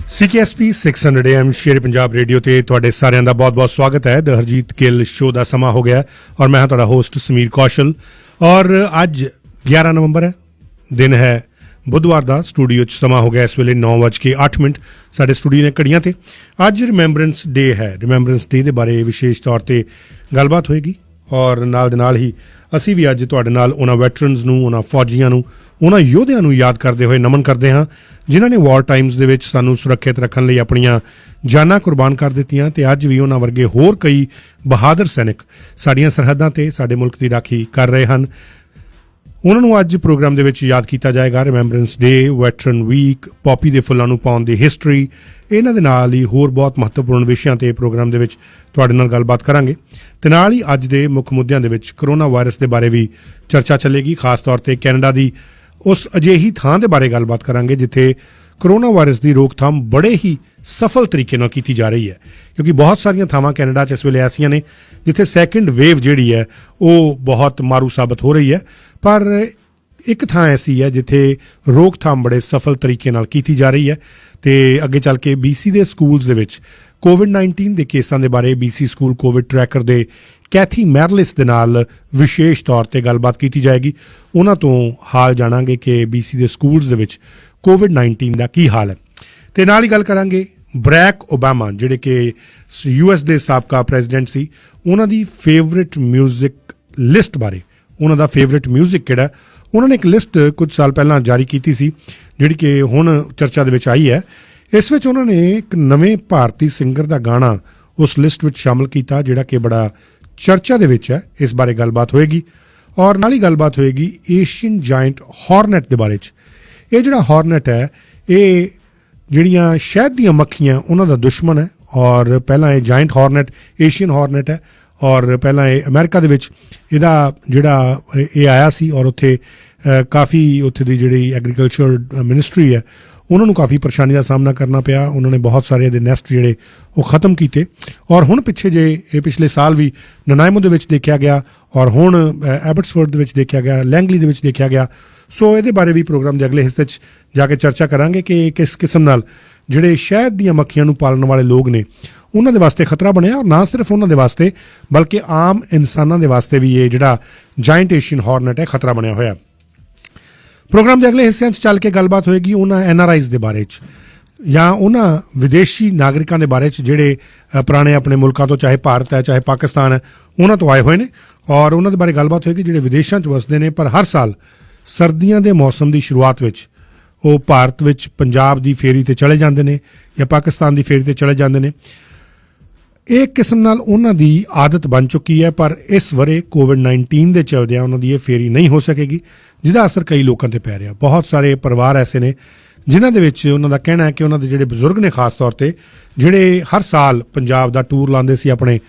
CKSP 600 AM Shere Punjab radio ਤੇ ਤੁਹਾਡੇ ਸਾਰਿਆਂ ਦਾ ਬਹੁਤ-ਬਹੁਤ ਸਵਾਗਤ ਹੈ। ਦ ਹਰਜੀਤ ਗਿੱਲ ਸ਼ੋਅ ਦਾ ਸਮਾਂ ਹੋ ਗਿਆ ਔਰ ਮੈਂ ਹਾਂ ਤੁਹਾਡਾ ਹੋਸਟ ਸਮੀਰ ਕੌਸ਼ਲ ਔਰ ਅੱਜ 11 ਨਵੰਬਰ ਹੈ, ਦਿਨ ਹੈ ਬੁੱਧਵਾਰ ਦਾ। ਸਟੂਡੀਓ 'ਚ ਸਮਾਂ ਹੋ ਗਿਆ ਇਸ ਵੇਲੇ 9:08 ਸਾਡੇ ਸਟੂਡੀਓ ਨੇ ਘੜੀਆਂ ਤੇ। ਅੱਜ ਰਿਮੈਂਬਰੈਂਸ ਡੇ ਹੈ। ਰਿਮੈਂਬਰੈਂਸ ਡੇ ਦੇ ਬਾਰੇ ਵਿਸ਼ੇਸ਼ ਤੌਰ ਤੇ ਗੱਲਬਾਤ ਹੋਏਗੀ ਔਰ ਨਾਲ ਦੇ ਨਾਲ ਹੀ ਅਸੀਂ ਵੀ ਅੱਜ ਤੁਹਾਡੇ ਨਾਲ ਉਹਨਾਂ ਵੈਟਰਨਸ ਨੂੰ, ਉਹਨਾਂ ਫੌਜੀਆਂ ਨੂੰ, ਉਹਨਾਂ ਯੋਧਿਆਂ ਨੂੰ ਯਾਦ ਕਰਦੇ ਹੋਏ ਨਮਨ ਕਰਦੇ ਹਾਂ ਜਿਨ੍ਹਾਂ ਨੇ ਵਾਰ ਟਾਈਮਸ ਦੇ ਵਿੱਚ ਸਾਨੂੰ ਸੁਰੱਖਿਅਤ ਰੱਖਣ ਲਈ ਆਪਣੀਆਂ ਜਾਨਾਂ ਕੁਰਬਾਨ ਕਰ ਦਿੱਤੀਆਂ ਤੇ ਅੱਜ ਵੀ ਉਹਨਾਂ ਵਰਗੇ ਹੋਰ ਕਈ ਬਹਾਦਰ ਸੈਨਿਕ ਸਾਡੀਆਂ ਸਰਹੱਦਾਂ ਤੇ ਸਾਡੇ ਮੁਲਕ ਦੀ ਰਾਖੀ ਕਰ ਰਹੇ ਹਨ। ਉਹਨਾਂ ਨੂੰ ਅੱਜ ਪ੍ਰੋਗਰਾਮ ਦੇ ਵਿੱਚ ਯਾਦ ਕੀਤਾ ਜਾਏਗਾ। ਰਿਮੈਂਬਰੈਂਸ ਡੇ, ਵੈਟਰਨ ਵੀਕ, ਪੌਪੀ ਦੇ ਫੁੱਲਾਂ ਨੂੰ ਪਾਉਣ ਦੀ ਹਿਸਟਰੀ, ਇਹਨਾਂ ਦੇ ਨਾਲ ਹੀ ਹੋਰ ਬਹੁਤ ਮਹੱਤਵਪੂਰਨ ਵਿਸ਼ਿਆਂ 'ਤੇ ਪ੍ਰੋਗਰਾਮ ਦੇ ਵਿੱਚ ਤੁਹਾਡੇ ਨਾਲ ਗੱਲਬਾਤ ਕਰਾਂਗੇ ਅਤੇ ਨਾਲ ਹੀ ਅੱਜ ਦੇ ਮੁੱਖ ਮੁੱਦਿਆਂ ਦੇ ਵਿੱਚ ਕਰੋਨਾ ਵਾਇਰਸ ਦੇ ਬਾਰੇ ਵੀ ਚਰਚਾ ਚੱਲੇਗੀ। ਖਾਸ ਤੌਰ 'ਤੇ ਕੈਨੇਡਾ ਦੀ ਉਸ ਅਜਿਹੀ ਥਾਂ ਦੇ ਬਾਰੇ ਗੱਲਬਾਤ ਕਰਾਂਗੇ ਜਿੱਥੇ ਕਰੋਨਾ ਵਾਇਰਸ ਦੀ ਰੋਕਥਾਮ ਬੜੇ ਹੀ ਸਫਲ ਤਰੀਕੇ ਨਾਲ ਕੀਤੀ ਜਾ ਰਹੀ ਹੈ, ਕਿਉਂਕਿ ਬਹੁਤ ਸਾਰੀਆਂ ਥਾਵਾਂ ਕੈਨੇਡਾ 'ਚ ਇਸ ਵੇਲੇ ਐਸੀਆਂ ਨੇ ਜਿੱਥੇ ਸੈਕਿੰਡ ਵੇਵ ਜਿਹੜੀ ਹੈ ਉਹ ਬਹੁਤ ਮਾਰੂ ਸਾਬਤ ਹੋ ਰਹੀ ਹੈ, ਪਰ ਇੱਕ ਥਾਂ ਐਸੀ ਹੈ ਜਿੱਥੇ ਰੋਕਥਾਮ ਬੜੇ ਸਫਲ ਤਰੀਕੇ ਨਾਲ ਕੀਤੀ ਜਾ ਰਹੀ ਹੈ। ਅਤੇ ਅੱਗੇ ਚੱਲ ਕੇ BC ਦੇ ਸਕੂਲਸ ਦੇ ਵਿੱਚ COVID-19 ਦੇ ਕੇਸਾਂ ਦੇ ਬਾਰੇ BC ਸਕੂਲ ਕੋਵਿਡ ਟਰੈਕਰ ਦੇ ਕੈਥੀ ਮੈਰਲਿਸ ਦੇ ਨਾਲ ਵਿਸ਼ੇਸ਼ ਤੌਰ 'ਤੇ ਗੱਲਬਾਤ ਕੀਤੀ ਜਾਏਗੀ। ਉਹਨਾਂ ਤੋਂ ਹਾਲ ਜਾਣਾਂਗੇ ਕਿ BC ਦੇ ਸਕੂਲਸ ਦੇ ਵਿੱਚ COVID-19 ਦਾ ਕੀ ਹਾਲ ਹੈ ਅਤੇ ਨਾਲ ਹੀ ਗੱਲ ਕਰਾਂਗੇ ਬਰੈਕ ਓਬਾਮਾ ਜਿਹੜੇ ਕਿ US ਦੇ ਸਾਬਕਾ ਪ੍ਰੈਜ਼ੀਡੈਂਟ ਸੀ, ਉਹਨਾਂ ਦੀ ਫੇਵਰੇਟ ਮਿਊਜ਼ਿਕ ਲਿਸਟ ਬਾਰੇ। ਉਹਨਾਂ ਦਾ ਫੇਵਰੇਟ ਮਿਊਜ਼ਿਕ ਕਿਹੜਾ, ਉਹਨਾਂ ਨੇ ਇੱਕ ਲਿਸਟ ਕੁਝ ਸਾਲ ਪਹਿਲਾਂ ਜਾਰੀ ਕੀਤੀ ਸੀ ਜਿਹੜੀ ਕਿ ਹੁਣ ਚਰਚਾ ਦੇ ਵਿੱਚ ਆਈ ਹੈ। ਇਸ ਵਿੱਚ ਉਹਨਾਂ ਨੇ ਇੱਕ ਨਵੇਂ ਭਾਰਤੀ ਸਿੰਗਰ ਦਾ ਗਾਣਾ ਉਸ ਲਿਸਟ ਵਿੱਚ ਸ਼ਾਮਲ ਕੀਤਾ ਜਿਹੜਾ ਕਿ ਬੜਾ ਚਰਚਾ ਦੇ ਵਿੱਚ ਹੈ। ਇਸ ਬਾਰੇ ਗੱਲਬਾਤ ਹੋਏਗੀ ਔਰ ਨਾਲ ਹੀ ਗੱਲਬਾਤ ਹੋਏਗੀ ਏਸ਼ੀਅਨ ਜਾਇੰਟ ਹਾਰਨੈਟ ਦੇ ਬਾਰੇ 'ਚ। ਇਹ ਜਿਹੜਾ ਹਾਰਨੈਟ ਹੈ ਇਹ ਜਿਹੜੀਆਂ ਸ਼ਹਿਦ ਦੀਆਂ ਮੱਖੀਆਂ ਉਹਨਾਂ ਦਾ ਦੁਸ਼ਮਣ ਹੈ ਔਰ ਪਹਿਲਾਂ ਇਹ ਜਾਇੰਟ ਹਾਰਨੈਟ ਏਸ਼ੀਅਨ ਹਾਰਨੈਟ ਹੈ ਔਰ ਪਹਿਲਾਂ ਇਹ ਅਮਰੀਕਾ ਦੇ ਵਿੱਚ ਇਹਦਾ ਜਿਹੜਾ ਇਹ ਆਇਆ ਸੀ ਔਰ ਉੱਥੇ ਕਾਫੀ ਉੱਥੇ ਦੀ ਜਿਹੜੀ ਐਗਰੀਕਲਚਰ ਮਿਨਿਸਟਰੀ ਹੈ ਉਹਨਾਂ ਨੂੰ ਕਾਫੀ ਪਰੇਸ਼ਾਨੀ ਦਾ ਸਾਹਮਣਾ ਕਰਨਾ ਪਿਆ। ਉਹਨਾਂ ਨੇ ਬਹੁਤ ਸਾਰੇ ਇਹਦੇ ਨੈਸਟ ਜਿਹੜੇ ਉਹ ਖ਼ਤਮ ਕੀਤੇ ਔਰ ਹੁਣ ਪਿਛਲੇ ਸਾਲ ਵੀ ਨਨਾਇਮੋ ਦੇ ਵਿੱਚ ਦੇਖਿਆ ਗਿਆ ਔਰ ਹੁਣ ਐਬਟਸਫੋਰਡ ਦੇ ਵਿੱਚ ਦੇਖਿਆ ਗਿਆ, ਲੈਂਗਲੀ ਦੇ ਵਿੱਚ ਦੇਖਿਆ ਗਿਆ। ਸੋ ਇਹਦੇ ਬਾਰੇ ਵੀ ਪ੍ਰੋਗਰਾਮ ਦੇ ਅਗਲੇ ਹਿੱਸੇ 'ਚ ਜਾ ਕੇ ਚਰਚਾ ਕਰਾਂਗੇ ਕਿ ਕਿਸ ਕਿਸਮ ਨਾਲ ਜਿਹੜੇ ਸ਼ਹਿਦ ਦੀਆਂ ਮੱਖੀਆਂ ਨੂੰ ਪਾਲਣ ਵਾਲੇ ਲੋਕ ਨੇ ਉਹਨਾਂ ਦੇ ਵਾਸਤੇ ਖਤਰਾ ਬਣਿਆ ਔਰ ਨਾ ਸਿਰਫ ਉਹਨਾਂ ਦੇ ਵਾਸਤੇ ਬਲਕਿ ਆਮ ਇਨਸਾਨਾਂ ਦੇ ਵਾਸਤੇ ਵੀ ਇਹ ਜਿਹੜਾ ਜਾਇੰਟ ਏਸ਼ੀਅਨ ਹਾਰਨੈਟ ਹੈ ਖਤਰਾ ਬਣਿਆ ਹੋਇਆ। ਪ੍ਰੋਗਰਾਮ ਦੇ ਅਗਲੇ ਹਿੱਸਿਆਂ 'ਚ ਚੱਲ ਕੇ ਗੱਲਬਾਤ ਹੋਏਗੀ ਉਹਨਾਂ NRIs ਦੇ ਬਾਰੇ 'ਚ ਜਾਂ ਉਹਨਾਂ ਵਿਦੇਸ਼ੀ ਨਾਗਰਿਕਾਂ ਦੇ ਬਾਰੇ 'ਚ ਜਿਹੜੇ ਪੁਰਾਣੇ ਆਪਣੇ ਮੁਲਕਾਂ ਤੋਂ, ਚਾਹੇ ਭਾਰਤ ਹੈ ਚਾਹੇ ਪਾਕਿਸਤਾਨ ਹੈ, ਉਹਨਾਂ ਤੋਂ ਆਏ ਹੋਏ ਨੇ ਔਰ ਉਹਨਾਂ ਦੇ ਬਾਰੇ ਗੱਲਬਾਤ ਹੋਏਗੀ ਜਿਹੜੇ ਵਿਦੇਸ਼ਾਂ 'ਚ ਵਸਦੇ ਨੇ ਪਰ ਹਰ ਸਾਲ ਸਰਦੀਆਂ ਦੇ ਮੌਸਮ ਦੀ ਸ਼ੁਰੂਆਤ ਵਿੱਚ ਉਹ ਭਾਰਤ ਵਿੱਚ ਪੰਜਾਬ ਦੀ ਫੇਰੀ 'ਤੇ ਚਲੇ ਜਾਂਦੇ ਨੇ ਜਾਂ ਪਾਕਿਸਤਾਨ ਦੀ ਫੇਰੀ 'ਤੇ ਚਲੇ ਜਾਂਦੇ ਨੇ। ਇਹ ਕਿਸਮ ਨਾਲ ਉਹਨਾਂ ਦੀ ਆਦਤ ਬਣ ਚੁੱਕੀ ਹੈ ਪਰ ਇਸ ਵਰੇ COVID-19 ਦੇ ਚਲਦਿਆਂ ਉਹਨਾਂ ਦੀ ਇਹ ਫੇਰੀ ਨਹੀਂ ਹੋ ਸਕੇਗੀ ਜਿਹਦਾ ਅਸਰ ਕਈ ਲੋਕਾਂ 'ਤੇ ਪੈ ਰਿਹਾ। ਬਹੁਤ ਸਾਰੇ ਪਰਿਵਾਰ ਐਸੇ ਨੇ ਜਿਨ੍ਹਾਂ ਦੇ ਵਿੱਚ ਉਹਨਾਂ ਦਾ ਕਹਿਣਾ ਹੈ ਕਿ ਉਹਨਾਂ ਦੇ ਜਿਹੜੇ ਬਜ਼ੁਰਗ ਨੇ ਖਾਸ ਤੌਰ 'ਤੇ ਜਿਹੜੇ ਹਰ ਸਾਲ ਪੰਜਾਬ ਦਾ ਟੂਰ ਲਾਉਂਦੇ ਸੀ, ਆਪਣੇ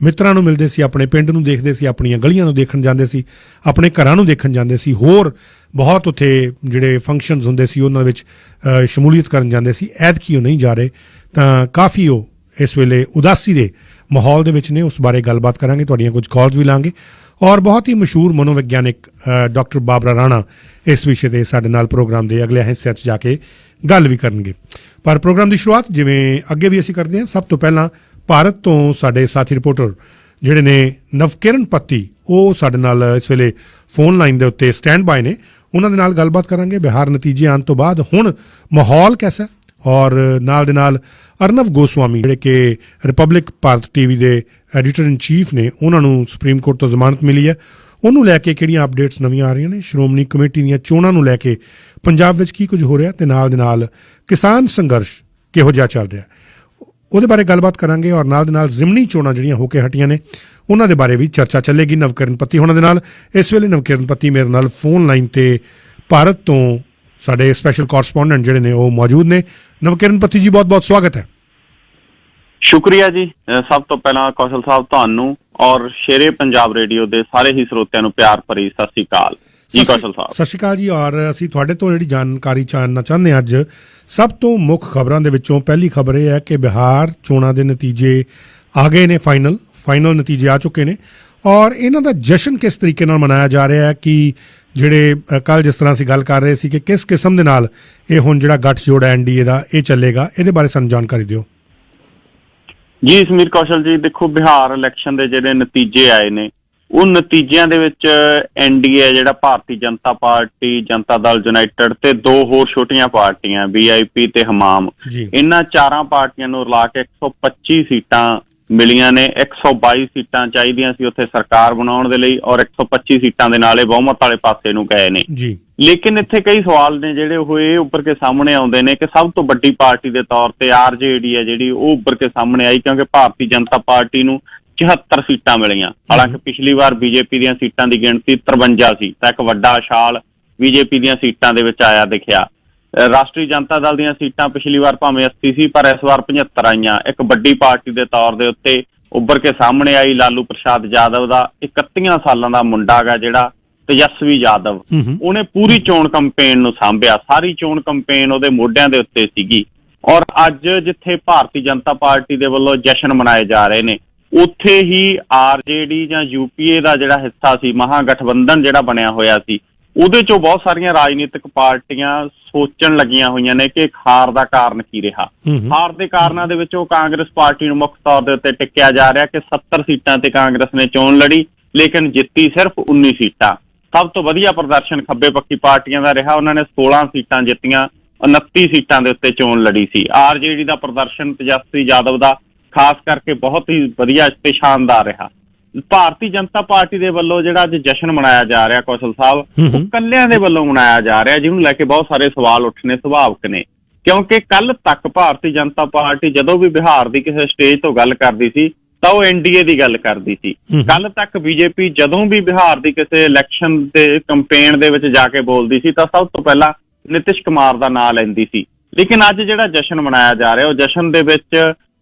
ਮਿੱਤਰਾਂ ਨੂੰ ਮਿਲਦੇ ਸੀ, ਆਪਣੇ ਪਿੰਡ ਨੂੰ ਦੇਖਦੇ ਸੀ, ਆਪਣੀਆਂ ਗਲੀਆਂ ਨੂੰ ਦੇਖਣ ਜਾਂਦੇ ਸੀ, ਆਪਣੇ ਘਰਾਂ ਨੂੰ ਦੇਖਣ ਜਾਂਦੇ ਸੀ, ਹੋਰ ਬਹੁਤ ਉੱਥੇ ਜਿਹੜੇ ਫੰਕਸ਼ਨਸ ਹੁੰਦੇ ਸੀ ਉਹਨਾਂ ਵਿੱਚ ਸ਼ਮੂਲੀਅਤ ਕਰਨ ਜਾਂਦੇ ਸੀ। ਐਤਕੀ ਉਹ ਨਹੀਂ ਜਾ ਰਹੇ ਤਾਂ ਕਾਫੀ ਉਹ ਇਸ ਵੇਲੇ ਉਦਾਸੀ ਦੇ ਮਾਹੌਲ ਦੇ ਵਿੱਚ ਨੇ। ਉਸ ਬਾਰੇ ਗੱਲਬਾਤ ਕਰਾਂਗੇ, ਤੁਹਾਡੀਆਂ ਕੁਝ ਕਾਲਸ ਵੀ ਲਾਂਗੇ ਔਰ ਬਹੁਤ ਹੀ ਮਸ਼ਹੂਰ ਮਨੋਵਿਗਿਆਨਿਕ ਡਾਕਟਰ ਬਾਬਰਾ ਰਾਣਾ ਇਸ ਵਿਸ਼ੇ 'ਤੇ ਸਾਡੇ ਨਾਲ ਪ੍ਰੋਗਰਾਮ ਦੇ ਅਗਲੇ ਹਿੱਸੇ 'ਚ ਜਾ ਕੇ ਗੱਲ ਵੀ ਕਰਨਗੇ। ਪਰ ਪ੍ਰੋਗਰਾਮ ਦੀ ਸ਼ੁਰੂਆਤ ਜਿਵੇਂ ਅੱਗੇ ਵੀ ਅਸੀਂ ਕਰਦੇ ਹਾਂ, ਸਭ ਤੋਂ ਪਹਿਲਾਂ ਭਾਰਤ ਤੋਂ ਸਾਡੇ ਸਾਥੀ ਰਿਪੋਰਟਰ ਜਿਹੜੇ ਨੇ ਨਵਕਿਰਨ ਪੱਤੀ ਉਹ ਸਾਡੇ ਨਾਲ ਇਸ ਵੇਲੇ ਫੋਨ ਲਾਈਨ ਦੇ ਉੱਤੇ ਸਟੈਂਡ ਬਾਏ ਨੇ। ਉਹਨਾਂ ਦੇ ਨਾਲ ਗੱਲਬਾਤ ਕਰਾਂਗੇ ਬਿਹਾਰ ਨਤੀਜੇ ਆਉਣ ਤੋਂ ਬਾਅਦ ਹੁਣ ਮਾਹੌਲ ਕੈਸਾ ਔਰ ਨਾਲ ਦੇ ਨਾਲ ਅਰਨਵ ਗੋਸਵਾਮੀ ਜਿਹੜੇ ਕਿ ਰਿਪਬਲਿਕ ਭਾਰਤ TV ਦੇ ਐਡੀਟਰ ਇਨ ਚੀਫ ਨੇ, ਉਹਨਾਂ ਨੂੰ ਸੁਪਰੀਮ ਕੋਰਟ ਤੋਂ ਜ਼ਮਾਨਤ ਮਿਲੀ ਹੈ, ਉਹਨੂੰ ਲੈ ਕੇ ਕਿਹੜੀਆਂ ਅਪਡੇਟਸ ਨਵੀਆਂ ਆ ਰਹੀਆਂ ਨੇ, ਸ਼੍ਰੋਮਣੀ ਕਮੇਟੀ ਦੀਆਂ ਚੋਣਾਂ ਨੂੰ ਲੈ ਕੇ ਪੰਜਾਬ ਵਿੱਚ ਕੀ ਕੁਝ ਹੋ ਰਿਹਾ ਅਤੇ ਨਾਲ ਦੇ ਨਾਲ ਕਿਸਾਨ ਸੰਘਰਸ਼ ਕਿਹੋ ਜਿਹਾ ਚੱਲ ਰਿਹਾ ਉਹਦੇ ਬਾਰੇ ਗੱਲਬਾਤ ਕਰਾਂਗੇ ਔਰ ਨਾਲ ਦੇ ਨਾਲ ਜ਼ਿਮਨੀ ਚੋਣਾਂ ਜਿਹੜੀਆਂ ਹੋ ਕੇ ਹਟੀਆਂ ਨੇ ਉਹਨਾਂ ਦੇ ਬਾਰੇ ਵੀ ਚਰਚਾ ਚੱਲੇਗੀ ਨਵਕਿਰਨ ਪੱਤੀ ਉਹਨਾਂ ਦੇ ਨਾਲ। ਇਸ ਵੇਲੇ ਨਵਕਿਰਨ ਪੱਤੀ ਮੇਰੇ ਨਾਲ ਫੋਨ ਲਾਈਨ 'ਤੇ ਭਾਰਤ ਤੋਂ ਸਾਡੇ ਸਪੈਸ਼ਲ ਕੋਰਸਪੋਂਡੈਂਟ ਜਿਹੜੇ ਨੇ ਉਹ ਮੌਜੂਦ ਨੇ। ਨਵਕਿਰਨ ਪੱਤੀ ਜੀ, ਬਹੁਤ ਬਹੁਤ ਸਵਾਗਤ ਹੈ। ਸ਼ੁਕਰੀਆ ਜੀ। ਸਭ ਤੋਂ ਪਹਿਲਾਂ ਕੌਸ਼ਲ ਸਾਹਿਬ ਤੁਹਾਨੂੰ ਔਰ ਸ਼ੇਰੇ ਪੰਜਾਬ ਰੇਡੀਓ ਦੇ ਸਾਰੇ ਹੀ ਸਰੋਤਿਆਂ ਨੂੰ ਪਿਆਰ ਭਰੀ ਸਤਿ ਸ਼੍ਰੀ ਅਕਾਲ ਜੀ। ਕੌਸ਼ਲ ਸਾਹਿਬ ਸਤਿ ਸ਼੍ਰੀ ਅਕਾਲ ਜੀ। ਔਰ ਅਸੀਂ ਤੁਹਾਡੇ ਤੋਂ ਜਿਹੜੀ ਜਾਣਕਾਰੀ ਜਾਣਨਾ ਚਾਹੁੰਦੇ ਹਾਂ ਅੱਜ ਸਭ ਤੋਂ ਮੁੱਖ ਖਬਰਾਂ ਦੇ ਵਿੱਚੋਂ ਪਹਿਲੀ ਖਬਰ ਇਹ ਹੈ ਕਿ ਬਿਹਾਰ ਚੋਣਾਂ ਦੇ ਨਤੀਜੇ ਆ ਗਏ ਨੇ, ਫਾਈਨਲ ਨਤੀਜੇ ਆ ਚੁੱਕੇ ਨੇ ਔਰ ਇਹਨਾਂ ਦਾ ਜਸ਼ਨ ਕਿਸ ਤਰੀਕੇ ਨਾਲ ਮਨਾਇਆ ਜਾ ਰਿਹਾ ਹੈ ਕਿ ਜਿਹੜੇ ਕੱਲ ਜਿਸ ਤਰ੍ਹਾਂ ਅਸੀਂ ਗੱਲ ਕਰ ਰਹੇ ਸੀ ਕਿ ਕਿਸ ਕਿਸਮ ਦੇ ਨਾਲ ਇਹ ਹੁਣ ਜਿਹੜਾ ਗੱਠਜੋੜ ਹੈ ਐਨਡੀਏ ਦਾ ਇਹ ਚੱਲੇਗਾ, ਇਹਦੇ ਬਾਰੇ ਸਾਨੂੰ ਜਾਣਕਾਰੀ ਦਿਓ। ਜੀ ਸਮੀਰ ਕੌਸ਼ਲ ਜੀ, ਦੇਖੋ ਬਿਹਾਰ ਇਲੈਕਸ਼ਨ ਦੇ ਜਿਹੜੇ ਨਤੀਜੇ ਆਏ ਨੇ ਉਹ ਨਤੀਜਿਆਂ ਦੇ ਵਿੱਚ ਐਨਡੀਏ ਜਿਹੜਾ ਭਾਰਤੀ ਜਨਤਾ ਪਾਰਟੀ, ਜਨਤਾ ਦਲ ਯੂਨਾਈਟਿਡ ਤੇ ਦੋ ਹੋਰ ਛੋਟੀਆਂ ਪਾਰਟੀਆਂ ਵੀਆਈਪੀ ਤੇ ਹਮਾਮ, ਇਹਨਾਂ ਚਾਰਾਂ ਪਾਰਟੀਆਂ ਨੂੰ ਰਲਾ ਕੇ 125 ਸੀਟਾਂ ਮਿਲੀਆਂ ਨੇ। 122 ਸੀਟਾਂ ਚਾਹੀਦੀਆਂ ਸੀ ਉੱਥੇ ਸਰਕਾਰ ਬਣਾਉਣ ਦੇ ਲਈ ਔਰ 125 ਸੀਟਾਂ ਦੇ ਨਾਲ ਇਹ ਬਹੁਮਤ ਵਾਲੇ ਪਾਸੇ ਨੂੰ ਗਏ ਨੇ। ਲੇਕਿਨ ਇੱਥੇ ਕਈ ਸਵਾਲ ਨੇ ਜਿਹੜੇ ਉਹ ਇਹ ਉੱਭਰ ਕੇ ਸਾਹਮਣੇ ਆਉਂਦੇ ਨੇ ਕਿ ਸਭ ਤੋਂ ਵੱਡੀ ਪਾਰਟੀ ਦੇ ਤੌਰ ਤੇ ਆਰਜੇਡੀ ਹੈ ਜਿਹੜੀ ਉਹ ਉੱਭਰ ਕੇ ਸਾਹਮਣੇ ਆਈ, ਕਿਉਂਕਿ ਭਾਰਤੀ ਜਨਤਾ ਪਾਰਟੀ ਨੂੰ 74 ਸੀਟਾਂ ਮਿਲੀਆਂ। ਹਾਲਾਂਕਿ ਪਿਛਲੀ ਵਾਰ ਬੀਜੇਪੀ ਦੀਆਂ ਸੀਟਾਂ ਦੀ ਗਿਣਤੀ 53 ਸੀ ਤਾਂ ਇੱਕ ਵੱਡਾ ਛਾਲ ਬੀਜੇਪੀ ਦੀਆਂ ਸੀਟਾਂ ਦੇ ਵਿੱਚ ਆਇਆ ਦਿਖਿਆ। ਰਾਸ਼ਟਰੀ ਜਨਤਾ ਦਲ ਦੀਆਂ ਸੀਟਾਂ ਪਿਛਲੀ ਵਾਰ ਭਾਵੇਂ 80 ਸੀ ਪਰ ਇਸ ਵਾਰ 75 ਆਈਆਂ। ਇੱਕ ਵੱਡੀ ਪਾਰਟੀ ਦੇ ਤੌਰ ਦੇ ਉੱਤੇ ਉੱਭਰ ਕੇ ਸਾਹਮਣੇ ਆਈ ਲਾਲੂ ਪ੍ਰਸਾਦ ਯਾਦਵ ਦਾ 31 ਸਾਲਾਂ ਦਾ ਮੁੰਡਾ ਗਾ ਜਿਹੜਾ ਤੇਜਸਵੀ ਯਾਦਵ, ਉਹਨੇ ਪੂਰੀ ਚੋਣ ਕੰਪੇਨ ਨੂੰ ਸਾਂਭਿਆ। ਸਾਰੀ ਚੋਣ ਕੰਪੇਨ ਉਹਦੇ ਮੋਢਿਆਂ ਦੇ ਉੱਤੇ ਸੀਗੀ। ਔਰ ਅੱਜ ਜਿੱਥੇ ਭਾਰਤੀ ਜਨਤਾ ਪਾਰਟੀ ਦੇ ਵੱਲੋਂ ਜਸ਼ਨ ਮਨਾਏ ਜਾ ਰਹੇ ਨੇ, ਉੱਥੇ ਹੀ ਆਰਜੇਡੀ ਜਾਂ ਯੂਪੀਏ ਦਾ ਜਿਹੜਾ ਹਿੱਸਾ ਸੀ, ਮਹਾਗਠਬੰਧਨ ਜਿਹੜਾ ਬਣਿਆ ਹੋਇਆ ਸੀ, ਉਹਦੇ ਚੋਂ ਬਹੁਤ ਸਾਰੀਆਂ ਰਾਜਨੀਤਿਕ ਪਾਰਟੀਆਂ ਸੋਚਣ ਲੱਗੀਆਂ ਹੋਈਆਂ ਨੇ ਕਿ ਹਾਰ ਦਾ ਕਾਰਨ ਕੀ ਰਿਹਾ। ਹਾਰ ਦੇ ਕਾਰਨਾਂ ਦੇ ਵਿੱਚ ਉਹ ਕਾਂਗਰਸ ਪਾਰਟੀ ਨੂੰ ਮੁੱਖ ਤੌਰ ਦੇ ਉੱਤੇ ਟਿਕਿਆ ਜਾ ਰਿਹਾ ਕਿ 70 ਸੀਟਾਂ ਤੇ ਕਾਂਗਰਸ ਨੇ ਚੋਣ ਲੜੀ ਲੇਕਿਨ ਜਿੱਤੀ ਸਿਰਫ 19 ਸੀਟਾਂ। ਸਭ ਤੋਂ ਵਧੀਆ ਪ੍ਰਦਰਸ਼ਨ ਖੱਬੇ ਪੱਖੀ ਪਾਰਟੀਆਂ ਦਾ ਰਿਹਾ, ਉਹਨਾਂ ਨੇ 16 ਸੀਟਾਂ ਜਿੱਤੀਆਂ, 29 ਸੀਟਾਂ ਦੇ ਉੱਤੇ ਚੋਣ ਲੜੀ ਸੀ। ਆਰਜੇਡੀ ਦਾ ਪ੍ਰਦਰਸ਼ਨ ਤੇਜਸਵੀ ਯਾਦਵ ਦਾ ਖਾਸ ਕਰਕੇ ਬਹੁਤ ਹੀ ਵਧੀਆ ਤੇ ਸ਼ਾਨਦਾਰ ਰਿਹਾ। ਭਾਰਤੀ ਜਨਤਾ ਪਾਰਟੀ ਦੇ ਵੱਲੋਂ ਜਿਹੜਾ ਅੱਜ ਜਸ਼ਨ ਮਨਾਇਆ ਜਾ ਰਿਹਾ ਕੌਸ਼ਲ ਸਾਹਿਬ, ਉਹ ਕੱਲਿਆਂ ਦੇ ਵੱਲੋਂ ਮਨਾਇਆ ਜਾ ਰਿਹਾ, ਜਿਹਨੂੰ ਲੈ ਕੇ ਬਹੁਤ ਸਾਰੇ ਸਵਾਲ ਉੱਠਣੇ ਸੁਭਾਵਿਕ ਨੇ। ਕਿਉਂਕਿ ਕੱਲ ਤੱਕ ਭਾਰਤੀ ਜਨਤਾ ਪਾਰਟੀ ਜਦੋਂ ਵੀ ਬਿਹਾਰ ਦੀ ਕਿਸੇ ਸਟੇਜ ਤੋਂ ਗੱਲ ਕਰਦੀ ਸੀ ਤਾਂ ਉਹ ਐਨਡੀਏ ਦੀ ਗੱਲ ਕਰਦੀ ਸੀ। ਕੱਲ ਤੱਕ ਬੀਜੇਪੀ ਜਦੋਂ ਵੀ ਬਿਹਾਰ ਦੀ ਕਿਸੇ ਇਲੈਕਸ਼ਨ ਦੇ ਕੰਪੇਨ ਦੇ ਵਿੱਚ ਜਾ ਕੇ ਬੋਲਦੀ ਸੀ ਤਾਂ ਸਭ ਤੋਂ ਪਹਿਲਾਂ ਨਿਤਿਸ਼ ਕੁਮਾਰ ਦਾ ਨਾਂ ਲੈਂਦੀ ਸੀ। ਲੇਕਿਨ ਅੱਜ ਜਿਹੜਾ ਜਸ਼ਨ ਮਨਾਇਆ ਜਾ ਰਿਹਾ, ਉਹ ਜਸ਼ਨ ਦੇ ਵਿੱਚ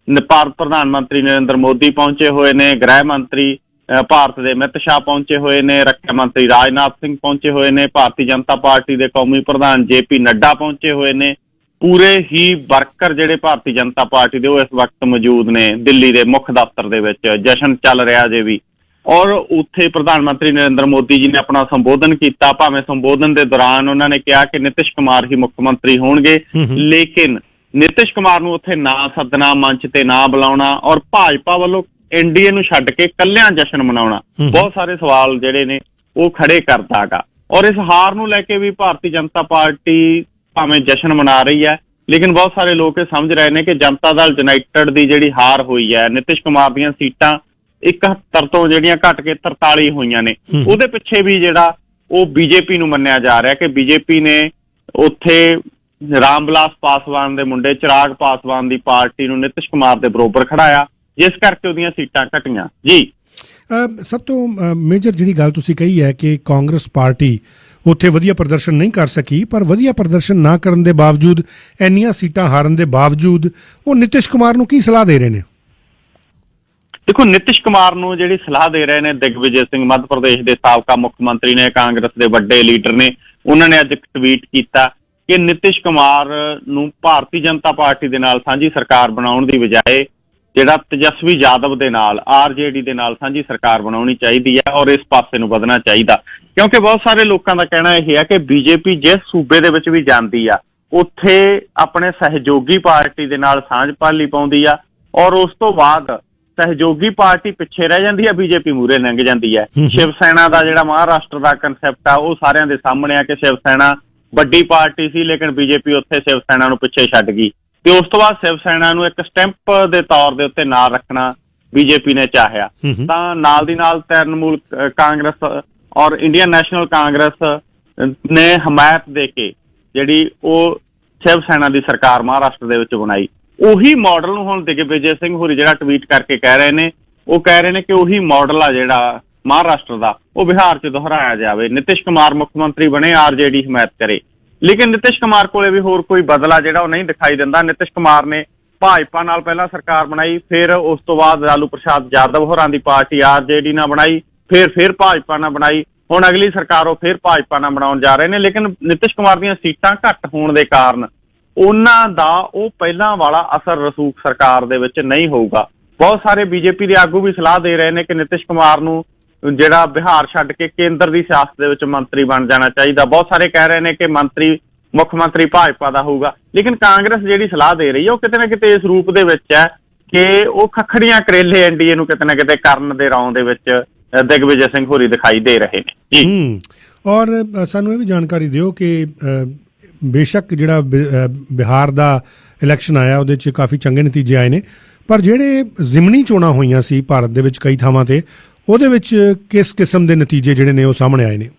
ਭਾਰਤ ਪ੍ਰਧਾਨ ਮੰਤਰੀ ਨਰਿੰਦਰ ਮੋਦੀ ਪਹੁੰਚੇ ਹੋਏ ਨੇ, ਗ੍ਰਹਿ ਮੰਤਰੀ ਭਾਰਤ ਦੇ ਅਮਿਤ ਸ਼ਾਹ ਪਹੁੰਚੇ ਹੋਏ ਨੇ, ਰੱਖਿਆ ਮੰਤਰੀ ਰਾਜਨਾਥ ਸਿੰਘ ਪਹੁੰਚੇ ਹੋਏ ਨੇ, ਭਾਰਤੀ ਜਨਤਾ ਪਾਰਟੀ ਦੇ ਕੌਮੀ ਪ੍ਰਧਾਨ JP ਨੱਡਾ ਪਹੁੰਚੇ ਹੋਏ ਨੇ। ਪੂਰੇ ਹੀ ਵਰਕਰ ਜਿਹੜੇ ਭਾਰਤੀ ਜਨਤਾ ਪਾਰਟੀ ਦੇ ਉਹ ਇਸ ਵਕਤ ਮੌਜੂਦ ਨੇ ਦਿੱਲੀ ਦੇ ਮੁੱਖ ਦਫ਼ਤਰ ਦੇ ਵਿੱਚ। ਜਸ਼ਨ ਚੱਲ ਰਿਹਾ ਜੇ ਵੀ। ਔਰ ਉੱਥੇ ਪ੍ਰਧਾਨ ਮੰਤਰੀ ਨਰਿੰਦਰ ਮੋਦੀ ਜੀ ਨੇ ਆਪਣਾ ਸੰਬੋਧਨ ਕੀਤਾ। ਭਾਵੇਂ ਸੰਬੋਧਨ ਦੇ ਦੌਰਾਨ ਉਹਨਾਂ ਨੇ ਕਿਹਾ ਕਿ ਨਿਤਿਸ਼ ਕੁਮਾਰ ਹੀ ਮੁੱਖ ਮੰਤਰੀ ਹੋਣਗੇ, ਲੇਕਿਨ ਨਿਤਿਸ਼ ਕੁਮਾਰ ਨੂੰ ਉੱਥੇ ਨਾ ਸੱਦਣਾ, ਮੰਚ ਤੇ ਨਾ ਬੁਲਾਉਣਾ ਔਰ ਭਾਜਪਾ ਵੱਲੋਂ ਐਨਡੀਏ ਨੂੰ ਛੱਡ ਕੇ ਕੱਲਿਆਂ ਜਸ਼ਨ ਮਨਾਉਣਾ, ਬਹੁਤ ਸਾਰੇ ਸਵਾਲ ਜਿਹੜੇ ਨੇ ਉਹ ਖੜੇ ਕਰਦਾ ਗਾ। ਔਰ ਇਸ ਹਾਰ ਨੂੰ ਲੈ ਕੇ ਵੀ ਭਾਰਤੀ ਜਨਤਾ ਪਾਰਟੀ ਭਾਵੇਂ ਜਸ਼ਨ ਮਨਾ ਰਹੀ ਹੈ, ਲੇਕਿਨ ਬਹੁਤ ਸਾਰੇ ਲੋਕ ਇਹ ਸਮਝ ਰਹੇ ਨੇ ਕਿ ਜਨਤਾ ਦਲ ਯੂਨਾਈਟਿਡ ਦੀ ਜਿਹੜੀ ਹਾਰ ਹੋਈ ਹੈ, ਨਿਤਿਸ਼ ਕੁਮਾਰ ਦੀਆਂ ਸੀਟਾਂ 71 ਤੋਂ ਜਿਹੜੀਆਂ ਘਟ ਕੇ 43 ਹੋਈਆਂ ਨੇ, ਉਹਦੇ ਪਿੱਛੇ ਵੀ ਜਿਹੜਾ ਉਹ ਬੀਜੇਪੀ ਨੂੰ ਮੰਨਿਆ ਜਾ ਰਿਹਾ ਕਿ ਬੀਜੇਪੀ ਨੇ ਉੱਥੇ ਰਾਮ ਵਿਲਾਸ ਪਾਸਵਾਨ ਦੇ ਮੁੰਡੇ ਚਿਰਾਗ ਪਾਸਵਾਨ ਦੀ ਪਾਰਟੀ ਨੂੰ ਨਿਤਿਸ਼ ਕੁਮਾਰ ਦੇ ਬਰੋਬਰ ਖੜਾਇਆ, ਜਿਸ ਕਰਕੇ ਉਹਦੀਆਂ ਸੀਟਾਂ ਘਟੀਆਂ। ਜੀ ਸਭ ਤੋਂ ਮੇਜਰ ਜਿਹੜੀ ਗੱਲ ਤੁਸੀਂ ਕਹੀ ਹੈ ਕਿ ਕਾਂਗਰਸ ਪਾਰਟੀ ਉੱਥੇ ਵਧੀਆ ਪ੍ਰਦਰਸ਼ਨ ਨਹੀਂ ਕਰ ਸਕੀ, ਪਰ ਵਧੀਆ ਪ੍ਰਦਰਸ਼ਨ ਨਾ ਕਰਨ ਦੇ ਬਾਵਜੂਦ, ਇੰਨੀਆਂ ਸੀਟਾਂ ਹਾਰਨ ਦੇ ਬਾਵਜੂਦ ਉਹ ਨਿਤਿਸ਼ ਕੁਮਾਰ ਨੂੰ ਕੀ ਸਲਾਹ ਦੇ ਰਹੇ ਨੇ? ਦੇਖੋ, ਨਿਤਿਸ਼ ਕੁਮਾਰ ਨੂੰ ਜਿਹੜੀ ਸਲਾਹ ਦੇ ਰਹੇ ਨੇ ਦਿਗਵਿਜੇ ਸਿੰਘ, ਮੱਧ ਪ੍ਰਦੇਸ਼ ਦੇ ਸਾਬਕਾ ਮੁੱਖ ਮੰਤਰੀ ਨੇ, ਕਾਂਗਰਸ ਦੇ ਵੱਡੇ ਲੀਡਰ ਨੇ, ਉਹਨਾਂ ਨੇ ਅੱਜ ਇੱਕ ਟਵੀਟ ਕੀਤਾ ਕਿ ਨਿਤਿਸ਼ ਕੁਮਾਰ ਨੂੰ ਭਾਰਤੀ ਜਨਤਾ ਪਾਰਟੀ ਦੇ ਨਾਲ ਸਾਂਝੀ ਸਰਕਾਰ ਬਣਾਉਣ ਦੀ ਬਜਾਏ ਜਿਹੜਾ ਤੇਜਸਵੀ ਯਾਦਵ ਦੇ ਨਾਲ, ਆਰਜੇਡੀ ਦੇ ਨਾਲ ਸਾਂਝੀ ਸਰਕਾਰ ਬਣਾਉਣੀ ਚਾਹੀਦੀ ਹੈ ਔਰ ਇਸ ਪਾਸੇ ਨੂੰ ਵਧਣਾ ਚਾਹੀਦਾ। ਕਿਉਂਕਿ ਬਹੁਤ ਸਾਰੇ ਲੋਕਾਂ ਦਾ ਕਹਿਣਾ ਇਹ ਹੈ ਕਿ ਬੀਜੇਪੀ ਜਿਸ ਸੂਬੇ ਦੇ ਵਿੱਚ ਵੀ ਜਾਂਦੀ ਆ ਉੱਥੇ ਆਪਣੇ ਸਹਿਯੋਗੀ ਪਾਰਟੀ ਦੇ ਨਾਲ ਸਾਂਝ ਪਾਲੀ ਪਾਉਂਦੀ ਆ ਔਰ ਉਸ ਤੋਂ ਬਾਅਦ ਸਹਿਯੋਗੀ ਪਾਰਟੀ ਪਿੱਛੇ ਰਹਿ ਜਾਂਦੀ ਆ, ਬੀਜੇਪੀ ਮੂਹਰੇ ਲੰਘ ਜਾਂਦੀ ਹੈ। ਸ਼ਿਵ ਸੈਨਾ ਦਾ ਜਿਹੜਾ ਮਹਾਰਾਸ਼ਟਰ ਦਾ ਕਨਸੈਪਟ ਆ ਉਹ ਸਾਰਿਆਂ ਦੇ ਸਾਹਮਣੇ ਆ ਕਿ ਸ਼ਿਵ ਸੈਨਾ ਵੱਡੀ ਪਾਰਟੀ ਸੀ ਲੇਕਿਨ ਬੀਜੇਪੀ ਉੱਥੇ ਸ਼ਿਵ ਸੈਨਾ ਨੂੰ ਪਿੱਛੇ ਛੱਡ ਗਈ ਤੇ ਉਸ ਤੋਂ ਬਾਅਦ ਸ਼ਿਵ ਸੈਨਾ ਨੂੰ ਇੱਕ ਸਟੈਂਪ ਦੇ ਤੌਰ ਦੇ ਉੱਤੇ ਨਾਲ ਰੱਖਣਾ ਬੀਜੇਪੀ ਨੇ ਚਾਹਿਆ ਤਾਂ ਨਾਲ ਦੀ ਨਾਲ ਤ੍ਰਿਣਮੂਲ ਕਾਂਗਰਸ ਔਰ ਇੰਡੀਅਨ ਨੈਸ਼ਨਲ ਕਾਂਗਰਸ ਨੇ ਹਮਾਇਤ ਦੇ ਕੇ ਜਿਹੜੀ ਉਹ ਸ਼ਿਵ ਸੈਨਾ ਦੀ ਸਰਕਾਰ ਮਹਾਰਾਸ਼ਟਰ ਦੇ ਵਿੱਚ ਬਣਾਈ। ਉਹੀ ਮਾਡਲ ਨੂੰ ਹੁਣ ਦਿਗਵਿਜੇ ਸਿੰਘ ਹੋਰੀ ਜਿਹੜਾ ਟਵੀਟ ਕਰਕੇ ਕਹਿ ਰਹੇ ਨੇ, ਉਹ ਕਹਿ ਰਹੇ ਨੇ ਕਿ ਉਹੀ ਮਾਡਲ ਆ ਜਿਹੜਾ ਮਹਾਰਾਸ਼ਟਰ ਦਾ ਉਹ ਬਿਹਾਰ 'ਚ ਦੁਹਰਾਇਆ ਜਾਵੇ, ਨਿਤਿਸ਼ ਕੁਮਾਰ ਮੁੱਖ ਮੰਤਰੀ ਬਣੇ, ਆਰਜੇਡੀ ਹਮਾਇਤ ਕਰੇ। ਲੇਕਿਨ ਨਿਤਿਸ਼ ਕੁਮਾਰ ਕੋਲੇ ਵੀ ਹੋਰ ਕੋਈ ਬਦਲਾ ਜਿਹੜਾ ਉਹ ਨਹੀਂ ਦਿਖਾਈ ਦਿੰਦਾ। ਨਿਤਿਸ਼ ਕੁਮਾਰ ਨੇ ਭਾਜਪਾ ਨਾਲ ਪਹਿਲਾਂ ਸਰਕਾਰ ਬਣਾਈ, ਫਿਰ ਉਸ ਤੋਂ ਬਾਅਦ ਲਾਲੂ ਪ੍ਰਸਾਦ ਯਾਦਵ ਹੋਰਾਂ ਦੀ ਪਾਰਟੀ ਆਰਜੇਡੀ ਨਾਲ ਬਣਾਈ, ਫਿਰ ਭਾਜਪਾ ਨਾਲ ਬਣਾਈ, ਹੁਣ ਅਗਲੀ ਸਰਕਾਰ ਉਹ ਫਿਰ ਭਾਜਪਾ ਨਾਲ ਬਣਾਉਣ ਜਾ ਰਹੇ ਨੇ। ਲੇਕਿਨ ਨਿਤਿਸ਼ ਕੁਮਾਰ ਦੀਆਂ ਸੀਟਾਂ ਘੱਟ ਹੋਣ ਦੇ ਕਾਰਨ ਉਹਨਾਂ ਦਾ ਉਹ ਪਹਿਲਾਂ ਵਾਲਾ ਅਸਰ ਰਸੂਖ ਸਰਕਾਰ ਦੇ ਵਿੱਚ ਨਹੀਂ ਹੋਊਗਾ। ਬਹੁਤ ਸਾਰੇ ਬੀਜੇਪੀ ਦੇ ਆਗੂ ਵੀ ਸਲਾਹ ਦੇ ਰਹੇ ਨੇ ਕਿ ਨਿਤਿਸ਼ ਕੁਮਾਰ ਨੂੰ ਜਿਹੜਾ ਬਿਹਾਰ ਛੱਡ ਕੇ ਕੇਂਦਰ ਦੀ ਸਿਆਸਤ ਦੇ ਵਿੱਚ ਮੰਤਰੀ ਬਣ ਜਾਣਾ ਚਾਹੀਦਾ। ਬਹੁਤ ਸਾਰੇ ਕਹਿ ਰਹੇ ਨੇ ਕਿ ਮੁੱਖ ਮੰਤਰੀ ਭਾਜਪਾ ਦਾ ਹੋਊਗਾ, ਲੇਕਿਨ ਕਾਂਗਰਸ ਜਿਹੜੀ ਸਲਾਹ ਦੇ ਰਹੀ ਹੈ ਉਹ ਕਿਤੇ ਨਾ ਕਿਤੇ ਇਸ ਰੂਪ ਦੇ ਵਿੱਚ ਹੈ ਕਿ ਉਹ ਖੱਖੜੀਆਂ ਕਰੇਲੇ ਐਨਡੀਏ ਨੂੰ ਕਿਤੇ ਨਾ ਕਿਤੇ ਕਰਨ ਦੇ ਰੌਂ ਦੇ ਵਿੱਚ ਦਿਗਵਿਜੇ ਸਿੰਘ ਹੋਰੀ ਦਿਖਾਈ ਦੇ ਰਹੇ ਨੇ ਜੀ। ਔਰ ਸਾਨੂੰ ਇਹ ਵੀ ਜਾਣਕਾਰੀ ਦਿਓ ਕਿ ਬੇਸ਼ੱਕ ਜਿਹੜਾ ਬਿਹਾਰ ਦਾ ਇਲੈਕਸ਼ਨ ਆਇਆ ਉਹਦੇ 'ਚ ਕਾਫੀ ਚੰਗੇ ਨਤੀਜੇ ਆਏ ਨੇ, ਪਰ ਜਿਹੜੇ ਜ਼ਿਮਨੀ ਚੋਣਾਂ ਹੋਈਆਂ ਸੀ ਭਾਰਤ ਦੇ ਵਿੱਚ ਕਈ ਥਾਵਾਂ ਤੇ, ਉਹਦੇ ਵਿੱਚ ਕਿਸ ਕਿਸਮ ਦੇ ਨਤੀਜੇ ਜਿਹੜੇ ਨੇ ਉਹ ਸਾਹਮਣੇ ਆਏ ਨੇ?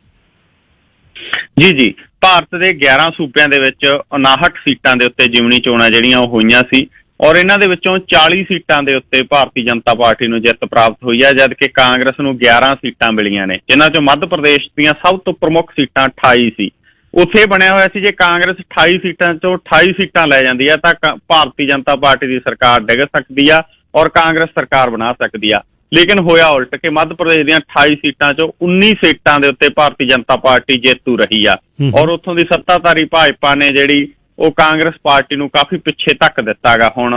ਜੀ ਭਾਰਤ ਦੇ 11 ਸੂਬਿਆਂ ਦੇ ਵਿੱਚ 59 ਸੀਟਾਂ ਦੇ ਉੱਤੇ ਜ਼ਿਮਨੀ ਚੋਣਾਂ ਜਿਹੜੀਆਂ ਉਹ ਹੋਈਆਂ ਸੀ, ਔਰ ਇਹਨਾਂ ਦੇ ਵਿੱਚੋਂ 40 ਸੀਟਾਂ ਦੇ ਉੱਤੇ ਭਾਰਤੀ ਜਨਤਾ ਪਾਰਟੀ ਨੂੰ ਜਿੱਤ ਪ੍ਰਾਪਤ ਹੋਈ ਹੈ, ਜਦਕਿ ਕਾਂਗਰਸ ਨੂੰ 11 ਸੀਟਾਂ ਮਿਲੀਆਂ ਨੇ, ਜਿਨ੍ਹਾਂ ਚੋਂ ਮੱਧ ਪ੍ਰਦੇਸ਼ ਦੀਆਂ ਸਭ ਤੋਂ ਪ੍ਰਮੁੱਖ ਸੀਟਾਂ 28 ਸੀ। ਉੱਥੇ ਬਣਿਆ ਹੋਇਆ ਸੀ ਜੇ ਕਾਂਗਰਸ 28 ਸੀਟਾਂ ਚੋਂ 28 ਸੀਟਾਂ ਲੈ ਜਾਂਦੀ ਹੈ ਤਾਂ ਭਾਰਤੀ ਜਨਤਾ ਪਾਰਟੀ ਦੀ ਸਰਕਾਰ ਡਿੱਗ ਸਕਦੀ ਆ ਔਰ ਕਾਂਗਰਸ ਸਰਕਾਰ ਬਣਾ ਸਕਦੀ ਆ, ਲੇਕਿਨ ਹੋਇਆ ਉਲਟ ਕਿ ਮੱਧ ਪ੍ਰਦੇਸ਼ ਦੀਆਂ 28 ਸੀਟਾਂ ਚੋਂ 19 ਸੀਟਾਂ ਦੇ ਉੱਤੇ ਭਾਰਤੀ ਜਨਤਾ ਪਾਰਟੀ ਜੇਤੂ ਰਹੀ ਆ, ਔਰ ਉੱਥੋਂ ਦੀ ਸੱਤਾਧਾਰੀ ਭਾਜਪਾ ਨੇ ਜਿਹੜੀ ਉਹ ਕਾਂਗਰਸ ਪਾਰਟੀ ਨੂੰ ਕਾਫੀ ਪਿੱਛੇ ਧੱਕ ਦਿੱਤਾ ਗਾ ਹੁਣ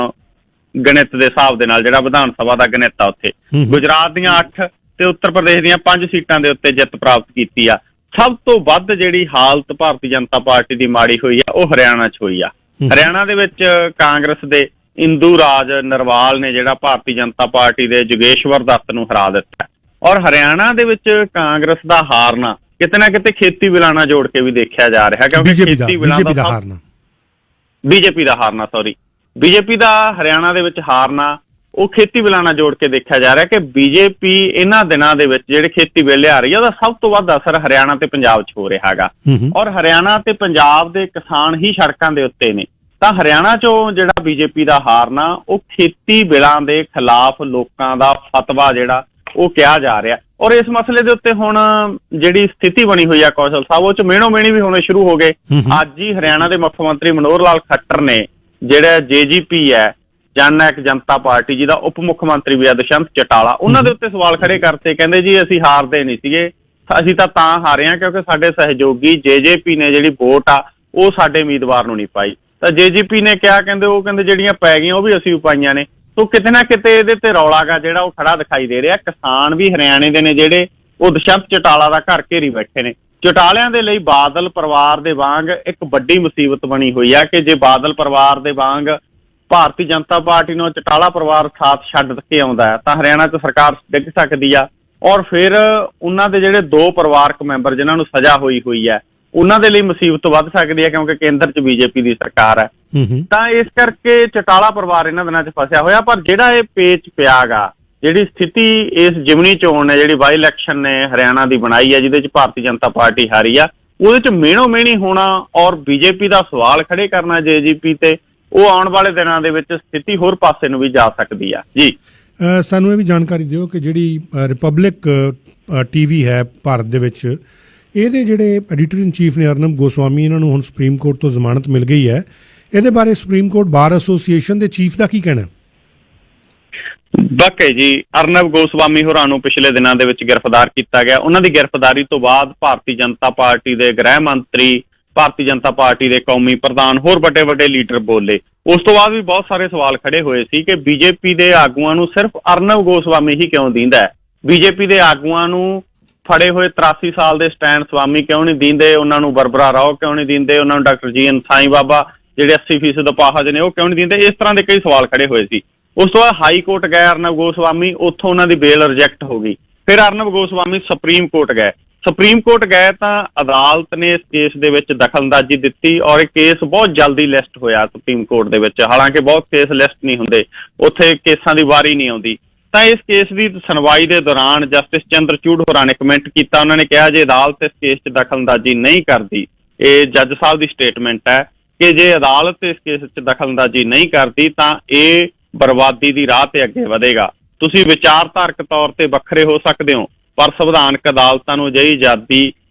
ਗਣਿਤ ਦੇ ਹਿਸਾਬ ਦੇ ਨਾਲ, ਜਿਹੜਾ ਵਿਧਾਨ ਸਭਾ ਦਾ ਗਣਿਤ ਆ ਉੱਥੇ। ਗੁਜਰਾਤ ਦੀਆਂ 8 ਤੇ ਉੱਤਰ ਪ੍ਰਦੇਸ਼ ਦੀਆਂ 5 ਸੀਟਾਂ ਦੇ ਉੱਤੇ ਜਿੱਤ ਪ੍ਰਾਪਤ ਕੀਤੀ ਆ। ਸਭ ਤੋਂ ਵੱਧ ਜਿਹੜੀ ਹਾਲਤ ਭਾਰਤੀ ਜਨਤਾ ਪਾਰਟੀ ਦੀ ਮਾੜੀ ਹੋਈ ਆ ਉਹ ਹਰਿਆਣਾ 'ਚ ਹੋਈ ਆ। ਹਰਿਆਣਾ ਦੇ ਵਿੱਚ ਕਾਂਗਰਸ ਦੇ ਇੰਦੂ ਰਾਜ ਨਰਵਾਲ ਨੇ ਜਿਹੜਾ ਭਾਰਤੀ ਜਨਤਾ ਪਾਰਟੀ ਦੇ ਜੋਗੇਸ਼ਵਰ ਦੱਤ ਨੂੰ ਹਰਾ ਦਿੱਤਾ, ਔਰ ਹਰਿਆਣਾ ਦੇ ਵਿੱਚ ਕਾਂਗਰਸ ਦਾ ਹਾਰਨਾ ਕਿਤੇ ਨਾ ਕਿਤੇ ਖੇਤੀ ਬਿੱਲਾਂ ਨਾਲ ਜੋੜ ਕੇ ਵੀ ਦੇਖਿਆ ਜਾ ਰਿਹਾ, ਕਿਉਂਕਿ ਖੇਤੀ ਬਿੱਲਾਂ ਦਾ ਬੀਜੇਪੀ ਦਾ ਹਰਿਆਣਾ ਦੇ ਵਿੱਚ ਹਾਰਨਾ ਉਹ ਖੇਤੀ ਬਿੱਲਾਂ ਨਾਲ ਜੋੜ ਕੇ ਦੇਖਿਆ ਜਾ ਰਿਹਾ ਕਿ ਬੀਜੇਪੀ ਇਹਨਾਂ ਦਿਨਾਂ ਦੇ ਵਿੱਚ ਜਿਹੜੇ ਖੇਤੀ ਬਿੱਲ ਲਿਆ ਰਹੀ ਹੈ ਉਹਦਾ ਸਭ ਤੋਂ ਵੱਧ ਅਸਰ ਹਰਿਆਣਾ ਤੇ ਪੰਜਾਬ 'ਚ ਹੋ ਰਿਹਾ ਹੈਗਾ, ਔਰ ਹਰਿਆਣਾ ਤੇ ਪੰਜਾਬ ਦੇ ਕਿਸਾਨ ਹੀ ਸੜਕਾਂ ਦੇ ਉੱਤੇ ਨੇ। ਤਾਂ ਹਰਿਆਣਾ 'ਚੋਂ ਜਿਹੜਾ ਬੀਜੇਪੀ ਦਾ ਹਾਰਨਾ ਉਹ ਖੇਤੀ ਬਿੱਲਾਂ ਦੇ ਖਿਲਾਫ ਲੋਕਾਂ ਦਾ ਫਤਵਾ ਜਿਹੜਾ ਉਹ ਕਿਹਾ ਜਾ ਰਿਹਾ, ਔਰ ਇਸ ਮਸਲੇ ਦੇ ਉੱਤੇ ਹੁਣ ਜਿਹੜੀ ਸਥਿਤੀ ਬਣੀ ਹੋਈ ਆ ਕੌਸ਼ਲ ਸਾਹਿਬ, ਉਹ 'ਚ ਮਿਹਣੋ ਮਿਹਣੀ ਵੀ ਹੋਣੇ ਸ਼ੁਰੂ ਹੋ ਗਏ। ਅੱਜ ਹੀ ਹਰਿਆਣਾ ਦੇ ਮੁੱਖ ਮੰਤਰੀ ਮਨੋਹਰ ਲਾਲ ਖੱਟਰ ਨੇ ਜਿਹੜਾ JGP ਹੈ ਜਨ ਨਾਇਕ ਜਨਤਾ ਪਾਰਟੀ, ਜਿਹਦਾ ਉਪ ਮੁੱਖ ਮੰਤਰੀ ਵੀ ਆ ਦੁਸ਼ਯੰਤ ਚੌਟਾਲਾ, ਉਹਨਾਂ ਦੇ ਉੱਤੇ ਸਵਾਲ ਖੜੇ ਕਰਤੇ। ਕਹਿੰਦੇ ਜੀ ਅਸੀਂ ਹਾਰਦੇ ਨਹੀਂ ਸੀਗੇ, ਅਸੀਂ ਤਾਂ ਹਾਰੇ ਹਾਂ ਕਿਉਂਕਿ ਸਾਡੇ ਸਹਿਯੋਗੀ JJP ਨੇ ਜਿਹੜੀ ਵੋਟ ਆ ਉਹ ਸਾਡੇ ਉਮੀਦਵਾਰ ਨੂੰ ਨਹੀਂ ਪਾਈ। ਤਾਂ JGP ਨੇ ਕਿਹਾ ਕਹਿੰਦੇ ਜਿਹੜੀਆਂ ਪੈ ਗਈਆਂ ਉਹ ਵੀ ਅਸੀਂ ਪਾਈਆਂ ਨੇ। ਸੋ ਕਿਤੇ ਨਾ ਕਿਤੇ ਇਹਦੇ ਤੇ ਰੌਲਾ ਗਾ ਜਿਹੜਾ ਉਹ ਖੜਾ ਦਿਖਾਈ ਦੇ ਰਿਹਾ। ਕਿਸਾਨ ਵੀ ਹਰਿਆਣੇ ਦੇ ਨੇ ਜਿਹੜੇ ਉਹ ਦੁਸ਼ਯੰਤ ਚੌਟਾਲਾ ਦਾ ਘਰ ਘੇਰੀ ਬੈਠੇ ਨੇ। ਚੌਟਾਲਿਆਂ ਦੇ ਲਈ ਬਾਦਲ ਪਰਿਵਾਰ ਦੇ ਵਾਂਗ ਇੱਕ ਵੱਡੀ ਮੁਸੀਬਤ ਬਣੀ ਹੋਈ ਆ ਕਿ ਜੇ ਬਾਦਲ ਪਰਿਵਾਰ ਦੇ ਵਾਂਗ ਭਾਰਤੀ ਜਨਤਾ ਪਾਰਟੀ ਨੂੰ ਚੌਟਾਲਾ ਪਰਿਵਾਰ ਸਾਥ ਛੱਡ ਕੇ ਆਉਂਦਾ ਹੈ ਤਾਂ ਹਰਿਆਣਾ 'ਚ ਸਰਕਾਰ ਡਿੱਗ ਸਕਦੀ ਆ, ਔਰ ਫਿਰ ਉਹਨਾਂ ਦੇ ਜਿਹੜੇ 2 ਪਰਿਵਾਰਕ ਮੈਂਬਰ ਜਿਨ੍ਹਾਂ ਨੂੰ ਸਜ਼ਾ ਹੋਈ ਹੈ ਉਹਨਾਂ ਦੇ ਲਈ ਮੁਸੀਬਤ ਵੱਧ ਸਕਦੀ ਹੈ ਕਿਉਂਕਿ ਕੇਂਦਰ 'ਚ BJP ਦੀ ਸਰਕਾਰ ਹੈ। ਤਾਂ ਇਸ ਕਰਕੇ ਚੌਟਾਲਾ ਪਰਿਵਾਰ ਇਹਨਾਂ ਦਿਨਾਂ 'ਚ ਫਸਿਆ ਹੋਇਆ। ਪਰ ਜਿਹੜਾ ਇਹ ਪੇਚ ਪਿਆ ਗਾ, ਜਿਹੜੀ ਸਥਿਤੀ ਇਸ ਜ਼ਿਮਨੀ ਚੋਣ ਨੇ ਜਿਹੜੀ ਬਾਈ ਇਲੈਕਸ਼ਨ ਨੇ ਹਰਿਆਣਾ ਦੀ ਬਣਾਈ ਹੈ ਜਿਹਦੇ 'ਚ ਭਾਰਤੀ ਜਨਤਾ ਪਾਰਟੀ ਹਾਰੀ ਆ, ਉਹਦੇ 'ਚ ਮਿਹਣੋ ਮਿਹਣੀ ਹੋਣਾ ਔਰ BJP ਦਾ ਸਵਾਲ ਖੜੇ ਕਰਨਾ JGP ਤੇ, ਉਹ ਆਉਣ ਵਾਲੇ ਦਿਨਾਂ ਦੇ ਵਿੱਚ ਸਥਿਤੀ ਹੋਰ ਪਾਸੇ ਨੂੰ ਵੀ ਜਾ ਸਕਦੀ ਆ ਜੀ। ਸਾਨੂੰ ਇਹ ਵੀ ਜਾਣਕਾਰੀ ਦਿਓ ਕਿ ਜਿਹੜੀ ਰਿਪਬਲਿਕ TV ਹੈ ਭਾਰਤ ਦੇ ਵਿੱਚ, ਇਹਦੇ ਜਿਹੜੇ ਐਡੀਟਰ ਇਨ ਚੀਫ ਨੇ ਅਰਨਬ ਗੋਸਵਾਮੀ, ਇਹਨਾਂ ਨੂੰ ਹੁਣ ਸੁਪਰੀਮ ਕੋਰਟ ਤੋਂ ਜ਼ਮਾਨਤ ਮਿਲ ਗਈ ਹੈ। ਇਹਦੇ ਬਾਰੇ ਸੁਪਰੀਮ ਕੋਰਟ ਬਾਰ ਐਸੋਸੀਏਸ਼ਨ ਦੇ ਚੀਫ ਦਾ ਕੀ ਕਹਿਣਾ? ਵਾਕਈ ਜੀ ਅਰਨਬ ਗੋਸਵਾਮੀ ਹੋਰਾਂ ਨੂੰ ਪਿਛਲੇ ਦਿਨਾਂ ਦੇ ਵਿੱਚ ਗ੍ਰਿਫਤਾਰ ਕੀਤਾ ਗਿਆ। ਉਹਨਾਂ ਦੀ ਗ੍ਰਿਫਤਾਰੀ ਤੋਂ ਬਾਅਦ ਭਾਰਤੀ ਜਨਤਾ ਪਾਰਟੀ ਦੇ ਗ੍ਰਹਿ ਮੰਤਰੀ, ਭਾਰਤੀ ਜਨਤਾ ਪਾਰਟੀ ਦੇ ਕੌਮੀ ਪ੍ਰਧਾਨ, ਹੋਰ ਵੱਡੇ ਲੀਡਰ ਬੋਲੇ। ਉਸ ਤੋਂ ਬਾਅਦ ਵੀ ਬਹੁਤ ਸਾਰੇ ਸਵਾਲ ਖੜੇ ਹੋਏ ਸੀ ਕਿ BJP ਦੇ ਆਗੂਆਂ ਨੂੰ ਸਿਰਫ ਅਰਨਬ ਗੋਸਵਾਮੀ ਹੀ ਕਿਉਂ ਦਿੰਦਾ ਹੈ, BJP ਦੇ ਆਗੂਆਂ ਨੂੰ ਫੜੇ ਹੋਏ 83 ਸਾਲ ਦੇ ਸਟੈਨ ਸਵਾਮੀ ਕਿਉਂ ਨਹੀਂ ਦਿੰਦੇ, ਉਹਨਾਂ ਨੂੰ ਬਰਬਰਾ ਰਾਓ ਕਿਉਂ ਨਹੀਂ ਦਿੰਦੇ, ਉਹਨਾਂ ਨੂੰ ਡਾਕਟਰ GN ਸਾਈਂ ਬਾਬਾ ਜਿਹੜੇ 80% ਅਪਾਹਜ ਨੇ ਉਹ ਕਿਉਂ ਨਹੀਂ ਦਿੰਦੇ। ਇਸ ਤਰ੍ਹਾਂ ਦੇ ਕਈ ਸਵਾਲ ਖੜੇ ਹੋਏ ਸੀ। ਉਸ ਤੋਂ ਬਾਅਦ ਹਾਈ ਕੋਰਟ ਗਏ ਅਰਨਬ ਗੋਸਵਾਮੀ, ਉੱਥੋਂ ਉਹਨਾਂ ਦੀ ਬੇਲ ਰਿਜੈਕਟ ਹੋ ਗਈ। ਫਿਰ ਅਰਨਬ ਗੋਸਵਾਮੀ ਸੁਪਰੀਮ ਕੋਰਟ ਗਏ ਤਾਂ ਅਦਾਲਤ ਨੇ ਇਸ ਕੇਸ ਦੇ ਵਿੱਚ ਦਖਲਅੰਦਾਜ਼ੀ ਦਿੱਤੀ ਔਰ ਇਹ ਕੇਸ ਬਹੁਤ ਜਲਦੀ ਲਿਸਟ ਹੋਇਆ ਸੁਪਰੀਮ ਕੋਰਟ ਦੇ ਵਿੱਚ। ਹਾਲਾਂਕਿ ਬਹੁਤ ਕੇਸ ਲਿਸਟ ਨਹੀਂ ਹੁੰਦੇ, ਉੱਥੇ ਕੇਸਾਂ ਦੀ ਵਾਰੀ ਨਹੀਂ ਆਉਂਦੀ। ਤਾਂ ਇਸ ਕੇਸ ਦੀ ਸੁਣਵਾਈ ਦੇ ਦੌਰਾਨ ਜਸਟਿਸ ਚੰਦਰਚੂੜ ਹੋਰਾਂ ਨੇ ਕਮੈਂਟ ਕੀਤਾ। ਉਹਨਾਂ ਨੇ ਕਿਹਾ ਜੇ ਅਦਾਲਤ ਇਸ ਕੇਸ 'ਚ ਦਖਲਅੰਦਾਜ਼ੀ ਨਹੀਂ ਕਰਦੀ, ਇਹ ਜੱਜ ਸਾਹਿਬ ਦੀ ਸਟੇਟਮੈਂਟ ਹੈ ਕਿ ਜੇ ਅਦਾਲਤ ਇਸ ਕੇਸ 'ਚ ਦਖਲਅੰਦਾਜ਼ੀ ਨਹੀਂ ਕਰਦੀ ਤਾਂ ਇਹ ਬਰਬਾਦੀ ਦੀ ਰਾਹ ਤੇ ਅੱਗੇ ਵਧੇਗਾ। ਤੁਸੀਂ ਵਿਚਾਰਧਾਰਕ ਤੌਰ ਤੇ ਵੱਖਰੇ ਹੋ ਸਕਦੇ ਹੋ, ਪਰ ਸੰਵਿਧਾਨਕ ਅਦਾਲਤਾਂ ਨੂੰ ਅਜਿਹੀ ਆਜ਼ਾਦੀ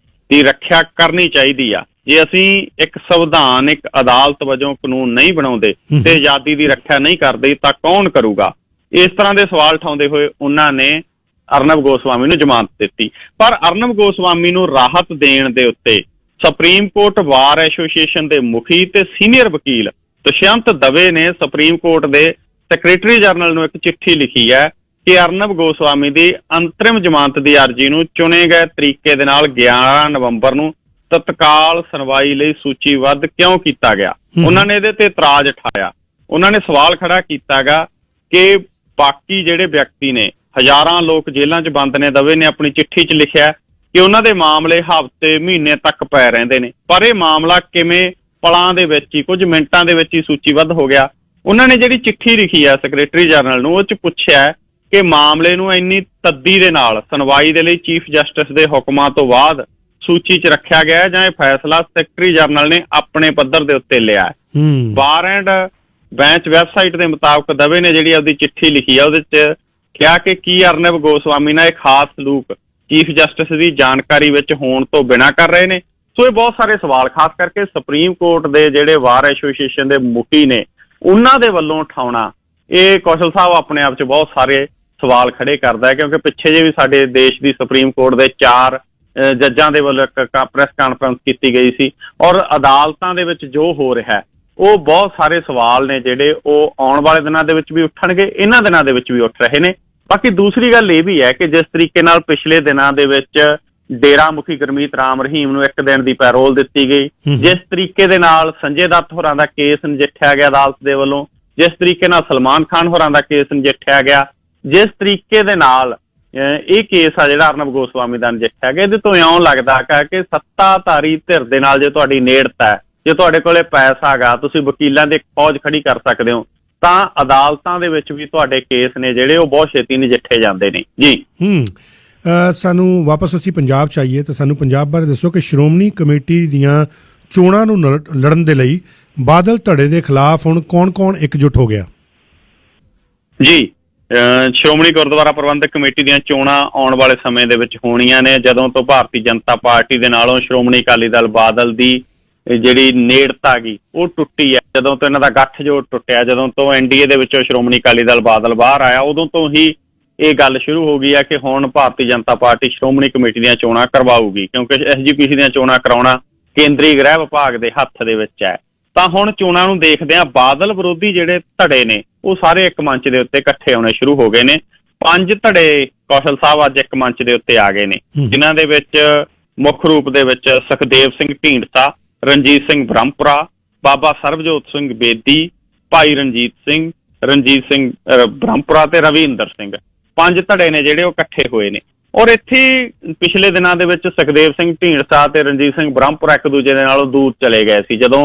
ਦੀ ਰੱਖਿਆ ਕਰਨੀ ਚਾਹੀਦੀ ਆ। ਜੇ ਅਸੀਂ ਇੱਕ ਸੰਵਿਧਾਨਿਕ ਅਦਾਲਤ ਵਜੋਂ ਕਾਨੂੰਨ ਨਹੀਂ ਬਣਾਉਂਦੇ ਤੇ ਆਜ਼ਾਦੀ ਦੀ ਰੱਖਿਆ ਨਹੀਂ ਕਰਦੇ ਤਾਂ ਕੌਣ ਕਰੂਗਾ। ਇਸ ਤਰ੍ਹਾਂ ਦੇ ਸਵਾਲ ਉਠਾਉਂਦੇ ਹੋਏ ਉਹਨਾਂ ਨੇ ਅਰਨਬ ਗੋਸਵਾਮੀ ਨੂੰ ਜ਼ਮਾਨਤ ਦਿੱਤੀ। ਪਰ ਅਰਨਬ ਗੋਸਵਾਮੀ ਨੂੰ ਰਾਹਤ ਦੇਣ ਦੇ ਉੱਤੇ ਸੁਪਰੀਮ ਕੋਰਟ ਬਾਰ ਐਸੋਸੀਏਸ਼ਨ ਦੇ ਮੁਖੀ ਤੇ ਸੀਨੀਅਰ ਵਕੀਲ ਦੁਸ਼ਯੰਤ ਦਵੇ ਨੇ ਸੁਪਰੀਮ ਕੋਰਟ ਦੇ ਸੈਕਟਰੀ ਜਨਰਲ ਨੂੰ ਇੱਕ ਚਿੱਠੀ ਲਿਖੀ ਹੈ ਕਿ ਅਰਨਬ ਗੋਸਵਾਮੀ ਦੀ ਅੰਤਰਿਮ ਜ਼ਮਾਨਤ ਦੀ ਅਰਜ਼ੀ ਨੂੰ ਚੁਣੇ ਗਏ ਤਰੀਕੇ ਦੇ ਨਾਲ 11 ਨਵੰਬਰ ਨੂੰ ਤਤਕਾਲ ਸੁਣਵਾਈ ਲਈ ਸੂਚੀਬੱਧ ਕਿਉਂ ਕੀਤਾ ਗਿਆ। ਉਹਨਾਂ ਨੇ ਇਹਦੇ ਤੇ ਇਤਰਾਜ਼ ਉਠਾਇਆ। ਉਹਨਾਂ ਨੇ ਸਵਾਲ ਖੜਾ ਕੀਤਾਗਾ ਕਿ ਬਾਕੀ ਜਿਹੜੇ ਵਿਅਕਤੀ ਨੇ, ਹਜ਼ਾਰਾਂ ਲੋਕ ਜੇਲ੍ਹਾਂ 'ਚ ਬੰਦ ਨੇ, ਦਵੇ ਨੇ ਆਪਣੀ ਚਿੱਠੀ 'ਚ ਲਿਖਿਆ ਕਿ ਉਹਨਾਂ ਦੇ ਮਾਮਲੇ ਹਫ਼ਤੇ ਮਹੀਨੇ ਤੱਕ ਪੈ ਰਹਿੰਦੇ ਨੇ, ਪਰ ਇਹ ਮਾਮਲਾ ਕਿਵੇਂ ਪਲਾਂ ਦੇ ਵਿੱਚ ਹੀ, ਕੁਝ ਮਿੰਟਾਂ ਦੇ ਵਿੱਚ ਹੀ ਸੂਚੀਬੱਧ ਹੋ ਗਿਆ। ਉਹਨਾਂ ਨੇ ਜਿਹੜੀ ਚਿੱਠੀ ਲਿਖੀ ਆ ਸੈਕਟਰੀ ਜਨਰਲ ਨੂੰ, ਉਹ 'ਚ ਪੁੱਛਿਆ ਕਿ ਮਾਮਲੇ ਨੂੰ ਇੰਨੀ ਤੱਦੀ ਦੇ ਨਾਲ ਸੁਣਵਾਈ ਦੇ ਲਈ ਚੀਫ ਜਸਟਿਸ ਦੇ ਹੁਕਮਾਂ ਤੋਂ ਬਾਅਦ ਸੂਚੀ 'ਚ ਰੱਖਿਆ ਗਿਆ ਜਾਂ ਇਹ ਫੈਸਲਾ ਸੈਕਟਰੀ ਜਨਰਲ ਨੇ ਆਪਣੇ ਪੱਧਰ ਦੇ ਉੱਤੇ ਲਿਆ ਹੈ। ਬਾਰ ਐਂਡ ਬੈਂਚ ਵੈਬਸਾਈਟ ਦੇ ਮੁਤਾਬਕ ਦਵੇ ਨੇ ਜਿਹੜੀ ਆਪਦੀ ਚਿੱਠੀ ਲਿਖੀ ਆ, ਉਹਦੇ 'ਚ ਕਿਹਾ ਕਿ ਕੀ ਅਰਨਬ ਗੋਸਵਾਮੀ ਨਾਲ ਇਹ ਖਾਸ ਸਲੂਕ ਚੀਫ ਜਸਟਿਸ ਦੀ ਜਾਣਕਾਰੀ ਵਿੱਚ ਹੋਣ ਤੋਂ ਬਿਨਾਂ ਕਰ ਰਹੇ ਨੇ। ਸੋ ਇਹ ਬਹੁਤ ਸਾਰੇ ਸਵਾਲ, ਖਾਸ ਕਰਕੇ ਸੁਪਰੀਮ ਕੋਰਟ ਦੇ ਜਿਹੜੇ ਬਾਰ ਐਸੋਸੀਏਸ਼ਨ ਦੇ ਮੁਖੀ ਨੇ, ਉਹਨਾਂ ਦੇ ਵੱਲੋਂ ਉਠਾਉਣਾ, ਇਹ ਕੌਸ਼ਲ ਸਾਹਿਬ ਆਪਣੇ ਆਪ 'ਚ ਬਹੁਤ ਸਾਰੇ ਸਵਾਲ ਖੜੇ ਕਰਦਾ ਹੈ, ਕਿਉਂਕਿ ਪਿੱਛੇ ਜੇ ਵੀ ਸਾਡੇ ਦੇਸ਼ ਦੀ ਸੁਪਰੀਮ ਕੋਰਟ ਦੇ 4 ਜੱਜਾਂ ਦੇ ਵੱਲੋਂ ਇੱਕ ਪ੍ਰੈਸ ਕਾਨਫਰੰਸ ਕੀਤੀ ਗਈ ਸੀ, ਔਰ ਅਦਾਲਤਾਂ ਦੇ ਵਿੱਚ ਜੋ ਹੋ ਰਿਹਾ ਹੈ ਉਹ ਬਹੁਤ ਸਾਰੇ ਸਵਾਲ ਨੇ ਜਿਹੜੇ ਉਹ ਆਉਣ ਵਾਲੇ ਦਿਨਾਂ ਦੇ ਵਿੱਚ ਵੀ ਉੱਠਣਗੇ, ਇਹਨਾਂ ਦਿਨਾਂ ਦੇ ਵਿੱਚ ਵੀ ਉੱਠ ਰਹੇ ਨੇ। ਬਾਕੀ ਦੂਸਰੀ ਗੱਲ ਇਹ ਵੀ ਹੈ ਕਿ ਜਿਸ ਤਰੀਕੇ ਨਾਲ ਪਿਛਲੇ ਦਿਨਾਂ ਦੇ ਵਿੱਚ ਡੇਰਾ ਮੁਖੀ ਗੁਰਮੀਤ ਰਾਮ ਰਹੀਮ ਨੂੰ 1 ਦਿਨ ਦੀ ਪੈਰੋਲ ਦਿੱਤੀ ਗਈ, ਜਿਸ ਤਰੀਕੇ ਦੇ ਨਾਲ ਸੰਜੇ ਦੱਤ ਹੋਰਾਂ ਦਾ ਕੇਸ ਨਜਿੱਠਿਆ ਗਿਆ ਅਦਾਲਤ ਦੇ ਵੱਲੋਂ, ਜਿਸ ਤਰੀਕੇ ਨਾਲ ਸਲਮਾਨ ਖਾਨ ਹੋਰਾਂ ਦਾ ਕੇਸ ਨਜਿੱਠਿਆ ਗਿਆ, ਜਿਸ ਤਰੀਕੇ ਦੇ ਨਾਲ ਇਹ ਕੇਸ ਆ ਜਿਹੜਾ ਅਰਨਬ ਗੋਸਵਾਮੀ ਦਾ ਨਜਿੱਠਿਆ ਗਿਆ, ਇਹਦੇ ਤੋਂ ਇਉਂ ਲੱਗਦਾ ਕਿ ਸੱਤਾਧਾਰੀ ਧਿਰ ਦੇ ਨਾਲ ਜੇ ਤੁਹਾਡੀ ਨੇੜਤਾ ਹੈ, ਜੇ ਤੁਹਾਡੇ ਕੋਲੇ ਪੈਸਾ ਹੈਗਾ, ਤੁਸੀਂ ਵਕੀਲਾਂ ਦੀ ਫੌਜ ਖੜੀ ਕਰ ਸਕਦੇ ਹੋ, ਤਾਂ ਅਦਾਲਤਾਂ ਦੇ ਵਿੱਚ ਵੀ ਤੁਹਾਡੇ ਕੇਸ ਨੇ ਜਿਹੜੇ ਉਹ ਬਹੁਤ ਛੇਤੀ ਨਜਿੱਠੇ ਜਾਂਦੇ ਨੇ ਜੀ। ਸਾਨੂੰ ਵਾਪਸ ਅਸੀਂ ਪੰਜਾਬ 'ਚ ਆਈਏ ਤਾਂ ਸਾਨੂੰ ਪੰਜਾਬ ਬਾਰੇ ਦੱਸੋ ਕਿ ਸ਼੍ਰੋਮਣੀ ਕਮੇਟੀ ਦੀਆਂ ਚੋਣਾਂ ਨੂੰ ਲੜਨ ਦੇ ਲਈ ਬਾਦਲ ਧੜੇ ਦੇ ਖਿਲਾਫ ਹੁਣ ਕੌਣ-ਕੌਣ ਇਕਜੁੱਟ ਹੋ ਗਿਆ ਜੀ। ਸ਼੍ਰੋਮਣੀ ਗੁਰਦੁਆਰਾ ਪ੍ਰਬੰਧਕ ਕਮੇਟੀ ਦੀਆਂ ਚੋਣਾਂ ਆਉਣ ਵਾਲੇ ਸਮੇਂ ਦੇ ਵਿੱਚ ਹੋਣੀਆਂ ਨੇ। ਜਦੋਂ ਤੋਂ ਭਾਰਤੀ ਜਨਤਾ ਪਾਰਟੀ ਦੇ ਨਾਲੋਂ ਸ਼੍ਰੋਮਣੀ ਅਕਾਲੀ ਦਲ ਬਾਦਲ ਦੀ ਜਿਹੜੀ ਨੇੜਤਾ ਗਈ ਉਹ ਟੁੱਟੀ ਹੈ, ਜਦੋਂ ਤੋਂ ਇਹਨਾਂ ਦਾ ਗੱਠਜੋੜ ਟੁੱਟਿਆ, ਜਦੋਂ ਤੋਂ ਐਨਡੀਏ ਦੇ ਵਿੱਚੋਂ ਸ਼੍ਰੋਮਣੀ ਅਕਾਲੀ ਦਲ ਬਾਦਲ ਬਾਹਰ ਆਇਆ, ਉਦੋਂ ਤੋਂ ਹੀ ਇਹ ਗੱਲ ਸ਼ੁਰੂ ਹੋ ਗਈ ਹੈ ਕਿ ਹੁਣ ਭਾਰਤੀ ਜਨਤਾ ਪਾਰਟੀ ਸ਼੍ਰੋਮਣੀ ਕਮੇਟੀ ਦੀਆਂ ਚੋਣਾਂ ਕਰਵਾਊਗੀ, ਕਿਉਂਕਿ ਐਸਜੀਪੀਸੀ ਦੀਆਂ ਚੋਣਾਂ ਕਰਾਉਣਾ ਕੇਂਦਰੀ ਗ੍ਰਹਿ ਵਿਭਾਗ ਦੇ ਹੱਥ ਦੇ ਵਿੱਚ ਹੈ। ਤਾਂ ਹੁਣ ਚੋਣਾਂ ਨੂੰ ਦੇਖਦੇ ਆ, ਬਾਦਲ ਵਿਰੋਧੀ ਜਿਹੜੇ ਧੜੇ ਨੇ ਉਹ ਸਾਰੇ ਇੱਕ ਮੰਚ ਦੇ ਉੱਤੇ ਇਕੱਠੇ ਹੋਣੇ ਸ਼ੁਰੂ ਹੋ ਗਏ ਨੇ। 5 ਧੜੇ ਕੌਸ਼ਲ ਸਾਹਿਬ ਅੱਜ ਇੱਕ ਮੰਚ ਦੇ ਉੱਤੇ ਆ ਗਏ ਨੇ, ਜਿਨ੍ਹਾਂ ਦੇ ਵਿੱਚ ਮੁੱਖ ਰੂਪ ਦੇ ਵਿੱਚ ਸੁਖਦੇਵ ਸਿੰਘ ਢੀਂਡਸਾ, ਰਣਜੀਤ ਸਿੰਘ ਬ੍ਰਹਮਪੁਰਾ, ਬਾਬਾ ਸਰਬਜੋਤ ਸਿੰਘ ਬੇਦੀ, ਭਾਈ ਰਣਜੀਤ ਸਿੰਘ ਬ੍ਰਹਮਪੁਰਾ ਤੇ ਰਵਿੰਦਰ ਸਿੰਘ, 5 ਧੜੇ ਨੇ ਜਿਹੜੇ ਉਹ ਇਕੱਠੇ ਹੋਏ ਨੇ। ਔਰ ਇੱਥੇ ਪਿਛਲੇ ਦਿਨਾਂ ਦੇ ਵਿੱਚ ਸੁਖਦੇਵ ਸਿੰਘ ਢੀਂਡਸਾ ਤੇ ਰਣਜੀਤ ਸਿੰਘ ਬ੍ਰਹਮਪੁਰਾ ਇੱਕ ਦੂਜੇ ਦੇ ਨਾਲੋਂ ਦੂਰ ਚਲੇ ਗਏ ਸੀ। ਜਦੋਂ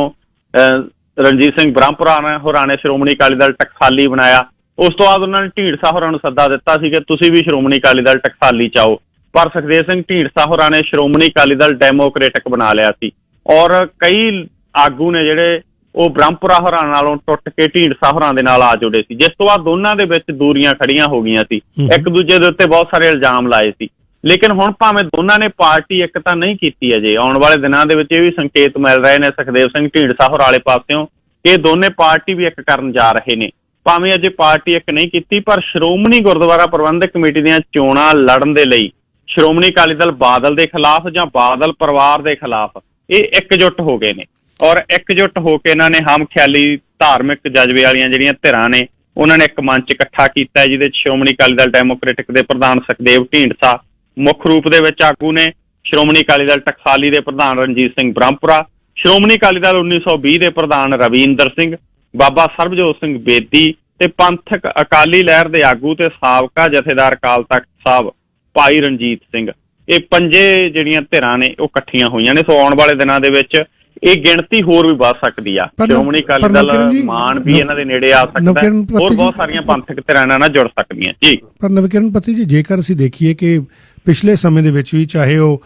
ਰਣਜੀਤ ਸਿੰਘ ਬ੍ਰਹਮਪੁਰਾ ਹੋਰਾਂ ਨੇ ਸ਼੍ਰੋਮਣੀ ਅਕਾਲੀ ਦਲ ਟਕਸਾਲੀ ਬਣਾਇਆ, ਉਸ ਤੋਂ ਬਾਅਦ ਉਹਨਾਂ ਨੇ ਢੀਂਡਸਾ ਹੋਰਾਂ ਨੂੰ ਸੱਦਾ ਦਿੱਤਾ ਸੀ ਕਿ ਤੁਸੀਂ ਵੀ ਸ਼੍ਰੋਮਣੀ ਅਕਾਲੀ ਦਲ ਟਕਸਾਲੀ 'ਚ ਆਓ, ਪਰ ਸੁਖਦੇਵ ਸਿੰਘ ਢੀਂਡਸਾ ਹੋਰਾਂ ਨੇ ਸ਼੍ਰੋਮਣੀ ਅਕਾਲੀ ਦਲ ਡੈਮੋਕ੍ਰੇਟਿਕ ਬਣਾ ਲਿਆ ਸੀ। ਔਰ ਕਈ ਆਗੂ ਨੇ ਜਿਹੜੇ ਉਹ ਬ੍ਰਹਮਪੁਰਾ ਹੋਰਾਂ ਨਾਲੋਂ ਟੁੱਟ ਕੇ ਢੀਂਡਸਾ ਹੋਰਾਂ ਦੇ ਨਾਲ ਆ ਜੁੜੇ ਸੀ, ਜਿਸ ਤੋਂ ਬਾਅਦ ਦੋਨਾਂ ਦੇ ਵਿੱਚ ਦੂਰੀਆਂ ਖੜੀਆਂ ਹੋ ਗਈਆਂ ਸੀ, ਇੱਕ ਦੂਜੇ ਦੇ ਉੱਤੇ ਬਹੁਤ ਸਾਰੇ ਇਲਜ਼ਾਮ ਲਾਏ ਸੀ। ਲੇਕਿਨ ਹੁਣ ਭਾਵੇਂ ਦੋਨਾਂ ਨੇ ਪਾਰਟੀ ਇੱਕ ਤਾਂ ਨਹੀਂ ਕੀਤੀ ਅਜੇ, ਆਉਣ ਵਾਲੇ ਦਿਨਾਂ ਦੇ ਵਿੱਚ ਇਹ ਵੀ ਸੰਕੇਤ ਮਿਲ ਰਹੇ ਨੇ ਸੁਖਦੇਵ ਸਿੰਘ ਢੀਂਡਸਾ ਹੋਰਾਂ ਵਾਲੇ ਪਾਸਿਓਂ ਕਿ ਇਹ ਦੋਨੇ ਪਾਰਟੀ ਵੀ ਇੱਕ ਕਰਨ ਜਾ ਰਹੇ ਨੇ। ਭਾਵੇਂ ਅਜੇ ਪਾਰਟੀ ਇੱਕ ਨਹੀਂ ਕੀਤੀ, ਪਰ ਸ਼੍ਰੋਮਣੀ ਗੁਰਦੁਆਰਾ ਪ੍ਰਬੰਧਕ ਕਮੇਟੀ ਦੀਆਂ ਚੋਣਾਂ ਲੜਨ ਦੇ ਲਈ ਸ਼੍ਰੋਮਣੀ ਅਕਾਲੀ ਦਲ ਬਾਦਲ ਦੇ ਖਿਲਾਫ ਜਾਂ ਬਾਦਲ ਪਰਿਵਾਰ ਦੇ ਖਿਲਾਫ ਇਹ ਇਕਜੁੱਟ ਹੋ ਗਏ ਨੇ। ਔਰ ਇਕਜੁੱਟ ਹੋ ਕੇ ਇਹਨਾਂ ਨੇ ਹਮਖਿਆਲੀ ਧਾਰਮਿਕ ਜਜ਼ਬੇ ਵਾਲੀਆਂ ਜਿਹੜੀਆਂ ਧਿਰਾਂ ਨੇ ਉਹਨਾਂ ਨੇ ਇੱਕ ਮੰਚ ਇਕੱਠਾ ਕੀਤਾ, ਜਿਹਦੇ 'ਚ ਸ਼੍ਰੋਮਣੀ ਅਕਾਲੀ ਦਲ ਡੈਮੋਕ੍ਰੇਟਿਕ ਦੇ ਪ੍ਰਧਾਨ ਸੁਖਦੇਵ ਢੀਂਡਸਾ ਮੁੱਖ ਰੂਪ ਦੇ ਵਿੱਚ ਆਗੂ ਨੇ, ਸ਼੍ਰੋਮਣੀ ਅਕਾਲੀ ਦਲ ਟਕਸਾਲੀ ਦੇ ਪ੍ਰਧਾਨ ਰਣਜੀਤ ਸਿੰਘ ਬ੍ਰਹਮਪੁਰਾ, ਸ਼੍ਰੋਮਣੀ ਅਕਾਲੀ ਦਲ 1920 ਦੇ ਪ੍ਰਧਾਨ ਰਵਿੰਦਰ ਸਿੰਘ, ਬਾਬਾ ਸਰਬਜੋਤ ਸਿੰਘ ਬੇਦੀ ਤੇ ਪੰਥਕ ਅਕਾਲੀ ਲਹਿਰ ਦੇ ਆਗੂ ਤੇ ਸਾਬਕਾ ਜਥੇਦਾਰ ਅਕਾਲ ਤਖਤ ਸਾਹਿਬ ਭਾਈ ਰਣਜੀਤ ਸਿੰਘ। ਇਹ 5 ਜਿਹੜੀਆਂ ਧਿਰਾਂ ਨੇ ਉਹ ਇਕੱਠੀਆਂ ਹੋਈਆਂ ਨੇ। ਸੋ ਆਉਣ ਵਾਲੇ ਦਿਨਾਂ ਦੇ ਵਿੱਚ ਇਹ ਗਿਣਤੀ ਹੋਰ ਵੀ ਵੱਧ ਸਕਦੀ ਆ। ਸ਼੍ਰੋਮਣੀ ਅਕਾਲੀ ਦਲ ਮਾਨ ਵੀ ਇਹਨਾਂ ਦੇ ਨੇੜੇ ਆ ਸਕਦਾ, ਹੋਰ ਬਹੁਤ ਸਾਰੀਆਂ ਪੰਥਕ ਧਿਰਾਂ ਇਹਨਾਂ ਨਾਲ ਜੁੜ ਸਕਦੀਆਂ ਜੀ। ਪਰ ਨਵਕਿਰਨ ਪਤੀ ਜੀ, ਜੇਕਰ ਅਸੀਂ ਦੇਖੀਏ ਕਿ ਪਿਛਲੇ ਸਮੇਂ ਦੇ ਵਿੱਚ ਵੀ ਚਾਹੇ ਉਹ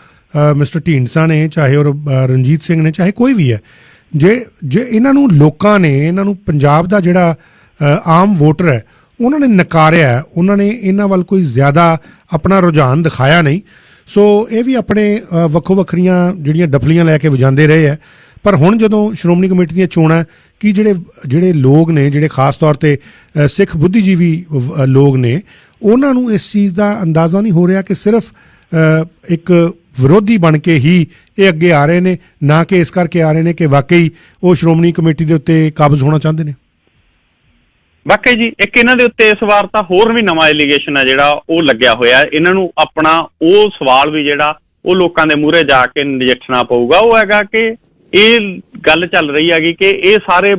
ਮਿਸਟਰ ਢੀਂਡਸਾ ਨੇ, ਚਾਹੇ ਉਹ ਰਣਜੀਤ ਸਿੰਘ ਨੇ, ਚਾਹੇ ਕੋਈ ਵੀ ਹੈ, ਜੇ ਇਹਨਾਂ ਨੂੰ ਲੋਕਾਂ ਨੇ, ਇਹਨਾਂ ਨੂੰ ਪੰਜਾਬ ਦਾ ਜਿਹੜਾ ਆਮ ਵੋਟਰ ਹੈ ਉਹਨਾਂ ਨੇ ਨਕਾਰਿਆ, ਉਹਨਾਂ ਨੇ ਇਹਨਾਂ ਵੱਲ ਕੋਈ ਜ਼ਿਆਦਾ ਆਪਣਾ ਰੁਝਾਨ ਦਿਖਾਇਆ ਨਹੀਂ। ਸੋ ਇਹ ਵੀ ਆਪਣੇ ਵੱਖੋ ਵੱਖਰੀਆਂ ਜਿਹੜੀਆਂ ਡਫਲੀਆਂ ਲੈ ਕੇ ਵਜਾਉਂਦੇ ਰਹੇ ਹੈ। ਪਰ ਹੁਣ ਜਦੋਂ ਸ਼੍ਰੋਮਣੀ ਕਮੇਟੀ ਦੀਆਂ ਚੋਣਾਂ ਕਿ ਜਿਹੜੇ ਲੋਕ ਨੇ, ਜਿਹੜੇ ਖਾਸ ਤੌਰ 'ਤੇ ਸਿੱਖ ਬੁੱਧੀਜੀਵੀ ਲੋਕ ਨੇ, ਉਹਨਾਂ ਨੂੰ ਇਸ ਚੀਜ਼ ਦਾ ਅੰਦਾਜ਼ਾ ਨਹੀਂ ਹੋ ਰਿਹਾ ਕਿ ਸਿਰਫ ਇੱਕ ਵਿਰੋਧੀ ਬਣ ਕੇ ਹੀ ਇਹ ਅੱਗੇ ਆ ਰਹੇ ਨੇ, ਨਾ ਕਿ ਇਸ ਕਰਕੇ ਆ ਰਹੇ ਨੇ ਕਿ ਵਾਕਈ ਉਹ ਸ਼੍ਰੋਮਣੀ ਕਮੇਟੀ ਦੇ ਉੱਤੇ ਕਾਬਜ਼ ਹੋਣਾ ਚਾਹੁੰਦੇ ਨੇ। ਵਾਕਈ ਜੀ, ਇੱਕ ਇਹਨਾਂ ਦੇ ਉੱਤੇ ਇਸ ਵਾਰ ਤਾਂ ਹੋਰ ਵੀ ਨਵਾਂ ਐਲੀਗੇਸ਼ਨ ਆ ਜਿਹੜਾ ਉਹ ਲੱਗਿਆ ਹੋਇਆ। ਇਹਨਾਂ ਨੂੰ ਆਪਣਾ ਉਹ ਸਵਾਲ ਵੀ ਜਿਹੜਾ ਉਹ ਲੋਕਾਂ ਦੇ ਮੂਹਰੇ ਜਾ ਕੇ ਨਜਿੱਠਣਾ ਪਊਗਾ। ਉਹ ਹੈਗਾ ਕਿ ਇਹ ਗੱਲ ਚੱਲ ਰਹੀ ਹੈਗੀ ਕਿ ਇਹ ਸਾਰੇ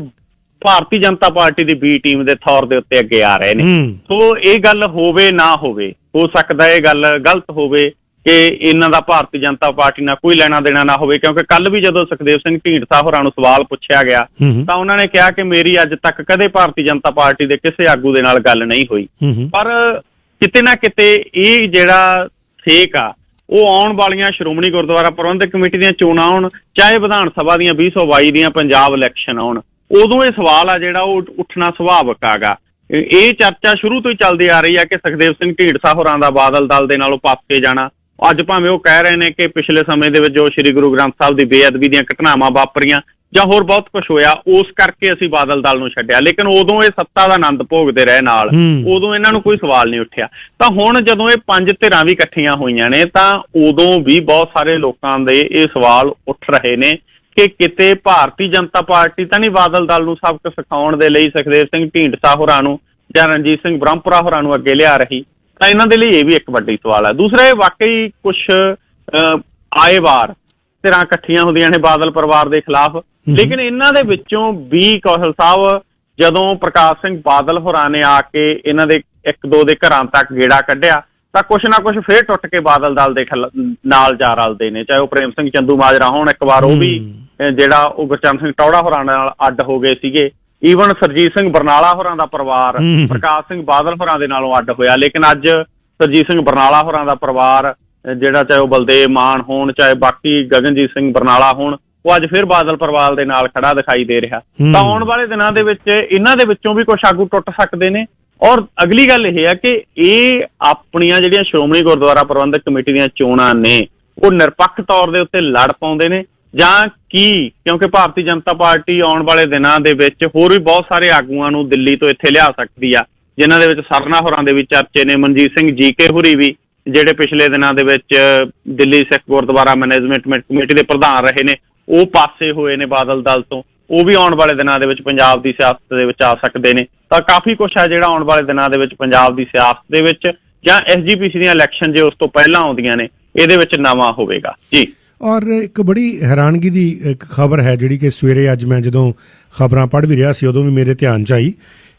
ਭਾਰਤੀ ਜਨਤਾ ਪਾਰਟੀ ਦੀ ਬੀ ਟੀਮ ਦੇ ਤੌਰ ਦੇ ਉੱਤੇ ਅੱਗੇ ਆ ਰਹੇ ਨੇ। ਸੋ ਇਹ ਗੱਲ ਹੋਵੇ ਨਾ ਹੋਵੇ, ਹੋ ਸਕਦਾ ਇਹ ਗੱਲ ਗਲਤ ਹੋਵੇ ਕਿ ਇਹਨਾਂ ਦਾ ਭਾਰਤੀ ਜਨਤਾ ਪਾਰਟੀ ਨਾਲ ਕੋਈ ਲੈਣਾ ਦੇਣਾ ਨਾ ਹੋਵੇ, ਕਿਉਂਕਿ ਕੱਲ ਵੀ ਜਦੋਂ ਸੁਖਦੇਵ ਸਿੰਘ ਢੀਂਡਸਾ ਹੋਰਾਂ ਨੂੰ ਸਵਾਲ ਪੁੱਛਿਆ ਗਿਆ ਤਾਂ ਉਹਨਾਂ ਨੇ ਕਿਹਾ ਕਿ ਮੇਰੀ ਅੱਜ ਤੱਕ ਕਦੇ ਭਾਰਤੀ ਜਨਤਾ ਪਾਰਟੀ ਦੇ ਕਿਸੇ ਆਗੂ ਦੇ ਨਾਲ ਗੱਲ ਨਹੀਂ ਹੋਈ। ਪਰ ਕਿਤੇ ਨਾ ਕਿਤੇ ਇਹ ਜਿਹੜਾ ਫੇਕ ਆ ਉਹ ਆਉਣ ਵਾਲੀਆਂ ਸ਼੍ਰੋਮਣੀ ਗੁਰਦੁਆਰਾ ਪ੍ਰਬੰਧਕ ਕਮੇਟੀ ਦੀਆਂ ਚੋਣਾਂ ਆਉਣ, ਚਾਹੇ ਵਿਧਾਨ ਸਭਾ ਦੀਆਂ 2022 ਦੀਆਂ ਪੰਜਾਬ ਇਲੈਕਸ਼ਨ ਆਉਣ, ਉਦੋਂ ਇਹ ਸਵਾਲ ਆ ਜਿਹੜਾ ਉਹ ਉੱਠਣਾ ਸੁਭਾਵਿਕ ਆਗਾ। ਇਹ ਚਰਚਾ ਸ਼ੁਰੂ ਤੋਂ ਹੀ ਚੱਲਦੀ ਆ ਰਹੀ ਹੈ ਕਿ ਸੁਖਦੇਵ ਸਿੰਘ ਢੀਂਡਸਾ ਹੋਰਾਂ ਦਾ ਬਾਦਲ ਦਲ ਦੇ ਨਾਲੋਂ ਪਾਸੇ ਜਾਣਾ। ਅੱਜ ਭਾਵੇਂ ਉਹ ਕਹਿ ਰਹੇ ਨੇ ਕਿ ਪਿਛਲੇ ਸਮੇਂ ਦੇ ਵਿੱਚ ਜੋ ਸ੍ਰੀ ਗੁਰੂ ਗ੍ਰੰਥ ਸਾਹਿਬ ਦੀ ਬੇਅਦਬੀ ਦੀਆਂ ਘਟਨਾਵਾਂ ਵਾਪਰੀਆਂ ਜਾਂ ਹੋਰ ਬਹੁਤ ਕੁਝ ਹੋਇਆ, ਉਸ ਕਰਕੇ ਅਸੀਂ ਬਾਦਲ ਦਲ ਨੂੰ ਛੱਡਿਆ, ਲੇਕਿਨ ਉਦੋਂ ਇਹ ਸੱਤਾ ਦਾ ਆਨੰਦ ਭੋਗਦੇ ਰਹੇ ਨਾਲ, ਉਦੋਂ ਇਹਨਾਂ ਨੂੰ ਕੋਈ ਸਵਾਲ ਨਹੀਂ ਉੱਠਿਆ। ਤਾਂ ਹੁਣ ਜਦੋਂ ਇਹ ਪੰਜ ਧਿਰਾਂ ਵੀ ਇਕੱਠੀਆਂ ਹੋਈਆਂ ਨੇ ਤਾਂ ਉਦੋਂ ਵੀ ਬਹੁਤ ਸਾਰੇ ਲੋਕਾਂ ਦੇ ਇਹ ਸਵਾਲ ਉੱਠ ਰਹੇ ਨੇ ਕਿ ਕਿਤੇ ਭਾਰਤੀ ਜਨਤਾ ਪਾਰਟੀ ਤਾਂ ਨਹੀਂ ਬਾਦਲ ਦਲ ਨੂੰ ਸਬਕ ਸਿਖਾਉਣ ਦੇ ਲਈ ਸੁਖਦੇਵ ਸਿੰਘ ਢੀਂਡਸਾ ਹੋਰਾਂ ਨੂੰ ਜਾਂ ਰਣਜੀਤ ਸਿੰਘ ਬ੍ਰਹਮਪੁਰਾ ਹੋਰਾਂ ਨੂੰ ਅੱਗੇ ਲਿਆ ਰਹੀ। ਤਾਂ ਇਹਨਾਂ ਦੇ ਲਈ ਇਹ ਵੀ ਇੱਕ ਵੱਡੀ ਸਵਾਲ ਹੈ। ਦੂਸਰਾ, ਇਹ ਵਾਕਈ ਕੁਛ ਆਏ ਵਾਰ ਧਿਰਾਂ ਇਕੱਠੀਆਂ ਹੁੰਦੀਆਂ ਨੇ ਬਾਦਲ ਪਰਿਵਾਰ ਦੇ ਖਿਲਾਫ, ਲੇਕਿਨ ਇਹਨਾਂ ਦੇ ਵਿੱਚੋਂ ਵੀ ਕੌਸ਼ਲ ਸਾਹਿਬ ਜਦੋਂ ਪ੍ਰਕਾਸ਼ ਸਿੰਘ ਬਾਦਲ ਹੋਰਾਂ ਨੇ ਆ ਕੇ ਇਹਨਾਂ ਦੇ ਇੱਕ ਦੋ ਦੇ ਘਰਾਂ ਤੱਕ ਗੇੜਾ ਕੱਢਿਆ ਤਾਂ ਕੁਛ ਨਾ ਕੁਛ ਫੇਰ ਟੁੱਟ ਕੇ ਬਾਦਲ ਦਲ ਦੇ ਨਾਲ ਜਾ ਰਲਦੇ ਨੇ, ਚਾਹੇ ਉਹ ਪ੍ਰੇਮ ਸਿੰਘ ਚੰਦੂ ਮਾਜਰਾ ਹੋਣ, ਇੱਕ ਵਾਰ ਉਹ ਵੀ ਜਿਹੜਾ ਉਹ ਗੁਰਚਰਨ ਸਿੰਘ ਟੌੜਾ ਹੋਰਾਂ ਨਾਲ ਅੱਡ ਹੋ ਗਏ ਸੀਗੇ। ਈਵਨ ਸਰਜੀਤ ਸਿੰਘ ਬਰਨਾਲਾ ਹੋਰਾਂ ਦਾ ਪਰਿਵਾਰ ਪ੍ਰਕਾਸ਼ ਸਿੰਘ ਬਾਦਲ ਹੋਰਾਂ ਦੇ ਨਾਲੋਂ ਅੱਡ ਹੋਇਆ, ਲੇਕਿਨ ਅੱਜ ਸਰਜੀਤ ਸਿੰਘ ਬਰਨਾਲਾ ਹੋਰਾਂ ਦਾ ਪਰਿਵਾਰ ਜਿਹੜਾ, ਚਾਹੇ ਉਹ ਬਲਦੇਵ ਮਾਨ ਹੋਣ, ਚਾਹੇ ਬਾਕੀ ਗਗਨਜੀਤ ਸਿੰਘ ਬਰਨਾਲਾ ਹੋਣ, ਉਹ ਅੱਜ ਫਿਰ ਬਾਦਲ ਪਰਿਵਾਰ ਦੇ ਨਾਲ ਖੜਾ ਦਿਖਾਈ ਦੇ ਰਿਹਾ। ਤਾਂ ਆਉਣ ਵਾਲੇ ਦਿਨਾਂ ਦੇ ਵਿੱਚ ਇਹਨਾਂ ਦੇ ਵਿੱਚੋਂ ਵੀ ਕੁਛ ਆਗੂ ਟੁੱਟ ਸਕਦੇ ਨੇ। ਔਰ ਅਗਲੀ ਗੱਲ ਇਹ ਹੈ ਕਿ ਇਹ ਆਪਣੀਆਂ ਜਿਹੜੀਆਂ ਸ਼੍ਰੋਮਣੀ ਗੁਰਦੁਆਰਾ ਪ੍ਰਬੰਧਕ ਕਮੇਟੀ ਦੀਆਂ ਚੋਣਾਂ ਨੇ ਉਹ ਨਿਰਪੱਖ ਤੌਰ ਦੇ ਉੱਤੇ ਲੜ ਪਾਉਂਦੇ ਨੇ ਜਾਂ ਕੀ, ਕਿਉਂਕਿ ਭਾਰਤੀ ਜਨਤਾ ਪਾਰਟੀ ਆਉਣ ਵਾਲੇ ਦਿਨਾਂ ਦੇ ਵਿੱਚ ਹੋਰ ਵੀ ਬਹੁਤ ਸਾਰੇ ਆਗੂਆਂ ਨੂੰ ਦਿੱਲੀ ਤੋਂ ਇੱਥੇ ਲਿਆ ਸਕਦੀ ਆ, ਜਿਨ੍ਹਾਂ ਦੇ ਵਿੱਚ ਸਰਨਾ ਹੋਰਾਂ ਦੇ ਵੀ ਚਰਚੇ ਨੇ। ਮਨਜੀਤ ਸਿੰਘ ਜੀਕੇ ਹੋਰੀ ਵੀ ਜਿਹੜੇ ਪਿਛਲੇ ਦਿਨਾਂ ਦੇ ਵਿੱਚ ਦਿੱਲੀ ਸਿੱਖ ਗੁਰਦੁਆਰਾ ਮੈਨੇਜਮੈਂਟ ਕਮੇਟੀ ਦੇ ਪ੍ਰਧਾਨ ਰਹੇ ਨੇ, ਉਹ ਪਾਸੇ ਹੋਏ ਨੇ ਬਾਦਲ ਦਲ ਤੋਂ, ਉਹ ਵੀ ਆਉਣ ਵਾਲੇ ਦਿਨਾਂ ਦੇ ਵਿੱਚ ਪੰਜਾਬ ਦੀ ਸਿਆਸਤ ਦੇ ਵਿੱਚ ਆ ਸਕਦੇ ਨੇ। ਤਾਂ ਕਾਫੀ ਕੁਛ ਹੈ ਜਿਹੜਾ ਆਉਣ ਵਾਲੇ ਦਿਨਾਂ ਦੇ ਵਿੱਚ ਪੰਜਾਬ ਦੀ ਸਿਆਸਤ ਦੇ ਵਿੱਚ ਜਾਂ SGPC ਦੀਆਂ ਇਲੈਕਸ਼ਨ ਜੇ ਉਸ ਤੋਂ ਪਹਿਲਾਂ ਆਉਂਦੀਆਂ ਨੇ ਇਹਦੇ ਵਿੱਚ ਨਵਾਂ ਹੋਵੇਗਾ ਜੀ। ਔਰ ਇੱਕ ਬੜੀ ਹੈਰਾਨਗੀ ਦੀ ਇੱਕ ਖਬਰ ਹੈ ਜਿਹੜੀ ਕਿ ਸਵੇਰੇ ਅੱਜ ਮੈਂ ਜਦੋਂ ਖਬਰਾਂ ਪੜ੍ਹ ਵੀ ਰਿਹਾ ਸੀ ਉਦੋਂ ਵੀ ਮੇਰੇ ਧਿਆਨ 'ਚ ਆਈ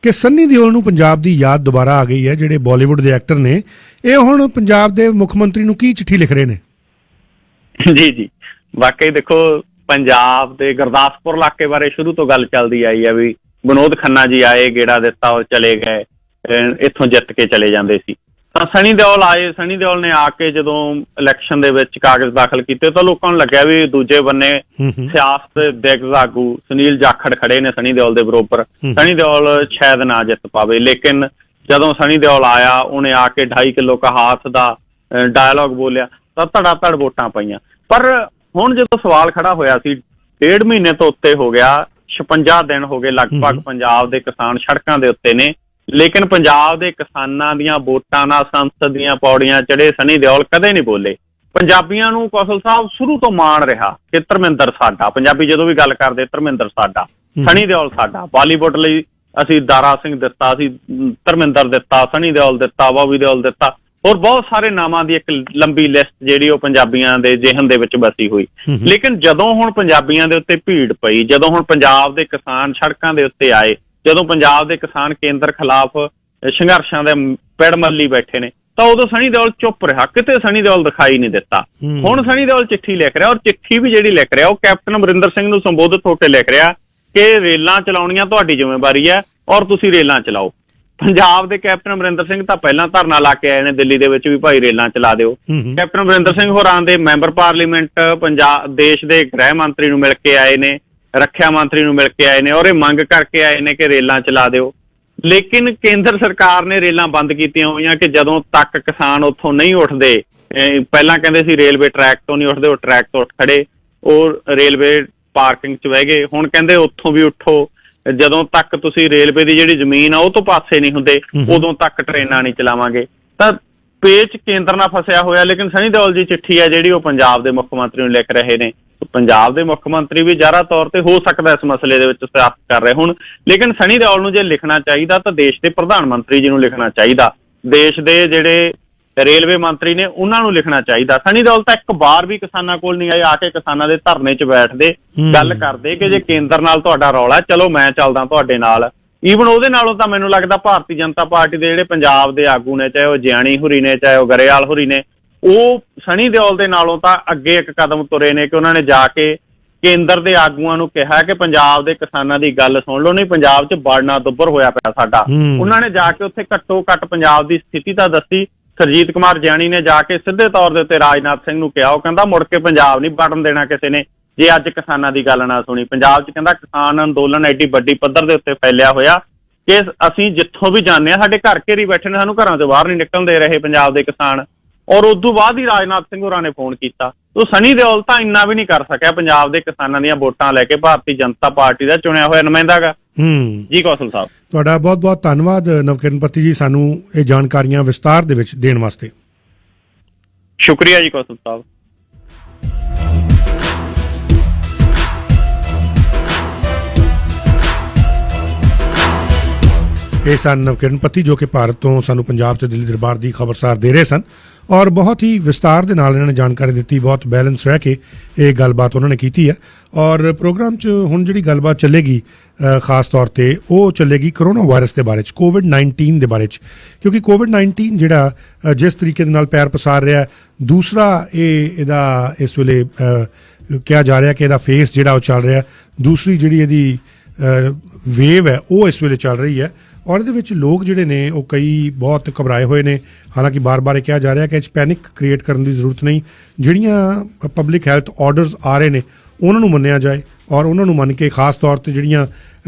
ਕਿ ਸੰਨੀ ਦਿਓਲ ਨੂੰ ਪੰਜਾਬ ਦੀ ਯਾਦ ਦੁਬਾਰਾ ਆ ਗਈ ਹੈ। ਜਿਹੜੇ ਬਾਲੀਵੁੱਡ ਦੇ ਐਕਟਰ ਨੇ ਇਹ ਹੁਣ ਪੰਜਾਬ ਦੇ ਮੁੱਖ ਮੰਤਰੀ ਨੂੰ ਕੀ ਚਿੱਠੀ ਲਿਖ ਰਹੇ ਨੇ? ਜੀ ਵਾਕਈ ਦੇਖੋ, ਪੰਜਾਬ ਦੇ ਗੁਰਦਾਸਪੁਰ ਇਲਾਕੇ ਬਾਰੇ ਸ਼ੁਰੂ ਤੋਂ ਗੱਲ ਚੱਲਦੀ ਆਈ ਹੈ ਵੀ ਵਿਨੋਦ ਖੰਨਾ ਜੀ ਆਏ, ਗੇੜਾ ਦਿੱਤਾ, ਉਹ ਚਲੇ ਗਏ, ਇੱਥੋਂ ਜਿੱਤ ਕੇ ਚਲੇ ਜਾਂਦੇ ਸੀ। ਤਾਂ ਸਨੀ ਦਿਓਲ ਆਏ, ਸਨੀ ਦਿਓਲ ਨੇ ਆ ਕੇ ਜਦੋਂ ਇਲੈਕਸ਼ਨ ਦੇ ਵਿੱਚ ਕਾਗਜ਼ ਦਾਖਲ ਕੀਤੇ ਤਾਂ ਲੋਕਾਂ ਨੂੰ ਲੱਗਿਆ ਵੀ ਦੂਜੇ ਬੰਨੇ ਸਿਆਸਤ ਦੇ ਦਿਗਜ ਆਗੂ ਸੁਨੀਲ ਜਾਖੜ ਖੜੇ ਨੇ ਸਨੀ ਦਿਓਲ ਦੇ ਬਰੋਬਰ, ਸਨੀ ਦਿਓਲ ਸ਼ਾਇਦ ਨਾ ਜਿੱਤ ਪਾਵੇ। ਲੇਕਿਨ ਜਦੋਂ ਸਨੀ ਦਿਓਲ ਆਇਆ ਉਹਨੇ ਆ ਕੇ 2.5 ਕਿਲੋ ਕਹਾਤ ਦਾ ਡਾਇਲੋਗ ਬੋਲਿਆ ਤਾਂ ਧੜਾ ਧੜ ਵੋਟਾਂ ਪਈਆਂ। ਪਰ ਹੁਣ ਜਦੋਂ ਸਵਾਲ ਖੜਾ ਹੋਇਆ ਸੀ, 1.5 ਮਹੀਨੇ ਤੋਂ ਉੱਤੇ ਹੋ ਗਿਆ, 56 ਦਿਨ ਹੋ ਗਏ ਲਗਭਗ ਪੰਜਾਬ ਦੇ ਕਿਸਾਨ ਸੜਕਾਂ ਦੇ ਉੱਤੇ ਨੇ, ਲੇਕਿਨ ਪੰਜਾਬ ਦੇ ਕਿਸਾਨਾਂ ਦੀਆਂ ਵੋਟਾਂ ਨਾਲ ਸੰਸਦ ਦੀਆਂ ਪੌੜੀਆਂ ਚੜੇ ਸਨੀ ਦਿਓਲ ਕਦੇ ਨਹੀਂ ਬੋਲੇ। ਪੰਜਾਬੀਆਂ ਨੂੰ ਕੌਸ਼ਲ ਸਾਹਿਬ ਸ਼ੁਰੂ ਤੋਂ ਮਾਣ ਰਿਹਾ ਕਿ ਧਰਮਿੰਦਰ ਸਾਡਾ, ਪੰਜਾਬੀ ਜਦੋਂ ਵੀ ਗੱਲ ਕਰਦੇ ਧਰਮਿੰਦਰ ਸਾਡਾ, ਸਨੀ ਦਿਓਲ ਸਾਡਾ। ਬਾਲੀਵੁੱਡ ਲਈ ਅਸੀਂ ਦਾਰਾ ਸਿੰਘ ਦਿੱਤਾ, ਅਸੀਂ ਧਰਮਿੰਦਰ ਦਿੱਤਾ, ਸਨੀ ਦਿਓਲ ਦਿੱਤਾ, ਬੌਬੀ ਦਿਓਲ ਦਿੱਤਾ, ਹੋਰ ਬਹੁਤ ਸਾਰੇ ਨਾਮਾਂ ਦੀ ਇੱਕ ਲੰਬੀ ਲਿਸਟ ਜਿਹੜੀ ਉਹ ਪੰਜਾਬੀਆਂ ਦੇ ਜ਼ਿਹਨ ਦੇ ਵਿੱਚ ਬਸੀ ਹੋਈ। ਲੇਕਿਨ ਜਦੋਂ ਹੁਣ ਪੰਜਾਬੀਆਂ ਦੇ ਉੱਤੇ ਭੀੜ ਪਈ, ਜਦੋਂ ਹੁਣ ਪੰਜਾਬ ਦੇ ਕਿਸਾਨ ਸੜਕਾਂ ਦੇ ਉੱਤੇ ਆਏ, ਜਦੋਂ ਪੰਜਾਬ ਦੇ ਕਿਸਾਨ ਕੇਂਦਰ ਖਿਲਾਫ ਸੰਘਰਸ਼ਾਂ ਦੇ ਪਿੜ ਮੱਲੀ ਬੈਠੇ ਨੇ, ਤਾਂ ਉਦੋਂ ਸਨੀ ਦਿਓਲ ਚੁੱਪ ਰਿਹਾ, ਕਿਤੇ ਸਨੀ ਦਿਓਲ ਦਿਖਾਈ ਨਹੀਂ ਦਿੱਤਾ। ਹੁਣ ਸਨੀ ਦਿਓਲ ਚਿੱਠੀ ਲਿਖ ਰਿਹਾ, ਔਰ ਚਿੱਠੀ ਵੀ ਜਿਹੜੀ ਲਿਖ ਰਿਹਾ ਉਹ ਕੈਪਟਨ ਅਮਰਿੰਦਰ ਸਿੰਘ ਨੂੰ ਸੰਬੋਧਿਤ ਹੋ ਕੇ ਲਿਖ ਰਿਹਾ ਕਿ ਰੇਲਾਂ ਚਲਾਉਣੀਆਂ ਤੁਹਾਡੀ ਜ਼ਿੰਮੇਵਾਰੀ ਹੈ ਔਰ ਤੁਸੀਂ ਰੇਲਾਂ ਚਲਾਓ। ਪੰਜਾਬ ਦੇ ਕੈਪਟਨ ਅਮਰਿੰਦਰ ਸਿੰਘ ਤਾਂ ਪਹਿਲਾਂ ਧਰਨਾ ਲਾ ਕੇ ਆਏ ਨੇ ਦਿੱਲੀ ਦੇ ਵਿੱਚ ਵੀ ਭਾਈ ਰੇਲਾਂ ਚਲਾ ਦਿਓ। ਕੈਪਟਨ ਅਮਰਿੰਦਰ ਸਿੰਘ ਹੋਰਾਂ ਦੇ ਮੈਂਬਰ ਪਾਰਲੀਮੈਂਟ ਪੰਜਾਬ ਦੇਸ਼ ਦੇ ਗ੍ਰਹਿ ਮੰਤਰੀ ਨੂੰ ਮਿਲ ਕੇ ਆਏ ਨੇ, ਰੱਖਿਆ ਮੰਤਰੀ ਨੂੰ ਮਿਲ ਕੇ ਆਏ ਨੇ ਔਰ ਇਹ ਮੰਗ ਕਰਕੇ ਆਏ ਨੇ ਕਿ ਰੇਲਾਂ ਚਲਾ ਦਿਓ। ਲੇਕਿਨ ਕੇਂਦਰ ਸਰਕਾਰ ਨੇ ਰੇਲਾਂ ਬੰਦ ਕੀਤੀਆਂ ਹੋਈਆਂ ਕਿ ਜਦੋਂ ਤੱਕ ਕਿਸਾਨ ਉੱਥੋਂ ਨਹੀਂ ਉੱਠਦੇ, ਪਹਿਲਾਂ ਕਹਿੰਦੇ ਸੀ ਰੇਲਵੇ ਟਰੈਕ ਤੋਂ ਨਹੀਂ ਉੱਠਦੇ, ਉਹ ਟਰੈਕ ਤੋਂ ਉੱਠ ਖੜੇ, ਉਹ ਰੇਲਵੇ ਪਾਰਕਿੰਗ 'ਚ ਬਹਿ ਗਏ। ਹੁਣ ਕਹਿੰਦੇ ਉੱਥੋਂ ਵੀ ਉੱਠੋ, ਜਦੋਂ ਤੱਕ ਤੁਸੀਂ ਰੇਲਵੇ ਦੀ ਜਿਹੜੀ ਜ਼ਮੀਨ ਆ ਉਹ ਤੋਂ ਪਾਸੇ ਨਹੀਂ ਹੁੰਦੇ ਉਦੋਂ ਤੱਕ ਟ੍ਰੇਨਾਂ ਨਹੀਂ ਚਲਾਵਾਂਗੇ। ਤਾਂ ਪੇਚ ਕੇਂਦਰ ਨਾਲ ਫਸਿਆ ਹੋਇਆ। ਲੇਕਿਨ ਸਨੀ ਦਿਓਲ ਜੀ ਚਿੱਠੀ ਆ ਜਿਹੜੀ ਉਹ ਪੰਜਾਬ ਦੇ ਮੁੱਖ ਮੰਤਰੀ ਨੂੰ ਲਿਖ ਰਹੇ ਨੇ ਪੰਜਾਬ ਦੇ ਮੁੱਖ ਮੰਤਰੀ ਵੀ ਜ਼ਾਹਰਾ ਤੌਰ ਤੇ ਹੋ ਸਕਦਾ ਇਸ ਮਸਲੇ ਦੇ ਵਿੱਚ ਸਿਆਸਤ ਕਰ ਰਹੇ ਹੁਣ, ਲੇਕਿਨ ਸਨੀ ਦਿਓਲ ਨੂੰ ਜੇ ਲਿਖਣਾ ਚਾਹੀਦਾ ਤਾਂ ਦੇਸ਼ ਦੇ ਪ੍ਰਧਾਨ ਮੰਤਰੀ ਜੀ ਨੂੰ ਲਿਖਣਾ ਚਾਹੀਦਾ, ਦੇਸ਼ ਦੇ ਜਿਹੜੇ ਰੇਲਵੇ ਮੰਤਰੀ ਨੇ ਉਹਨਾਂ ਨੂੰ ਲਿਖਣਾ ਚਾਹੀਦਾ। ਸਨੀ ਦਿਓਲ ਤਾਂ ਇੱਕ ਵਾਰ ਵੀ ਕਿਸਾਨਾਂ ਕੋਲ ਨਹੀਂ ਆਏ, ਆ ਕੇ ਕਿਸਾਨਾਂ ਦੇ ਧਰਨੇ 'ਚ ਬੈਠਦੇ, ਗੱਲ ਕਰਦੇ ਕਿ ਜੇ ਕੇਂਦਰ ਨਾਲ ਤੁਹਾਡਾ ਰੌਲਾ, ਚਲੋ ਮੈਂ ਚੱਲਦਾ ਤੁਹਾਡੇ ਨਾਲ। ਈਵਨ ਉਹਦੇ ਨਾਲੋਂ ਤਾਂ ਮੈਨੂੰ ਲੱਗਦਾ ਭਾਰਤੀ ਜਨਤਾ ਪਾਰਟੀ ਦੇ ਜਿਹੜੇ ਪੰਜਾਬ ਦੇ ਆਗੂ ਨੇ, ਚਾਹੇ ਉਹ ਜਿਆਣੀ ਹੁਰੀ ਨੇ, ਚਾਹੇ ਉਹ ਗਰੇਵਾਲ ਹੁਰੀ ਨੇ, ਉਹ ਸਨੀ ਦਿਓਲ ਦੇ ਨਾਲੋਂ ਤਾਂ ਅੱਗੇ ਇੱਕ ਕਦਮ ਤੁਰੇ ਨੇ ਕਿ ਉਹਨਾਂ ਨੇ ਜਾ ਕੇ ਕੇਂਦਰ ਦੇ ਆਗੂਆਂ ਨੂੰ ਕਿਹਾ ਕਿ ਪੰਜਾਬ ਦੇ ਕਿਸਾਨਾਂ ਦੀ ਗੱਲ ਸੁਣ ਲਓ, ਨਹੀਂ ਪੰਜਾਬ 'ਚ ਵੜਨਾ ਦੁੱਬਰ ਹੋਇਆ ਪਿਆ ਸਾਡਾ। ਉਹਨਾਂ ਨੇ ਜਾ ਕੇ ਉੱਥੇ ਘੱਟੋ ਘੱਟ ਪੰਜਾਬ ਦੀ ਸਥਿਤੀ ਤਾਂ ਦੱਸੀ। ਸਰਜੀਤ ਕੁਮਾਰ ਜਿਆਣੀ ਨੇ ਜਾ ਕੇ ਸਿੱਧੇ ਤੌਰ ਦੇ ਉੱਤੇ ਰਾਜਨਾਥ ਸਿੰਘ ਨੂੰ ਕਿਹਾ, ਉਹ ਕਹਿੰਦਾ ਮੁੜ ਕੇ ਪੰਜਾਬ ਨਹੀਂ ਵੜਨ ਦੇਣਾ ਕਿਸੇ ਨੇ ਜੇ ਅੱਜ ਕਿਸਾਨਾਂ ਦੀ ਗੱਲ ਨਾ ਸੁਣੀ। ਪੰਜਾਬ 'ਚ ਕਹਿੰਦਾ ਕਿਸਾਨ ਅੰਦੋਲਨ ਐਡੀ ਵੱਡੀ ਪੱਧਰ ਦੇ ਉੱਤੇ ਫੈਲਿਆ ਹੋਇਆ ਕਿ ਅਸੀਂ ਜਿੱਥੋਂ ਵੀ ਜਾਂਦੇ ਹਾਂ ਸਾਡੇ ਘਰ ਘੇਰੀ ਬੈਠੇ ਨੇ, ਸਾਨੂੰ ਘਰਾਂ ਤੋਂ ਬਾਹਰ ਨਹੀਂ ਨਿਕਲਣ ਦੇ ਰਹੇ ਪੰਜਾਬ ਦੇ ਕਿਸਾਨ। ਔਰ ਉਦੋਂ ਬਾਅਦ ਹੀ ਰਾਜਨਾਥ ਸਿੰਘ ਹੋਰਾਂ ਨੇ ਫੋਨ ਕੀਤਾ। ਤੋ ਸਨੀ ਦਿਓਲ ਤਾਂ ਇੰਨਾ ਵੀ ਨਹੀਂ ਕਰ ਸਕਿਆ ਪੰਜਾਬ ਦੇ ਕਿਸਾਨਾਂ ਦੀਆਂ ਵੋਟਾਂ ਲੈ ਕੇ, ਭਾਰਤੀ ਜਨਤਾ ਪਾਰਟੀ ਦਾ ਚੁਣਿਆ ਹੋਇਆ ਨੁਮਾਇੰਦਾ ਗਾ। ਜੀ ਕੌਸ਼ਲ ਸਾਹਿਬ, ਤੁਹਾਡਾ ਬਹੁਤ ਬਹੁਤ ਧੰਨਵਾਦ ਨਵਕਿਰਨ ਪੱਤੀ ਜੀ, ਸਾਨੂੰ ਇਹ ਜਾਣਕਾਰੀਆਂ ਵਿਸਤਾਰ ਦੇ ਵਿੱਚ ਦੇਣ ਵਾਸਤੇ। ਸ਼ੁਕਰੀਆ ਜੀ ਕੌਸ਼ਲ ਸਾਹਿਬ। ਇਹ ਸਨ ਨਵਕਿਰਨ ਪੱਤੀ ਜੋ ਕਿ ਭਾਰਤ ਤੋਂ ਸਾਨੂੰ ਪੰਜਾਬ ਤੇ ਦਿੱਲੀ ਦਰਬਾਰ ਦੀ ਖਬਰਸਾਰ ਦੇ ਰਹੇ ਸਨ, ਔਰ ਬਹੁਤ ਹੀ ਵਿਸਤਾਰ ਦੇ ਨਾਲ ਇਹਨਾਂ ਨੇ ਜਾਣਕਾਰੀ ਦਿੱਤੀ, ਬਹੁਤ ਬੈਲੈਂਸ ਰਹਿ ਕੇ ਇਹ ਗੱਲਬਾਤ ਉਹਨਾਂ ਨੇ ਕੀਤੀ ਹੈ। ਔਰ ਪ੍ਰੋਗਰਾਮ 'ਚ ਹੁਣ ਜਿਹੜੀ ਗੱਲਬਾਤ ਚੱਲੇਗੀ ਖਾਸ ਤੌਰ ਤੇ ਉਹ ਚੱਲੇਗੀ ਕਰੋਨਾ ਵਾਇਰਸ ਦੇ ਬਾਰੇ 'ਚ, ਕੋਵਿਡ-19 ਦੇ ਬਾਰੇ 'ਚ, ਕਿਉਂਕਿ ਕੋਵਿਡ-19 ਜਿਹੜਾ ਜਿਸ ਤਰੀਕੇ ਦੇ ਨਾਲ ਪੈਰ ਪਸਾਰ ਰਿਹਾ, ਦੂਸਰਾ ਇਹਦਾ ਇਸ ਵੇਲੇ ਕਿਹਾ ਜਾ ਰਿਹਾ ਕਿ ਇਹਦਾ ਫੇਸ ਜਿਹੜਾ ਉਹ ਚੱਲ ਰਿਹਾ, ਦੂਸਰੀ ਜਿਹੜੀ ਇਹਦੀ ਵੇਵ ਹੈ ਉਹ ਇਸ ਵੇਲੇ ਚੱਲ ਰਹੀ ਹੈ। ਔਰ ਇਹਦੇ ਵਿੱਚ ਲੋਕ ਜਿਹੜੇ ਨੇ ਉਹ ਕਈ ਬਹੁਤ ਘਬਰਾਏ ਹੋਏ ਨੇ। ਹਾਲਾਂਕਿ ਬਾਰ-ਬਾਰ ਇਹ ਕਿਹਾ ਜਾ ਰਿਹਾ ਕਿ ਇਹ 'ਚ ਪੈਨਿਕ ਕ੍ਰੀਏਟ ਕਰਨ ਦੀ ਜ਼ਰੂਰਤ ਨਹੀਂ, ਜਿਹੜੀਆਂ ਪਬਲਿਕ ਹੈਲਥ ਆਰਡਰਸ ਆ ਰਹੇ ਨੇ ਉਹਨਾਂ ਨੂੰ ਮੰਨਿਆ ਜਾਏ, ਔਰ ਉਹਨਾਂ ਨੂੰ ਮੰਨ ਕੇ ਖਾਸ ਤੌਰ ਤੇ ਜਿਹੜੀਆਂ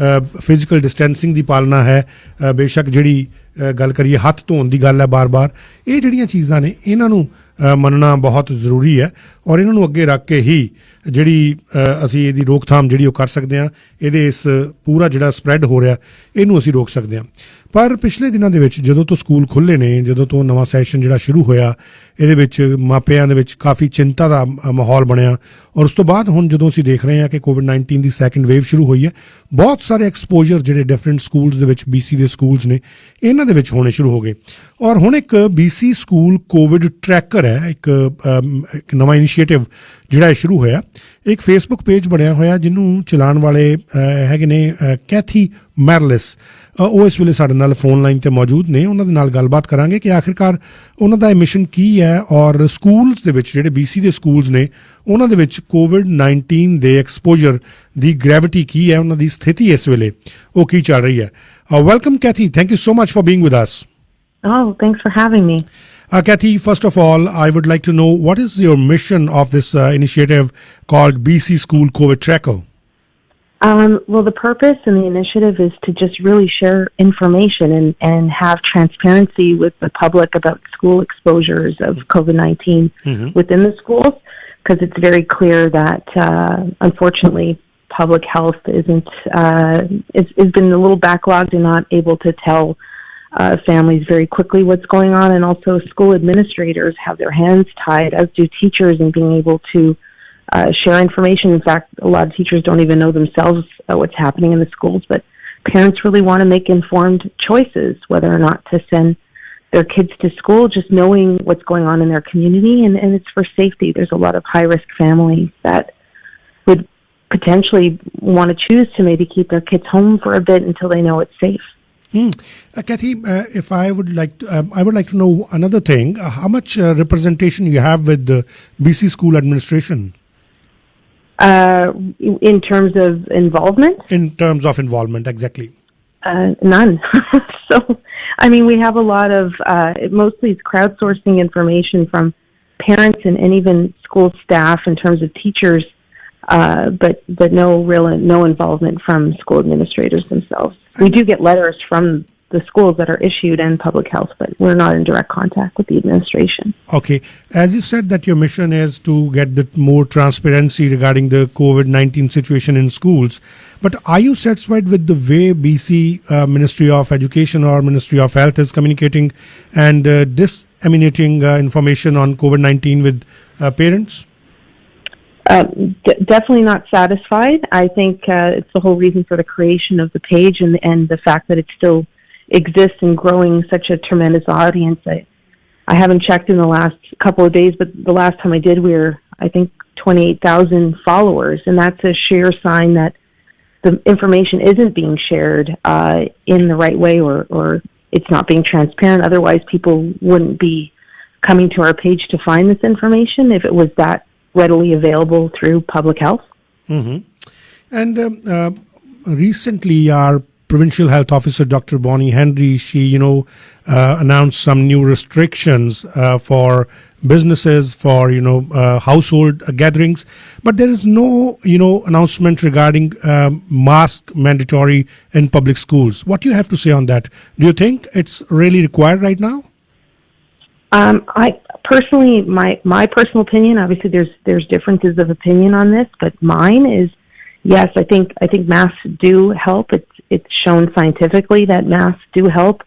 ਫਿਜ਼ੀਕਲ ਡਿਸਟੈਂਸਿੰਗ ਦੀ ਪਾਲਣਾ ਹੈ, ਬੇਸ਼ੱਕ ਜਿਹੜੀ ਗੱਲ ਕਰੀਏ ਹੱਥ ਧੋਣ ਦੀ ਗੱਲ ਹੈ ਬਾਰ-ਬਾਰ, ਇਹ ਜਿਹੜੀਆਂ ਚੀਜ਼ਾਂ ਨੇ ਇਹਨਾਂ ਨੂੰ ਮੰਨਣਾ ਬਹੁਤ ਜ਼ਰੂਰੀ ਹੈ। ਔਰ ਇਹਨਾਂ ਨੂੰ ਅੱਗੇ ਰੱਖ ਕੇ ਹੀ ਜਿਹੜੀ ਅਸੀਂ ਇਹਦੀ ਰੋਕਥਾਮ ਜਿਹੜੀ ਉਹ ਕਰ ਸਕਦੇ ਹਾਂ, ਇਹਦੇ ਇਸ ਪੂਰਾ ਜਿਹੜਾ ਸਪਰੈਡ ਹੋ ਰਿਹਾ ਇਹਨੂੰ ਅਸੀਂ ਰੋਕ ਸਕਦੇ ਹਾਂ। ਪਰ ਪਿਛਲੇ ਦਿਨਾਂ ਦੇ ਵਿੱਚ ਜਦੋਂ ਤੋਂ ਸਕੂਲ ਖੁੱਲ੍ਹੇ ਨੇ, ਜਦੋਂ ਤੋਂ ਨਵਾਂ ਸੈਸ਼ਨ ਜਿਹੜਾ ਸ਼ੁਰੂ ਹੋਇਆ, ਇਹਦੇ ਵਿੱਚ ਮਾਪਿਆਂ ਦੇ ਵਿੱਚ ਕਾਫੀ ਚਿੰਤਾ ਦਾ ਮਾਹੌਲ ਬਣਿਆ। ਔਰ ਉਸ ਤੋਂ ਬਾਅਦ ਹੁਣ ਜਦੋਂ ਅਸੀਂ ਦੇਖ ਰਹੇ ਹਾਂ ਕਿ ਕੋਵਿਡ-19 ਦੀ ਸੈਕਿੰਡ ਵੇਵ ਸ਼ੁਰੂ ਹੋਈ ਹੈ, ਬਹੁਤ ਸਾਰੇ ਐਕਸਪੋਜਰ ਜਿਹੜੇ ਡਿਫਰੈਂਟ ਸਕੂਲਸ ਦੇ ਵਿੱਚ, BC ਦੇ ਸਕੂਲਸ ਨੇ, ਇਹਨਾਂ ਦੇ ਵਿੱਚ ਹੋਣੇ ਸ਼ੁਰੂ ਹੋ ਗਏ। ਔਰ ਹੁਣ ਇੱਕ BC ਸਕੂਲ ਕੋਵਿਡ ਟਰੈਕਰ ਹੈ, ਇੱਕ ਨਵਾਂ ਇਨੀਸ਼ੀਏਟਿਵ ਜਿਹੜਾ ਇਹ ਸ਼ੁਰੂ ਹੋਇਆ। ਇੱਕ ਫੇਸਬੁੱਕ ਪੇਜ ਬਣਿਆ ਹੋਇਆ ਜਿਹਨੂੰ ਚਲਾਉਣ ਵਾਲੇ ਹੈਗੇ ਨੇ ਕੈਥੀ ਮੈਰਲਿਸ, ਉਹ ਇਸ ਵੇਲੇ ਸਾਡੇ ਨਾਲ ਫੋਨ ਲਾਈਨ ਤੇ ਮੌਜੂਦ ਨੇ। ਉਹਨਾਂ ਦੇ ਨਾਲ ਗੱਲਬਾਤ ਕਰਾਂਗੇ ਕਿ ਆਖਿਰਕਾਰ ਉਹਨਾਂ ਦਾ ਇਹ ਮਿਸ਼ਨ ਕੀ ਹੈ, ਔਰ ਸਕੂਲਸ ਦੇ ਵਿੱਚ ਜਿਹੜੇ BC ਦੇ ਸਕੂਲਸ ਨੇ ਉਹਨਾਂ ਦੇ ਵਿੱਚ ਕੋਵਿਡ-19 ਦੇ ਐਕਸਪੋਜਰ ਦੀ ਗ੍ਰੈਵਿਟੀ ਕੀ ਹੈ, ਉਹਨਾਂ ਦੀ ਸਥਿਤੀ ਇਸ ਵੇਲੇ ਉਹ ਕੀ ਚੱਲ ਰਹੀ ਹੈ। Welcome Kathy, thank you so much for being with us. Oh, thanks for having me. Kathy, first of all, I would like to know what is your mission of this initiative called BC School COVID Tracker? Well, the purpose and the initiative is to just really share information and have transparency with the public about school exposures of COVID-19 within the schools, because it's very clear that, unfortunately, public health it's been a little backlogged and not able to tell families very quickly what's going on, and also school administrators have their hands tied, as do teachers, in being able to share information. In fact, a lot of teachers don't even know themselves what's happening in the schools, but parents really want to make informed choices whether or not to send their kids to school, just knowing what's going on in their community, and it's for safety. There's a lot of high-risk families that would potentially want to choose to maybe keep their kids home for a bit until they know it's safe. Kathy, if I would like to know another thing. How much representation you have with the BC school administration? In terms of involvement? In terms of involvement, exactly. None. So, I mean, we have a lot of, mostly it's crowdsourcing information from parents and even school staff in terms of teachers, but no involvement from school administrators themselves. We do get letters from the schools that are issued and public health, but we're not in direct contact with the administration. Okay. As you said that your mission is to get the more transparency regarding the COVID-19 situation in schools, but are you satisfied with the way BC Ministry of Education or Ministry of Health is communicating and disseminating information on COVID-19 with parents? Definitely not satisfied. I think it's the whole reason for the creation of the page and the fact that it still exists and growing such a tremendous audience. I haven't checked in the last couple of days, but the last time I did, we were, I think, 28,000 followers, and that's a sheer sign that the information isn't being shared in the right way, or it's not being transparent. Otherwise, people wouldn't be coming to our page to find this information if it was that readily available through public health. Mm-hmm. And recently, our Provincial Health Officer, Dr. Bonnie Henry, she, announced some new restrictions for businesses, for, household gatherings. But there is no, announcement regarding mask mandatory in public schools. What do you have to say on that? Do you think it's really required right now? I personally, my personal opinion, obviously there's differences of opinion on this, but mine is, yes, I think masks do help. It's shown scientifically that masks do help.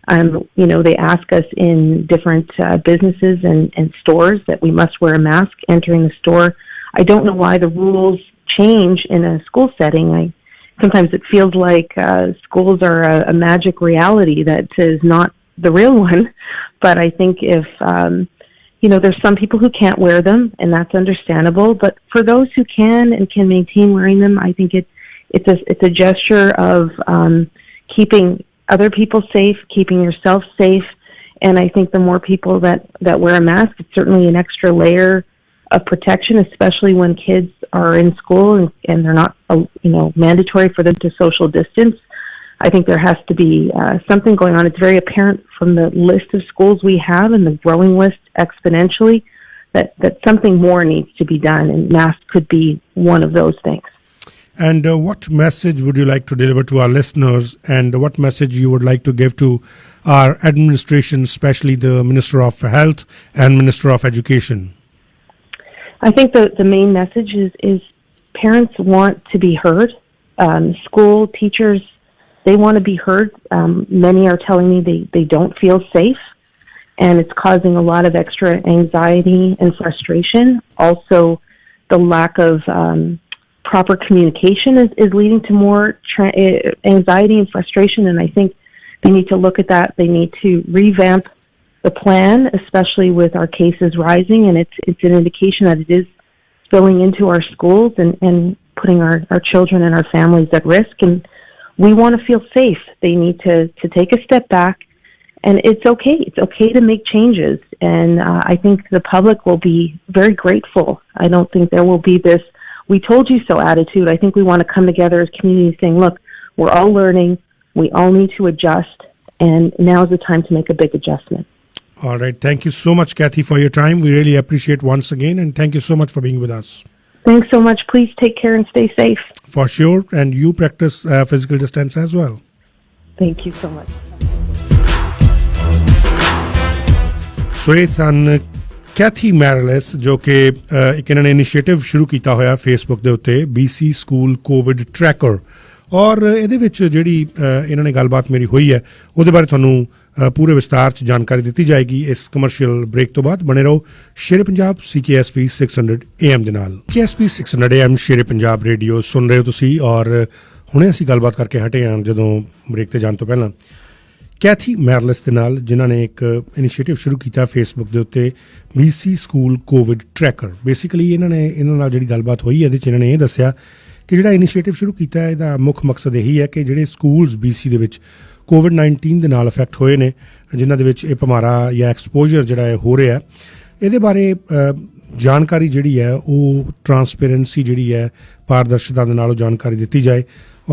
They ask us in different businesses and stores that we must wear a mask entering the store. I don't know why the rules change in a school setting. Sometimes it feels like schools are a magic reality that is not the real one. But I think if there's some people who can't wear them, and that's understandable. But for those who can and can maintain wearing them, I think it's a gesture of keeping other people safe, keeping yourself safe. And I think the more people that wear a mask, it's certainly an extra layer of protection, especially when kids are in school and they're not, mandatory for them to social distance. I think there has to be something going on. It's very apparent from the list of schools we have and the growing list exponentially that something more needs to be done, and masks could be one of those things. And what message would you like to deliver to our listeners, and what message you would like to give to our administration, especially the Minister of Health and Minister of Education? I think the main message is parents want to be heard. School teachers, they want to be heard. Many are telling me they don't feel safe, and it's causing a lot of extra anxiety and frustration. Also, the lack of proper communication is leading to more anxiety and frustration, and I think they need to look at that. They need to revamp the plan, especially with our cases rising, and it's an indication that it is spilling into our schools and putting our children and our families at risk, and we want to feel safe. They need to take a step back, and it's okay. It's okay to make changes, and I think the public will be very grateful. I don't think there will be this "we told you so" attitude. I think we want to come together as communities saying, look, we're all learning, we all need to adjust, and now is the time to make a big adjustment. All right. Thank you so much, Kathy, for your time. We really appreciate once again, and thank you so much for being with us. Thanks so much. Please take care and stay safe. For sure. And you practice physical distance as well. Thank you so much. ਸੋ ਇਹ ਸਨ Kathy ਮੈਰਲਸ, ਜੋ ਕਿ ਇੱਕ ਇਹਨਾਂ ਨੇ initiative ਸ਼ੁਰੂ ਕੀਤਾ ਹੋਇਆ Facebook ਦੇ ਉੱਤੇ, BC ਸਕੂਲ ਕੋਵਿਡ ਟਰੈਕਰ, ਔਰ ਇਹਦੇ ਵਿੱਚ ਜਿਹੜੀ ਇਹਨਾਂ ਨੇ ਗੱਲਬਾਤ ਮੇਰੀ ਹੋਈ ਹੈ ਉਹਦੇ ਬਾਰੇ ਤੁਹਾਨੂੰ ਪੂਰੇ ਵਿਸਤਾਰ 'ਚ ਜਾਣਕਾਰੀ ਦਿੱਤੀ ਜਾਏਗੀ ਇਸ ਕਮਰਸ਼ੀਅਲ ਬ੍ਰੇਕ ਤੋਂ ਬਾਅਦ। ਬਣੇ ਰਹੋ ਸ਼ੇਰੇ ਪੰਜਾਬ CKSP 600 AM ਦੇ ਨਾਲ। CKSP 600 AM Shere Punjab radio ਸੁਣ ਰਹੇ ਹੋ ਤੁਸੀਂ, ਔਰ ਹੁਣੇ ਅਸੀਂ ਗੱਲਬਾਤ ਕਰਕੇ ਹਟੇ ਹਾਂ ਜਦੋਂ ਬ੍ਰੇਕ ਤੇ ਜਾਣ ਤੋਂ ਪਹਿਲਾਂ ਕੈਥੀ ਮੈਰਲਸ ਦੇ ਨਾਲ, ਜਿਨ੍ਹਾਂ ਨੇ ਇੱਕ ਇਨੀਸ਼ੀਏਟਿਵ ਸ਼ੁਰੂ ਕੀਤਾ ਫੇਸਬੁੱਕ ਦੇ ਉੱਤੇ, BC school Covid tracker. Basically ਇਹਨਾਂ ਨਾਲ ਜਿਹੜੀ ਗੱਲਬਾਤ ਹੋਈ ਇਹਦੇ 'ਚ ਇਹਨਾਂ ਨੇ ਇਹ ਦੱਸਿਆ ਕਿ ਜਿਹੜਾ ਇਨੀਸ਼ੀਏਟਿਵ ਸ਼ੁਰੂ ਕੀਤਾ ਹੈ ਇਹਦਾ ਮੁੱਖ ਮਕਸਦ ਇਹੀ ਹੈ ਕਿ ਜਿਹੜੇ ਸਕੂਲਸ BC ਦੇ ਵਿੱਚ COVID-19 ਦੇ ਨਾਲ ਅਫੈਕਟ ਹੋਏ ਨੇ, ਜਿਨ੍ਹਾਂ ਦੇ ਵਿੱਚ ਇਹ ਭਮਾਰਾ ਜਾਂ ਐਕਸਪੋਜਰ ਜਿਹੜਾ ਹੈ ਹੋ ਰਿਹਾ, ਇਹਦੇ ਬਾਰੇ ਜਾਣਕਾਰੀ ਜਿਹੜੀ ਹੈ ਉਹ ਟਰਾਂਸਪੇਰੈਂਸੀ ਜਿਹੜੀ ਹੈ, ਪਾਰਦਰਸ਼ਤਾ ਦੇ ਨਾਲ ਉਹ ਜਾਣਕਾਰੀ ਦਿੱਤੀ ਜਾਏ,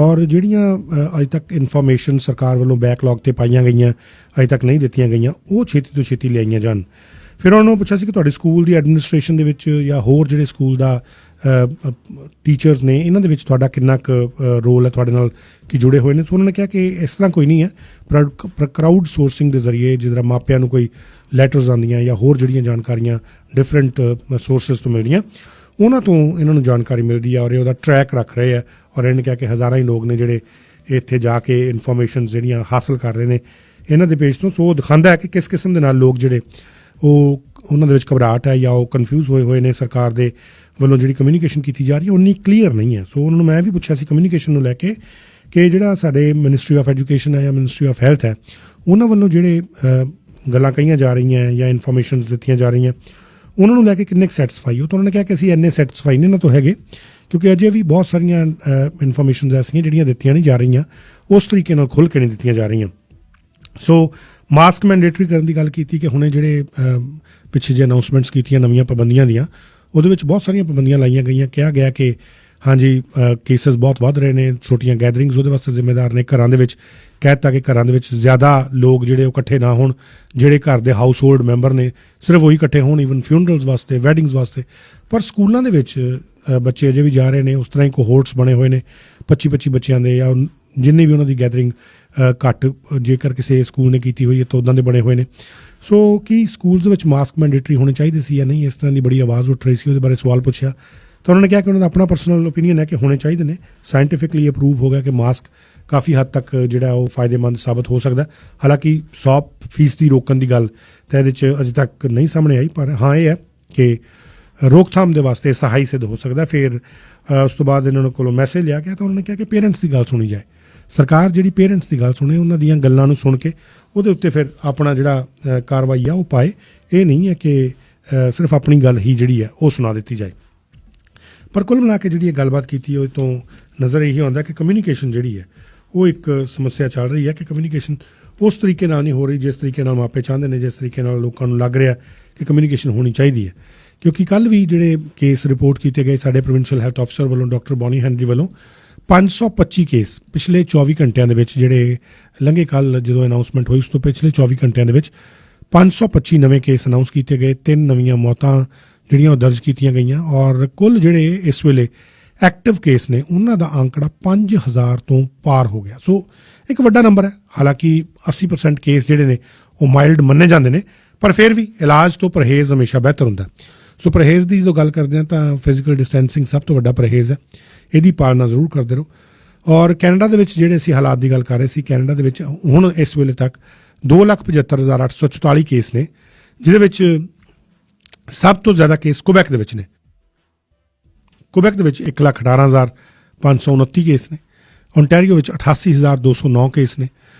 ਔਰ ਜਿਹੜੀਆਂ ਅਜੇ ਤੱਕ ਇਨਫੋਰਮੇਸ਼ਨ ਸਰਕਾਰ ਵੱਲੋਂ ਬੈਕਲੌਗ 'ਤੇ ਪਾਈਆਂ ਗਈਆਂ, ਅਜੇ ਤੱਕ ਨਹੀਂ ਦਿੱਤੀਆਂ ਗਈਆਂ, ਉਹ ਛੇਤੀ ਤੋਂ ਛੇਤੀ ਲਿਆਈਆਂ ਜਾਣ। ਫਿਰ ਉਹਨਾਂ ਨੂੰ ਪੁੱਛਿਆ ਸੀ ਕਿ ਤੁਹਾਡੇ ਸਕੂਲ ਦੀ ਐਡਮਿਨਿਸਟ੍ਰੇਸ਼ਨ ਦੇ ਵਿੱਚ ਜਾਂ ਹੋਰ ਜਿਹੜੇ ਸਕੂਲ ਦਾ ਟੀਚਰਸ ਨੇ, ਇਹਨਾਂ ਦੇ ਵਿੱਚ ਤੁਹਾਡਾ ਕਿੰਨਾ ਕੁ ਰੋਲ ਹੈ, ਤੁਹਾਡੇ ਨਾਲ ਕੀ ਜੁੜੇ ਹੋਏ ਨੇ। ਸੋ ਉਹਨਾਂ ਨੇ ਕਿਹਾ ਕਿ ਇਸ ਤਰ੍ਹਾਂ ਕੋਈ ਨਹੀਂ ਹੈ, ਪਰ ਕਰਾਊਡ ਸੋਰਸਿੰਗ ਦੇ ਜ਼ਰੀਏ ਜਿਸ ਤਰ੍ਹਾਂ ਮਾਪਿਆਂ ਨੂੰ ਕੋਈ ਲੈਟਰਸ ਆਉਂਦੀਆਂ ਜਾਂ ਹੋਰ ਜਿਹੜੀਆਂ ਜਾਣਕਾਰੀਆਂ ਡਿਫਰੈਂਟ ਸੋਰਸਿਸ ਤੋਂ ਮਿਲਦੀਆਂ, ਉਹਨਾਂ ਤੋਂ ਇਹਨਾਂ ਨੂੰ ਜਾਣਕਾਰੀ ਮਿਲਦੀ ਹੈ, ਔਰ ਇਹ ਉਹਦਾ ਟਰੈਕ ਰੱਖ ਰਹੇ ਹੈ। ਔਰ ਇਹਨੇ ਕਿਹਾ ਕਿ ਹਜ਼ਾਰਾਂ ਹੀ ਲੋਕ ਨੇ ਜਿਹੜੇ ਇੱਥੇ ਜਾ ਕੇ ਇਨਫੋਰਮੇਸ਼ਨ ਜਿਹੜੀਆਂ ਹਾਸਲ ਕਰ ਰਹੇ ਨੇ ਇਹਨਾਂ ਦੇ ਪੇਜ ਤੋਂ। ਸੋ ਉਹ ਦਿਖਾਉਂਦਾ ਹੈ ਕਿ ਕਿਸ ਕਿਸਮ ਦੇ ਨਾਲ ਲੋਕ ਜਿਹੜੇ ਉਹ ਉਹਨਾਂ ਦੇ ਵਿੱਚ ਘਬਰਾਹਟ ਹੈ ਜਾਂ ਉਹ ਕਨਫਿਊਜ਼ ਹੋਏ ਨੇ ਸਰਕਾਰ ਦੇ ਵੱਲੋਂ ਜਿਹੜੀ ਕਮਿਊਨੀਕੇਸ਼ਨ ਕੀਤੀ ਜਾ ਰਹੀ ਹੈ ਉਨੀ ਕਲੀਅਰ ਨਹੀਂ ਹੈ। ਸੋ ਉਹਨਾਂ ਨੂੰ ਮੈਂ ਵੀ ਪੁੱਛਿਆ ਸੀ ਕਮਿਊਨੀਕੇਸ਼ਨ ਨੂੰ ਲੈ ਕੇ ਕਿ ਜਿਹੜਾ ਸਾਡੇ ਮਿਨਿਸਟਰੀ ਆਫ ਐਜੂਕੇਸ਼ਨ ਹੈ ਜਾਂ ਮਿਨਿਸਟਰੀ ਆਫ ਹੈਲਥ ਹੈ ਉਹਨਾਂ ਵੱਲੋਂ ਜਿਹੜੇ ਗੱਲਾਂ ਕਹੀਆਂ ਜਾ ਰਹੀਆਂ ਜਾਂ ਇਨਫੋਰਮੇਸ਼ਨਸ ਦਿੱਤੀਆਂ ਜਾ ਰਹੀਆਂ ਉਹਨਾਂ ਨੂੰ ਲੈ ਕੇ ਕਿੰਨੇ ਕੁ ਸੈਟਿਸਫਾਈ ਹੋ। ਤਾਂ ਉਹਨਾਂ ਨੇ ਕਿਹਾ ਕਿ ਅਸੀਂ ਇੰਨੇ ਸੈਟਿਸਫਾਈ ਨਹੀਂ ਨਾ ਤੋਂ ਹੈਗੇ ਕਿਉਂਕਿ ਅਜੇ ਵੀ ਬਹੁਤ ਸਾਰੀਆਂ ਇਨਫੋਰਮੇਸ਼ਨਸ ਐਸੀਆਂ ਜਿਹੜੀਆਂ ਦਿੱਤੀਆਂ ਨਹੀਂ ਜਾ ਰਹੀਆਂ ਉਸ ਤਰੀਕੇ ਨਾਲ ਖੁੱਲ੍ਹ ਕੇ ਨਹੀਂ ਦਿੱਤੀਆਂ ਜਾ ਰਹੀਆਂ। ਸੋ ਮਾਸਕ ਮੈਂਡੇਟਰੀ ਕਰਨ ਦੀ ਗੱਲ ਕੀਤੀ ਕਿ ਹੁਣੇ ਜਿਹੜੇ ਪਿੱਛੇ ਜੇ ਅਨਾਊਂਸਮੈਂਟਸ ਕੀਤੀਆਂ ਨਵੀਆਂ ਪਾਬੰਦੀਆਂ ਦੀਆਂ ਉਹਦੇ ਵਿੱਚ ਬਹੁਤ ਸਾਰੀਆਂ ਪਾਬੰਦੀਆਂ ਲਾਈਆਂ ਗਈਆਂ। ਕਿਹਾ ਗਿਆ ਕਿ ਹਾਂਜੀ ਕੇਸਿਸ ਬਹੁਤ ਵੱਧ ਰਹੇ ਨੇ, ਛੋਟੀਆਂ ਗੈਦਰਿੰਗਸ ਉਹਦੇ ਵਾਸਤੇ ਜ਼ਿੰਮੇਦਾਰ ਨੇ। ਘਰਾਂ ਦੇ ਵਿੱਚ ਕਹਿ ਦਿੱਤਾ ਕਿ ਘਰਾਂ ਦੇ ਵਿੱਚ ਜ਼ਿਆਦਾ ਲੋਕ ਜਿਹੜੇ ਉਹ ਇਕੱਠੇ ਨਾ ਹੋਣ, ਜਿਹੜੇ ਘਰ ਦੇ ਹਾਊਸ ਹੋਲਡ ਮੈਂਬਰ ਨੇ ਸਿਰਫ ਉਹੀ ਇਕੱਠੇ ਹੋਣ, ਈਵਨ ਫਿਊਨਰਲਸ ਵਾਸਤੇ, ਵੈਡਿੰਗਸ ਵਾਸਤੇ। ਪਰ ਸਕੂਲਾਂ ਦੇ ਵਿੱਚ ਬੱਚੇ ਅਜੇ ਵੀ ਜਾ ਰਹੇ ਨੇ, ਉਸ ਤਰ੍ਹਾਂ ਹੀ ਕੋਹੋਰਟਸ ਬਣੇ ਹੋਏ ਨੇ 25-25 ਬੱਚਿਆਂ ਦੇ ਜਾਂ ਜਿੰਨੀ ਵੀ ਉਹਨਾਂ ਦੀ ਗੈਦਰਿੰਗ ਘੱਟ ਜੇਕਰ ਕਿਸੇ ਸਕੂਲ ਨੇ ਕੀਤੀ ਹੋਈ ਹੈ ਤਾਂ ਉੱਦਾਂ ਦੇ ਬਣੇ ਹੋਏ ਨੇ। ਸੋ ਕੀ ਸਕੂਲਸ ਦੇ ਵਿੱਚ ਮਾਸਕ ਮੈਂਡੇਟਰੀ ਹੋਣੇ ਚਾਹੀਦੇ ਸੀ ਜਾਂ ਨਹੀਂ, ਇਸ ਤਰ੍ਹਾਂ ਦੀ ਬੜੀ ਆਵਾਜ਼ ਉੱਠ ਰਹੀ ਸੀ। ਉਹਦੇ ਬਾਰੇ ਸਵਾਲ ਪੁੱਛਿਆ ਤਾਂ ਉਹਨਾਂ ਨੇ ਕਿਹਾ ਕਿ ਉਹਨਾਂ ਦਾ ਆਪਣਾ ਪਰਸਨਲ ਓਪੀਨੀਅਨ ਹੈ ਕਿ ਹੋਣੇ ਚਾਹੀਦੇ ਨੇ। ਸਾਇੰਟੀਫਿਕਲੀ ਅਪਰੂਵ ਹੋ ਗਿਆ ਕਿ ਮਾਸਕ ਕਾਫੀ ਹੱਦ ਤੱਕ ਜਿਹੜਾ ਉਹ ਫਾਇਦੇਮੰਦ ਸਾਬਤ ਹੋ ਸਕਦਾ। ਹਾਲਾਂਕਿ 100% ਦੀ ਰੋਕਣ ਦੀ ਗੱਲ ਤਾਂ ਇਹਦੇ 'ਚ ਅਜੇ ਤੱਕ ਨਹੀਂ ਸਾਹਮਣੇ ਆਈ, ਪਰ ਹਾਂ ਇਹ ਹੈ ਕਿ ਰੋਕਥਾਮ ਦੇ ਵਾਸਤੇ ਸਹਾਈ ਸਿੱਧ ਹੋ ਸਕਦਾ। ਫਿਰ ਉਸ ਤੋਂ ਬਾਅਦ ਇਹਨਾਂ ਕੋਲੋਂ ਮੈਸੇਜ ਲਿਆ ਗਿਆ ਤਾਂ ਉਹਨਾਂ ਨੇ ਕਿਹਾ ਕਿ ਪੇਰੈਂਟਸ ਦੀ ਗੱਲ ਸੁਣੀ ਜਾਏ। ਸਰਕਾਰ ਜਿਹੜੀ ਪੇਰੈਂਟਸ ਦੀ ਗੱਲ ਸੁਣੇ, ਉਹਨਾਂ ਦੀਆਂ ਗੱਲਾਂ ਨੂੰ ਸੁਣ ਕੇ ਉਹਦੇ ਉੱਤੇ ਫਿਰ ਆਪਣਾ ਜਿਹੜਾ ਕਾਰਵਾਈ ਆ ਉਹ ਪਾਏ। ਇਹ ਨਹੀਂ ਹੈ ਕਿ ਸਿਰਫ ਆਪਣੀ ਗੱਲ ਹੀ ਜਿਹੜੀ ਹੈ ਉਹ ਸੁਣਾ ਦਿੱਤੀ ਜਾਏ। ਪਰ ਕੁੱਲ ਮਿਲਾ ਕੇ ਜਿਹੜੀ ਇਹ ਗੱਲਬਾਤ ਕੀਤੀ ਉਹ ਤੋਂ ਨਜ਼ਰ ਇਹੀ ਆਉਂਦਾ ਕਿ ਕਮਿਊਨੀਕੇਸ਼ਨ ਜਿਹੜੀ ਹੈ ਉਹ ਇੱਕ ਸਮੱਸਿਆ ਚੱਲ ਰਹੀ ਹੈ ਕਿ ਕਮਿਊਨੀਕੇਸ਼ਨ ਉਸ ਤਰੀਕੇ ਨਾਲ ਨਹੀਂ ਹੋ ਰਹੀ ਜਿਸ ਤਰੀਕੇ ਨਾਲ ਮਾਪੇ ਚਾਹੁੰਦੇ ਨੇ, ਜਿਸ ਤਰੀਕੇ ਨਾਲ ਲੋਕਾਂ ਨੂੰ ਲੱਗ ਰਿਹਾ ਕਿ ਕਮਿਊਨੀਕੇਸ਼ਨ ਹੋਣੀ ਚਾਹੀਦੀ ਹੈ। ਕਿਉਂਕਿ ਕੱਲ੍ਹ ਵੀ ਜਿਹੜੇ ਕੇਸ ਰਿਪੋਰਟ ਕੀਤੇ ਗਏ ਸਾਡੇ ਪ੍ਰੋਵਿੰਸ਼ੀਅਲ ਹੈਲਥ ਅਫਸਰ ਵੱਲੋਂ, ਡਾਕਟਰ ਬੌਨੀ ਹੈਨਰੀ ਵੱਲੋਂ 525 ਕੇਸ ਪਿਛਲੇ 24 ਘੰਟਿਆਂ ਦੇ ਵਿੱਚ ਜਿਹੜੇ ਲੰਘੇ, ਕੱਲ੍ਹ ਜਦੋਂ ਅਨਾਊਂਸਮੈਂਟ ਹੋਈ ਉਸ ਤੋਂ ਪਿਛਲੇ 24 ਘੰਟਿਆਂ ਦੇ ਵਿੱਚ 525 ਨਵੇਂ ਕੇਸ ਅਨਾਊਂਸ ਕੀਤੇ ਗਏ, 3 ਨਵੀਆਂ ਮੌਤਾਂ ਜਿਹੜੀਆਂ ਉਹ ਦਰਜ ਕੀਤੀਆਂ ਗਈਆਂ ਔਰ ਕੁੱਲ ਜਿਹੜੇ ਇਸ ਵੇਲੇ ਐਕਟਿਵ ਕੇਸ ਨੇ ਉਹਨਾਂ ਦਾ ਅੰਕੜਾ 5000 ਤੋਂ ਪਾਰ ਹੋ ਗਿਆ। ਸੋ ਇੱਕ ਵੱਡਾ ਨੰਬਰ ਹੈ। ਹਾਲਾਂਕਿ 80% ਕੇਸ ਜਿਹੜੇ ਨੇ ਉਹ ਮਾਈਲਡ ਮੰਨੇ ਜਾਂਦੇ ਨੇ, ਪਰ ਫਿਰ ਵੀ ਇਲਾਜ ਤੋਂ ਪਰਹੇਜ਼ ਹਮੇਸ਼ਾ ਬਿਹਤਰ ਹੁੰਦਾ। ਸੋ ਪਰਹੇਜ਼ ਦੀ ਜਦੋਂ ਗੱਲ ਕਰਦੇ ਹਾਂ ਤਾਂ ਫਿਜ਼ੀਕਲ ਡਿਸਟੈਂਸਿੰਗ ਸਭ ਤੋਂ ਵੱਡਾ ਪਰਹੇਜ਼ ਹੈ, ਇਹਦੀ ਪਾਲਣਾ ਜ਼ਰੂਰ ਕਰਦੇ ਰਹੋ। ਔਰ ਕੈਨੇਡਾ ਦੇ ਵਿੱਚ ਜਿਹੜੇ ਅਸੀਂ ਹਾਲਾਤ ਦੀ ਗੱਲ ਕਰ ਰਹੇ ਸੀ, ਕੈਨੇਡਾ ਦੇ ਵਿੱਚ ਹੁਣ ਇਸ ਵੇਲੇ ਤੱਕ 2,75,844 ਕੇਸ ਨੇ, ਜਿਹਦੇ ਵਿੱਚ ਸਭ ਤੋਂ ਜ਼ਿਆਦਾ ਕੇਸ ਕੁਬੈਕ ਦੇ ਵਿੱਚ ਨੇ। ਕੁਬੈਕ ਦੇ ਵਿੱਚ 1,18,529 ਕੇਸ ਨੇ। ਓਨਟਾਰੀਓ ਵਿੱਚ 88,209 ਕੇਸ ਨੇ।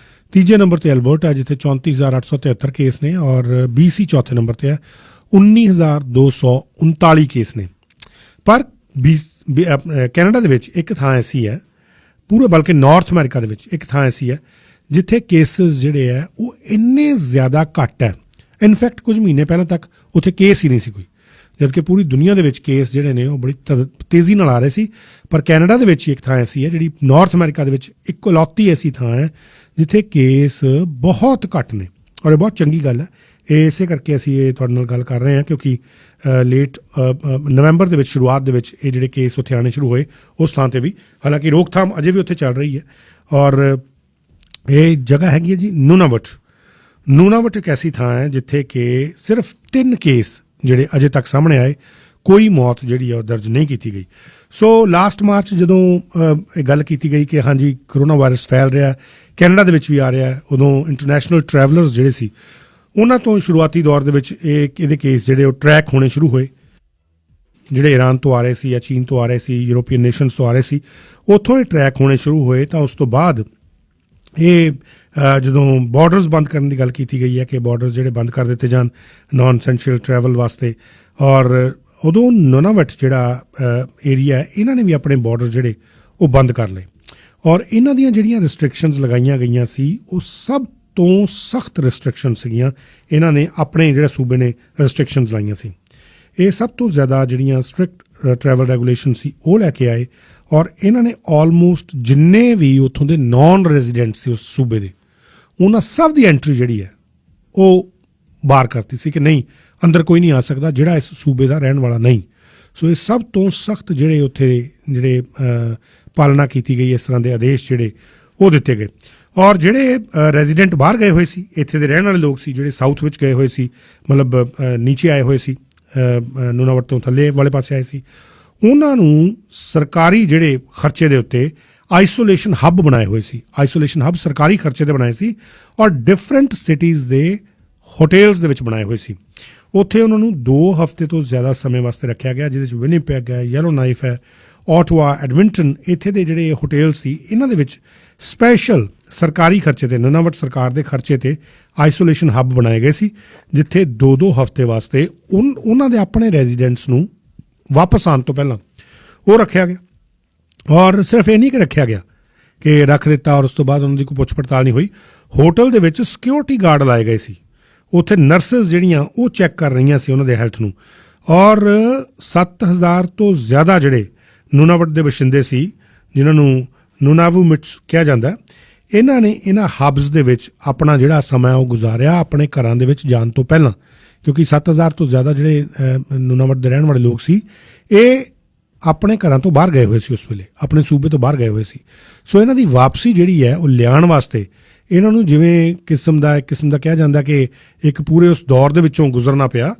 ਤੀਜੇ ਨੰਬਰ ਤੇ ਅਲਬਰਟਾ ਜਿੱਥੇ 34,873 ਕੇਸ ਨੇ ਔਰ BC ਚੌਥੇ ਨੰਬਰ ਤੇ ਹੈ 19,239 ਕੇਸ ਨੇ। ਪਰ ਕੈਨੇਡਾ ਦੇ ਵਿੱਚ ਇੱਕ ਥਾਂ ਐਸੀ ਹੈ, ਪੂਰੇ ਬਲਕਿ ਨਾਰਥ ਅਮਰੀਕਾ ਦੇ ਵਿੱਚ ਇੱਕ ਥਾਂ ਐਸੀ ਹੈ ਜਿੱਥੇ ਕੇਸਿਸ ਜਿਹੜੇ ਹੈ ਉਹ ਇੰਨੇ ਜ਼ਿਆਦਾ ਘੱਟ ਹੈ। ਇਨਫੈਕਟ ਕੁਝ ਮਹੀਨੇ ਪਹਿਲਾਂ ਤੱਕ ਉੱਥੇ ਕੇਸ ਹੀ ਨਹੀਂ ਸੀ ਕੋਈ, ਜਦਕਿ ਪੂਰੀ ਦੁਨੀਆ ਦੇ ਵਿੱਚ ਕੇਸ ਜਿਹੜੇ ਨੇ ਉਹ ਬੜੀ ਤੇਜ਼ੀ ਨਾਲ ਆ ਰਹੇ ਸੀ। ਪਰ ਕੈਨੇਡਾ ਦੇ ਵਿੱਚ ਇੱਕ ਥਾਂ ਐਸੀ ਹੈ ਜਿਹੜੀ ਨਾਰਥ ਅਮਰੀਕਾ ਦੇ ਵਿੱਚ ਇਕਲੌਤੀ ਐਸੀ ਥਾਂ ਹੈ ਜਿੱਥੇ ਕੇਸ ਬਹੁਤ ਘੱਟ ਨੇ ਔਰ ਇਹ ਬਹੁਤ ਚੰਗੀ ਗੱਲ ਹੈ। ਇਸੇ ਕਰਕੇ ਅਸੀਂ ਇਹ ਤੁਹਾਡੇ ਨਾਲ ਗੱਲ ਕਰ ਰਹੇ ਹਾਂ ਕਿਉਂਕਿ ਲੇਟ ਨਵੰਬਰ ਦੇ ਵਿੱਚ ਸ਼ੁਰੂਆਤ ਦੇ ਵਿੱਚ ਇਹ ਜਿਹੜੇ ਕੇਸ ਉੱਥੇ ਆਉਣੇ ਸ਼ੁਰੂ ਹੋਏ ਉਸ ਥਾਂ 'ਤੇ ਵੀ। ਹਾਲਾਂਕਿ ਰੋਕਥਾਮ ਅਜੇ ਵੀ ਉੱਥੇ ਚੱਲ ਰਹੀ ਹੈ ਔਰ ਇਹ ਜਗ੍ਹਾ ਹੈਗੀ ਹੈ ਜੀ ਨੂਨਾਵਟ। ਨੂਨਾਵਟ ਇੱਕ ਐਸੀ ਥਾਂ ਹੈ ਜਿੱਥੇ ਕਿ ਸਿਰਫ 3 ਕੇਸ ਜਿਹੜੇ ਅਜੇ ਤੱਕ ਸਾਹਮਣੇ ਆਏ, ਕੋਈ ਮੌਤ ਜਿਹੜੀ ਆ ਉਹ ਦਰਜ ਨਹੀਂ ਕੀਤੀ ਗਈ। ਸੋ ਲਾਸਟ ਮਾਰਚ ਜਦੋਂ ਇਹ ਗੱਲ ਕੀਤੀ ਗਈ ਕਿ ਹਾਂਜੀ ਕਰੋਨਾ ਵਾਇਰਸ ਫੈਲ ਰਿਹਾ, ਕੈਨੇਡਾ ਦੇ ਵਿੱਚ ਵੀ ਆ ਰਿਹਾ, ਉਦੋਂ ਇੰਟਰਨੈਸ਼ਨਲ ਟਰੈਵਲਰਸ ਜਿਹੜੇ ਸੀ ਉਹਨਾਂ ਤੋਂ ਸ਼ੁਰੂਆਤੀ ਦੌਰ ਦੇ ਵਿੱਚ ਇਹਦੇ ਕੇਸ ਜਿਹੜੇ ਉਹ ਟਰੈਕ ਹੋਣੇ ਸ਼ੁਰੂ ਹੋਏ। ਜਿਹੜੇ ਈਰਾਨ ਤੋਂ ਆ ਰਹੇ ਸੀ ਜਾਂ ਚੀਨ ਤੋਂ ਆ ਰਹੇ ਸੀ, ਯੂਰੋਪੀਅਨ ਨੇਸ਼ਨਸ ਤੋਂ ਆ ਰਹੇ ਸੀ, ਉੱਥੋਂ ਇਹ ਟਰੈਕ ਹੋਣੇ ਸ਼ੁਰੂ ਹੋਏ। ਤਾਂ ਉਸ ਤੋਂ ਬਾਅਦ ਇਹ ਜਦੋਂ ਬਾਰਡਰਸ ਬੰਦ ਕਰਨ ਦੀ ਗੱਲ ਕੀਤੀ ਗਈ ਹੈ ਕਿ ਬਾਰਡਰਸ ਜਿਹੜੇ ਬੰਦ ਕਰ ਦਿੱਤੇ ਜਾਣ ਨਾਨ ਐਸੈਂਸ਼ੀਅਲ ਟਰੈਵਲ ਵਾਸਤੇ, ਔਰ ਉਦੋਂ ਨੂਨਾਵਟ ਜਿਹੜਾ ਏਰੀਆ ਹੈ ਇਹਨਾਂ ਨੇ ਵੀ ਆਪਣੇ ਬਾਰਡਰ ਜਿਹੜੇ ਉਹ ਬੰਦ ਕਰ ਲਏ ਔਰ ਇਹਨਾਂ ਦੀਆਂ ਜਿਹੜੀਆਂ ਰਿਸਟ੍ਰਿਕਸ਼ਨਸ ਲਗਾਈਆਂ ਗਈਆਂ ਸੀ ਉਹ ਸਭ ਤੋਂ ਸਖਤ ਰਿਸਟ੍ਰਿਕਸ਼ਨ ਸੀਗੀਆਂ। ਇਹਨਾਂ ਨੇ ਆਪਣੇ ਜਿਹੜੇ ਸੂਬੇ ਨੇ ਰਿਸਟ੍ਰਿਕਸ਼ਨਸ ਲਾਈਆਂ ਸੀ। ਇਹ ਸਭ ਤੋਂ ਜ਼ਿਆਦਾ ਜਿਹੜੀਆਂ ਸਟ੍ਰਿਕਟ ਟਰੈਵਲ ਰੈਗੂਲੇਸ਼ਨ ਸੀ ਉਹ ਲੈ ਕੇ ਆਏ ਔਰ ਇਹਨਾਂ ਨੇ ਆਲਮੋਸਟ ਜਿੰਨੇ ਵੀ ਉੱਥੋਂ ਦੇ ਨਾਨ ਰੈਜ਼ੀਡੈਂਟ ਸੀ ਉਸ ਸੂਬੇ ਦੇ, ਉਹਨਾਂ ਸਭ ਦੀ ਐਂਟਰੀ ਜਿਹੜੀ ਹੈ ਉਹ ਬਾਹਰ ਕਰਤੀ ਸੀ ਕਿ ਨਹੀਂ, ਅੰਦਰ ਕੋਈ ਨਹੀਂ ਆ ਸਕਦਾ ਜਿਹੜਾ ਇਸ ਸੂਬੇ ਦਾ ਰਹਿਣ ਵਾਲਾ ਨਹੀਂ। ਸੋ ਇਹ ਸਭ ਤੋਂ ਸਖਤ ਜਿਹੜੇ ਉੱਥੇ ਜਿਹੜੇ ਪਾਲਣਾ ਕੀਤੀ ਗਈ ਇਸ ਤਰ੍ਹਾਂ ਦੇ ਆਦੇਸ਼ ਜਿਹੜੇ ਉਹ ਦਿੱਤੇ ਗਏ। ਔਰ ਜਿਹੜੇ ਰੈਜ਼ੀਡੈਂਟ ਬਾਹਰ ਗਏ ਹੋਏ ਸੀ, ਇੱਥੇ ਦੇ ਰਹਿਣ ਵਾਲੇ ਲੋਕ ਸੀ ਜਿਹੜੇ ਸਾਊਥ ਵਿੱਚ ਗਏ ਹੋਏ ਸੀ, ਮਤਲਬ ਨੀਚੇ ਆਏ ਹੋਏ ਸੀ, ਨੂਨਾਵਟ ਤੋਂ ਥੱਲੇ ਵਾਲੇ ਪਾਸੇ ਆਏ ਸੀ, ਉਹਨਾਂ ਨੂੰ ਸਰਕਾਰੀ ਜਿਹੜੇ ਖਰਚੇ ਦੇ ਉੱਤੇ ਆਈਸੋਲੇਸ਼ਨ ਹੱਬ ਬਣਾਏ ਹੋਏ ਸੀ। ਆਈਸੋਲੇਸ਼ਨ ਹੱਬ ਸਰਕਾਰੀ ਖਰਚੇ 'ਤੇ ਬਣਾਏ ਸੀ ਔਰ ਡਿਫਰੈਂਟ ਸਿਟੀਜ਼ ਦੇ ਹੋਟੇਲਸ ਦੇ ਵਿੱਚ ਬਣਾਏ ਹੋਏ ਸੀ। ਉੱਥੇ ਉਹਨਾਂ ਨੂੰ 2 ਹਫ਼ਤੇ ਤੋਂ ਜ਼ਿਆਦਾ ਸਮੇਂ ਵਾਸਤੇ ਰੱਖਿਆ ਗਿਆ, ਜਿਹਦੇ 'ਚ ਵਿਨੀਪੈਗ ਹੈ, ਯੈਲੋ ਨਾਈਫ ਹੈ, ਓਟਵਾ, ਐਡਮਿੰਟਨ, ਇੱਥੇ ਦੇ ਜਿਹੜੇ ਹੋਟਲ ਸੀ ਇਹਨਾਂ ਦੇ ਵਿੱਚ ਸਪੈਸ਼ਲ ਸਰਕਾਰੀ ਖਰਚੇ 'ਤੇ, ਨੁਨਾਵਟ ਸਰਕਾਰ ਦੇ ਖਰਚੇ 'ਤੇ ਆਈਸੋਲੇਸ਼ਨ ਹੱਬ ਬਣਾਏ ਗਏ ਸੀ, ਜਿੱਥੇ 2-2 ਹਫ਼ਤੇ ਵਾਸਤੇ ਉਹਨਾਂ ਦੇ ਆਪਣੇ ਰੈਜ਼ੀਡੈਂਟਸ ਨੂੰ ਵਾਪਸ ਆਉਣ ਤੋਂ ਪਹਿਲਾਂ ਉਹ ਰੱਖਿਆ ਗਿਆ। ਔਰ ਸਿਰਫ ਇਹ ਨਹੀਂ ਕਿ ਰੱਖਿਆ ਗਿਆ ਕਿ ਰੱਖ ਦਿੱਤਾ ਔਰ ਉਸ ਤੋਂ ਬਾਅਦ ਉਹਨਾਂ ਦੀ ਕੋਈ ਪੁੱਛ ਪੜਤਾਲ ਨਹੀਂ ਹੋਈ। ਹੋਟਲ ਦੇ ਵਿੱਚ ਸਿਕਿਉਰਿਟੀ ਗਾਰਡ ਲਾਏ ਗਏ ਸੀ, ਉੱਥੇ ਨਰਸਿਸ ਜਿਹੜੀਆਂ ਉਹ ਚੈੱਕ ਕਰ ਰਹੀਆਂ ਸੀ ਉਹਨਾਂ ਦੇ ਹੈਲਥ ਨੂੰ। ਔਰ 7000 ਤੋਂ ਜ਼ਿਆਦਾ ਜਿਹੜੇ ਨੂਨਾਵਟ ਦੇ ਵਸਿੰਦੇ ਸੀ, ਜਿਨ੍ਹਾਂ ਨੂੰ ਨੂਨਾਵੂਮਿਟਸ ਕਿਹਾ ਜਾਂਦਾ, ਇਹਨਾਂ ਨੇ ਇਹਨਾਂ ਹਬਸ ਦੇ ਵਿੱਚ ਆਪਣਾ ਜਿਹੜਾ ਸਮਾਂ ਉਹ ਗੁਜ਼ਾਰਿਆ ਆਪਣੇ ਘਰਾਂ ਦੇ ਵਿੱਚ ਜਾਣ ਤੋਂ ਪਹਿਲਾਂ, ਕਿਉਂਕਿ 7000 ਤੋਂ ਜ਼ਿਆਦਾ ਜਿਹੜੇ ਨੂਨਾਵਟ ਦੇ ਰਹਿਣ ਵਾਲੇ ਲੋਕ ਸੀ, ਇਹ ਆਪਣੇ ਘਰਾਂ ਤੋਂ ਬਾਹਰ ਗਏ ਹੋਏ ਸੀ, ਉਸ ਵੇਲੇ ਆਪਣੇ ਸੂਬੇ ਤੋਂ ਬਾਹਰ ਗਏ ਹੋਏ ਸੀ। ਸੋ ਇਹਨਾਂ ਦੀ ਵਾਪਸੀ ਜਿਹੜੀ ਹੈ ਉਹ ਲਿਆਉਣ ਵਾਸਤੇ ਇਹਨਾਂ ਨੂੰ ਜਿਵੇਂ ਕਿਸਮ ਦਾ ਕਿਹਾ ਜਾਂਦਾ ਕਿ ਇੱਕ ਪੂਰੇ ਉਸ ਦੌਰ ਦੇ ਵਿੱਚੋਂ ਗੁਜ਼ਰਨਾ ਪਿਆ,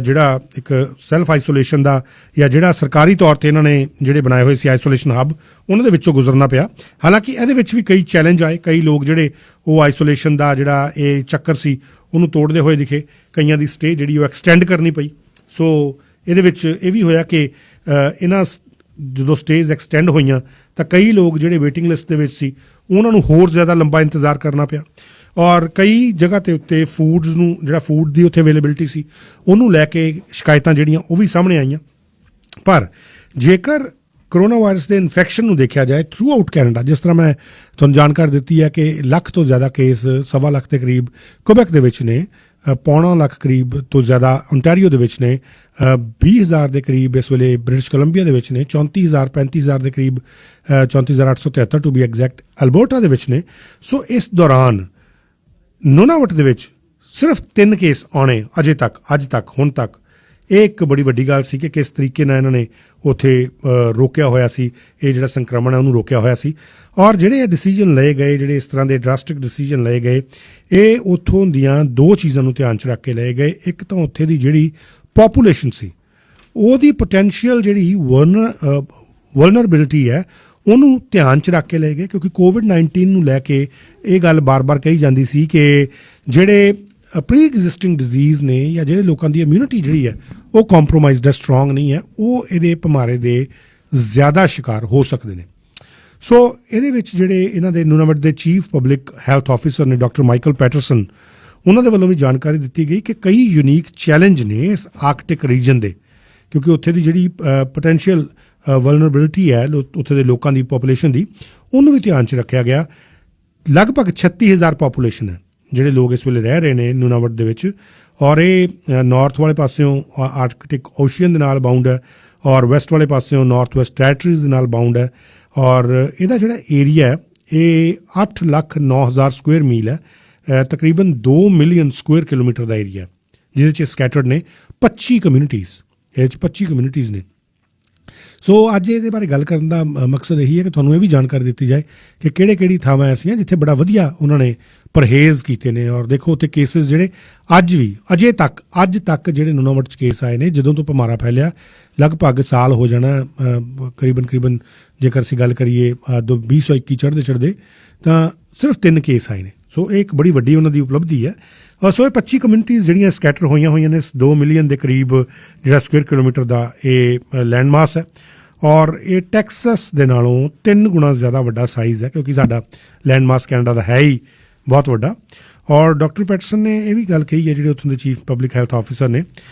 ਜਿਹੜਾ ਇੱਕ ਸੈਲਫ ਆਈਸੋਲੇਸ਼ਨ ਦਾ ਜਾਂ ਜਿਹੜਾ ਸਰਕਾਰੀ ਤੌਰ 'ਤੇ ਇਹਨਾਂ ਨੇ ਜਿਹੜੇ ਬਣਾਏ ਹੋਏ ਸੀ ਆਈਸੋਲੇਸ਼ਨ ਹੱਬ, ਉਹਨਾਂ ਦੇ ਵਿੱਚੋਂ ਗੁਜ਼ਰਨਾ ਪਿਆ। ਹਾਲਾਂਕਿ ਇਹਦੇ ਵਿੱਚ ਵੀ ਕਈ ਚੈਲੰਜ ਆਏ, ਕਈ ਲੋਕ ਜਿਹੜੇ ਉਹ ਆਈਸੋਲੇਸ਼ਨ ਦਾ ਜਿਹੜਾ ਇਹ ਚੱਕਰ ਸੀ ਉਹਨੂੰ ਤੋੜਦੇ ਹੋਏ ਦਿਖੇ, ਕਈਆਂ ਦੀ ਸਟੇ ਜਿਹੜੀ ਉਹ ਐਕਸਟੈਂਡ ਕਰਨੀ ਪਈ। ਸੋ ਇਹਦੇ ਵਿੱਚ ਇਹ ਵੀ ਹੋਇਆ ਕਿ ਇਹਨਾਂ ਜਦੋਂ ਸਟੇਜ ਐਕਸਟੈਂਡ ਹੋਈਆਂ ਤਾਂ ਕਈ ਲੋਕ ਜਿਹੜੇ ਵੇਟਿੰਗ ਲਿਸਟ ਦੇ ਵਿੱਚ ਸੀ ਉਹਨਾਂ ਨੂੰ ਹੋਰ ਜ਼ਿਆਦਾ ਲੰਬਾ ਇੰਤਜ਼ਾਰ ਕਰਨਾ ਪਿਆ। ਔਰ ਕਈ ਜਗ੍ਹਾ 'ਤੇ ਉੱਤੇ ਫੂਡਸ ਨੂੰ, ਜਿਹੜਾ ਫੂਡ ਦੀ ਉੱਥੇ ਅਵੇਲੇਬਿਲਿਟੀ ਸੀ, ਉਹਨੂੰ ਲੈ ਕੇ ਸ਼ਿਕਾਇਤਾਂ ਜਿਹੜੀਆਂ ਉਹ ਵੀ ਸਾਹਮਣੇ ਆਈਆਂ। ਪਰ ਜੇਕਰ ਕਰੋਨਾ ਵਾਇਰਸ ਦੇ ਇਨਫੈਕਸ਼ਨ ਨੂੰ ਦੇਖਿਆ ਜਾਏ ਥਰੂ ਆਊਟ ਕੈਨੇਡਾ, ਜਿਸ ਤਰ੍ਹਾਂ ਮੈਂ ਤੁਹਾਨੂੰ ਜਾਣਕਾਰੀ ਦਿੱਤੀ ਹੈ ਕਿ 1 ਲੱਖ ਤੋਂ ਜ਼ਿਆਦਾ ਕੇਸ, 1.25 ਲੱਖ ਦੇ ਕਰੀਬ ਕੁਬੈਕ ਦੇ ਵਿੱਚ ਨੇ, 1.25 ਲੱਖ ਕਰੀਬ ਤੋਂ ਜ਼ਿਆਦਾ ਓਨਟਾਰੀਓ ਦੇ ਵਿੱਚ ਨੇ, 20,000 ਦੇ ਕਰੀਬ ਇਸ ਵੇਲੇ ਬ੍ਰਿਟਿਸ਼ ਕੋਲੰਬੀਆ ਦੇ ਵਿੱਚ ਨੇ, 34,000 35,000 ਦੇ ਕਰੀਬ 34,873 ਟੂ ਬੀ ਐਗਜ਼ੈਕਟ ਅਲਬਰਟਾ ਦੇ ਵਿੱਚ ਨੇ। ਸੋ ਇਸ ਦੌਰਾਨ ਨੂਨਾਵਟ ਦੇ ਵਿੱਚ ਸਿਰਫ 3 ਕੇਸ ਆਉਣੇ ਅਜੇ ਤੱਕ, ਅੱਜ ਤੱਕ, ਹੁਣ ਤੱਕ, ਇਹ ਇੱਕ ਬੜੀ ਵੱਡੀ ਗੱਲ ਸੀ ਕਿ ਕਿਸ ਤਰੀਕੇ ਨਾਲ ਇਹਨਾਂ ਨੇ ਉੱਥੇ ਰੋਕਿਆ ਹੋਇਆ ਸੀ, ਇਹ ਜਿਹੜਾ ਸੰਕਰਮਣ ਹੈ ਉਹਨੂੰ ਰੋਕਿਆ ਹੋਇਆ ਸੀ। ਔਰ ਜਿਹੜੇ ਇਹ ਡਿਸੀਜਨ ਲਏ ਗਏ, ਜਿਹੜੇ ਇਸ ਤਰ੍ਹਾਂ ਦੇ ਡਰਾਸਟਿਕ ਡਿਸੀਜਨ ਲਏ ਗਏ, ਇਹ ਉੱਥੋਂ ਦੀਆਂ 2 ਚੀਜ਼ਾਂ ਨੂੰ ਧਿਆਨ 'ਚ ਰੱਖ ਕੇ ਲਏ ਗਏ। ਇੱਕ ਤਾਂ ਉੱਥੇ ਦੀ ਜਿਹੜੀ ਪੋਪੂਲੇਸ਼ਨ ਸੀ ਉਹਦੀ ਪੋਟੈਂਸ਼ੀਅਲ ਜਿਹੜੀ ਵਲਨਰੇਬਿਲਿਟੀ ਹੈ ਉਹਨੂੰ ਧਿਆਨ 'ਚ ਰੱਖ ਕੇ ਲਏ ਗਏ, ਕਿਉਂਕਿ ਕੋਵਿਡ-19 ਨੂੰ ਲੈ ਕੇ ਇਹ ਗੱਲ ਬਾਰ-ਬਾਰ ਕਹੀ ਜਾਂਦੀ ਸੀ ਕਿ ਜਿਹੜੇ ਪ੍ਰੀ ਐਗਜ਼ਿਸਟਿੰਗ ਡਿਜ਼ੀਜ਼ ਨੇ ਜਾਂ ਜਿਹੜੇ ਲੋਕਾਂ ਦੀ ਇਮਿਊਨਿਟੀ ਜਿਹੜੀ ਹੈ ਉਹ ਕੰਪਰੋਮਾਈਜ਼ਡ ਹੈ, ਸਟਰੋਂਗ ਨਹੀਂ ਹੈ, ਉਹ ਇਹਦੇ ਭਮਾਰੇ ਦੇ ਜ਼ਿਆਦਾ ਸ਼ਿਕਾਰ ਹੋ ਸਕਦੇ ਨੇ। ਸੋ ਇਹਦੇ ਵਿੱਚ ਜਿਹੜੇ ਇਹਨਾਂ ਦੇ ਨੂਨਾਵਟ ਦੇ ਚੀਫ ਪਬਲਿਕ ਹੈਲਥ ਆਫਿਸਰ ਨੇ ਡਾਕਟਰ ਮਾਈਕਲ ਪੈਟਰਸਨ, ਉਹਨਾਂ ਦੇ ਵੱਲੋਂ ਵੀ ਜਾਣਕਾਰੀ ਦਿੱਤੀ ਗਈ ਕਿ ਕਈ ਯੂਨੀਕ ਚੈਲੰਜ ਨੇ ਇਸ ਆਰਕਟਿਕ ਰੀਜਨ ਦੇ, ਕਿਉਂਕਿ ਉੱਥੇ ਦੀ ਜਿਹੜੀ ਪੋਟੈਂਸ਼ੀਅਲ ਵਲਨਰੇਬਿਲਿਟੀ ਹੈ ਉੱਥੇ ਦੇ ਲੋਕਾਂ ਦੀ ਪੋਪੂਲੇਸ਼ਨ ਦੀ, ਉਹਨੂੰ ਵੀ ਧਿਆਨ 'ਚ ਰੱਖਿਆ ਗਿਆ। ਲਗਭਗ 36,000 ਪੋਪੂਲੇਸ਼ਨ ਹੈ ਜਿਹੜੇ ਲੋਕ ਇਸ ਵੇਲੇ ਰਹਿ ਰਹੇ ਨੇ ਨੂਨਾਵਟ ਦੇ ਵਿੱਚ, ਔਰ ਇਹ ਨਾਰਥ ਵਾਲੇ ਪਾਸਿਓਂ ਆਰਕਟਿਕ ਓਸ਼ੀਅਨ ਦੇ ਨਾਲ ਬਾਉਂਡ ਹੈ ਔਰ ਵੈਸਟ ਵਾਲੇ ਪਾਸਿਓਂ ਨਾਰਥ ਵੈਸਟ ਟੈਰੀਟਰੀਜ਼ ਦੇ ਨਾਲ ਬਾਉਂਡ ਹੈ। ਔਰ ਇਹਦਾ ਜਿਹੜਾ ਏਰੀਆ ਹੈ ਇਹ 8,09,000 ਸਕੁਅਰ ਮੀਲ ਹੈ, ਤਕਰੀਬਨ 2 ਮਿਲੀਅਨ ਸਕੁਅਰ ਕਿਲੋਮੀਟਰ ਦਾ ਏਰੀਆ, ਜਿਹਦੇ 'ਚ ਸਕੈਟਰਡ ਨੇ 25 ਕਮਿਊਨਿਟੀਜ਼, ਇਹਦੇ 'ਚ 25 ਕਮਿਊਨਿਟੀਜ਼ ਨੇ। ਸੋ ਅੱਜ ਇਹਦੇ ਬਾਰੇ ਗੱਲ ਕਰਨ ਦਾ ਮਕਸਦ ਇਹੀ ਹੈ ਕਿ ਤੁਹਾਨੂੰ ਇਹ ਵੀ ਜਾਣਕਾਰੀ ਦਿੱਤੀ ਜਾਏ ਕਿ ਕਿਹੜੀ ਥਾਵਾਂ ਐਸੀਆਂ ਜਿੱਥੇ ਬੜਾ ਵਧੀਆ ਉਹਨਾਂ ਨੇ ਪਰਹੇਜ਼ ਕੀਤੇ ਨੇ। ਔਰ ਦੇਖੋ ਉੱਥੇ ਕੇਸਿਸ ਜਿਹੜੇ ਅੱਜ ਤੱਕ ਜਿਹੜੇ ਨੂਨਾਵਟ 'ਚ ਕੇਸ ਆਏ ਨੇ, ਜਦੋਂ ਤੋਂ ਭਮਾਰਾ ਫੈਲਿਆ ਲਗਭਗ ਸਾਲ ਹੋ ਜਾਣਾ ਕਰੀਬਨ, ਜੇਕਰ ਅਸੀਂ ਗੱਲ ਕਰੀਏ 2021 ਚੜ੍ਹਦੇ ਤਾਂ ਸਿਰਫ 3 ਕੇਸ ਆਏ ਨੇ। ਸੋ ਇਹ ਇੱਕ ਬੜੀ ਵੱਡੀ ਉਹਨਾਂ ਦੀ ਉਪਲਬਧੀ ਹੈ। ਸੋ ਇਹ 25 ਕਮਿਊਨਿਟੀਜ਼ ਜਿਹੜੀਆਂ ਸਕੈਟਰ ਹੋਈਆਂ ਨੇ, ਇਸ 2 ਮਿਲੀਅਨ ਦੇ ਕਰੀਬ ਜਿਹੜਾ ਸਕੁਅਰ ਕਿਲੋਮੀਟਰ ਦਾ ਇਹ ਲੈਂਡ ਮਾਸ ਹੈ। ਔਰ ਇਹ ਟੈਕਸਸ ਦੇ ਨਾਲੋਂ 3 ਗੁਣਾ ਜ਼ਿਆਦਾ ਵੱਡਾ ਸਾਈਜ਼ ਹੈ, ਕਿਉਂਕਿ ਸਾਡਾ ਲੈਂਡ ਮਾਸ ਕੈਨੇਡਾ ਦਾ ਹੈ ਹੀ ਬਹੁਤ ਵੱਡਾ। ਔਰ ਡਾਕਟਰ ਪੈਟਰਸਨ ਨੇ ਇਹ ਵੀ ਗੱਲ ਕਹੀ ਹੈ, ਜਿਹੜੇ ਉੱਥੋਂ ਦੇ ਚੀਫ ਪਬਲਿਕ ਹੈਲਥ ਆਫਿਸਰ ਨੇ,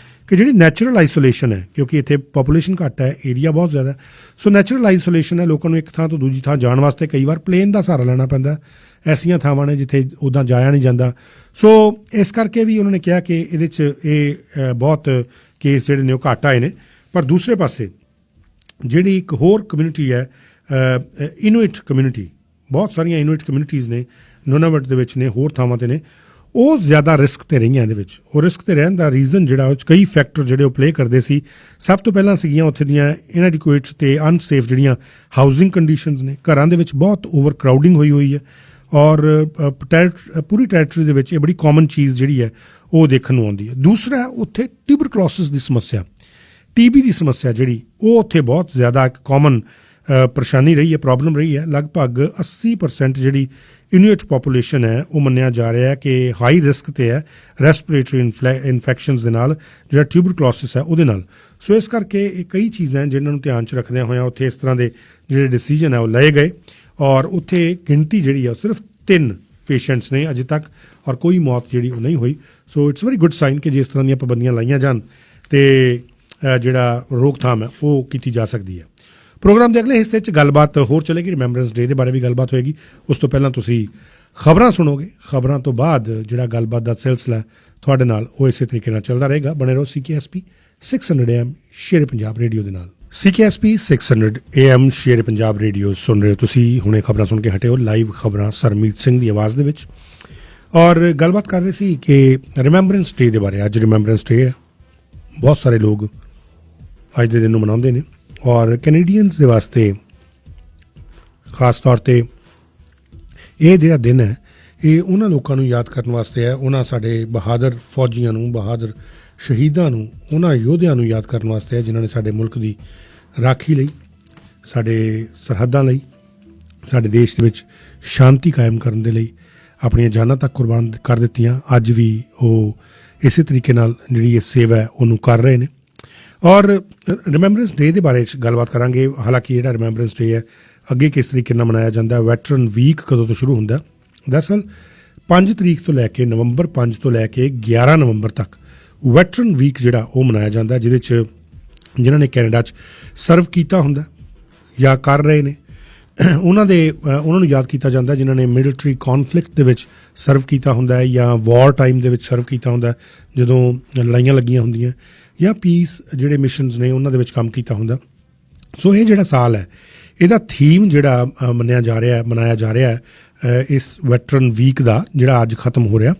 ਕਿ ਜਿਹੜੀ ਨੈਚੁਰਲ ਆਈਸੋਲੇਸ਼ਨ ਹੈ, ਕਿਉਂਕਿ ਇੱਥੇ ਪੋਪੂਲੇਸ਼ਨ ਘੱਟ ਹੈ, ਏਰੀਆ ਬਹੁਤ ਜ਼ਿਆਦਾ, ਸੋ ਨੈਚੁਰਲ ਆਈਸੋਲੇਸ਼ਨ ਹੈ, ਲੋਕਾਂ ਨੂੰ ਇੱਕ ਥਾਂ ਤੋਂ ਦੂਜੀ ਥਾਂ ਜਾਣ ਵਾਸਤੇ ਕਈ ਵਾਰ ਪਲੇਨ ਦਾ ਸਹਾਰਾ ਲੈਣਾ ਪੈਂਦਾ। ਐਸੀਆਂ ਥਾਵਾਂ ਨੇ ਜਿੱਥੇ ਉੱਦਾਂ ਜਾਇਆ ਨਹੀਂ ਜਾਂਦਾ। ਸੋ ਇਸ ਕਰਕੇ ਵੀ ਉਹਨਾਂ ਨੇ ਕਿਹਾ ਕਿ ਇਹਦੇ 'ਚ ਇਹ ਬਹੁਤ ਕੇਸ ਜਿਹੜੇ ਨੇ ਉਹ ਘੱਟ ਆਏ ਨੇ। ਪਰ ਦੂਸਰੇ ਪਾਸੇ ਜਿਹੜੀ ਇੱਕ ਹੋਰ ਕਮਿਊਨਿਟੀ ਹੈ, ਇਨੂਇਟ ਕਮਿਊਨਿਟੀ, ਬਹੁਤ ਸਾਰੀਆਂ ਇਨੂਇਟ ਕਮਿਊਨਿਟੀਜ਼ ਨੇ ਨੂਨਾਵਟ ਦੇ ਵਿੱਚ ਨੇ, ਹੋਰ ਥਾਵਾਂ 'ਤੇ ਨੇ, ਉਹ ਜ਼ਿਆਦਾ ਰਿਸਕ 'ਤੇ ਰਹੀਆਂ ਇਹਦੇ ਵਿੱਚ। ਉਹ ਰਿਸਕ 'ਤੇ ਰਹਿਣ ਦਾ ਰੀਜ਼ਨ ਜਿਹੜਾ ਉਹ 'ਚ ਕਈ ਫੈਕਟਰ ਜਿਹੜੇ ਉਹ ਪਲੇ ਕਰਦੇ ਸੀ। ਸਭ ਤੋਂ ਪਹਿਲਾਂ ਸੀਗੀਆਂ ਉੱਥੇ ਦੀਆਂ ਇਨਐਡਿਕੁਏਟ ਅਤੇ ਅਨਸੇਫ ਜਿਹੜੀਆਂ ਹਾਊਸਿੰਗ ਕੰਡੀਸ਼ਨਸ ਨੇ, ਘਰਾਂ ਦੇ ਵਿੱਚ ਬਹੁਤ ਓਵਰ ਕਰਾਊਡਿੰਗ ਹੋਈ ਹੈ। ਔਰ ਪੂਰੀ ਟੈਰੀਟਰੀ ਦੇ ਵਿੱਚ ਇਹ ਬੜੀ ਕਾਮਨ ਚੀਜ਼ ਜਿਹੜੀ ਹੈ ਉਹ ਦੇਖਣ ਨੂੰ ਆਉਂਦੀ ਹੈ। ਦੂਸਰਾ ਉੱਥੇ ਟਿਊਬਰਕਲੋਸਿਸ ਦੀ ਸਮੱਸਿਆ, TB ਦੀ ਸਮੱਸਿਆ ਜਿਹੜੀ ਉਹ ਉੱਥੇ ਬਹੁਤ ਜ਼ਿਆਦਾ ਇੱਕ ਕਾਮਨ ਪਰੇਸ਼ਾਨੀ ਰਹੀ ਹੈ, ਪ੍ਰੋਬਲਮ ਰਹੀ ਹੈ। ਲਗਭਗ 80% ਜਿਹੜੀ ਇਨੂਇਟ ਪੋਪੂਲੇਸ਼ਨ ਹੈ ਉਹ ਮੰਨਿਆ ਜਾ ਰਿਹਾ ਕਿ ਹਾਈ ਰਿਸਕ ਤੇ ਹੈ ਰੈਸਪੀਰੇਟਰੀ ਇਨਫੈਕਸ਼ਨਸ ਦੇ ਨਾਲ, ਜਿਹੜਾ ਟਿਊਬਰਕਲੋਸਿਸ ਹੈ ਉਹਦੇ ਨਾਲ। ਸੋ ਇਸ ਕਰਕੇ ਇਹ ਕਈ ਚੀਜ਼ਾਂ ਜਿਨ੍ਹਾਂ ਨੂੰ ਧਿਆਨ 'ਚ ਰੱਖਦਿਆਂ ਹੋਇਆਂ ਉੱਥੇ ਇਸ ਤਰ੍ਹਾਂ ਦੇ ਜਿਹੜੇ ਡਿਸੀਜਨ ਹੈ ਉਹ ਲਏ ਗਏ, ਔਰ ਉੱਥੇ ਗਿਣਤੀ ਜਿਹੜੀ ਆ ਉਹ ਸਿਰਫ 3 ਪੇਸ਼ੈਂਟਸ ਨੇ ਅਜੇ ਤੱਕ, ਔਰ ਕੋਈ ਮੌਤ ਜਿਹੜੀ ਉਹ ਨਹੀਂ ਹੋਈ। So it's very good sign ਕਿ ਜੇ ਇਸ ਤਰ੍ਹਾਂ ਦੀਆਂ ਪਾਬੰਦੀਆਂ ਲਾਈਆਂ ਜਾਣ ਤੇ ਜਿਹੜਾ ਰੋਕਥਾਮ ਹੈ ਉਹ ਕੀਤੀ ਜਾ ਸਕਦੀ ਹੈ। ਪ੍ਰੋਗਰਾਮ ਦੇ ਅਗਲੇ ਹਿੱਸੇ 'ਚ ਗੱਲਬਾਤ ਹੋਰ ਚੱਲੇਗੀ, ਰਿਮੈਂਬਰੈਂਸ ਡੇ ਦੇ ਬਾਰੇ ਵੀ ਗੱਲਬਾਤ ਹੋਏਗੀ। ਉਸ ਤੋਂ ਪਹਿਲਾਂ ਤੁਸੀਂ ਖਬਰਾਂ ਸੁਣੋਗੇ, ਖਬਰਾਂ ਤੋਂ ਬਾਅਦ ਜਿਹੜਾ ਗੱਲਬਾਤ ਦਾ ਸਿਲਸਿਲਾ ਤੁਹਾਡੇ ਨਾਲ ਉਹ ਇਸੇ ਤਰੀਕੇ ਨਾਲ ਚੱਲਦਾ ਰਹੇਗਾ। ਬਣੇ ਰਹੋ CKSP 600 AM Shere Punjab radio ਦੇ ਨਾਲ। CKSP 600 AM Shere Punjab radio ਸੁਣ ਰਹੇ ਹੋ ਤੁਸੀਂ। ਹੁਣੇ ਖਬਰਾਂ ਸੁਣ ਕੇ ਹਟੇ ਹੋ, ਲਾਈਵ ਖਬਰਾਂ ਸਰਮੀਤ ਸਿੰਘ ਦੀ ਆਵਾਜ਼ ਦੇ ਵਿੱਚ, ਔਰ ਗੱਲਬਾਤ ਕਰ ਰਹੇ ਸੀ ਕਿ ਰਿਮੈਂਬਰੈਂਸ ਡੇ ਦੇ ਬਾਰੇ। ਅੱਜ ਰਿਮੈਂਬਰੈਂਸ ਡੇ ਹੈ, ਬਹੁਤ ਸਾਰੇ ਲੋਕ ਅੱਜ ਦੇ ਦਿਨ ਨੂੰ ਮਨਾਉਂਦੇ ਨੇ, ਔਰ ਕੈਨੇਡੀਅਨਸ ਦੇ ਵਾਸਤੇ ਖਾਸ ਤੌਰ 'ਤੇ ਇਹ ਜਿਹੜਾ ਦਿਨ ਹੈ ਇਹ ਉਹਨਾਂ ਲੋਕਾਂ ਨੂੰ ਯਾਦ ਕਰਨ ਵਾਸਤੇ ਹੈ, ਉਹਨਾਂ ਸਾਡੇ ਬਹਾਦਰ ਫੌਜੀਆਂ ਨੂੰ, ਬਹਾਦਰ ਸ਼ਹੀਦਾਂ ਨੂੰ, ਉਹਨਾਂ ਯੋਧਿਆਂ ਨੂੰ ਯਾਦ ਕਰਨ ਵਾਸਤੇ ਹੈ ਜਿਨ੍ਹਾਂ ਨੇ ਸਾਡੇ ਮੁਲਕ ਦੀ ਰਾਖੀ ਲਈ, ਸਾਡੇ ਸਰਹੱਦਾਂ ਲਈ, ਸਾਡੇ ਦੇਸ਼ ਦੇ ਵਿੱਚ ਸ਼ਾਂਤੀ ਕਾਇਮ ਕਰਨ ਦੇ ਲਈ ਆਪਣੀਆਂ ਜਾਨਾਂ ਤੱਕ ਕੁਰਬਾਨ ਕਰ ਦਿੱਤੀਆਂ। ਅੱਜ ਵੀ ਉਹ ਇਸੇ ਤਰੀਕੇ ਨਾਲ ਜਿਹੜੀ ਇਹ ਸੇਵਾ ਹੈ ਉਹਨੂੰ ਕਰ ਰਹੇ ਨੇ। ਔਰ ਰਿਮੈਂਬਰੈਂਸ ਡੇ ਦੇ ਬਾਰੇ 'ਚ ਗੱਲਬਾਤ ਕਰਾਂਗੇ। ਹਾਲਾਂਕਿ ਜਿਹੜਾ ਰਿਮੈਂਬਰੈਂਸ ਡੇ ਹੈ ਅੱਗੇ ਕਿਸ ਤਰੀਕੇ ਨਾਲ ਮਨਾਇਆ ਜਾਂਦਾ, ਵੈਟਰਨ ਵੀਕ ਕਦੋਂ ਤੋਂ ਸ਼ੁਰੂ ਹੁੰਦਾ। ਦਰਅਸਲ 5 ਤਰੀਕ ਤੋਂ ਲੈ ਕੇ ਨਵੰਬਰ 5 ਤੋਂ ਲੈ ਕੇ 11 ਨਵੰਬਰ ਤੱਕ ਵੈਟਰਨ ਵੀਕ ਜਿਹੜਾ ਉਹ ਮਨਾਇਆ ਜਾਂਦਾ, ਜਿਹਦੇ 'ਚ ਜਿਨ੍ਹਾਂ ਨੇ ਕੈਨੇਡਾ 'ਚ ਸਰਵ ਕੀਤਾ ਹੁੰਦਾ ਜਾਂ ਕਰ ਰਹੇ ਨੇ ਉਹਨਾਂ ਨੂੰ ਯਾਦ ਕੀਤਾ ਜਾਂਦਾ, ਜਿਨ੍ਹਾਂ ਨੇ ਮਿਲਟਰੀ ਕੌਨਫਲਿਕਟ ਦੇ ਵਿੱਚ ਸਰਵ ਕੀਤਾ ਹੁੰਦਾ ਹੈ ਜਾਂ ਵਾਰ ਟਾਈਮ ਦੇ ਵਿੱਚ ਸਰਵ ਕੀਤਾ ਹੁੰਦਾ, ਜਦੋਂ ਲੜਾਈਆਂ ਲੱਗੀਆਂ ਹੁੰਦੀਆਂ, ਜਾਂ ਪੀਸ ਜਿਹੜੇ ਮਿਸ਼ਨਸ ਨੇ ਉਹਨਾਂ ਦੇ ਵਿੱਚ ਕੰਮ ਕੀਤਾ ਹੁੰਦਾ। ਸੋ ਇਹ ਜਿਹੜਾ ਸਾਲ ਹੈ ਇਹਦਾ ਥੀਮ ਜਿਹੜਾ ਮਨਾਇਆ ਜਾ ਰਿਹਾ ਹੈ ਇਸ ਵੈਟਰਨ ਵੀਕ ਦਾ, ਜਿਹੜਾ ਅੱਜ ਖਤਮ ਹੋ ਰਿਹਾ,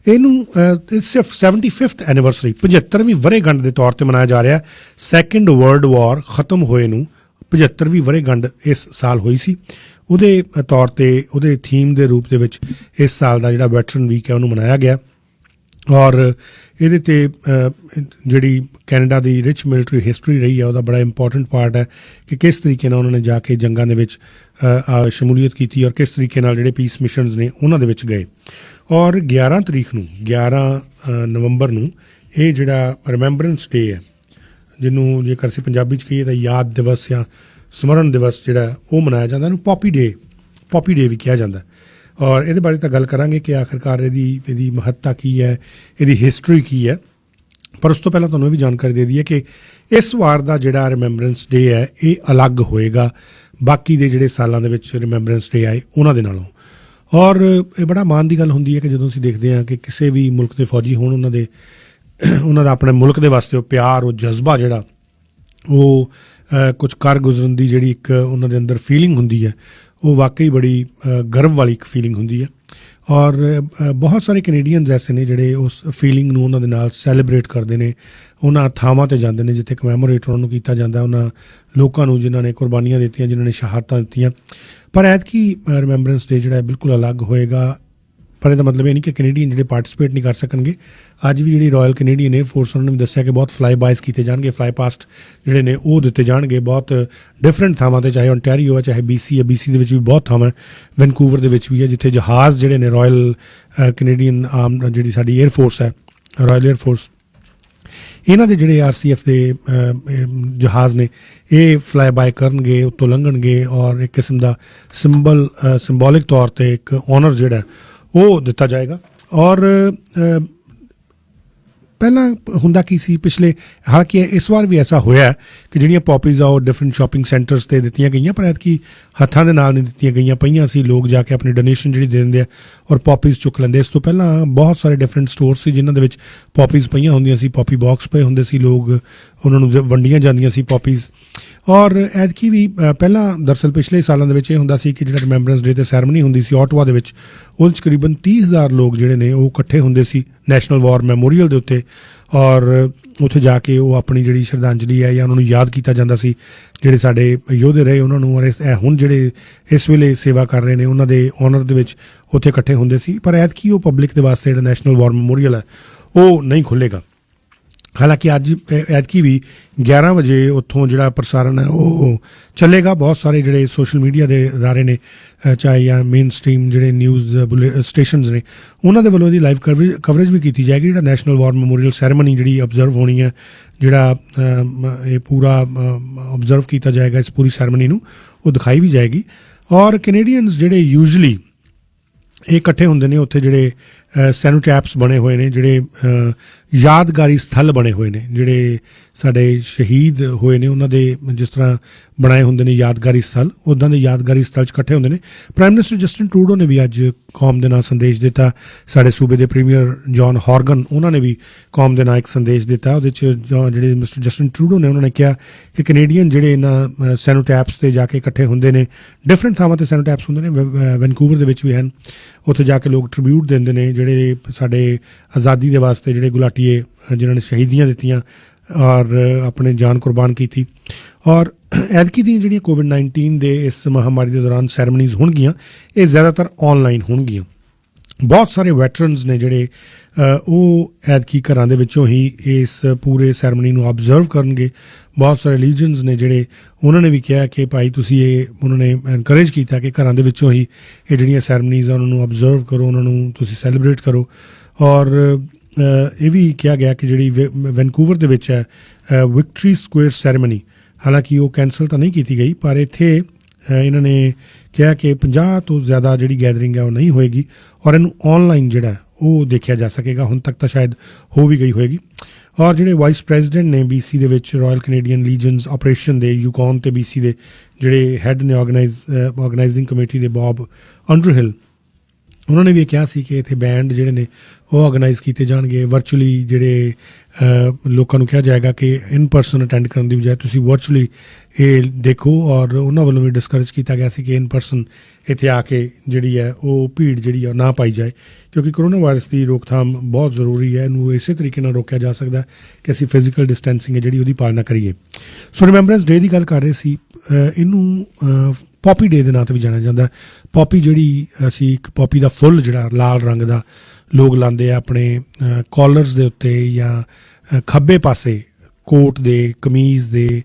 ਇਹਨੂੰ ਸਿਰਫ 75th ਐਨੀਵਰਸਰੀ 75ਵੀਂ ਵਰ੍ਹੇਗੰਢ ਦੇ ਤੌਰ 'ਤੇ ਮਨਾਇਆ ਜਾ ਰਿਹਾ। ਸੈਕਿੰਡ ਵਰਲਡ ਵਾਰ ਖਤਮ ਹੋਏ ਨੂੰ 75ਵੀਂ ਵਰ੍ਹੇਗੰਢ ਇਸ ਸਾਲ ਹੋਈ ਸੀ, ਉਹਦੇ ਤੌਰ 'ਤੇ ਉਹਦੇ ਥੀਮ ਦੇ ਰੂਪ ਦੇ ਵਿੱਚ ਇਸ ਸਾਲ ਦਾ ਜਿਹੜਾ ਵੈਟਰਨ ਵੀਕ ਹੈ ਉਹਨੂੰ ਮਨਾਇਆ ਗਿਆ। ਔਰ ਇਹਦੇ 'ਤੇ ਜਿਹੜੀ ਕੈਨੇਡਾ ਦੀ ਰਿਚ ਮਿਲਟਰੀ ਹਿਸਟਰੀ ਰਹੀ ਹੈ ਉਹਦਾ ਬੜਾ ਇੰਪੋਰਟੈਂਟ ਪਾਰਟ ਹੈ ਕਿ ਕਿਸ ਤਰੀਕੇ ਨਾਲ ਉਹਨਾਂ ਨੇ ਜਾ ਕੇ ਜੰਗਾਂ ਦੇ ਵਿੱਚ ਸ਼ਮੂਲੀਅਤ ਕੀਤੀ, ਔਰ ਕਿਸ ਤਰੀਕੇ ਨਾਲ ਜਿਹੜੇ ਪੀਸ ਮਿਸ਼ਨਸ ਨੇ ਉਹਨਾਂ ਦੇ ਵਿੱਚ ਗਏ। ਔਰ 11 ਤਰੀਕ ਨੂੰ 11 ਨਵੰਬਰ ਨੂੰ ਇਹ ਜਿਹੜਾ ਰਿਮੈਂਬਰੈਂਸ ਡੇ ਹੈ, ਜਿਹਨੂੰ ਜੇਕਰ ਅਸੀਂ ਪੰਜਾਬੀ 'ਚ ਕਹੀਏ ਤਾਂ ਯਾਦ ਦਿਵਸ ਜਾਂ ਸਮਰਨ ਦਿਵਸ ਜਿਹੜਾ ਉਹ ਮਨਾਇਆ ਜਾਂਦਾ, ਇਹਨੂੰ ਪੌਪੀ ਡੇ ਵੀ ਕਿਹਾ ਜਾਂਦਾ। ਔਰ ਇਹਦੇ ਬਾਰੇ ਤਾਂ ਗੱਲ ਕਰਾਂਗੇ ਕਿ ਆਖਿਰਕਾਰ ਇਹਦੀ ਮਹੱਤਤਾ ਕੀ ਹੈ, ਇਹਦੀ ਹਿਸਟਰੀ ਕੀ ਹੈ। ਪਰ ਉਸ ਤੋਂ ਪਹਿਲਾਂ ਤੁਹਾਨੂੰ ਇਹ ਵੀ ਜਾਣਕਾਰੀ ਦੇ ਦਈਏ ਕਿ ਇਸ ਵਾਰ ਦਾ ਜਿਹੜਾ ਰਿਮੈਂਬਰੈਂਸ ਡੇ ਹੈ ਇਹ ਅਲੱਗ ਹੋਏਗਾ ਬਾਕੀ ਦੇ ਜਿਹੜੇ ਸਾਲਾਂ ਦੇ ਵਿੱਚ ਰਿਮੈਂਬਰੈਂਸ ਡੇ ਆਏ ਉਹਨਾਂ ਦੇ ਨਾਲੋਂ। ਔਰ ਇਹ ਬੜਾ ਮਾਣ ਦੀ ਗੱਲ ਹੁੰਦੀ ਹੈ ਕਿ ਜਦੋਂ ਅਸੀਂ ਦੇਖਦੇ ਹਾਂ ਕਿ ਕਿਸੇ ਵੀ ਮੁਲਕ ਦੇ ਫੌਜੀ ਹੋਣ, ਉਹਨਾਂ ਦਾ ਆਪਣੇ ਮੁਲਕ ਦੇ ਵਾਸਤੇ ਉਹ ਪਿਆਰ, ਉਹ ਜਜ਼ਬਾ ਜਿਹੜਾ ਉਹ ਕੁਝ ਕਰ ਗੁਜ਼ਰਨ ਦੀ ਜਿਹੜੀ ਇੱਕ ਉਹਨਾਂ ਦੇ ਅੰਦਰ ਫੀਲਿੰਗ ਹੁੰਦੀ ਹੈ, ਉਹ ਵਾਕਈ ਬੜੀ ਗਰਵ ਵਾਲੀ ਇੱਕ ਫੀਲਿੰਗ ਹੁੰਦੀ ਹੈ। ਔਰ ਬਹੁਤ ਸਾਰੇ ਕੈਨੇਡੀਅਨਸ ਐਸੇ ਨੇ ਜਿਹੜੇ ਉਸ ਫੀਲਿੰਗ ਨੂੰ ਉਹਨਾਂ ਦੇ ਨਾਲ ਸੈਲੀਬ੍ਰੇਟ ਕਰਦੇ ਨੇ, ਉਹਨਾਂ ਥਾਵਾਂ 'ਤੇ ਜਾਂਦੇ ਨੇ ਜਿੱਥੇ ਕਮੈਮੋਰੇਟ ਉਹਨਾਂ ਨੂੰ ਕੀਤਾ ਜਾਂਦਾ, ਉਹਨਾਂ ਲੋਕਾਂ ਨੂੰ ਜਿਨ੍ਹਾਂ ਨੇ ਕੁਰਬਾਨੀਆਂ ਦਿੱਤੀਆਂ, ਜਿਨ੍ਹਾਂ ਨੇ ਸ਼ਹਾਦਤਾਂ ਦਿੱਤੀਆਂ। ਪਰ ਐਤਕੀ ਰਿਮੈਂਬਰੈਂਸ ਡੇ ਜਿਹੜਾ ਬਿਲਕੁਲ ਅਲੱਗ ਹੋਏਗਾ। ਪਰ ਇਹਦਾ ਮਤਲਬ ਇਹ ਨਹੀਂ ਕਿ ਕੈਨੇਡੀਅਨ ਜਿਹੜੇ ਪਾਰਟੀਸਪੇਟ ਨਹੀਂ ਕਰ ਸਕਣਗੇ। ਅੱਜ ਵੀ ਜਿਹੜੀ ਰਾਇਲ ਕੈਨੇਡੀਅਨ ਏਅਰ ਫੋਰਸ ਉਹਨਾਂ ਨੇ ਦੱਸਿਆ ਕਿ ਬਹੁਤ ਫਲਾਈ ਬਾਇਸ ਕੀਤੇ ਜਾਣਗੇ, ਫਲਾਈ ਪਾਸਟ ਜਿਹੜੇ ਨੇ ਉਹ ਦਿੱਤੇ ਜਾਣਗੇ ਬਹੁਤ ਡਿਫਰੈਂਟ ਥਾਵਾਂ 'ਤੇ, ਚਾਹੇ ਓਨਟਾਰੀਓ ਹੈ, ਚਾਹੇ BC ਹੈ। BC ਦੇ ਵਿੱਚ ਵੀ ਬਹੁਤ ਥਾਵਾਂ, ਵੈਨਕੂਵਰ ਦੇ ਵਿੱਚ ਵੀ ਹੈ, ਜਿੱਥੇ ਜਹਾਜ਼ ਜਿਹੜੇ ਨੇ ਰਾਇਲ ਕੈਨੇਡੀਅਨ ਜਿਹੜੀ ਸਾਡੀ ਏਅਰ ਫੋਰਸ ਹੈ, ਰਾਇਲ ਏਅਰ ਫੋਰਸ, ਇਹਨਾਂ ਦੇ ਜਿਹੜੇ RCF ਦੇ ਜਹਾਜ਼ ਨੇ ਇਹ ਫਲਾਈ ਬਾਏ ਕਰਨਗੇ, ਉੱਤੋਂ ਲੰਘਣਗੇ, ਔਰ ਇੱਕ ਕਿਸਮ ਦਾ ਸਿੰਬੋਲਿਕ ਤੌਰ 'ਤੇ ਇੱਕ ਔਨਰ ਜਿਹੜਾ ਉਹ ਦਿੱਤਾ ਜਾਏਗਾ। ਔਰ ਪਹਿਲਾਂ ਹੁੰਦਾ ਕੀ ਸੀ ਪਿਛਲੇ, ਹਾਲਾਂਕਿ ਇਸ ਵਾਰ ਵੀ ਐਸਾ ਹੋਇਆ ਕਿ ਜਿਹੜੀਆਂ ਪੌਪੀਜ਼ ਆ ਉਹ ਡਿਫਰੈਂਟ ਸ਼ਾਪਿੰਗ ਸੈਂਟਰਸ 'ਤੇ ਦਿੱਤੀਆਂ ਗਈਆਂ, ਪਰ ਐਤਕੀ ਹੱਥਾਂ ਦੇ ਨਾਲ ਨਹੀਂ ਦਿੱਤੀਆਂ ਗਈਆਂ, ਪਈਆਂ ਸੀ। ਲੋਕ ਜਾ ਕੇ ਆਪਣੀ ਡੋਨੇਸ਼ਨ ਜਿਹੜੀ ਦੇ ਦਿੰਦੇ ਆ ਔਰ ਪੌਪੀਜ਼ ਚੁੱਕ ਲੈਂਦੇ। ਇਸ ਤੋਂ ਪਹਿਲਾਂ ਬਹੁਤ ਸਾਰੇ ਡਿਫਰੈਂਟ ਸਟੋਰ ਸੀ ਜਿਨ੍ਹਾਂ ਦੇ ਵਿੱਚ ਪੌਪੀਜ਼ ਪਈਆਂ ਹੁੰਦੀਆਂ ਸੀ, ਪੌਪੀ ਬਾਕਸ ਪਏ ਹੁੰਦੇ ਸੀ, ਲੋਕ ਉਹਨਾਂ ਨੂੰ ਵੰਡੀਆਂ ਜਾਂਦੀਆਂ ਸੀ ਪੌਪੀਜ਼। ਔਰ ਐਤਕੀ ਵੀ ਪਹਿਲਾਂ ਦਰਅਸਲ ਪਿਛਲੇ ਸਾਲਾਂ ਦੇ ਵਿੱਚ ਇਹ ਹੁੰਦਾ ਸੀ ਕਿ ਜਿਹੜਾ ਰਿਮੈਂਬਰੈਂਸ ਡੇ 'ਤੇ ਸੈਰਮਨੀ ਹੁੰਦੀ ਸੀ ਓਟਵਾ ਦੇ ਵਿੱਚ, ਉਹਦੇ 'ਚ ਕਰੀਬਨ 30,000 ਲੋਕ ਜਿਹੜੇ ਨੇ ਉਹ ਇਕੱਠੇ ਹੁੰਦੇ ਸੀ ਨੈਸ਼ਨਲ ਵਾਰ ਮੈਮੋਰੀਅਲ ਦੇ ਉੱਤੇ, ਔਰ ਉੱਥੇ ਜਾ ਕੇ ਉਹ ਆਪਣੀ ਜਿਹੜੀ ਸ਼ਰਧਾਂਜਲੀ ਹੈ ਜਾਂ ਉਹਨਾਂ ਨੂੰ ਯਾਦ ਕੀਤਾ ਜਾਂਦਾ ਸੀ ਜਿਹੜੇ ਸਾਡੇ ਯੋਧੇ ਰਹੇ ਉਹਨਾਂ ਨੂੰ, ਔਰ ਹੁਣ ਜਿਹੜੇ ਇਸ ਵੇਲੇ ਸੇਵਾ ਕਰ ਰਹੇ ਨੇ ਉਹਨਾਂ ਦੇ ਔਨਰ ਦੇ ਵਿੱਚ ਉੱਥੇ ਇਕੱਠੇ ਹੁੰਦੇ ਸੀ। ਪਰ ਐਤਕੀ ਉਹ ਪਬਲਿਕ ਦੇ ਵਾਸਤੇ ਜਿਹੜਾ ਨੈਸ਼ਨਲ ਵਾਰ ਮੈਮੋਰੀਅਲ ਹੈ ਉਹ ਨਹੀਂ ਖੁੱਲ੍ਹੇਗਾ। ਹਾਲਾਂਕਿ ਅੱਜ ਐਤਕੀ ਵੀ 11 ਵਜੇ ਉੱਥੋਂ ਜਿਹੜਾ ਪ੍ਰਸਾਰਣ ਹੈ ਉਹ ਚੱਲੇਗਾ। ਬਹੁਤ ਸਾਰੇ ਜਿਹੜੇ ਸੋਸ਼ਲ ਮੀਡੀਆ ਦੇ ਅਦਾਰੇ ਨੇ, ਚਾਹੇ ਜਾਂ ਮੇਨ ਸਟ੍ਰੀਮ ਜਿਹੜੇ ਨਿਊਜ਼ ਸਟੇਸ਼ਨਸ ਨੇ, ਉਹਨਾਂ ਦੇ ਵੱਲੋਂ ਇਹਦੀ ਲਾਈਵ ਕਵਰੇਜ ਵੀ ਕੀਤੀ ਜਾਏਗੀ। ਜਿਹੜਾ ਨੈਸ਼ਨਲ ਵਾਰ ਮੈਮੋਰੀਅਲ ਸੈਰੇਮਨੀ ਜਿਹੜੀ ਅਬਜ਼ਰਵ ਹੋਣੀ ਹੈ, ਜਿਹੜਾ ਇਹ ਪੂਰਾ ਅਬਜ਼ਰਵ ਕੀਤਾ ਜਾਏਗਾ, ਇਸ ਪੂਰੀ ਸੈਰੇਮਨੀ ਨੂੰ ਉਹ ਦਿਖਾਈ ਵੀ ਜਾਏਗੀ। ਔਰ ਕੈਨੇਡੀਅਨਸ ਜਿਹੜੇ ਯੂਜਲੀ ਇਹ ਇਕੱਠੇ ਹੁੰਦੇ ਨੇ ਉੱਥੇ, ਜਿਹੜੇ ਸੈਨੋਟੈਪਸ ਬਣੇ ਹੋਏ ਨੇ, ਜਿਹੜੇ ਯਾਦਗਾਰੀ ਸਥਲ ਬਣੇ ਹੋਏ ਨੇ, ਜਿਹੜੇ ਸਾਡੇ ਸ਼ਹੀਦ ਹੋਏ ਨੇ ਉਹਨਾਂ ਦੇ ਜਿਸ ਤਰ੍ਹਾਂ ਬਣਾਏ ਹੁੰਦੇ ਨੇ ਯਾਦਗਾਰੀ ਸਥਲ, ਉੱਦਾਂ ਦੇ ਯਾਦਗਾਰੀ ਸਥਲ 'ਚ ਇਕੱਠੇ ਹੁੰਦੇ ਨੇ। ਪ੍ਰਾਈਮ ਮਿਨਿਸਟਰ ਜਸਟਿਨ ਟਰੂਡੋ ਨੇ ਵੀ ਅੱਜ ਕੌਮ ਦੇ ਨਾਂ ਸੰਦੇਸ਼ ਦਿੱਤਾ। ਸਾਡੇ ਸੂਬੇ ਦੇ ਪ੍ਰੀਮੀਅਰ ਜੌਨ ਹੌਰਗਨ, ਉਹਨਾਂ ਨੇ ਵੀ ਕੌਮ ਦੇ ਨਾਂ ਇੱਕ ਸੰਦੇਸ਼ ਦਿੱਤਾ। ਉਹਦੇ 'ਚ ਜਿਹੜੇ ਮਿਸਟਰ ਜਸਟਿਨ ਟਰੂਡੋ ਨੇ, ਉਹਨਾਂ ਨੇ ਕਿਹਾ ਕਿ ਕੈਨੇਡੀਅਨ ਜਿਹੜੇ ਇਹਨਾਂ ਸੈਨੋਟੈਪਸ 'ਤੇ ਜਾ ਕੇ ਇਕੱਠੇ ਹੁੰਦੇ ਨੇ, ਡਿਫਰੈਂਟ ਥਾਵਾਂ 'ਤੇ ਸੈਨੋਟੈਪਸ ਹੁੰਦੇ ਨੇ, ਵੈਨਕੂਵਰ ਦੇ ਵਿੱਚ ਵੀ ਹਨ। ਉੱਥੇ ਜਾ ਕੇ ਲੋਕ ਟ੍ਰਿਬਿਊਟ ਦਿੰਦੇ ਨੇ, ਜਿਹੜੇ ਸਾਡੇ ਆਜ਼ਾਦੀ ਦੇ ਵਾਸਤੇ ਜਿਹੜੇ ਗੁਲਾਟੀਏ ਜਿਨ੍ਹਾਂ ਨੇ ਸ਼ਹੀਦੀਆਂ ਦਿੱਤੀਆਂ ਔਰ ਆਪਣੇ ਜਾਨ ਕੁਰਬਾਨ ਕੀਤੀ। ਔਰ ਐਤਕੀ ਦੀਆਂ ਜਿਹੜੀਆਂ ਕੋਵਿਡ-19 ਦੇ ਇਸ ਮਹਾਮਾਰੀ ਦੇ ਦੌਰਾਨ ਸੈਰੇਮਨੀਜ਼ ਹੋਣਗੀਆਂ, ਇਹ ਜ਼ਿਆਦਾਤਰ ਆਨਲਾਈਨ ਹੋਣਗੀਆਂ। ਬਹੁਤ ਸਾਰੇ ਵੈਟਰਨਸ ਨੇ ਜਿਹੜੇ ਉਹ ਐਤਕੀ ਘਰਾਂ ਦੇ ਵਿੱਚੋਂ ਹੀ ਇਸ ਪੂਰੇ ਸੈਰੇਮਨੀ ਨੂੰ ਆਬਜ਼ਰਵ ਕਰਨਗੇ। ਬਹੁਤ ਸਾਰੇ ਰਿਲੀਜਨਸ ਨੇ ਜਿਹੜੇ, ਉਹਨਾਂ ਨੇ ਵੀ ਕਿਹਾ ਕਿ ਭਾਈ ਤੁਸੀਂ ਇਹ, ਉਹਨਾਂ ਨੇ ਐਨਕਰੇਜ ਕੀਤਾ ਕਿ ਘਰਾਂ ਦੇ ਵਿੱਚੋਂ ਹੀ ਇਹ ਜਿਹੜੀਆਂ ਸੈਰੇਮਨੀਜ਼ ਆ ਉਹਨਾਂ ਨੂੰ ਆਬਜ਼ਰਵ ਕਰੋ, ਉਹਨਾਂ ਨੂੰ ਤੁਸੀਂ ਸੈਲੀਬ੍ਰੇਟ ਕਰੋ। ਔਰ ਇਹ ਵੀ ਕਿਹਾ ਗਿਆ ਕਿ ਜਿਹੜੀ ਵੈਨਕੂਵਰ ਦੇ ਵਿੱਚ ਹੈ ਵਿਕਟਰੀ ਸਕੁਏਅਰ ਸੈਰੇਮਨੀ, ਹਾਲਾਂਕਿ ਉਹ ਕੈਂਸਲ ਤਾਂ ਨਹੀਂ ਕੀਤੀ ਗਈ, ਪਰ ਇੱਥੇ ਇਹਨਾਂ ਨੇ ਕਿਹਾ ਕਿ 50 ਤੋਂ ਜ਼ਿਆਦਾ ਜਿਹੜੀ ਗੈਦਰਿੰਗ ਹੈ ਉਹ ਨਹੀਂ ਹੋਏਗੀ ਔਰ ਇਹਨੂੰ ਆਨਲਾਈਨ ਜਿਹੜਾ ਉਹ ਦੇਖਿਆ ਜਾ ਸਕੇਗਾ। ਹੁਣ ਤੱਕ ਤਾਂ ਸ਼ਾਇਦ ਹੋ ਵੀ ਗਈ ਹੋਏਗੀ। ਔਰ ਜਿਹੜੇ ਵਾਈਸ ਪ੍ਰੈਜ਼ੀਡੈਂਟ ਨੇ BC ਦੇ ਵਿੱਚ, ਰਾਇਲ ਕੈਨੇਡੀਅਨ ਲੀਜਨਸ ਆਪਰੇਸ਼ਨ ਦੇ ਯੂਕੌਨ ਤੇ BC ਦੇ ਜਿਹੜੇ ਹੈੱਡ ਨੇ ਆਰਗੇਨਾਈਜ਼ਿੰਗ ਕਮੇਟੀ ਦੇ, ਬੌਬ ਅੰਡਰਹਿਲ, ਉਹਨਾਂ ਨੇ ਵੀ ਇਹ ਕਿਹਾ ਸੀ ਕਿ ਇੱਥੇ ਬੈਂਡ ਜਿਹੜੇ ਨੇ ਉਹ ਆਰਗੇਨਾਈਜ਼ ਕੀਤੇ ਜਾਣਗੇ। ਵਰਚੁਅਲੀ ਜਿਹੜੇ ਲੋਕਾਂ ਨੂੰ ਕਿਹਾ ਜਾਏਗਾ ਕਿ ਇਨ ਪਰਸਨ ਅਟੈਂਡ ਕਰਨ ਦੀ ਬਜਾਏ ਤੁਸੀਂ ਵਰਚੁਅਲੀ ਇਹ ਦੇਖੋ। ਔਰ ਉਹਨਾਂ ਵੱਲੋਂ ਵੀ ਡਿਸਕਰੇਜ ਕੀਤਾ ਗਿਆ ਸੀ ਕਿ ਇਨ ਪਰਸਨ ਇੱਥੇ ਆ ਕੇ ਜਿਹੜੀ ਹੈ ਉਹ ਭੀੜ ਜਿਹੜੀ ਆ ਨਾ ਪਾਈ ਜਾਏ, ਕਿਉਂਕਿ ਕਰੋਨਾ ਵਾਇਰਸ ਦੀ ਰੋਕਥਾਮ ਬਹੁਤ ਜ਼ਰੂਰੀ ਹੈ। ਇਹਨੂੰ ਇਸੇ ਤਰੀਕੇ ਨਾਲ ਰੋਕਿਆ ਜਾ ਸਕਦਾ ਕਿ ਅਸੀਂ ਫਿਜ਼ੀਕਲ ਡਿਸਟੈਂਸਿੰਗ ਹੈ ਜਿਹੜੀ ਉਹਦੀ ਪਾਲਣਾ ਕਰੀਏ। ਸੋ ਰਿਮੈਂਬਰੈਂਸ ਡੇ ਦੀ ਗੱਲ ਕਰ ਰਹੇ ਸੀ, ਇਹਨੂੰ ਪੌਪੀ ਡੇ ਦੇ ਨਾਂ 'ਤੇ ਵੀ ਜਾਣਿਆ ਜਾਂਦਾ। ਪੌਪੀ ਜਿਹੜੀ ਅਸੀਂ ਇੱਕ ਪੌਪੀ ਦਾ ਫੁੱਲ ਜਿਹੜਾ ਲਾਲ ਰੰਗ ਦਾ ਲੋਕ ਲਾਉਂਦੇ ਆ ਆਪਣੇ ਕਾਲਰਸ ਦੇ ਉੱਤੇ, ਜਾਂ ਖੱਬੇ ਪਾਸੇ ਕੋਟ ਦੇ, ਕਮੀਜ਼ ਦੇ,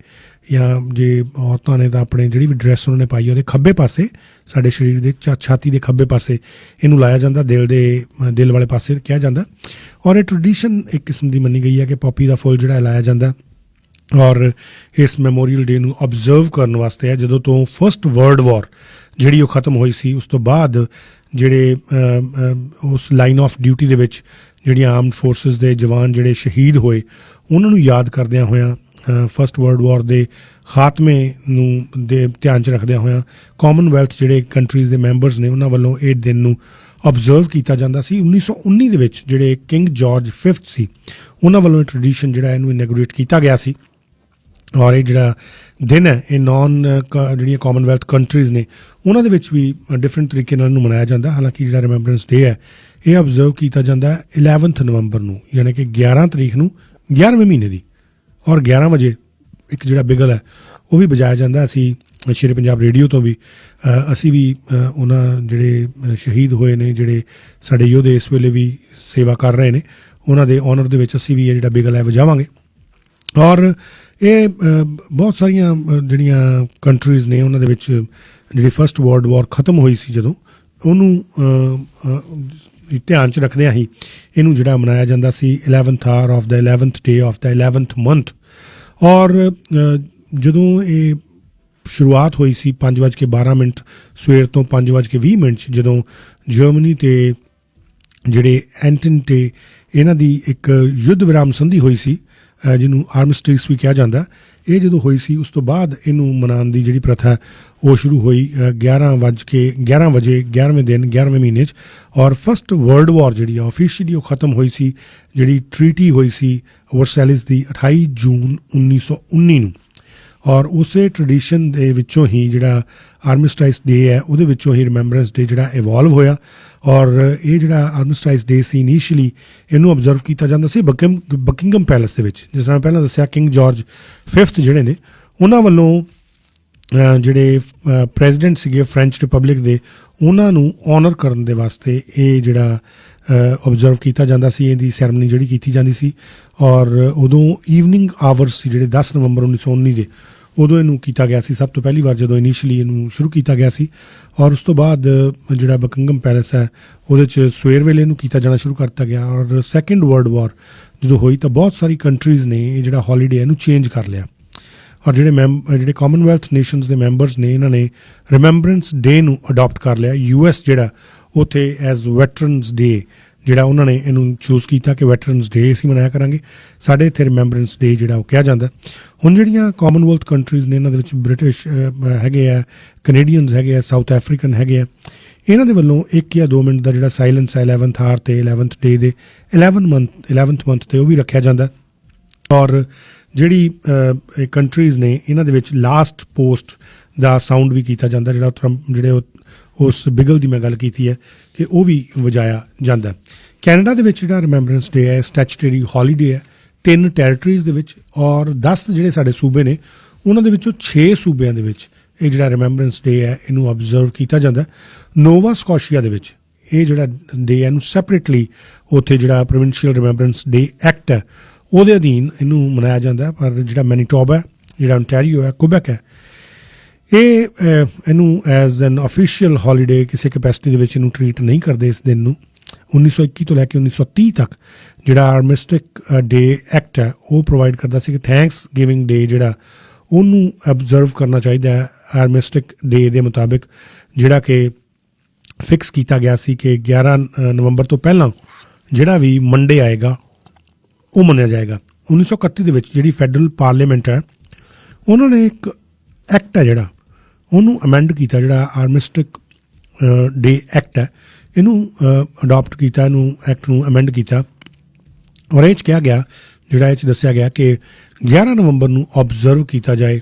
ਜਾਂ ਜੇ ਔਰਤਾਂ ਨੇ ਤਾਂ ਆਪਣੇ ਜਿਹੜੀ ਵੀ ਡਰੈਸ ਉਹਨਾਂ ਨੇ ਪਾਈ ਉਹਦੇ ਖੱਬੇ ਪਾਸੇ, ਸਾਡੇ ਸਰੀਰ ਦੇ ਛਾਤੀ ਦੇ ਖੱਬੇ ਪਾਸੇ ਇਹਨੂੰ ਲਾਇਆ ਜਾਂਦਾ, ਦਿਲ ਵਾਲੇ ਪਾਸੇ ਕਿਹਾ ਜਾਂਦਾ। ਔਰ ਇਹ ਟ੍ਰੈਡੀਸ਼ਨ ਇੱਕ ਕਿਸਮ ਦੀ ਮੰਨੀ ਗਈ ਹੈ ਕਿ ਪੌਪੀ ਦਾ ਫੁੱਲ ਜਿਹੜਾ ਲਾਇਆ ਜਾਂਦਾ। ਔਰ ਇਸ ਮੈਮੋਰੀਅਲ ਡੇ ਨੂੰ ਅਬਜ਼ਰਵ ਕਰਨ ਵਾਸਤੇ ਹੈ। ਜਦੋਂ ਤੋਂ ਫਸਟ ਵਰਲਡ ਵਾਰ ਜਿਹੜੀ ਉਹ ਖਤਮ ਹੋਈ ਸੀ, ਉਸ ਤੋਂ ਬਾਅਦ ਜਿਹੜੇ ਉਸ ਲਾਈਨ ਆਫ ਡਿਊਟੀ ਦੇ ਵਿੱਚ ਜਿਹੜੀਆਂ ਆਰਮਡ ਫੋਰਸਿਸ ਦੇ ਜਵਾਨ ਜਿਹੜੇ ਸ਼ਹੀਦ ਹੋਏ, ਉਹਨਾਂ ਨੂੰ ਯਾਦ ਕਰਦਿਆਂ ਹੋਇਆਂ, ਫਸਟ ਵਰਲਡ ਵਾਰ ਦੇ ਖਾਤਮੇ ਨੂੰ ਦੇ ਧਿਆਨ 'ਚ ਰੱਖਦਿਆਂ ਹੋਇਆਂ, ਕਾਮਨਵੈਲਥ ਜਿਹੜੇ ਕੰਟਰੀਜ਼ ਦੇ ਮੈਂਬਰਸ ਨੇ ਉਹਨਾਂ ਵੱਲੋਂ ਇਹ ਦਿਨ ਨੂੰ ਅਬਜ਼ਰਵ ਕੀਤਾ ਜਾਂਦਾ ਸੀ। 1919 ਦੇ ਵਿੱਚ ਜਿਹੜੇ ਕਿੰਗ ਜਾਰਜ 5 ਸੀ, ਉਹਨਾਂ ਵੱਲੋਂ ਇਹ ਟ੍ਰੈਡੀਸ਼ਨ ਜਿਹੜਾ ਇਹਨੂੰ ਇਨੈਗੋਰੇਟ ਕੀਤਾ ਗਿਆ ਸੀ। ਔਰ ਇਹ ਜਿਹੜਾ ਦਿਨ ਹੈ ਇਹ ਜਿਹੜੀਆਂ ਕਾਮਨਵੈਲਥ ਕੰਟਰੀਜ਼ ਨੇ ਉਹਨਾਂ ਦੇ ਵਿੱਚ ਵੀ ਡਿਫਰੈਂਟ ਤਰੀਕੇ ਨਾਲ ਇਹਨੂੰ ਮਨਾਇਆ ਜਾਂਦਾ। ਹਾਲਾਂਕਿ ਜਿਹੜਾ ਰਿਮੈਂਬਰੈਂਸ ਡੇ ਹੈ ਇਹ ਅਬਜ਼ਰਵ ਕੀਤਾ ਜਾਂਦਾ 11 ਨਵੰਬਰ ਨੂੰ, ਯਾਨੀ ਕਿ 11 ਤਰੀਕ ਨੂੰ 11ਵੇਂ ਮਹੀਨੇ ਦੀ। ਔਰ 11 ਵਜੇ ਇੱਕ ਜਿਹੜਾ ਬਿਗਲ ਹੈ ਉਹ ਵੀ ਵਜਾਇਆ ਜਾਂਦਾ। ਅਸੀਂ ਸ਼ੇਰੇ ਪੰਜਾਬ ਰੇਡੀਓ ਤੋਂ ਵੀ ਅਸੀਂ ਵੀ ਉਹਨਾਂ ਜਿਹੜੇ ਸ਼ਹੀਦ ਹੋਏ ਨੇ, ਜਿਹੜੇ ਸਾਡੇ ਯੋਧੇ ਇਸ ਵੇਲੇ ਵੀ ਸੇਵਾ ਕਰ ਰਹੇ ਨੇ, ਉਹਨਾਂ ਦੇ ਆਨਰ ਦੇ ਵਿੱਚ ਅਸੀਂ ਵੀ ਇਹ ਜਿਹੜਾ ਬਿਗਲ ਹੈ ਵਜਾਵਾਂਗੇ। ਔਰ ਇਹ ਬਹੁਤ ਸਾਰੀਆਂ ਜਿਹੜੀਆਂ ਕੰਟਰੀਜ਼ ਨੇ ਉਹਨਾਂ ਦੇ ਵਿੱਚ ਜਿਹੜੀ ਫਸਟ ਵਰਲਡ ਵਾਰ ਖਤਮ ਹੋਈ ਸੀ, ਜਦੋਂ ਉਹਨੂੰ ਧਿਆਨ 'ਚ ਰੱਖਦਿਆਂ ਹੀ ਇਹਨੂੰ ਜਿਹੜਾ ਮਨਾਇਆ ਜਾਂਦਾ ਸੀ 11th hour of the 11th day of the 11th month। ਔਰ ਜਦੋਂ ਇਹ ਸ਼ੁਰੂਆਤ ਹੋਈ ਸੀ 5:12 ਸਵੇਰ ਤੋਂ 5:20 ਜਦੋਂ ਜਰਮਨੀ ਤੇ ਜਿਹੜੇ ਐਂਟਨ ਤੇ ਇਹਨਾਂ ਦੀ ਇੱਕ ਯੁੱਧ ਵਿਰਾਮ ਸੰਧੀ ਹੋਈ ਸੀ, ਜਿਹਨੂੰ ਆਰਮਿਸਟਿਸ ਵੀ ਕਿਹਾ ਜਾਂਦਾ, ਇਹ ਜਦੋਂ ਹੋਈ ਸੀ ਉਸ ਤੋਂ ਬਾਅਦ ਇਹਨੂੰ ਮਨਾਉਣ ਦੀ ਜਿਹੜੀ ਪ੍ਰਥਾ ਉਹ ਸ਼ੁਰੂ ਹੋਈ 11 ਵਜੇ 11ਵੇਂ ਦਿਨ 11ਵੇਂ ਮਹੀਨੇ 'ਚ। ਔਰ ਫਸਟ ਵਰਲਡ ਵਾਰ ਜਿਹੜੀ ਆ ਆਫੀਸ਼ੀਅਲੀ ਉਹ ਖਤਮ ਹੋਈ ਸੀ, ਜਿਹੜੀ ਟ੍ਰੀਟੀ ਹੋਈ ਸੀ ਵਰਸੈਲਿਸ ਦੀ 28 ਜੂਨ 1919 ਨੂੰ। ਔਰ ਉਸੇ ਟ੍ਰੈਡੀਸ਼ਨ ਦੇ ਵਿੱਚੋਂ ਹੀ ਜਿਹੜਾ ਆਰਮਿਸਟਾਈਸ ਡੇ ਹੈ ਉਹਦੇ ਵਿੱਚੋਂ ਹੀ ਰਿਮੈਂਬਰੈਂਸ ਡੇ ਜਿਹੜਾ ਇਵੋਲਵ ਹੋਇਆ। ਔਰ ਇਹ ਜਿਹੜਾ ਆਰਮਿਸਟਾਈਸ ਡੇ ਸੀ ਇਨੀਸ਼ੀਅਲੀ ਇਹਨੂੰ ਅਬਜ਼ਰਵ ਕੀਤਾ ਜਾਂਦਾ ਸੀ ਬਕਿੰਗਮ ਪੈਲੇਸ ਦੇ ਵਿੱਚ। ਜਿਸ ਤਰ੍ਹਾਂ ਪਹਿਲਾਂ ਦੱਸਿਆ ਕਿੰਗ ਜਾਰਜ 5 ਜਿਹੜੇ ਨੇ ਉਹਨਾਂ ਵੱਲੋਂ ਜਿਹੜੇ ਪ੍ਰੈਜ਼ੀਡੈਂਟ ਸੀਗੇ ਫ੍ਰੈਂਚ ਰਿਪਬਲਿਕ ਦੇ, ਉਹਨਾਂ ਨੂੰ ਆਨਰ ਕਰਨ ਦੇ ਵਾਸਤੇ ਇਹ ਜਿਹੜਾ ਓਬਜ਼ਰਵ ਕੀਤਾ ਜਾਂਦਾ ਸੀ, ਇਹਦੀ ਸੈਰਮਨੀ ਜਿਹੜੀ ਕੀਤੀ ਜਾਂਦੀ ਸੀ। ਔਰ ਉਦੋਂ ਈਵਨਿੰਗ ਆਵਰਸ ਸੀ ਜਿਹੜੇ 10 ਨਵੰਬਰ 1919 ਦੇ, ਉਦੋਂ ਇਹਨੂੰ ਕੀਤਾ ਗਿਆ ਸੀ ਸਭ ਤੋਂ ਪਹਿਲੀ ਵਾਰ, ਜਦੋਂ ਇਨੀਸ਼ੀਅਲੀ ਇਹਨੂੰ ਸ਼ੁਰੂ ਕੀਤਾ ਗਿਆ ਸੀ। ਔਰ ਉਸ ਤੋਂ ਬਾਅਦ ਜਿਹੜਾ ਬਕਿੰਗਮ ਪੈਲੇਸ ਹੈ ਉਹਦੇ 'ਚ ਸਵੇਰ ਵੇਲੇ ਇਹਨੂੰ ਕੀਤਾ ਜਾਣਾ ਸ਼ੁਰੂ ਕਰ ਦਿੱਤਾ ਗਿਆ। ਔਰ ਸੈਕਿੰਡ ਵਰਲਡ ਵਾਰ ਜਦੋਂ ਹੋਈ ਤਾਂ ਬਹੁਤ ਸਾਰੀ ਕੰਟਰੀਜ਼ ਨੇ ਇਹ ਜਿਹੜਾ ਹੌਲੀਡੇ ਇਹਨੂੰ ਚੇਂਜ ਕਰ ਲਿਆ। ਔਰ ਜਿਹੜੇ ਕਾਮਨਵੈਲਥ ਨੇਸ਼ਨਸ ਦੇ ਮੈਂਬਰਸ ਨੇ ਇਹਨਾਂ ਨੇ ਰਿਮੈਂਬਰੈਂਸ ਡੇ ਨੂੰ ਅਡੋਪਟ ਕਰ ਲਿਆ। US ਜਿਹੜਾ ਉੱਥੇ ਐਜ਼ ਵੈਟਰਨਸ ਡੇ ਜਿਹੜਾ ਉਹਨਾਂ ਨੇ ਇਹਨੂੰ ਚੂਜ਼ ਕੀਤਾ ਕਿ ਵੈਟਰਨਸ ਡੇ ਅਸੀਂ ਮਨਾਇਆ ਕਰਾਂਗੇ, ਸਾਡੇ ਇੱਥੇ ਰਿਮੈਂਬਰੈਂਸ ਡੇ ਜਿਹੜਾ ਉਹ ਕਿਹਾ ਜਾਂਦਾ। ਹੁਣ ਜਿਹੜੀਆਂ ਕਾਮਨਵੈਲਥ ਕੰਟਰੀਜ਼ ਨੇ ਇਹਨਾਂ ਦੇ ਵਿੱਚ ਬ੍ਰਿਟਿਸ਼ ਹੈਗੇ ਆ, ਕੈਨੇਡੀਅਨਸ ਹੈਗੇ ਆ, ਸਾਊਥ ਅਫਰੀਕਨ ਹੈਗੇ ਆ, ਇਹਨਾਂ ਦੇ ਵੱਲੋਂ 1 ਜਾਂ 2 ਮਿੰਟ ਦਾ ਜਿਹੜਾ ਸਾਇਲੈਂਸ ਹੈ 11th ਆਰ 'ਤੇ 11th ਡੇ ਦੇ 11th ਮੰਥ 'ਤੇ ਉਹ ਵੀ ਰੱਖਿਆ ਜਾਂਦਾ। ਔਰ ਜਿਹੜੀ ਕੰਟਰੀਜ਼ ਨੇ ਇਹਨਾਂ ਦੇ ਵਿੱਚ ਲਾਸਟ ਪੋਸਟ ਦਾ ਸਾਊਂਡ ਵੀ ਕੀਤਾ ਜਾਂਦਾ, ਜਿਹੜੇ ਉਸ ਬਿਗਲ ਦੀ ਮੈਂ ਗੱਲ ਕੀਤੀ ਹੈ ਕਿ ਉਹ ਵੀ ਵਜਾਇਆ ਜਾਂਦਾ। ਕੈਨੇਡਾ ਦੇ ਵਿੱਚ ਜਿਹੜਾ ਰਿਮੈਂਬਰੈਂਸ ਡੇ ਹੈ ਸਟੈਚੂਟਰੀ ਹੌਲੀਡੇ ਹੈ 3 ਟੈਰੀਟਰੀਜ਼ ਦੇ ਵਿੱਚ, ਔਰ 10 ਜਿਹੜੇ ਸਾਡੇ ਸੂਬੇ ਨੇ ਉਹਨਾਂ ਦੇ ਵਿੱਚੋਂ 6 ਸੂਬਿਆਂ ਦੇ ਵਿੱਚ ਇਹ ਜਿਹੜਾ ਰਿਮੈਂਬਰੈਂਸ ਡੇ ਹੈ ਇਹਨੂੰ ਅਬਜ਼ਰਵ ਕੀਤਾ ਜਾਂਦਾ। ਨੋਵਾ ਸਕੋਸ਼ੀਆ ਦੇ ਵਿੱਚ ਇਹ ਜਿਹੜਾ ਡੇ ਹੈ ਇਹਨੂੰ ਸੈਪਰੇਟਲੀ ਉੱਥੇ ਜਿਹੜਾ ਪ੍ਰੋਵਿੰਸ਼ੀਅਲ ਰਿਮੈਂਬਰੈਂਸ ਡੇ ਐਕਟ ਹੈ ਉਹਦੇ ਅਧੀਨ ਇਹਨੂੰ ਮਨਾਇਆ ਜਾਂਦਾ। ਪਰ ਜਿਹੜਾ ਮੈਨੀਟੋਬਾ, ਜਿਹੜਾ ਓਨਟਾਰੀਓ ਹੈ, ਕੁਬੈਕ ਹੈ, ਇਹ ਇਹਨੂੰ ਐਜ਼ ਐਨ ਅਫੀਸ਼ੀਅਲ ਹੌਲੀਡੇ ਕਿਸੇ ਕੈਪੈਸਿਟੀ ਦੇ ਵਿੱਚ ਇਹਨੂੰ ਟਰੀਟ ਨਹੀਂ ਕਰਦੇ ਇਸ ਦਿਨ ਨੂੰ। 1921 ਤੋਂ ਲੈ ਕੇ 1930 ਤੱਕ ਜਿਹੜਾ ਆਰਮਿਸਟਿਕ ਡੇ ਐਕਟ ਹੈ ਉਹ ਪ੍ਰੋਵਾਈਡ ਕਰਦਾ ਸੀ ਕਿ ਥੈਂਕਸ ਗਿਵਿੰਗ ਡੇ ਜਿਹੜਾ ਉਹਨੂੰ ਅਬਜ਼ਰਵ ਕਰਨਾ ਚਾਹੀਦਾ ਹੈ ਆਰਮਿਸਟਿਕ ਡੇ ਦੇ ਮੁਤਾਬਿਕ, ਜਿਹੜਾ ਕਿ ਫਿਕਸ ਕੀਤਾ ਗਿਆ ਸੀ ਕਿ 11 ਨਵੰਬਰ ਤੋਂ ਪਹਿਲਾਂ ਜਿਹੜਾ ਵੀ ਮੰਡੇ ਆਏਗਾ ਉਹ ਮੰਨਿਆ ਜਾਏਗਾ। 1931 ਦੇ ਵਿੱਚ ਜਿਹੜੀ ਫੈਡਰਲ ਪਾਰਲੀਮੈਂਟ ਹੈ ਉਹਨਾਂ ਨੇ ਇੱਕ ਐਕਟ ਹੈ ਜਿਹੜਾ ਉਹਨੂੰ ਅਮੈਂਡ ਕੀਤਾ, ਜਿਹੜਾ ਆਰਮਿਸਟਿਕ ਡੇ ਐਕਟ ਹੈ ਇਹਨੂੰ ਅਡੋਪਟ ਕੀਤਾ, ਇਹਨੂੰ ਐਕਟ ਨੂੰ ਅਮੈਂਡ ਕੀਤਾ। ਔਰ ਇਹ 'ਚ ਕਿਹਾ ਗਿਆ, ਜਿਹੜਾ ਇਹ 'ਚ ਦੱਸਿਆ ਗਿਆ ਕਿ 11 ਨਵੰਬਰ ਨੂੰ ਓਬਜ਼ਰਵ ਕੀਤਾ ਜਾਏ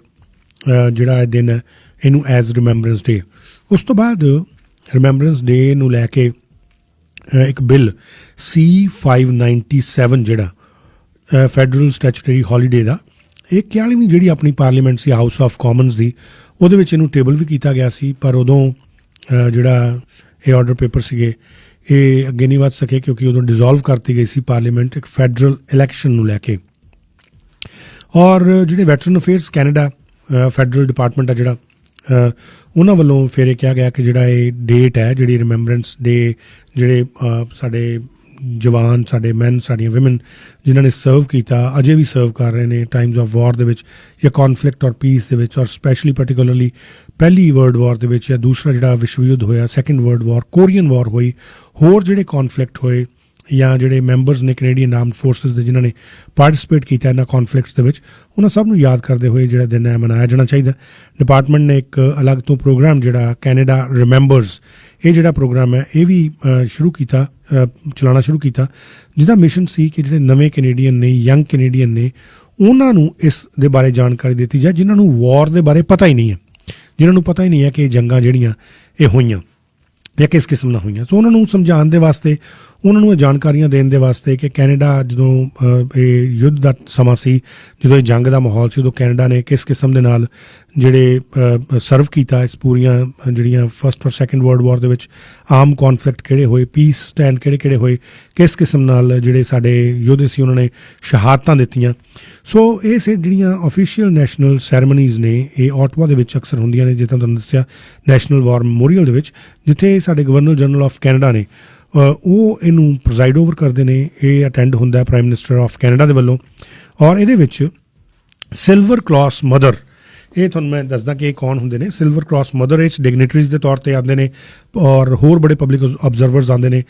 ਜਿਹੜਾ ਇਹ ਦਿਨ ਹੈ ਇਹਨੂੰ ਐਜ਼ ਰਿਮੈਂਬਰੈਂਸ ਡੇ। ਉਸ ਤੋਂ ਬਾਅਦ ਰਿਮੈਂਬਰੈਂਸ ਡੇ ਨੂੰ ਲੈ ਕੇ ਇੱਕ ਬਿੱਲ C-597 ਜਿਹੜਾ ਫੈਡਰਲ ਸਟੈਚੂਟਰੀ ਹੌਲੀਡੇ ਦਾ, ਇਹ 41ਵੀਂ ਜਿਹੜੀ ਆਪਣੀ parliament C house of Commons ਦੀ, ਉਹਦੇ ਵਿੱਚ ਇਹਨੂੰ ਟੇਬਲ ਵੀ ਕੀਤਾ ਗਿਆ ਸੀ। ਪਰ ਉਦੋਂ ਜਿਹੜਾ ਇਹ ਆਰਡਰ ਪੇਪਰ ਸੀਗੇ ਇਹ ਅੱਗੇ ਨਹੀਂ ਵੱਧ ਸਕੇ ਕਿਉਂਕਿ ਉਦੋਂ ਡਿਜ਼ੋਲਵ ਕਰਤੀ ਗਈ ਸੀ ਪਾਰਲੀਮੈਂਟ ਇੱਕ ਫੈਡਰਲ ਇਲੈਕਸ਼ਨ ਨੂੰ ਲੈ ਕੇ। ਔਰ ਜਿਹੜੇ veteran affairs Canada federal department ਆ ਜਿਹੜਾ ਉਹਨਾਂ ਵੱਲੋਂ ਫਿਰ ਇਹ ਕਿਹਾ ਗਿਆ ਕਿ ਜਿਹੜਾ ਇਹ ਡੇਟ ਹੈ, ਜਿਹੜੀ ਰਿਮੈਂਬਰੈਂਸ ਡੇ, ਜਿਹੜੇ ਸਾਡੇ ਜਵਾਨ, ਸਾਡੇ ਮੈਨ, ਸਾਡੀਆਂ ਵਿਮਨ ਜਿਨ੍ਹਾਂ ਨੇ ਸਰਵ ਕੀਤਾ, ਅਜੇ ਵੀ ਸਰਵ ਕਰ ਰਹੇ ਨੇ ਟਾਈਮਸ ਆਫ ਵਾਰ ਦੇ ਵਿੱਚ ਜਾਂ ਕੌਨਫਲਿਕਟ ਔਰ ਪੀਸ ਦੇ ਵਿੱਚ, ਔਰ ਸਪੈਸ਼ਲੀ ਪਾਰਟੀਕੂਲਰਲੀ ਪਹਿਲੀ ਵਰਲਡ ਵਾਰ ਦੇ ਵਿੱਚ ਜਾਂ ਦੂਸਰਾ ਜਿਹੜਾ ਵਿਸ਼ਵ ਯੁੱਧ ਹੋਇਆ, ਸੈਕਿੰਡ ਵਰਲਡ ਵਾਰ, ਕੋਰੀਅਨ ਵਾਰ ਹੋਈ, ਹੋਰ ਜਿਹੜੇ ਕੌਨਫਲਿਕਟ ਹੋਏ ਜਾਂ ਜਿਹੜੇ ਮੈਂਬਰਸ ਨੇ ਕੈਨੇਡੀਅਨ ਆਰਮਡ ਫੋਰਸਿਸ ਦੇ ਜਿਨ੍ਹਾਂ ਨੇ ਪਾਰਟੀਸਪੇਟ ਕੀਤਾ ਇਹਨਾਂ ਕੌਨਫਲਿਕਟਸ ਦੇ ਵਿੱਚ, ਉਹਨਾਂ ਸਭ ਨੂੰ ਯਾਦ ਕਰਦੇ ਹੋਏ ਜਿਹੜਾ ਦਿਨ ਹੈ ਮਨਾਇਆ ਜਾਣਾ ਚਾਹੀਦਾ। ਡਿਪਾਰਟਮੈਂਟ ਨੇ ਇੱਕ ਅਲੱਗ ਤੋਂ ਪ੍ਰੋਗਰਾਮ ਜਿਹੜਾ ਕੈਨੇਡਾ ਰਿਮੈਂਬਰਸ, ਇਹ ਜਿਹੜਾ ਪ੍ਰੋਗਰਾਮ ਹੈ ਇਹ ਵੀ ਚਲਾਉਣਾ ਸ਼ੁਰੂ ਕੀਤਾ, ਜਿਹਦਾ ਮਿਸ਼ਨ ਸੀ ਕਿ ਜਿਹੜੇ ਨਵੇਂ ਕੈਨੇਡੀਅਨ ਨੇ, ਯੰਗ ਕੈਨੇਡੀਅਨ ਨੇ, ਉਹਨਾਂ ਨੂੰ ਇਸ ਦੇ ਬਾਰੇ ਜਾਣਕਾਰੀ ਦਿੱਤੀ ਜਾਏ ਜਿਨ੍ਹਾਂ ਨੂੰ ਵਾਰ ਦੇ ਬਾਰੇ ਪਤਾ ਹੀ ਨਹੀਂ ਹੈ, ਜਿਨ੍ਹਾਂ ਨੂੰ ਪਤਾ ਹੀ ਨਹੀਂ ਹੈ ਕਿ ਇਹ ਜੰਗਾਂ ਜਿਹੜੀਆਂ ਇਹ ਹੋਈਆਂ ਜਾਂ ਕਿਸ ਕਿਸਮ ਨਾਲ ਹੋਈਆਂ। ਸੋ ਉਹਨਾਂ ਨੂੰ ਸਮਝਾਉਣ ਦੇ ਵਾਸਤੇ, ਉਹਨਾਂ ਨੂੰ ਇਹ ਜਾਣਕਾਰੀਆਂ ਦੇਣ ਦੇ ਵਾਸਤੇ ਕਿ ਕੈਨੇਡਾ ਜਦੋਂ ਇਹ ਯੁੱਧ ਦਾ ਸਮਾਂ ਸੀ, ਜਦੋਂ ਇਹ ਜੰਗ ਦਾ ਮਾਹੌਲ ਸੀ, ਉਦੋਂ ਕੈਨੇਡਾ ਨੇ ਕਿਸ ਕਿਸਮ ਦੇ ਨਾਲ ਜਿਹੜੇ ਸਰਵ ਕੀਤਾ ਇਸ ਪੂਰੀਆਂ ਜਿਹੜੀਆਂ ਫਸਟ ਔਰ ਸੈਕਿੰਡ ਵਰਲਡ ਵਾਰ ਦੇ ਵਿੱਚ ਆਮ ਕੌਨਫਲਿਕਟ ਕਿਹੜੇ ਹੋਏ, ਪੀਸ ਸਟੈਂਡ ਕਿਹੜੇ ਹੋਏ, ਕਿਸ ਕਿਸਮ ਨਾਲ ਜਿਹੜੇ ਸਾਡੇ ਯੋਧੇ ਸੀ ਉਹਨਾਂ ਨੇ ਸ਼ਹਾਦਤਾਂ ਦਿੱਤੀਆਂ। ਸੋ ਇਹ ਜਿਹੜੀਆਂ ਆਫੀਸ਼ੀਅਲ ਨੈਸ਼ਨਲ ਸੈਰੇਮਨੀਜ਼ ਨੇ ਇਹ ਆਟਵਾ ਦੇ ਵਿੱਚ ਅਕਸਰ ਹੁੰਦੀਆਂ ਨੇ, ਜਿੱਦਾਂ ਤੁਹਾਨੂੰ ਦੱਸਿਆ ਨੈਸ਼ਨਲ ਵਾਰ ਮੈਮੋਰੀਅਲ ਦੇ ਵਿੱਚ, ਜਿੱਥੇ ਸਾਡੇ ਗਵਰਨਰ ਜਨਰਲ ਆਫ ਕੈਨੇਡਾ ਨੇ ਉਹ ਇਹਨੂੰ ਪ੍ਰਜ਼ਾਈਡ ਓਵਰ ਕਰਦੇ ਨੇ। ਇਹ ਅਟੈਂਡ ਹੁੰਦਾ ਪ੍ਰਾਈਮ ਮਿਨਿਸਟਰ ਆਫ ਕੈਨੇਡਾ ਦੇ ਵੱਲੋਂ। ਔਰ ਇਹਦੇ ਵਿੱਚ ਸਿਲਵਰ ਕ੍ਰਾਸ ਮਦਰ, ਇਹ ਤੁਹਾਨੂੰ ਮੈਂ ਦੱਸਦਾ ਕਿ ਇਹ ਕੌਣ ਹੁੰਦੇ ਨੇ। ਸਿਲਵਰ ਕ੍ਰਾਸ ਮਦਰ ਇਹ ਡਿਗਨਿਟਰੀਜ਼ ਦੇ ਤੌਰ 'ਤੇ ਆਉਂਦੇ ਨੇ ਔਰ ਹੋਰ ਬੜੇ ਪਬਲਿਕ ਆਬਜ਼ਰਵਰਸ ਆਉਂਦੇ ਨੇ।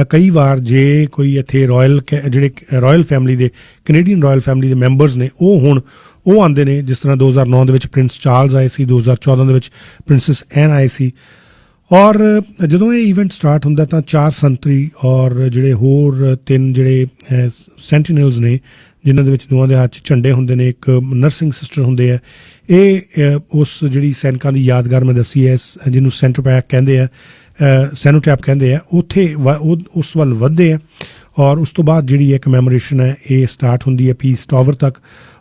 ਕਈ ਵਾਰ ਜੇ ਕੋਈ ਇੱਥੇ ਜਿਹੜੇ ਰਾਇਲ ਫੈਮਿਲੀ ਦੇ, ਕੈਨੇਡੀਅਨ ਰਾਇਲ ਫੈਮਿਲੀ ਦੇ ਮੈਂਬਰਸ ਨੇ ਉਹ ਆਉਂਦੇ ਨੇ, ਜਿਸ ਤਰ੍ਹਾਂ 2009 ਦੇ ਵਿੱਚ ਪ੍ਰਿੰਸ ਚਾਰਲਸ ਆਏ ਸੀ, 2014 ਦੇ ਵਿੱਚ ਪ੍ਰਿੰਸੈਸ ਐਨ ਆਏ ਸੀ। ਔਰ ਜਦੋਂ ਇਹ ਈਵੈਂਟ ਸਟਾਰਟ ਹੁੰਦਾ ਤਾਂ 4 ਸੰਤਰੀ ਔਰ ਜਿਹੜੇ ਹੋਰ 3 ਜਿਹੜੇ ਸੈਂਟੀਨਲਸ ਨੇ, ਜਿਨ੍ਹਾਂ ਦੇ ਵਿੱਚ ਦੋਵਾਂ ਦੇ ਹੱਥ 'ਚ ਝੰਡੇ ਹੁੰਦੇ ਨੇ, ਇੱਕ ਨਰਸਿੰਗ ਸਿਸਟਰ ਹੁੰਦੇ ਆ, ਇਹ ਉਸ ਜਿਹੜੀ ਸੈਨਿਕਾਂ ਦੀ ਯਾਦਗਾਰ ਮੈਂ ਦੱਸੀ ਹੈ ਜਿਹਨੂੰ ਸੈਨੋਟੈਪ ਕਹਿੰਦੇ ਆ, ਉੱਥੇ ਉਸ ਵੱਲ ਵੱਧਦੇ ਆ। ਔਰ ਉਸ ਤੋਂ ਬਾਅਦ ਜਿਹੜੀ ਇੱਕ ਕਮੈਮੋਰੇਸ਼ਨ ਹੈ ਇਹ ਸਟਾਰਟ ਹੁੰਦੀ ਹੈ ਪੀਸ ਟਾਵਰ ਤੱਕ।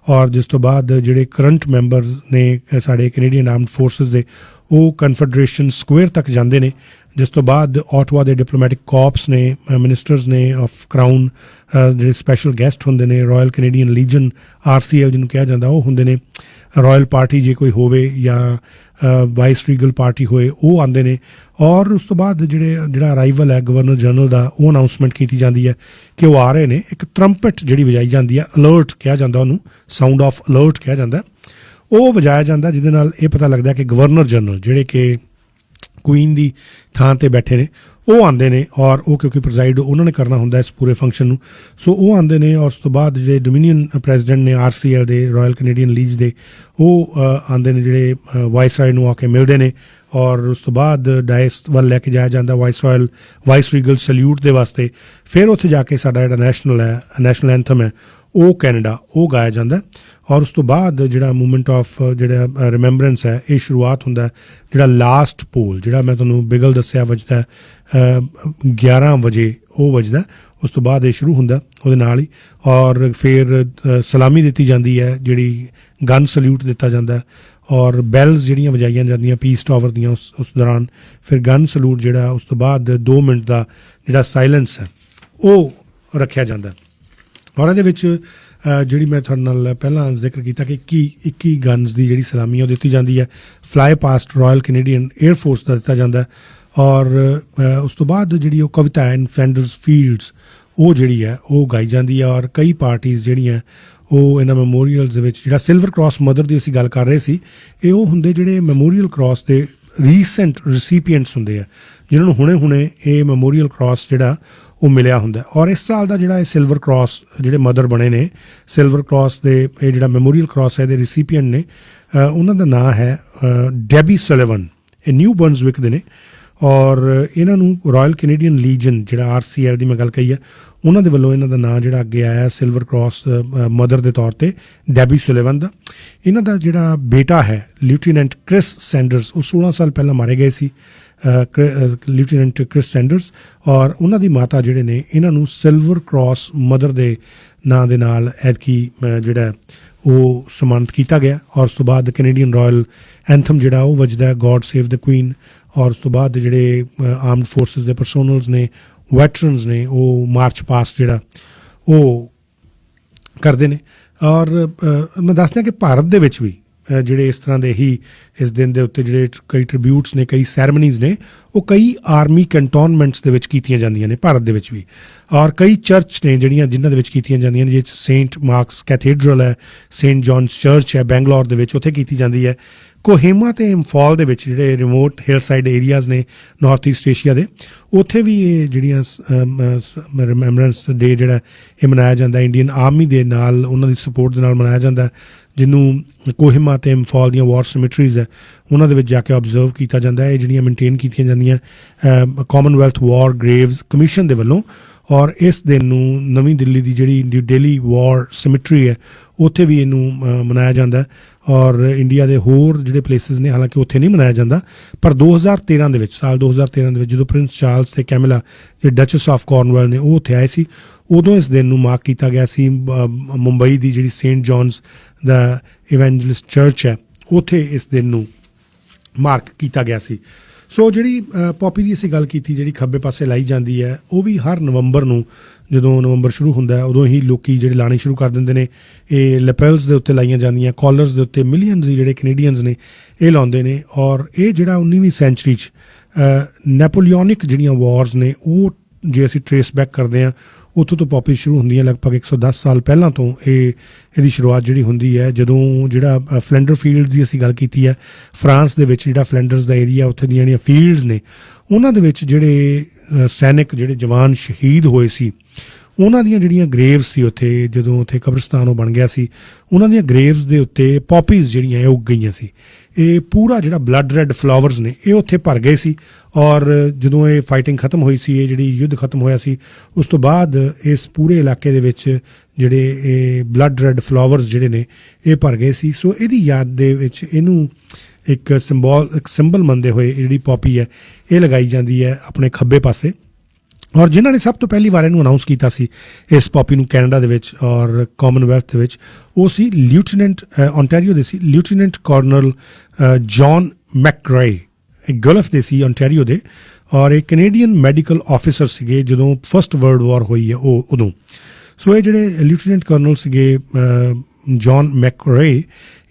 ਔਰ ਜਿਸ ਤੋਂ ਬਾਅਦ ਜਿਹੜੇ ਕਰੰਟ ਮੈਂਬਰਸ ਨੇ ਸਾਡੇ ਕੈਨੇਡੀਅਨ ਆਰਮਡ ਫੋਰਸਿਸ ਦੇ, ਉਹ ਕਨਫੈਡਰੇਸ਼ਨ ਸਕੁਅਰ ਤੱਕ ਜਾਂਦੇ ਨੇ, ਜਿਸ ਤੋਂ ਬਾਅਦ ਆਟਵਾ ਦੇ ਡਿਪਲੋਮੈਟਿਕ ਕਾਰਪਸ ਨੇ, ਮਿਨਿਸਟਰਸ ਨੇ ਆਫ ਕਰਾਊਨ, ਜਿਹੜੇ ਸਪੈਸ਼ਲ ਗੈਸਟ ਹੁੰਦੇ ਨੇ, ਰਾਇਲ ਕੈਨੇਡੀਅਨ ਲੀਜਨ RCL ਜਿਹਨੂੰ ਕਿਹਾ ਜਾਂਦਾ, ਉਹ ਹੁੰਦੇ ਨੇ, ਰਾਇਲ ਪਾਰਟੀ ਜੇ ਕੋਈ ਹੋਵੇ ਜਾਂ ਵਾਈਸ ਰੀਗਲ ਪਾਰਟੀ ਹੋਏ, ਉਹ ਆਉਂਦੇ ਨੇ। ਔਰ ਉਸ ਤੋਂ ਬਾਅਦ ਜਿਹੜਾ ਅਰਾਈਵਲ ਹੈ ਗਵਰਨਰ ਜਨਰਲ ਦਾ, ਉਹ ਅਨਾਊਂਸਮੈਂਟ ਕੀਤੀ ਜਾਂਦੀ ਹੈ ਕਿ ਉਹ ਆ ਰਹੇ ਨੇ। ਇੱਕ ਟਰੰਪਟ ਜਿਹੜੀ ਵਜਾਈ ਜਾਂਦੀ ਹੈ, ਅਲਰਟ ਕਿਹਾ ਜਾਂਦਾ ਉਹਨੂੰ, ਸਾਊਂਡ ਆਫ ਅਲਰਟ ਕਿਹਾ ਜਾਂਦਾ, ਉਹ ਵਜਾਇਆ ਜਾਂਦਾ, ਜਿਹਦੇ ਨਾਲ ਇਹ ਪਤਾ ਲੱਗਦਾ ਕਿ ਗਵਰਨਰ ਜਨਰਲ ਜਿਹੜੇ ਕਿ ਕੁਈਨ ਦੀ ਥਾਂ 'ਤੇ ਬੈਠੇ ਨੇ, ਉਹ ਆਉਂਦੇ ਨੇ। ਔਰ ਉਹ ਕਿਉਂਕਿ ਪ੍ਰਜ਼ਾਈਡ ਉਹਨਾਂ ਨੇ ਕਰਨਾ ਹੁੰਦਾ ਇਸ ਪੂਰੇ ਫੰਕਸ਼ਨ ਨੂੰ, ਸੋ ਉਹ ਆਉਂਦੇ ਨੇ। ਔਰ ਉਸ ਤੋਂ ਬਾਅਦ ਜਿਹੜੇ ਡੋਮੀਨੀਅਨ ਪ੍ਰੈਜ਼ੀਡੈਂਟ ਨੇ RCL ਦੇ, ਰਾਇਲ ਕੈਨੇਡੀਅਨ ਲੀਜ ਦੇ, ਉਹ ਆਉਂਦੇ ਨੇ, ਜਿਹੜੇ ਵਾਇਸਰਾਏ ਨੂੰ ਆ ਕੇ ਮਿਲਦੇ ਨੇ। ਔਰ ਉਸ ਤੋਂ ਬਾਅਦ ਡਾਇਸ ਵੱਲ ਲੈ ਕੇ ਜਾਇਆ ਜਾਂਦਾ ਵਾਈਸ ਰੀਗਲ ਸੈਲਿਊਟ ਦੇ ਵਾਸਤੇ। ਫਿਰ ਉੱਥੇ ਜਾ ਕੇ ਸਾਡਾ ਜਿਹੜਾ ਨੈਸ਼ਨਲ ਐਂਥਮ ਹੈ, ਉਹ ਕੈਨੇਡਾ, ਉਹ ਗਾਇਆ ਜਾਂਦਾ। ਔਰ ਉਸ ਤੋਂ ਬਾਅਦ ਜਿਹੜਾ ਮੂਵਮੈਂਟ ਆਫ ਜਿਹੜਾ ਰਿਮੈਂਬਰੈਂਸ ਹੈ, ਇਹ ਸ਼ੁਰੂਆਤ ਹੁੰਦਾ ਜਿਹੜਾ ਲਾਸਟ ਪੋਲ, ਜਿਹੜਾ ਮੈਂ ਤੁਹਾਨੂੰ ਬਿਗਲ ਦੱਸਿਆ ਵੱਜਦਾ 11 ਵਜੇ, ਉਹ ਵੱਜਦਾ। ਉਸ ਤੋਂ ਬਾਅਦ ਇਹ ਸ਼ੁਰੂ ਹੁੰਦਾ ਉਹਦੇ ਨਾਲ ਹੀ। ਔਰ ਫਿਰ ਸਲਾਮੀ ਦਿੱਤੀ ਜਾਂਦੀ ਹੈ, ਜਿਹੜੀ ਗਨ ਸਲਿਊਟ ਦਿੱਤਾ ਜਾਂਦਾ, ਔਰ ਬੈਲਸ ਜਿਹੜੀਆਂ ਵਜਾਈਆਂ ਜਾਂਦੀਆਂ ਪੀਸ ਟਾਵਰ ਦੀਆਂ ਉਸ ਦੌਰਾਨ। ਫਿਰ ਗਨ ਸਲੂਟ ਜਿਹੜਾ, ਉਸ ਤੋਂ ਬਾਅਦ 2 ਮਿੰਟ ਦਾ ਜਿਹੜਾ ਸਾਇਲੈਂਸ ਹੈ, ਉਹ ਰੱਖਿਆ ਜਾਂਦਾ। ਔਰ ਇਹਦੇ ਵਿੱਚ ਜਿਹੜੀ ਮੈਂ ਤੁਹਾਡੇ ਨਾਲ ਪਹਿਲਾਂ ਜ਼ਿਕਰ ਕੀਤਾ ਕਿ 21 ਗਨਸ ਦੀ ਜਿਹੜੀ ਸਲਾਮੀ ਉਹ ਦਿੱਤੀ ਜਾਂਦੀ ਹੈ। Fly past Royal Canadian Air Force ਦਾ ਦਿੱਤਾ ਜਾਂਦਾ। ਔਰ ਉਸ ਤੋਂ ਬਾਅਦ ਜਿਹੜੀ ਉਹ ਕਵਿਤਾ ਇਨ ਫਲੈਂਡਰਸ ਫੀਲਡਸ, ਉਹ ਜਿਹੜੀ ਹੈ ਉਹ ਗਾਈ ਜਾਂਦੀ ਹੈ। ਔਰ ਕਈ ਪਾਰਟੀਜ਼ ਜਿਹੜੀਆਂ ਉਹ ਇਹਨਾਂ ਮੈਮੋਰੀਅਲਸ ਦੇ ਵਿੱਚ, ਜਿਹੜਾ ਸਿਲਵਰ ਕ੍ਰਾਸ ਮਦਰ ਦੀ ਅਸੀਂ ਗੱਲ ਕਰ ਰਹੇ ਸੀ, ਇਹ ਉਹ ਹੁੰਦੇ ਜਿਹੜੇ ਮੈਮੋਰੀਅਲ ਕ੍ਰਾਸ ਦੇ ਰੀਸੈਂਟ ਰਿਸੀਪੀਐਂਟਸ ਹੁੰਦੇ ਆ, ਜਿਨ੍ਹਾਂ ਨੂੰ ਹੁਣੇ ਇਹ ਮੈਮੋਰੀਅਲ ਕ੍ਰਾਸ ਜਿਹੜਾ ਉਹ ਮਿਲਿਆ ਹੁੰਦਾ। ਔਰ ਇਸ ਸਾਲ ਦਾ ਜਿਹੜਾ ਇਹ ਸਿਲਵਰ ਕ੍ਰਾਸ ਜਿਹੜੇ ਮਦਰ ਬਣੇ ਨੇ, ਸਿਲਵਰ ਕ੍ਰਾਸ ਦੇ ਇਹ ਜਿਹੜਾ ਮੈਮੋਰੀਅਲ ਕ੍ਰਾਸ ਹੈ, ਇਹਦੇ ਰਿਸੀਪੀਐਂਟ ਨੇ, ਉਹਨਾਂ ਦਾ ਨਾਂ ਹੈ ਡੈਬੀ ਸਲੀਵਨ। ਇਹ ਨਿਊ ਬਰਨਜ਼ਵਿਕ ਦੇ ਨੇ। ਔਰ ਇਹਨਾਂ ਨੂੰ ਰਾਇਲ ਕੈਨੇਡੀਅਨ ਲੀਜਨ ਜਿਹੜਾ RCL ਦੀ ਮੈਂ ਗੱਲ ਕਹੀ ਹੈ, ਉਹਨਾਂ ਦੇ ਵੱਲੋਂ ਇਹਨਾਂ ਦਾ ਨਾਂ ਜਿਹੜਾ ਅੱਗੇ ਆਇਆ ਸਿਲਵਰ ਕ੍ਰਾਸ ਮਦਰ ਦੇ ਤੌਰ 'ਤੇ, ਡੈਬੀ ਸੁਲੇਵਨ ਦਾ। ਇਹਨਾਂ ਦਾ ਜਿਹੜਾ ਬੇਟਾ ਹੈ ਲਿeutenant ਕ੍ਰਿਸ ਸੈਂਡਰਸ, ਉਹ 16 ਸਾਲ ਪਹਿਲਾਂ ਮਾਰੇ ਗਏ ਸੀ, ਲਿeutenant ਕ੍ਰਿਸ ਸੈਂਡਰਸ। ਔਰ ਉਹਨਾਂ ਦੀ ਮਾਤਾ ਜਿਹੜੇ ਨੇ, ਇਹਨਾਂ ਨੂੰ ਸਿਲਵਰ ਕ੍ਰਾਸ ਮਦਰ ਦੇ ਨਾਂ ਦੇ ਨਾਲ ਐਤਕੀ ਜਿਹੜਾ ਉਹ ਸਨਮਾਨਿਤ ਕੀਤਾ ਗਿਆ। ਔਰ ਉਸ ਤੋਂ ਬਾਅਦ ਕੈਨੇਡੀਅਨ ਰਾਇਲ ਐਂਥਮ ਜਿਹੜਾ ਉਹ ਵੱਜਦਾ, ਗੋਡ ਸੇਵ ਦ ਕੁਈਨ। ਔਰ ਉਸ ਤੋਂ ਬਾਅਦ ਜਿਹੜੇ ਆਰਮਡ ਫੋਰਸਿਸ ਦੇ ਪਰਸੋਨਲਸ ਨੇ, ਵੈਟਰਨਸ ਨੇ, ਉਹ ਮਾਰਚ ਪਾਸਟ ਜਿਹੜਾ ਉਹ ਕਰਦੇ ਨੇ। ਔਰ ਮੈਂ ਦੱਸਦਾ ਕਿ ਭਾਰਤ ਦੇ ਵਿੱਚ ਵੀ ਜਿਹੜੇ ਇਸ ਤਰ੍ਹਾਂ ਦੇ ਹੀ ਇਸ ਦਿਨ ਦੇ ਉੱਤੇ ਜਿਹੜੇ ਕਈ ਟ੍ਰਿਬਿਊਟਸ ਨੇ, ਕਈ ਸੈਰਮਨੀਜ਼ ਨੇ, ਉਹ ਕਈ ਆਰਮੀ ਕੰਟੋਨਮੈਂਟਸ ਦੇ ਵਿੱਚ ਕੀਤੀਆਂ ਜਾਂਦੀਆਂ ਨੇ ਭਾਰਤ ਦੇ ਵਿੱਚ ਵੀ। ਔਰ ਕਈ ਚਰਚ ਨੇ ਜਿਨ੍ਹਾਂ ਦੇ ਵਿੱਚ ਕੀਤੀਆਂ ਜਾਂਦੀਆਂ ਨੇ, ਜਿਸ 'ਚ ਸੇਂਟ ਮਾਰਕਸ ਕੈਥੇਡਰਲ ਹੈ, ਸੇਂਟ ਜੌਨਸ ਚਰਚ ਹੈ ਬੈਂਗਲੌਰ ਦੇ ਵਿੱਚ, ਉੱਥੇ ਕੀਤੀ ਜਾਂਦੀ ਹੈ। ਕੋਹਿਮਾ ਅਤੇ ਇੰਫਾਲ ਦੇ ਵਿੱਚ ਜਿਹੜੇ ਰਿਮੋਟ ਹਿਲ ਸਾਈਡ ਏਰੀਆਜ਼ ਨੇ ਨਾਰਥ ਈਸਟ ਏਸ਼ੀਆ ਦੇ, ਉੱਥੇ ਵੀ ਇਹ ਜਿਹੜੀਆਂ ਰਿਮੈਂਬਰੈਂਸ ਡੇ ਜਿਹੜਾ ਇਹ ਮਨਾਇਆ ਜਾਂਦਾ, ਇੰਡੀਅਨ ਆਰਮੀ ਦੇ ਨਾਲ, ਉਹਨਾਂ ਦੀ ਸਪੋਰਟ ਦੇ ਨਾਲ ਮਨਾਇਆ ਜਾਂਦਾ, ਜਿਹਨੂੰ ਕੋਹਿਮਾ ਅਤੇ ਇੰਫਾਲ ਦੀਆਂ ਵਾਰ ਸਿਮਿਟਰੀਜ਼ ਹੈ, ਉਹਨਾਂ ਦੇ ਵਿੱਚ ਜਾ ਕੇ ਓਬਜ਼ਰਵ ਕੀਤਾ ਜਾਂਦਾ। ਇਹ ਜਿਹੜੀਆਂ ਮੇਨਟੇਨ ਕੀਤੀਆਂ ਜਾਂਦੀਆਂ ਕਾਮਨਵੈਲਥ ਵਾਰ ਗ੍ਰੇਵਜ਼ ਕਮਿਸ਼ਨ ਦੇ ਵੱਲੋਂ। ਔਰ ਇਸ ਦਿਨ ਨੂੰ ਨਵੀਂ ਦਿੱਲੀ ਦੀ ਜਿਹੜੀ ਦਿੱਲੀ ਵਾਰ ਸਿਮਿਟਰੀ ਹੈ, ਉੱਥੇ ਵੀ ਇਹਨੂੰ ਮਨਾਇਆ ਜਾਂਦਾ। ਔਰ ਇੰਡੀਆ ਦੇ ਹੋਰ ਜਿਹੜੇ ਪਲੇਸਿਸ ਨੇ, ਹਾਲਾਂਕਿ ਉੱਥੇ ਨਹੀਂ ਮਨਾਇਆ ਜਾਂਦਾ, ਪਰ 2013 ਦੇ ਵਿੱਚ, ਸਾਲ 2013 ਦੇ ਵਿੱਚ, ਜਦੋਂ ਪ੍ਰਿੰਸ ਚਾਰਲਸ ਅਤੇ ਕੈਮਿਲਾ ਜਿਹੜੇ ਡਚਸ ਆਫ ਕਾਰਨਵਾਲ ਨੇ, ਉਹ ਉੱਥੇ ਆਏ ਸੀ, ਉਦੋਂ ਇਸ ਦਿਨ ਨੂੰ ਮਾਰਕ ਕੀਤਾ ਗਿਆ ਸੀ। ਮੁੰਬਈ ਦੀ ਜਿਹੜੀ ਸੇਂਟ ਜੌਨਸ ਦਾ ਇਵੈਂਜਲਿਸਟ ਚਰਚ ਹੈ, ਉੱਥੇ ਇਸ ਦਿਨ ਨੂੰ ਮਾਰਕ ਕੀਤਾ ਗਿਆ ਸੀ। ਸੋ ਜਿਹੜੀ ਪੌਪੀ ਦੀ ਅਸੀਂ ਗੱਲ ਕੀਤੀ, ਜਿਹੜੀ ਖੱਬੇ ਪਾਸੇ ਲਾਈ ਜਾਂਦੀ ਹੈ, ਉਹ ਵੀ ਹਰ ਨਵੰਬਰ ਨੂੰ, ਜਦੋਂ ਨਵੰਬਰ ਸ਼ੁਰੂ ਹੁੰਦਾ ਹੈ, ਉਦੋਂ ਹੀ ਲੋਕੀ ਜਿਹੜੇ ਲਾਣੇ ਸ਼ੁਰੂ ਕਰ ਦਿੰਦੇ ਨੇ। ਇਹ ਲੈਪਲਸ ਦੇ ਉੱਤੇ ਲਾਈਆਂ ਜਾਂਦੀਆਂ, ਕਾਲਰਸ ਦੇ ਉੱਤੇ ਮਿਲੀਅਨਸ ਦੀ ਜਿਹੜੇ ਕੈਨੇਡੀਅਨਸ ਨੇ ਇਹ ਲਾਉਂਦੇ ਨੇ। ਔਰ ਇਹ ਜਿਹੜਾ 19ਵੀਂ ਸੈਂਚੁਰੀ 'ਚ ਨੈਪੋਲੀਅਨਿਕ ਜਿਹੜੀਆਂ ਵਾਰਸ ਨੇ, ਉਹ ਜੇ ਅਸੀਂ ਟਰੇਸ ਬੈਕ ਕਰਦੇ ਹਾਂ, ਉੱਥੋਂ ਤੋਂ ਪੌਪੀ ਸ਼ੁਰੂ ਹੁੰਦੀਆਂ। ਲਗਭਗ 110 ਸਾਲ ਪਹਿਲਾਂ ਤੋਂ ਇਹਦੀ ਸ਼ੁਰੂਆਤ ਜਿਹੜੀ ਹੁੰਦੀ ਹੈ, ਜਦੋਂ ਜਿਹੜਾ ਫਲੈਂਡਰ ਫੀਲਡਸ ਦੀ ਅਸੀਂ ਗੱਲ ਕੀਤੀ ਹੈ, ਫਰਾਂਸ ਦੇ ਵਿੱਚ ਜਿਹੜਾ ਫਲੈਂਡਰਸ ਦਾ ਏਰੀਆ, ਉੱਥੇ ਦੀਆਂ ਜਿਹੜੀਆਂ ਫੀਲਡਸ ਨੇ, ਉਹਨਾਂ ਦੇ ਵਿੱਚ ਜਿਹੜੇ ਸੈਨਿਕ, ਜਿਹੜੇ ਜਵਾਨ ਸ਼ਹੀਦ ਹੋਏ ਸੀ, ਉਹਨਾਂ ਦੀਆਂ ਜਿਹੜੀਆਂ ਗ੍ਰੇਵਸ ਸੀ ਉੱਥੇ, ਜਦੋਂ ਉੱਥੇ ਕਬਰਸਤਾਨ ਉਹ ਬਣ ਗਿਆ ਸੀ, ਉਹਨਾਂ ਦੀਆਂ ਗ੍ਰੇਵਸ ਦੇ ਉੱਤੇ ਪੌਪੀਜ਼ ਜਿਹੜੀਆਂ ਇਹ ਉੱਗ ਗਈਆਂ ਸੀ। ਇਹ ਪੂਰਾ ਜਿਹੜਾ ਬਲੱਡ ਰੈੱਡ ਫਲਾਵਰਸ ਨੇ, ਇਹ ਉੱਥੇ ਭਰ ਗਏ ਸੀ। ਔਰ ਜਦੋਂ ਇਹ ਫਾਈਟਿੰਗ ਖਤਮ ਹੋਈ ਸੀ, ਇਹ ਜਿਹੜੀ ਯੁੱਧ ਖਤਮ ਹੋਇਆ ਸੀ, ਉਸ ਤੋਂ ਬਾਅਦ ਇਸ ਪੂਰੇ ਇਲਾਕੇ ਦੇ ਵਿੱਚ ਜਿਹੜੇ ਇਹ ਬਲੱਡ ਰੈੱਡ ਫਲਾਵਰਸ ਜਿਹੜੇ ਨੇ, ਇਹ ਭਰ ਗਏ ਸੀ। ਸੋ ਇਹਦੀ ਯਾਦ ਦੇ ਵਿੱਚ ਇਹਨੂੰ ਇੱਕ ਸਿੰਬਲ ਮੰਨਦੇ ਹੋਏ ਜਿਹੜੀ ਪੌਪੀ ਹੈ, ਇਹ ਲਗਾਈ ਜਾਂਦੀ ਹੈ ਆਪਣੇ ਖੱਬੇ ਪਾਸੇ। ਔਰ ਜਿਨ੍ਹਾਂ ਨੇ ਸਭ ਤੋਂ ਪਹਿਲੀ ਵਾਰ ਇਹਨੂੰ ਅਨਾਊਂਸ ਕੀਤਾ ਸੀ, ਇਸ ਪੌਪੀ ਨੂੰ, ਕੈਨੇਡਾ ਦੇ ਵਿੱਚ ਔਰ ਕਾਮਨਵੈਲਥ ਦੇ ਵਿੱਚ, ਉਹ ਸੀ ਲਿeutenant, ਓਨਟਾਰੀਓ ਦੇ ਸੀ, ਲਿeutenant ਕਰਨਲ ਜੌਨ ਮੈਕਰਾਏ। ਗਲਫ ਦੇ ਸੀ, ontario ਦੇ, ਔਰ ਇਹ ਕੈਨੇਡੀਅਨ ਮੈਡੀਕਲ ਆਫਿਸਰ ਸੀਗੇ ਜਦੋਂ ਫਸਟ ਵਰਲਡ ਵਾਰ ਹੋਈ ਹੈ ਉਹ ਉਦੋਂ। ਸੋ ਇਹ ਜਿਹੜੇ ਲੈਫਟੀਨੈਂਟ ਕਰਨਲ ਸੀਗੇ ਜੌਨ ਮੈਕਰੇ,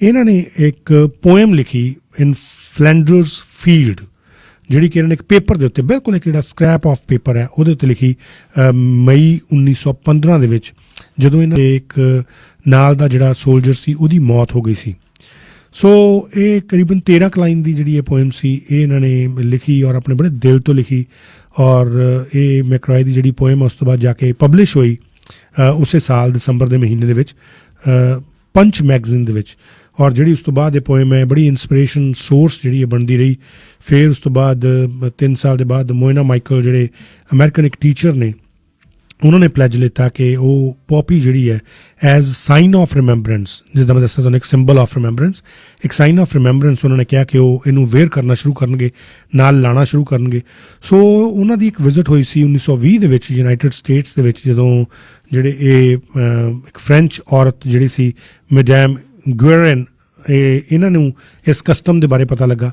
ਇਹਨਾਂ ਨੇ ਇੱਕ ਪੋਇਮ ਲਿਖੀ ਇਨ ਫਲੈਂਡਰਸ ਫੀਲਡ, ਜਿਹੜੀ ਕਿ ਇਹਨਾਂ ਨੇ ਇੱਕ ਪੇਪਰ ਦੇ ਉੱਤੇ, ਬਿਲਕੁਲ ਇੱਕ ਜਿਹੜਾ ਸਕ੍ਰੈਪ ਆਫ ਪੇਪਰ ਹੈ ਉਹਦੇ ਉੱਤੇ ਲਿਖੀ ਮਈ 1915 ਦੇ ਵਿੱਚ, ਜਦੋਂ ਇਹਨਾਂ ਦੇ ਇੱਕ ਨਾਲ ਦਾ ਜਿਹੜਾ ਸੋਲਜਰ ਸੀ ਉਹਦੀ ਮੌਤ ਹੋ ਗਈ ਸੀ। ਸੋ ਇਹ ਕਰੀਬਨ 13 ਲਾਈਨ ਦੀ ਜਿਹੜੀ ਇਹ ਪੋਇਮ ਸੀ ਇਹ ਇਹਨਾਂ ਨੇ ਲਿਖੀ ਔਰ ਆਪਣੇ ਬੜੇ ਦਿਲ ਤੋਂ ਲਿਖੀ, ਔਰ ਇਹ ਮੈਕਰਾਏ ਦੀ ਜਿਹੜੀ ਪੋਇਮ ਉਸ ਤੋਂ ਬਾਅਦ ਜਾ ਕੇ ਪਬਲਿਸ਼ ਹੋਈ ਉਸੇ ਸਾਲ ਦਸੰਬਰ ਦੇ ਮਹੀਨੇ ਦੇ ਵਿੱਚ ਪੰਚ ਮੈਗਜ਼ੀਨ ਦੇ ਵਿੱਚ। ਔਰ ਜਿਹੜੀ ਉਸ ਤੋਂ ਬਾਅਦ ਇਹ ਪੋਇਮ ਹੈ ਬੜੀ ਇੰਸਪੀਰੇਸ਼ਨ ਸੋਰਸ ਜਿਹੜੀ ਇਹ ਬਣਦੀ ਰਹੀ। ਫਿਰ ਉਸ ਤੋਂ ਬਾਅਦ 3 ਸਾਲ ਦੇ ਬਾਅਦ ਮੋਇਨਾ ਮਾਈਕਲ ਜਿਹੜੇ ਅਮਰੀਕਨ ਇੱਕ ਟੀਚਰ ਨੇ, ਉਹਨਾਂ ਨੇ ਪਲੈਜ ਲਿੱਤਾ ਕਿ ਉਹ ਪੋਪੀ ਜਿਹੜੀ ਹੈ ਐਜ਼ ਸਾਈਨ ਆਫ ਰਿਮੈਂਬਰੈਂਸ, ਜਿੱਦਾਂ ਮੈਂ ਦੱਸਿਆ ਤੁਹਾਨੂੰ ਇੱਕ ਸਿੰਬਲ ਆਫ ਰਿਮੈਂਬਰੈਂਸ, ਇੱਕ ਸਾਈਨ ਆਫ ਰਿਮੈਂਬਰੈਂਸ ਉਹਨਾਂ ਨੇ ਕਿਹਾ ਕਿ ਉਹ ਇਹਨੂੰ ਵੇਅਰ ਕਰਨਾ ਸ਼ੁਰੂ ਕਰਨਗੇ, ਨਾਲ ਲਾਣਾ ਸ਼ੁਰੂ ਕਰਨਗੇ। ਸੋ ਉਹਨਾਂ ਦੀ ਇੱਕ ਵਿਜ਼ਿਟ ਹੋਈ ਸੀ 1920 ਦੇ ਵਿੱਚ ਯੂਨਾਈਟਿਡ ਸਟੇਟਸ ਦੇ ਵਿੱਚ, ਜਦੋਂ ਜਿਹੜੇ ਇਹ ਇੱਕ ਫ੍ਰੈਂਚ ਔਰਤ ਜਿਹੜੀ ਸੀ ਮੈਡਮ ਗੁਏਰਨ, ਇਹਨਾਂ ਨੂੰ ਇਸ ਕਸਟਮ ਦੇ ਬਾਰੇ ਪਤਾ ਲੱਗਾ।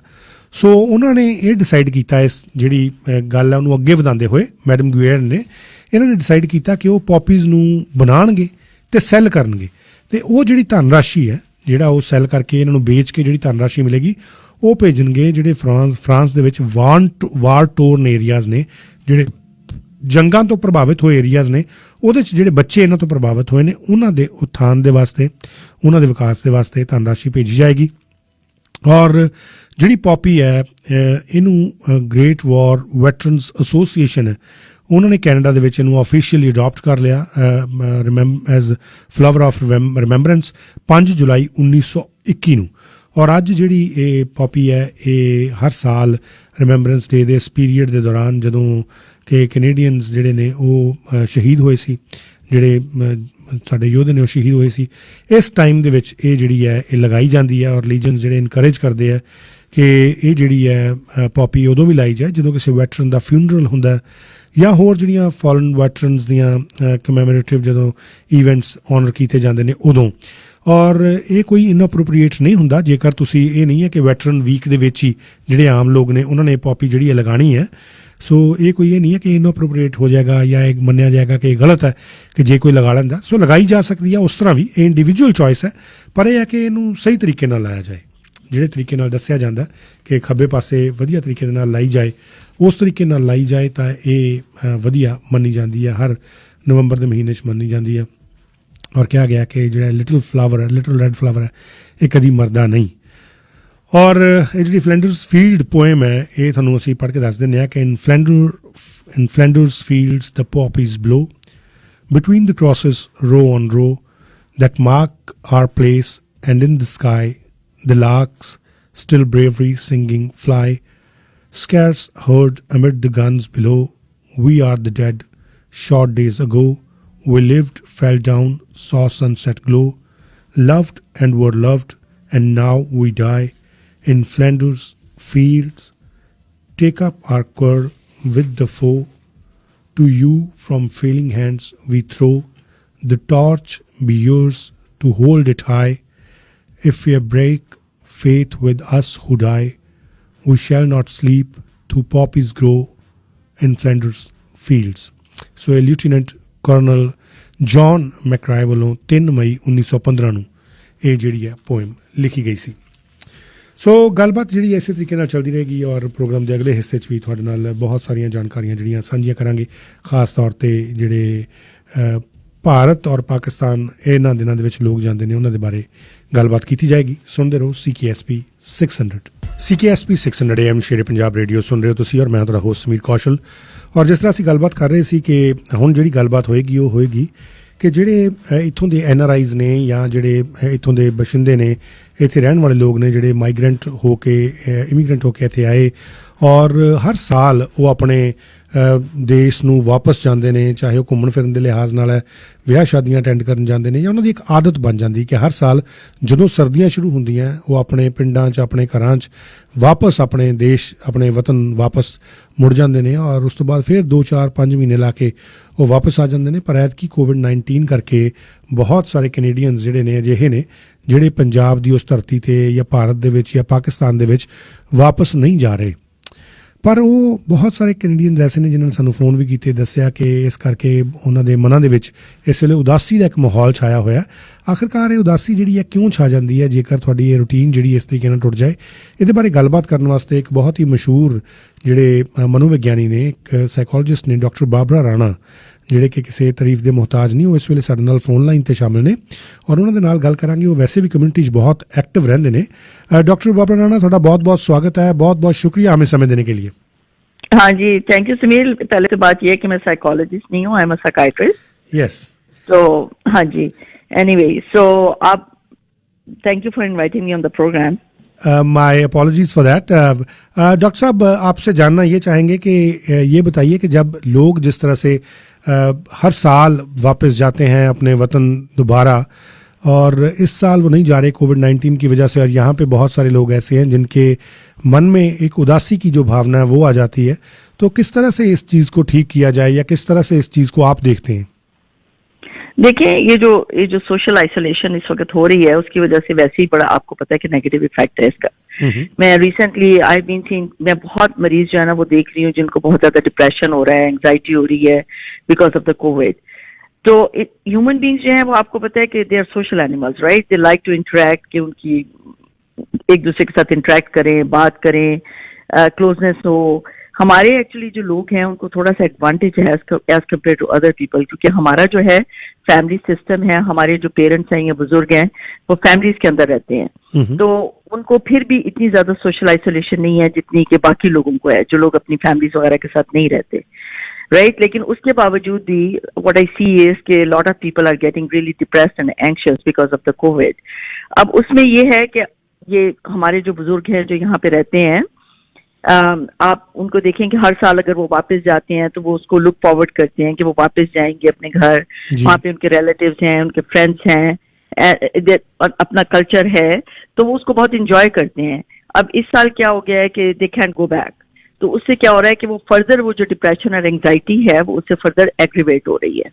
ਸੋ ਉਹਨਾਂ ਨੇ ਇਹ ਡਿਸਾਈਡ ਕੀਤਾ, ਇਸ ਜਿਹੜੀ ਗੱਲ ਹੈ ਉਹਨੂੰ ਅੱਗੇ ਵਧਾਉਂਦੇ ਹੋਏ ਮੈਡਮ ਗੁਏਰਨ ਨੇ, ਇਹਨਾਂ ਨੇ ਡਿਸਾਈਡ ਕੀਤਾ ਕਿ ਉਹ ਪੋਪੀਜ਼ ਨੂੰ ਬਣਾਉਣਗੇ ਅਤੇ ਸੈੱਲ ਕਰਨਗੇ, ਅਤੇ ਉਹ ਜਿਹੜੀ ਧਨ ਰਾਸ਼ੀ ਹੈ ਜਿਹੜਾ ਉਹ ਸੈੱਲ ਕਰਕੇ ਇਹਨਾਂ ਨੂੰ ਵੇਚ ਕੇ ਜਿਹੜੀ ਧਨ ਰਾਸ਼ੀ ਮਿਲੇਗੀ ਉਹ ਭੇਜਣਗੇ ਜਿਹੜੇ ਫਰਾਂਸ ਦੇ ਵਿੱਚ ਵਾਰ ਟੋਰਨ ਏਰੀਆਜ਼ ਨੇ, ਜਿਹੜੇ ਜੰਗਾਂ ਤੋਂ ਪ੍ਰਭਾਵਿਤ ਹੋਏ ਏਰੀਆਜ਼ ਨੇ, ਉਹਦੇ 'ਚ ਜਿਹੜੇ ਬੱਚੇ ਇਹਨਾਂ ਤੋਂ ਪ੍ਰਭਾਵਿਤ ਹੋਏ ਨੇ ਉਹਨਾਂ ਦੇ ਉਤਥਾਨ ਦੇ ਵਾਸਤੇ, ਉਹਨਾਂ ਦੇ ਵਿਕਾਸ ਦੇ ਵਾਸਤੇ ਧਨ ਰਾਸ਼ੀ ਭੇਜੀ ਜਾਏਗੀ। ਔਰ ਜਿਹੜੀ ਪੋਪੀ ਹੈ ਇਹਨੂੰ ਗ੍ਰੇਟ ਵਾਰ ਵੈਟਰਨਸ ਐਸੋਸੀਏਸ਼ਨ ਹੈ, ਉਹਨਾਂ ਨੇ ਕੈਨੇਡਾ ਦੇ ਵਿੱਚ ਇਹਨੂੰ ਆਫੀਸ਼ੀਅਲੀ ਅਡੋਪਟ ਕਰ ਲਿਆ ਐਜ਼ ਫਲਾਵਰ ਆਫ ਰਿਮੈਂਬਰੈਂਸ 5 ਜੁਲਾਈ 1921 ਨੂੰ। ਔਰ ਅੱਜ ਜਿਹੜੀ ਇਹ ਪੋਪੀ ਹੈ ਇਹ ਹਰ ਸਾਲ ਰਿਮੈਂਬਰੈਂਸ ਡੇ ਦੇ ਇਸ ਪੀਰੀਅਡ ਦੇ ਦੌਰਾਨ, ਜਦੋਂ ਕਿ ਕੈਨੇਡੀਅਨਸ ਜਿਹੜੇ ਨੇ ਉਹ ਸ਼ਹੀਦ ਹੋਏ ਸੀ, ਜਿਹੜੇ ਸਾਡੇ ਯੋਧੇ ਨੇ ਉਹ ਸ਼ਹੀਦ ਹੋਏ ਸੀ, ਇਸ ਟਾਈਮ ਦੇ ਵਿੱਚ ਇਹ ਜਿਹੜੀ ਹੈ ਇਹ ਲਗਾਈ ਜਾਂਦੀ ਹੈ। ਔਰ ਲੀਜਨਸ ਜਿਹੜੇ ਇਨਕਰੇਜ ਕਰਦੇ ਆ ਕਿ ਇਹ ਜਿਹੜੀ ਹੈ ਪੋਪੀ ਉਦੋਂ ਵੀ ਲਾਈ ਜਾਏ ਜਦੋਂ ਕਿਸੇ ਵੈਟਰਨ ਦਾ ਫਿਊਨਰਲ ਹੁੰਦਾ, ਜਾਂ ਹੋਰ ਜਿਹੜੀਆਂ ਫੋਰਨ ਵੈਟਰਨਸ ਦੀਆਂ ਕਮੈਮੋਰੇਟਿਵ ਜਦੋਂ ਈਵੈਂਟਸ ਆਨਰ ਕੀਤੇ ਜਾਂਦੇ ਨੇ ਉਦੋਂ। ਔਰ ਇਹ ਕੋਈ ਇਨਅਪਰੋਪਰੀਏਟ ਨਹੀਂ ਹੁੰਦਾ ਜੇਕਰ ਤੁਸੀਂ, ਇਹ ਨਹੀਂ ਹੈ ਕਿ ਵੈਟਰਨ ਵੀਕ ਦੇ ਵਿੱਚ ਹੀ ਜਿਹੜੇ ਆਮ ਲੋਕ ਨੇ ਉਹਨਾਂ ਨੇ ਪੋਪੀ ਜਿਹੜੀ ਹੈ ਲਗਾਉਣੀ ਹੈ। ਸੋ ਇਹ ਕੋਈ ਇਹ ਨਹੀਂ ਹੈ ਕਿ ਇਨਅਪਰੋਪਰੀਏਟ ਹੋ ਜਾਏਗਾ ਜਾਂ ਇਹ ਮੰਨਿਆ ਜਾਏਗਾ ਕਿ ਇਹ ਗਲਤ ਹੈ ਕਿ ਜੇ ਕੋਈ ਲਗਾ ਲੈਂਦਾ। ਸੋ ਲਗਾਈ ਜਾ ਸਕਦੀ ਹੈ ਉਸ ਤਰ੍ਹਾਂ ਵੀ, ਇਹ ਇੰਡੀਵਿਜੂਅਲ ਚੋਇਸ ਹੈ, ਪਰ ਇਹ ਹੈ ਕਿ ਇਹਨੂੰ ਸਹੀ ਤਰੀਕੇ ਨਾਲ ਲਾਇਆ ਜਾਏ, ਜਿਹੜੇ ਤਰੀਕੇ ਨਾਲ ਦੱਸਿਆ ਜਾਂਦਾ ਕਿ ਖੱਬੇ ਪਾਸੇ ਵਧੀਆ ਤਰੀਕੇ ਦੇ ਨਾਲ ਲਾਈ ਜਾਏ, ਉਸ ਤਰੀਕੇ ਨਾਲ ਲਾਈ ਜਾਏ ਤਾਂ ਇਹ ਵਧੀਆ ਮੰਨੀ ਜਾਂਦੀ ਹੈ, ਹਰ ਨਵੰਬਰ ਦੇ ਮਹੀਨੇ 'ਚ ਮੰਨੀ ਜਾਂਦੀ ਹੈ। ਔਰ ਕਿਹਾ ਗਿਆ ਕਿ ਜਿਹੜਾ ਲਿਟਲ ਫਲਾਵਰ ਹੈ, ਲਿਟਲ ਰੈਡ ਫਲਾਵਰ ਹੈ, ਇਹ ਕਦੀ ਮਰਦਾ ਨਹੀਂ। ਔਰ ਇਹ ਜਿਹੜੀ ਫਲੈਂਡਰਸ ਫੀਲਡ ਪੋਇਮ ਹੈ ਇਹ ਤੁਹਾਨੂੰ ਅਸੀਂ ਪੜ੍ਹ ਕੇ ਦੱਸ ਦਿੰਦੇ ਹਾਂ ਕਿ in Flanders fields the poppies blow between the crosses row on row that mark our place, and in the sky the larks still bravely singing fly, scarce heard amid the guns below. We are the dead, short days ago we lived, fell down, saw sunset glow, loved and were loved, and now we die in Flanders fields. Take up our quiver with the foe, to you from failing hands we throw, the torch be yours to hold it high. If we break faith with us who die, we shall not sleep to poppies grow in Flanders fields. So a Lieutenant Colonel John McCrae ਵੱਲੋਂ 3 ਮਈ 1915 ਨੂੰ ਇਹ ਜਿਹੜੀ ਹੈ poem ਲਿਖੀ ਗਈ ਸੀ। ਸੋ ਗੱਲਬਾਤ ਜਿਹੜੀ ਇਸੇ ਤਰੀਕੇ ਨਾਲ ਚੱਲਦੀ ਰਹੇਗੀ ਔਰ ਪ੍ਰੋਗਰਾਮ ਦੇ ਅਗਲੇ ਹਿੱਸੇ 'ਚ ਵੀ ਤੁਹਾਡੇ ਨਾਲ ਬਹੁਤ ਸਾਰੀਆਂ ਜਾਣਕਾਰੀਆਂ ਜਿਹੜੀਆਂ ਸਾਂਝੀਆਂ ਕਰਾਂਗੇ, ਖਾਸ ਤੌਰ 'ਤੇ ਜਿਹੜੇ ਭਾਰਤ ਔਰ ਪਾਕਿਸਤਾਨ ਇਹਨਾਂ ਦਿਨਾਂ ਦੇ ਵਿੱਚ ਲੋਕ ਜਾਂਦੇ ਨੇ ਉਹਨਾਂ ਦੇ ਬਾਰੇ ਗੱਲਬਾਤ ਕੀਤੀ ਜਾਏਗੀ। ਸੁਣਦੇ ਰਹੋ CKSP 600 CKSP 600 AM Shere Punjab radio ਸੁਣ ਰਹੇ ਹੋ ਤੁਸੀਂ, ਔਰ ਮੈਂ ਤੁਹਾਡਾ ਹੋਸਟ ਸਮੀਰ ਕੌਸ਼ਲ। ਔਰ ਜਿਸ ਤਰ੍ਹਾਂ ਅਸੀਂ ਗੱਲਬਾਤ ਕਰ ਰਹੇ ਸੀ ਕਿ ਹੁਣ ਜਿਹੜੀ ਗੱਲਬਾਤ ਹੋਏਗੀ ਉਹ ਹੋਏਗੀ ਕਿ ਜਿਹੜੇ ਇੱਥੋਂ ਦੇ NRIs ਨੇ ਜਾਂ ਜਿਹੜੇ ਇੱਥੋਂ ਦੇ ਬਸ਼ਿੰਦੇ ਨੇ, ਇੱਥੇ ਰਹਿਣ ਵਾਲੇ ਲੋਕ ਨੇ ਜਿਹੜੇ ਮਾਈਗਰੈਂਟ ਹੋ ਕੇ, ਇਮੀਗਰੈਂਟ ਹੋ ਕੇ ਇੱਥੇ ਆਏ, ਔਰ ਹਰ ਸਾਲ ਉਹ ਆਪਣੇ ਦੇਸ਼ ਨੂੰ ਵਾਪਸ ਜਾਂਦੇ ਨੇ, ਚਾਹੇ ਉਹ ਘੁੰਮਣ ਫਿਰਨ ਦੇ ਲਿਹਾਜ਼ ਨਾਲ ਹੈ, ਵਿਆਹ ਸ਼ਾਦੀਆਂ ਅਟੈਂਡ ਕਰਨ ਜਾਂਦੇ ਨੇ, ਜਾਂ ਉਹਨਾਂ ਦੀ ਇੱਕ ਆਦਤ ਬਣ ਜਾਂਦੀ ਕਿ ਹਰ ਸਾਲ ਜਦੋਂ ਸਰਦੀਆਂ ਸ਼ੁਰੂ ਹੁੰਦੀਆਂ ਉਹ ਆਪਣੇ ਪਿੰਡਾਂ 'ਚ, ਆਪਣੇ ਘਰਾਂ 'ਚ ਵਾਪਸ ਆਪਣੇ ਦੇਸ਼, ਆਪਣੇ ਵਤਨ ਵਾਪਸ ਮੁੜ ਜਾਂਦੇ ਨੇ, ਔਰ ਉਸ ਤੋਂ ਬਾਅਦ ਫਿਰ 2-4-5 ਮਹੀਨੇ ਲਾ ਕੇ ਉਹ ਵਾਪਸ ਆ ਜਾਂਦੇ ਨੇ। ਪਰ ਐਤਕੀ COVID-19 ਕਰਕੇ ਬਹੁਤ ਸਾਰੇ ਕੈਨੇਡੀਅਨਸ ਜਿਹੜੇ ਨੇ ਅਜਿਹੇ ਨੇ ਜਿਹੜੇ ਪੰਜਾਬ ਦੀ ਉਸ ਧਰਤੀ 'ਤੇ ਜਾਂ ਭਾਰਤ ਦੇ ਵਿੱਚ ਜਾਂ ਪਾਕਿਸਤਾਨ ਦੇ ਵਿੱਚ ਵਾਪਸ ਨਹੀਂ ਜਾ ਰਹੇ, ਪਰ ਉਹ ਬਹੁਤ ਸਾਰੇ ਕੈਨੇਡੀਅਨਸ ਐਸੇ ਨੇ ਜਿਨ੍ਹਾਂ ਨੇ ਸਾਨੂੰ ਫੋਨ ਵੀ ਕੀਤੇ, ਦੱਸਿਆ ਕਿ ਇਸ ਕਰਕੇ ਉਹਨਾਂ ਦੇ ਮਨਾਂ ਦੇ ਵਿੱਚ ਇਸ ਵੇਲੇ ਉਦਾਸੀ ਦਾ ਇੱਕ ਮਾਹੌਲ ਛਾਇਆ ਹੋਇਆ। ਆਖਿਰਕਾਰ ਇਹ ਉਦਾਸੀ ਜਿਹੜੀ ਹੈ ਕਿਉਂ ਛਾ ਜਾਂਦੀ ਹੈ ਜੇਕਰ ਤੁਹਾਡੀ ਇਹ ਰੂਟੀਨ ਜਿਹੜੀ ਇਸ ਤਰੀਕੇ ਨਾਲ ਟੁੱਟ ਜਾਏ? ਇਹਦੇ ਬਾਰੇ ਗੱਲਬਾਤ ਕਰਨ ਵਾਸਤੇ ਇੱਕ ਬਹੁਤ ਹੀ ਮਸ਼ਹੂਰ ਜਿਹੜੇ ਮਨੋਵਿਗਿਆਨੀ ਨੇ, ਇੱਕ ਸਾਈਕੋਲੋਜਿਸਟ ਨੇ, ਡਾਕਟਰ ਬਾਬਰਾ ਰਾਣਾ, ਜਿਹੜੇ ਕਿ ਕਿਸੇ ਤਾਰੀਫ ਦੇ ਮੁਹਤਾਜ ਨਹੀਂ, ਉਹ ਇਸ ਵੇਲੇ ਸਾਡੇ ਨਾਲ ਫੋਨ ਲਾਈਨ ਤੇ ਸ਼ਾਮਿਲ ਨੇ ਔਰ ਉਹਨਾਂ ਦੇ ਨਾਲ ਗੱਲ ਕਰਾਂਗੇ। ਉਹ ਵੈਸੇ ਵੀ ਕਮਿਊਨਿਟੀ 'ਚ ਬਹੁਤ ਐਕਟਿਵ ਰਹਿੰਦੇ ਨੇ। डॉक्टर बाबरा राणा, ਤੁਹਾਡਾ बहुत-बहुत स्वागत है, बहुत-बहुत शुक्रिया हमें समय देने के लिए। हाँ जी, थैंक यू सुमीर। पहले तो बात यह है कि मैं साइकोलॉजिस्ट नहीं हूँ, I am a psychiatrist. Yes. तो हाँ जी, एनीवे, सो आप, thank you for inviting me on the program. My apologies for that. Doctor साहब, आपसे जानना ये चाहेंगे कि ये बताइए कि जब लोग जिस तरह से हर साल वापस जाते हैं अपने वतन दोबारा, और इस साल वो नहीं जा रहे कोविड-19 की वजह से, और यहाँ पे बहुत सारे लोग ऐसे हैं जिनके मन में एक उदासी की जो भावना है वो आ जाती है, तो किस तरह से इस चीज़ को ठीक किया जाए या किस तरह से इस चीज़ को आप देखते हैं? देखिए, ये जो सोशल आइसोलेशन इस वक्त हो रही है, उसकी वजह से वैसे ही बड़ा, आपको पता है कि नेगेटिव इफेक्ट है इसका। मैं रिसेंटली मैं बहुत मरीज जो है ना वो देख रही हूँ जिनको बहुत ज्यादा डिप्रेशन हो रहा है, एंग्जाइटी हो रही है बिकॉज ऑफ द कोविड। तो ह्यूमन बींग्स जो है वो आपको पता है कि they are social animals, right? They like to interact, कि उनकी एक दूसरे के साथ इंटरेक्ट करें, बात करें, क्लोजनेस हो। हमारे एक्चुअली जो लोग हैं उनको थोड़ा सा एडवांटेज है as compare to other people, क्योंकि हमारा जो है फैमिली सिस्टम है, हमारे जो पेरेंट्स हैं या बुजुर्ग हैं वो फैमिलीज के अंदर रहते हैं, तो उनको फिर भी इतनी ज्यादा सोशल आइसोलेशन नहीं है जितनी कि बाकी लोगों को है जो लोग अपनी फैमिलीज वगैरह के साथ नहीं रहते, राइट? लेकिन उसके बावजूद भी व्हाट आई सी इज के lot of people are getting really depressed and anxious because of the covid. अब उसमें ये है कि ये हमारे जो बुजुर्ग हैं जो यहाँ पे रहते हैं, आप उनको देखें कि हर साल अगर वो वापस जाते हैं तो वो उसको लुक फॉरवर्ड करते हैं कि वो वापस जाएंगे अपने घर, वहाँ पे उनके रिलेटिव्स हैं, उनके फ्रेंड्स हैं, अपना कल्चर है, तो वो उसको बहुत इंजॉय करते हैं। अब इस साल क्या हो गया है कि दे कैंट गो बैक, तो उससे क्या हो रहा है कि वो फर्दर वो जो डिप्रेशन और एंग्जाइटी है वो उससे फर्दर एग्रीवेट हो रही है।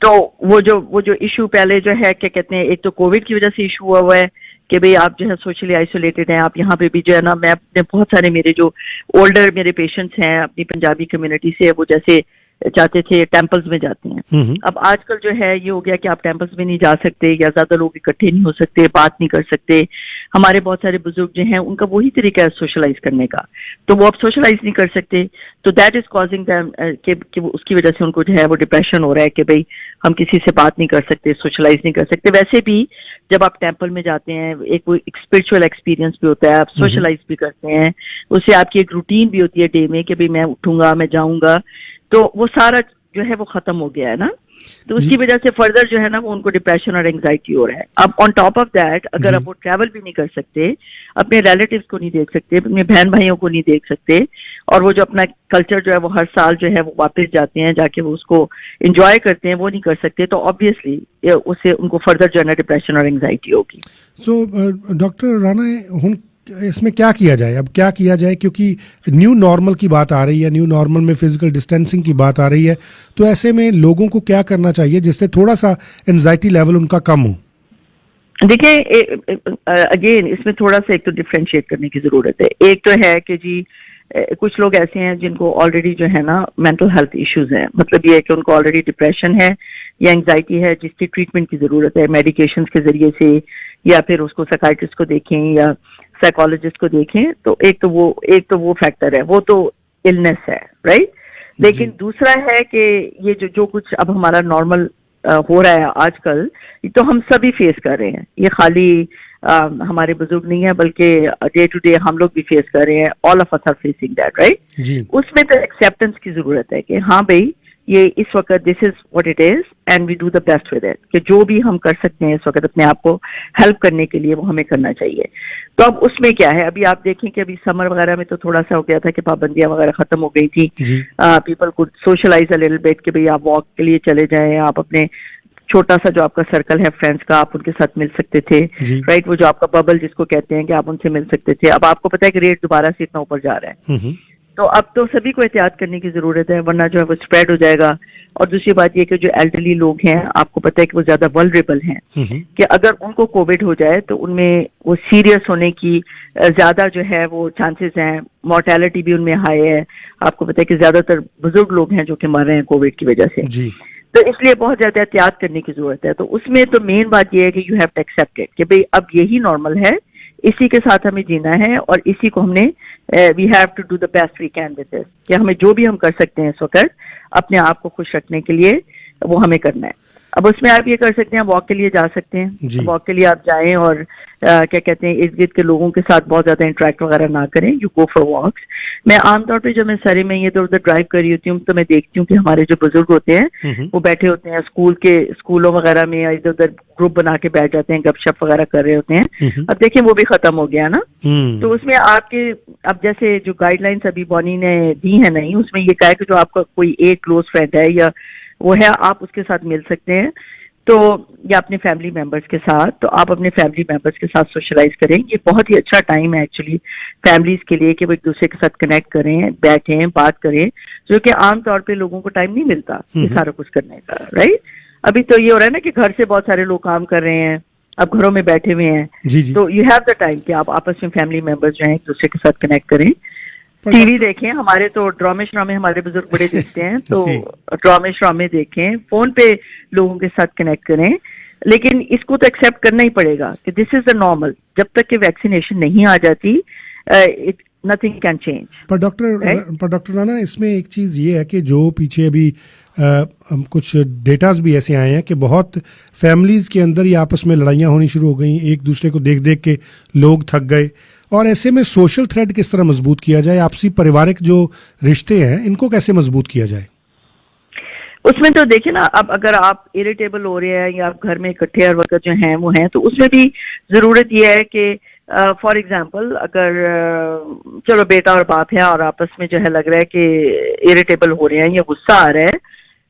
तो वो जो इशू पहले जो है क्या कहते हैं, एक तो कोविड की वजह से इशू हुआ है कि भाई आप जो है सोशली आइसोलेटेड हैं, आप यहाँ पे भी जो है ना, मैं अपने बहुत सारे मेरे जो ओल्डर मेरे पेशेंट्स हैं अपनी पंजाबी कम्युनिटी से, वो जैसे चाहते थे टेम्पल्स में जाते हैं। अब आजकल जो है ये हो गया कि आप टेम्पल्स में नहीं जा सकते या ज्यादा लोग इकट्ठे नहीं हो सकते, बात नहीं कर सकते। हमारे बहुत सारे बुजुर्ग जो हैं उनका वही तरीका है सोशलाइज करने का, तो वो अब सोशलाइज नहीं कर सकते, तो दैट इज कॉजिंग दैम कि उसकी वजह से उनको जो है वो डिप्रेशन हो रहा है कि भाई हम किसी से बात नहीं कर सकते, सोशलाइज नहीं कर सकते। वैसे भी जब आप टेम्पल में जाते हैं एक स्पिरिचुअल एक्सपीरियंस भी होता है, आप सोशलाइज भी करते हैं, उससे आपकी एक रूटीन भी होती है डे में कि भाई मैं उठूंगा, मैं जाऊंगा, तो वो सारा जो है वो खत्म हो गया है ना, तो उसकी वजह से फर्दर जो है ना वो उनको डिप्रेशन और एंग्जाइटी हो रहा है। अब ऑन टॉप ऑफ दैट अगर अब वो ट्रैवल भी नहीं कर सकते, अपने रिलेटिव्स को नहीं देख सकते, अपने बहन भाइयों को नहीं देख सकते, और वो जो अपना कल्चर जो है वो हर साल जो है वो वापस जाते हैं, जाके वो उसको एंजॉय करते हैं, वो नहीं कर सकते, तो ऑब्वियसली उससे उनको फर्दर जो है ना डिप्रेशन और एंग्जाइटी होगी। सो डॉक्टर राणा, इसमें क्या किया जाए, अब क्या किया जाए, क्योंकि न्यू नॉर्मल की बात आ रही है, न्यू नॉर्मल में फिजिकल डिस्टेंसिंग की बात आ रही है, तो ऐसे में लोगों को क्या करना चाहिए जिससे थोड़ा सा एंजाइटी लेवल उनका कम हो? देखिए, अगेन इसमें थोड़ा सा एक तो डिफरेंशिएट करने की जरूरत है। एक तो है कि जी कुछ लोग ऐसे हैं जिनको ऑलरेडी जो है ना मेंटल हेल्थ इश्यूज हैं, मतलब ये है कि उनको ऑलरेडी डिप्रेशन है या एंग्जाइटी है जिसकी ट्रीटमेंट की जरूरत है मेडिकेशंस के जरिए से, या फिर उसको साइकाइट्रिस्ट को देखें या साइकोलॉजिस्ट को देखें, तो एक तो वो फैक्टर है, वो तो इलनेस है, राइट? लेकिन दूसरा है कि ये जो कुछ अब हमारा नॉर्मल हो रहा है आजकल, तो हम सभी फेस कर रहे हैं, ये खाली हमारे बुजुर्ग नहीं है बल्कि डे टू डे हम लोग भी फेस कर रहे हैं, all of us are facing that, right? उसमें तो एक्सेप्टेंस की जरूरत है कि हाँ भाई ये इस वक्त this is what it is and we do the best with it, कि जो भी हम कर सकते हैं इस वक्त अपने आप को हेल्प करने के लिए वो हमें करना चाहिए। तो अब उसमें क्या है, अभी आप देखें कि अभी समर वगैरह में तो थोड़ा सा हो गया था कि पाबंदियां वगैरह खत्म हो गई थी, people could socialise a little bit कि भाई आप वॉक के लिए चले जाएं, आप अपने छोटा सा जो आपका सर्कल है फ्रेंड्स का आप उनके साथ मिल सकते थे, राइट? वो जो आपका बबल जिसको कहते हैं कि आप उनसे मिल सकते थे। अब आपको पता है कि रेट दोबारा से इतना ऊपर जा रहा है, तो अब तो सभी को एहतियात करने की जरूरत है, वरना जो है वो स्प्रेड हो जाएगा। और दूसरी बात ये कि जो एल्डरली लोग हैं, आपको पता है कि वो ज्यादा वल्नरेबल हैं, कि अगर उनको कोविड हो जाए तो उनमें वो सीरियस होने की ज्यादा जो है वो चांसेस हैं, मोर्टेलिटी भी उनमें हाई है। आपको पता है कि ज्यादातर बुजुर्ग लोग हैं जो कि मर रहे हैं कोविड की वजह से जी। तो इसलिए बहुत ज्यादा एहतियात करने की जरूरत है। तो उसमें तो मेन बात यह है कि you have to accept it कि भाई अब यही नॉर्मल है, इसी के साथ हमें जीना है और इसी को हमने we have to do the best we can with this, कि हमें जो भी हम कर सकते हैं इस वक्त अपने आप को खुश रखने के लिए वो हमें करना है। अब उसमें आप ये कर सकते हैं, वॉक के लिए जा सकते हैं, वॉक के लिए आप जाएं और क्या कहते हैं, इर्द गिर्द के लोगों के साथ बहुत ज्यादा इंटरेक्ट वगैरह ना करें, यू गो फॉर वॉक्स। मैं आमतौर पे जब मैं सरे में इधर उधर ड्राइव कर रही होती हूँ तो मैं देखती हूँ कि हमारे जो बुजुर्ग होते हैं वो बैठे होते हैं स्कूलों वगैरह में, या इधर उधर ग्रुप बना के बैठ जाते हैं, गपशप वगैरह कर रहे होते हैं। अब देखिए वो भी खत्म हो गया ना, तो उसमें आपके अब जैसे जो गाइडलाइंस अभी बॉनी ने दी है नहीं, उसमें ये कहा है कि जो आपका कोई एक क्लोज फ्रेंड है या वो है, आप उसके साथ मिल सकते हैं, तो या अपने फैमिली मेंबर्स के साथ, तो आप अपने फैमिली मेंबर्स के साथ सोशलाइज करें। ये बहुत ही अच्छा टाइम है एक्चुअली फैमिलीज के लिए कि वो एक दूसरे के साथ कनेक्ट करें, बैठें, बात करें, जो कि आमतौर पे लोगों को टाइम नहीं मिलता ये सारा कुछ करने का, राइट। अभी तो ये हो रहा है ना कि घर से बहुत सारे लोग काम कर रहे हैं, अब घरों में बैठे हुए हैं, तो यू हैव द टाइम कि आप आपस में फैमिली मेंबर्स जो हैं एक दूसरे के साथ कनेक्ट करें। टीवी देखें, हमारे तो ड्रामे श्रामे हमारे बुजुर्ग बड़े देखते हैं, तो ड्रामे श्रामे देखें, फोन पे लोगों के साथ कनेक्ट करें, लेकिन इसको तो एक्सेप्ट करना ही पड़ेगा कि दिस इज द नॉर्मल। जब तक कि वैक्सीनेशन नहीं आ जाती नथिंग कैन चेंज। पर डॉक्टर राणा, इसमें एक चीज ये है कि जो पीछे अभी कुछ डेटाज भी ऐसे आए हैं कि बहुत फैमिलीज के अंदर ही आपस में लड़ाइयाँ होनी शुरू हो गई, एक दूसरे को देख देख के लोग थक गए, और ऐसे में सोशल थ्रेड किस तरह मजबूत किया जाए, आपसी पारिवारिक जो रिश्ते हैं इनको कैसे मजबूत किया जाए? उसमें तो देखिए ना, अब अगर आप इरिटेबल हो रहे हैं या आप घर में इकट्ठे हर वक्त जो हैं वो हैं, तो उसमें भी जरूरत यह है कि फॉर एग्जाम्पल अगर चलो बेटा और बाप है और आपस में जो है लग रहा है कि इरिटेबल हो रहे हैं या गुस्सा आ रहा है,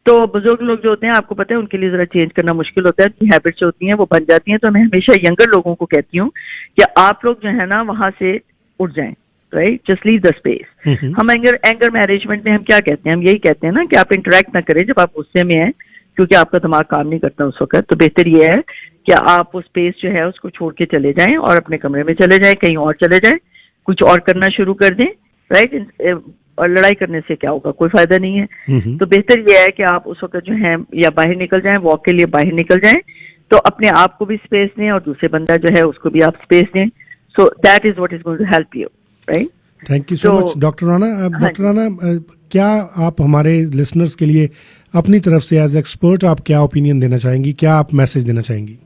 तो बुजुर्ग लोग जो होते हैं आपको पता है उनके लिए जरा चेंज करना मुश्किल होता है, उनकी हैबिट्स होती हैं वो बन जाती हैं। तो मैं हमेशा यंगर लोगों को कहती हूँ कि आप लोग जो है ना वहां से उठ जाएं, right, just leave the space. हम एंगर मैनेजमेंट में हम क्या कहते हैं, हम यही कहते हैं ना कि आप इंटरेक्ट ना करें जब आप गुस्से में हैं, क्योंकि आपका दिमाग काम नहीं करता उस वक्त। तो बेहतर ये है कि आप उस स्पेस जो है उसको छोड़ के चले जाएं और अपने कमरे में चले जाएं, कहीं और चले जाएं, कुछ और करना शुरू कर दें, राइट। और लड़ाई करने से क्या होगा, कोई फायदा नहीं है। तो बेहतर यह है कि आप उस वक्त जो है या बाहर निकल जाएं, वॉक के लिए बाहर निकल जाएं, तो अपने आप को भी स्पेस दें और दूसरे बंदा जो है उसको भी आप स्पेस दें। So that is what is going to help you, right. Thank you so much doctor Rana. Doctor Rana, क्या आप हमारे लिसनर्स के लिए अपनी तरफ से एज एक्सपर्ट आप क्या ओपिनियन देना चाहेंगी, क्या आप मैसेज देना चाहेंगी?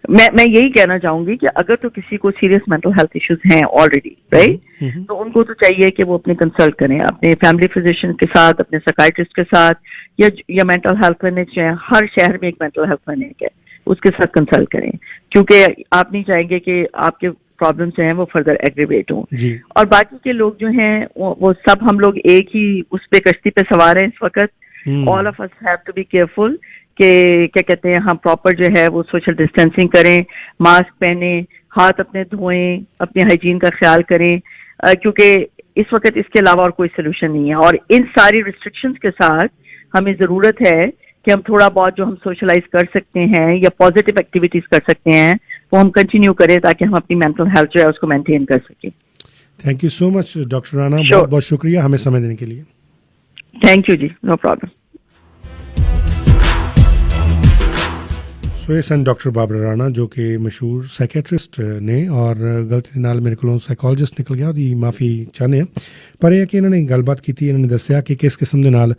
मैं यही कहना चाहूंगी कि अगर तो किसी को सीरियस मेंटल हेल्थ इश्यूज हैं ऑलरेडी, राइट, तो उनको तो चाहिए कि वो अपने कंसल्ट करें अपने फैमिली फिजिशियन के साथ, अपने साइकियाट्रिस्ट के साथ, या मेंटल हेल्थ क्लिनिक जो है हर शहर में एक मेंटल हेल्थ क्लिनिक है, उसके साथ कंसल्ट करें, क्योंकि आप नहीं चाहेंगे कि आपके प्रॉब्लम्स जो हैं वो फर्दर एग्रीवेट हों। और बाकी के लोग जो हैं वो सब हम लोग एक ही उस पे कश्ती पे सवार हैं इस वक्त। All of us have to be careful कि क्या कहते हैं, हम प्रॉपर जो है वो सोशल डिस्टेंसिंग करें, मास्क पहने, हाथ अपने धोएं, अपने हाइजीन का ख्याल करें, क्योंकि इस वक्त इसके अलावा और कोई सोल्यूशन नहीं है। और इन सारी रिस्ट्रिक्शंस के साथ हमें जरूरत है कि हम थोड़ा बहुत जो हम सोशलाइज कर सकते हैं या पॉजिटिव एक्टिविटीज कर सकते हैं वो हम कंटिन्यू करें, ताकि हम अपनी मेंटल हेल्थ जो है उसको मेंटेन कर सकें। Thank you so much doctor Rana, बहुत बहुत शुक्रिया हमें समय देने के लिए। Thank you ji, no problem. So ये सन डॉक्टर बाबरा राणा जो कि मशहूर साइकेट्रिस्ट ने, और गलती ਦੇ ਨਾਲ ਮੇਰੇ ਕੋਲੋਂ ਸਾਈਕੋਲੋਜਿਸਟ ਨਿਕਲ ਗਿਆ, ਉਹਦੀ ਮਾਫੀ ਚਾਹੁੰਦੇ ਹਾਂ। ਪਰ ਇਹ ਹੈ ਕਿ ਇਹਨਾਂ ਨੇ ਗੱਲਬਾਤ ਕੀਤੀ, ਇਹਨਾਂ ਨੇ ਦੱਸਿਆ ਕਿ ਕਿਸ ਕਿਸਮ ਦੇ ਨਾਲ